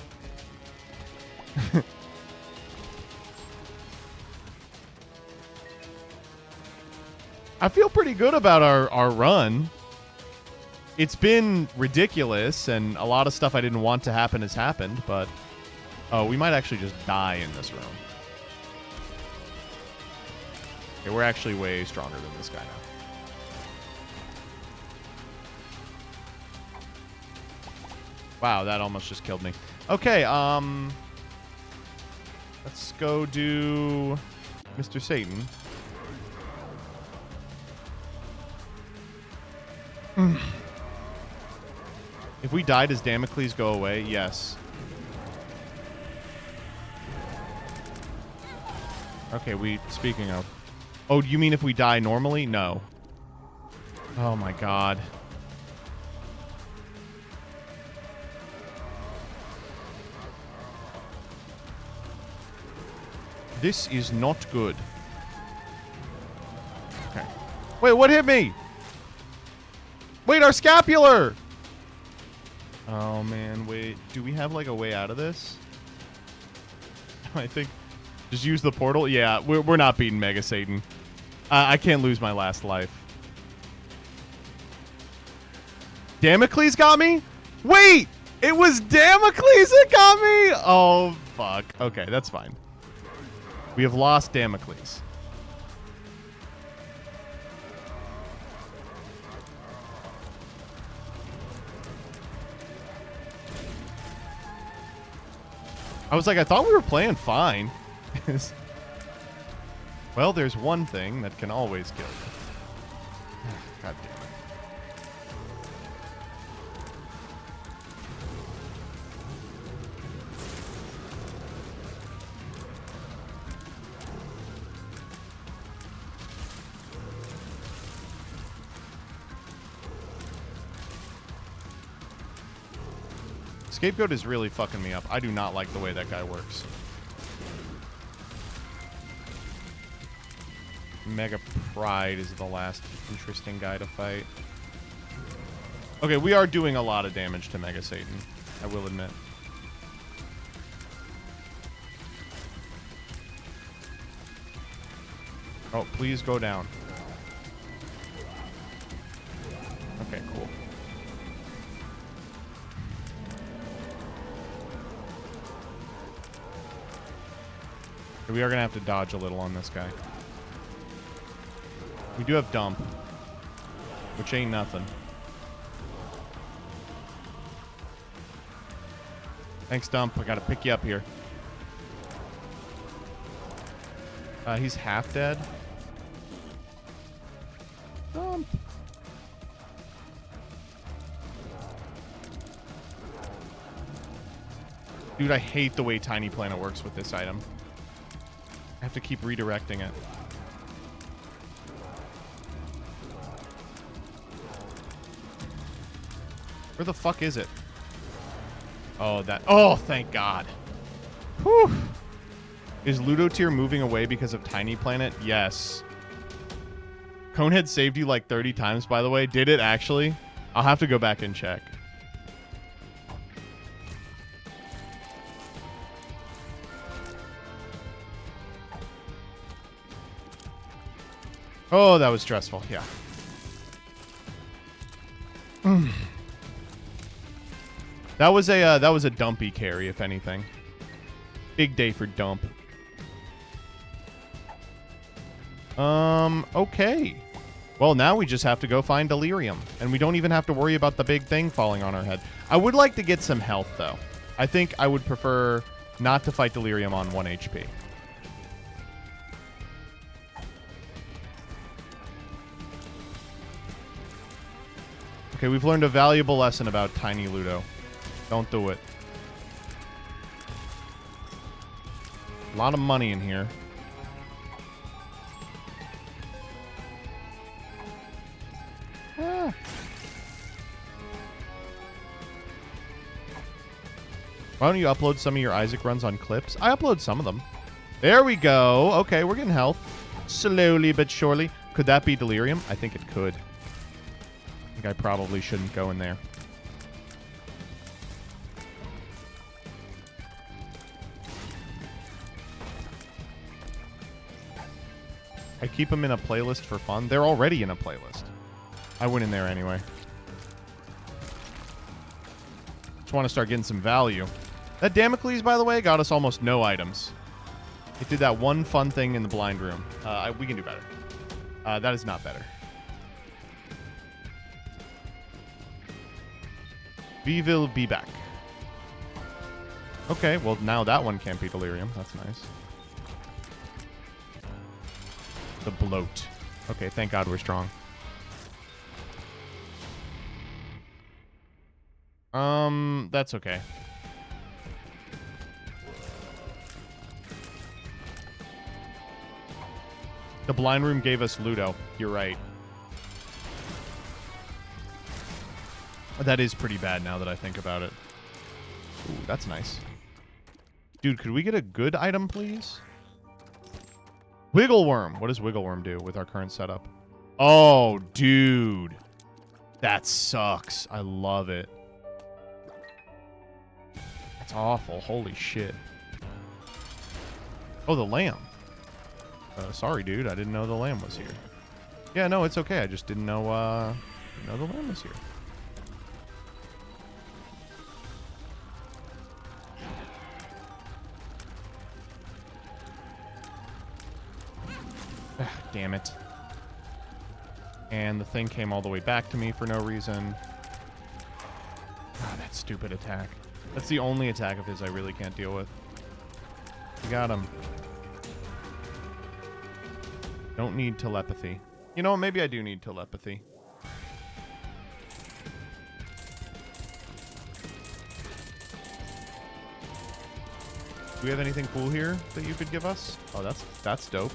I feel pretty good about our run. It's been ridiculous, and a lot of stuff I didn't want to happen has happened, but... Oh, we might actually just die in this room. Okay, we're actually way stronger than this guy now. Wow, that almost just killed me. Okay, let's go do Mr. Satan. If we die, does Damocles go away? Yes. Okay, speaking of... Oh, do you mean if we die normally? No. Oh my god. This is not good. Okay. Wait, what hit me? Wait, our scapular! Oh, man, wait. Do we have, like, a way out of this? I think... Just use the portal? Yeah, we're not beating Mega Satan. I can't lose my last life. Damocles got me? Wait! It was Damocles that got me? Oh, fuck. Okay, that's fine. We have lost Damocles. I was like, I thought we were playing fine. Well, there's one thing that can always kill you. God damn it. Scapegoat is really fucking me up. I do not like the way that guy works. Mega Pride is the last interesting guy to fight. Okay, we are doing a lot of damage to Mega Satan, I will admit. Oh, please go down. Okay, cool. We are going to have to dodge a little on this guy. We do have Dump, which ain't nothing. Thanks, Dump. I got to pick you up here. He's half dead. Dump. Dude, I hate the way Tiny Planet works with this item. I have to keep redirecting it. Where the fuck is it? Oh, that... Oh, thank God. Whew. Is Ludotier moving away because of Tiny Planet? Yes. Conehead saved you like 30 times, by the way. Did it actually? I'll have to go back and check. Oh, that was stressful. Yeah. That was a dumpy carry, if anything. Big day for dump. Okay. Well, now we just have to go find Delirium, and we don't even have to worry about the big thing falling on our head. I would like to get some health, though. I think I would prefer not to fight Delirium on 1 HP. Okay, we've learned a valuable lesson about Tiny Ludo. Don't do it. A lot of money in here. Ah. Why don't you upload some of your Isaac runs on clips? I upload some of them. There we go. Okay, we're getting health. Slowly but surely. Could that be Delirium? I think it could. I think I probably shouldn't go in there. I keep them in a playlist for fun. They're already in a playlist. I went in there anyway. Just want to start getting some value. That Damocles, by the way, got us almost no items. It did that one fun thing in the blind room. We can do better. That is not better. We will be back. Okay, well, now that one can't be Delirium. That's nice. The bloat. Okay, thank God we're strong. That's okay. The blind room gave us Ludo. You're right. That is pretty bad now that I think about it. Ooh, that's nice. Dude, could we get a good item, please? Wiggle Worm. What does Wiggle Worm do with our current setup? Oh, dude. That sucks. I love it. That's awful. Holy shit. Oh, the lamb. Sorry, dude. I didn't know the lamb was here. Yeah, no, it's okay. I just didn't know, the lamb was here. Ugh, damn it. And the thing came all the way back to me for no reason. Ah, that stupid attack. That's the only attack of his I really can't deal with. We got him. Don't need telepathy. You know, maybe I do need telepathy. Do we have anything cool here that you could give us? Oh, that's dope.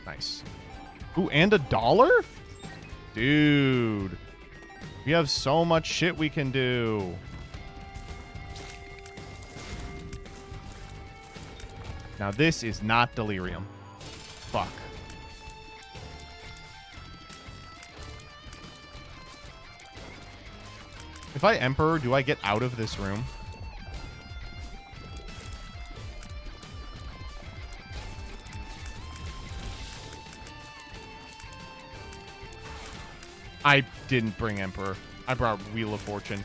Nice. Ooh, and $1? Dude. We have so much shit we can do. Now this is not Delirium. Fuck. If I Emperor, do I get out of this room? I didn't bring Emperor. I brought Wheel of Fortune.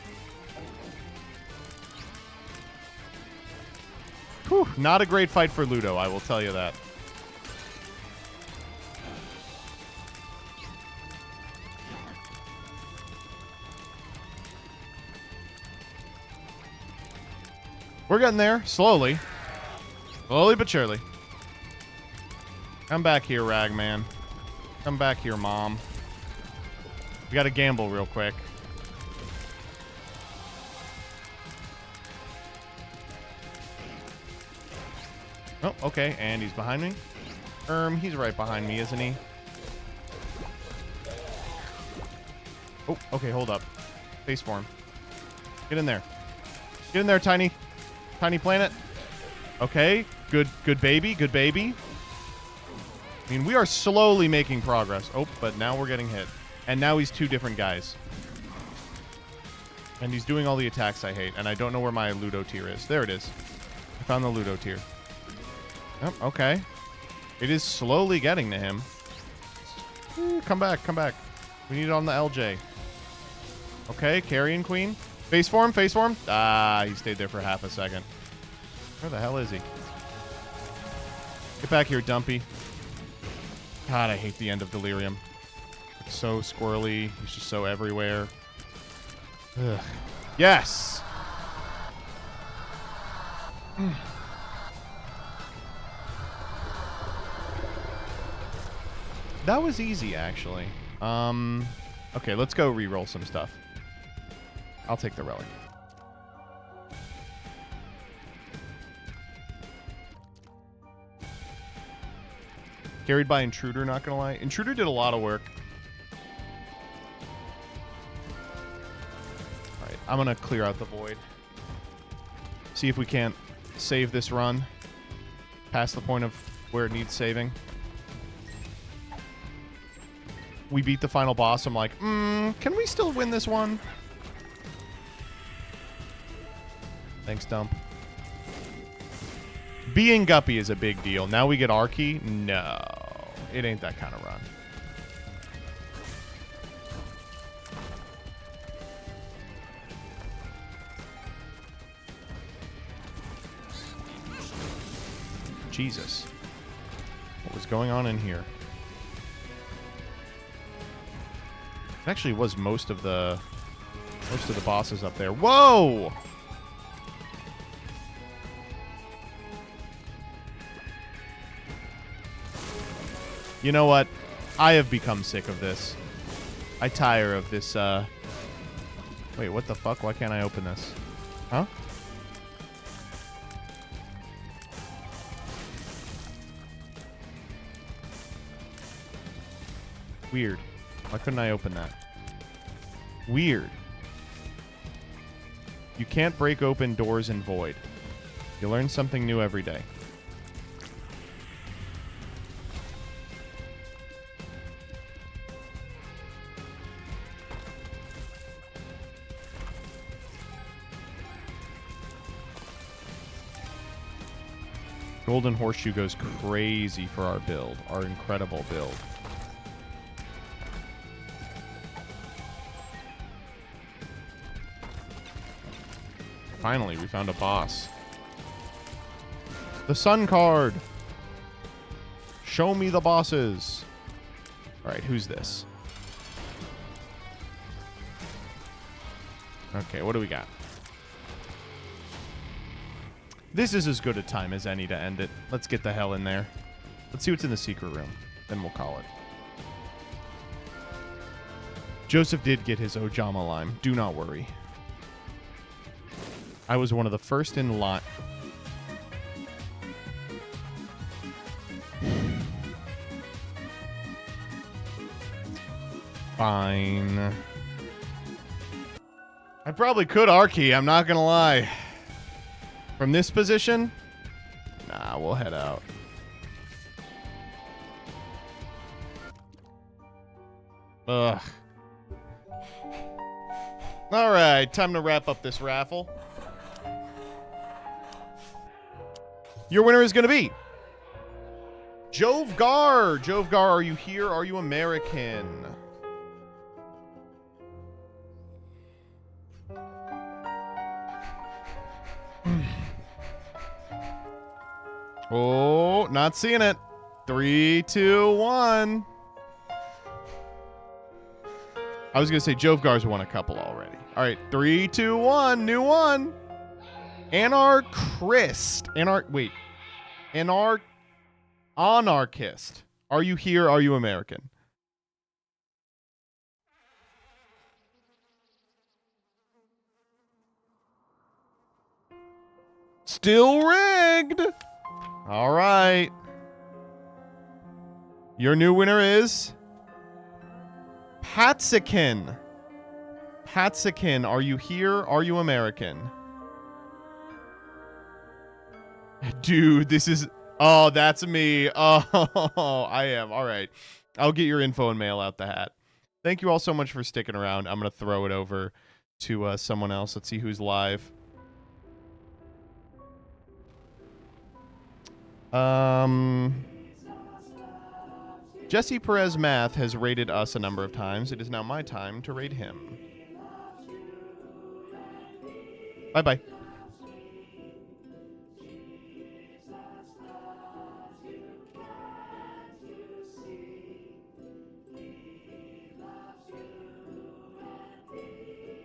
Whew, not a great fight for Ludo, I will tell you that. We're getting there, slowly. Slowly but surely. Come back here, Ragman. Come back here, Mom. We gotta gamble real quick. Oh, okay, and he's behind me. He's right behind me, isn't he? Oh, okay, hold up. Face form. Get in there. Get in there, Tiny Planet. Okay, good baby, good baby. I mean, we are slowly making progress. Oh, but now we're getting hit. And now he's two different guys. And he's doing all the attacks I hate. And I don't know where my Ludo tier is. There it is. I found the Ludo tier. Oh, okay. It is slowly getting to him. Come back, come back. We need it on the LJ. Okay, carrying queen. Face form, face form. Ah, he stayed there for half a second. Where the hell is he? Get back here, Dumpy. God, I hate the end of Delirium. It's so squirrely. He's just so everywhere. Ugh. Yes! That was easy, actually. Okay, let's go re-roll some stuff. I'll take the relic. Carried by Intruder, not gonna lie. Intruder did a lot of work. Alright, I'm gonna clear out the void. See if we can't save this run. Past the point of where it needs saving. We beat the final boss. I'm like, can we still win this one? Thanks, Dump. Being Guppy is a big deal. Now we get our key? No. It ain't that kind of run. Jesus. What was going on in here? It actually was most of the bosses up there. Whoa! You know what? I have become sick of this. I tire of this, Wait, what the fuck? Why can't I open this? Huh? Weird. Why couldn't I open that? Weird. You can't break open doors in Void. You learn something new every day. Golden Horseshoe goes crazy for our build. Our incredible build. Finally, we found a boss. The Sun card. Show me the bosses. All right, who's this? Okay, what do we got? This is as good a time as any to end it. Let's get the hell in there. Let's see what's in the secret room. Then we'll call it. Joseph did get his Ojama Lime. Do not worry. I was one of the first in line. Fine. I probably could R-key, I'm not gonna lie. From this position? Nah, we'll head out. Ugh. Alright, time to wrap up this raffle. Your winner is going to be Jovgar. Jovgar, are you here? Are you American? Oh, not seeing it. 3, 2, 1. I was going to say Jovgar's won a couple already. All right, 3, 2, 1. New one. Anarchist. Anarchist. Are you here? Are you American? Still rigged. All right. Your new winner is Patsikin. Patsikin, are you here? Are you American? Dude, this is... Oh, that's me. Oh, I am. All right. I'll get your info and mail out the hat. Thank you all so much for sticking around. I'm going to throw it over to someone else. Let's see who's live. Jesse Perez Math has rated us a number of times. It is now my time to rate him. Bye-bye.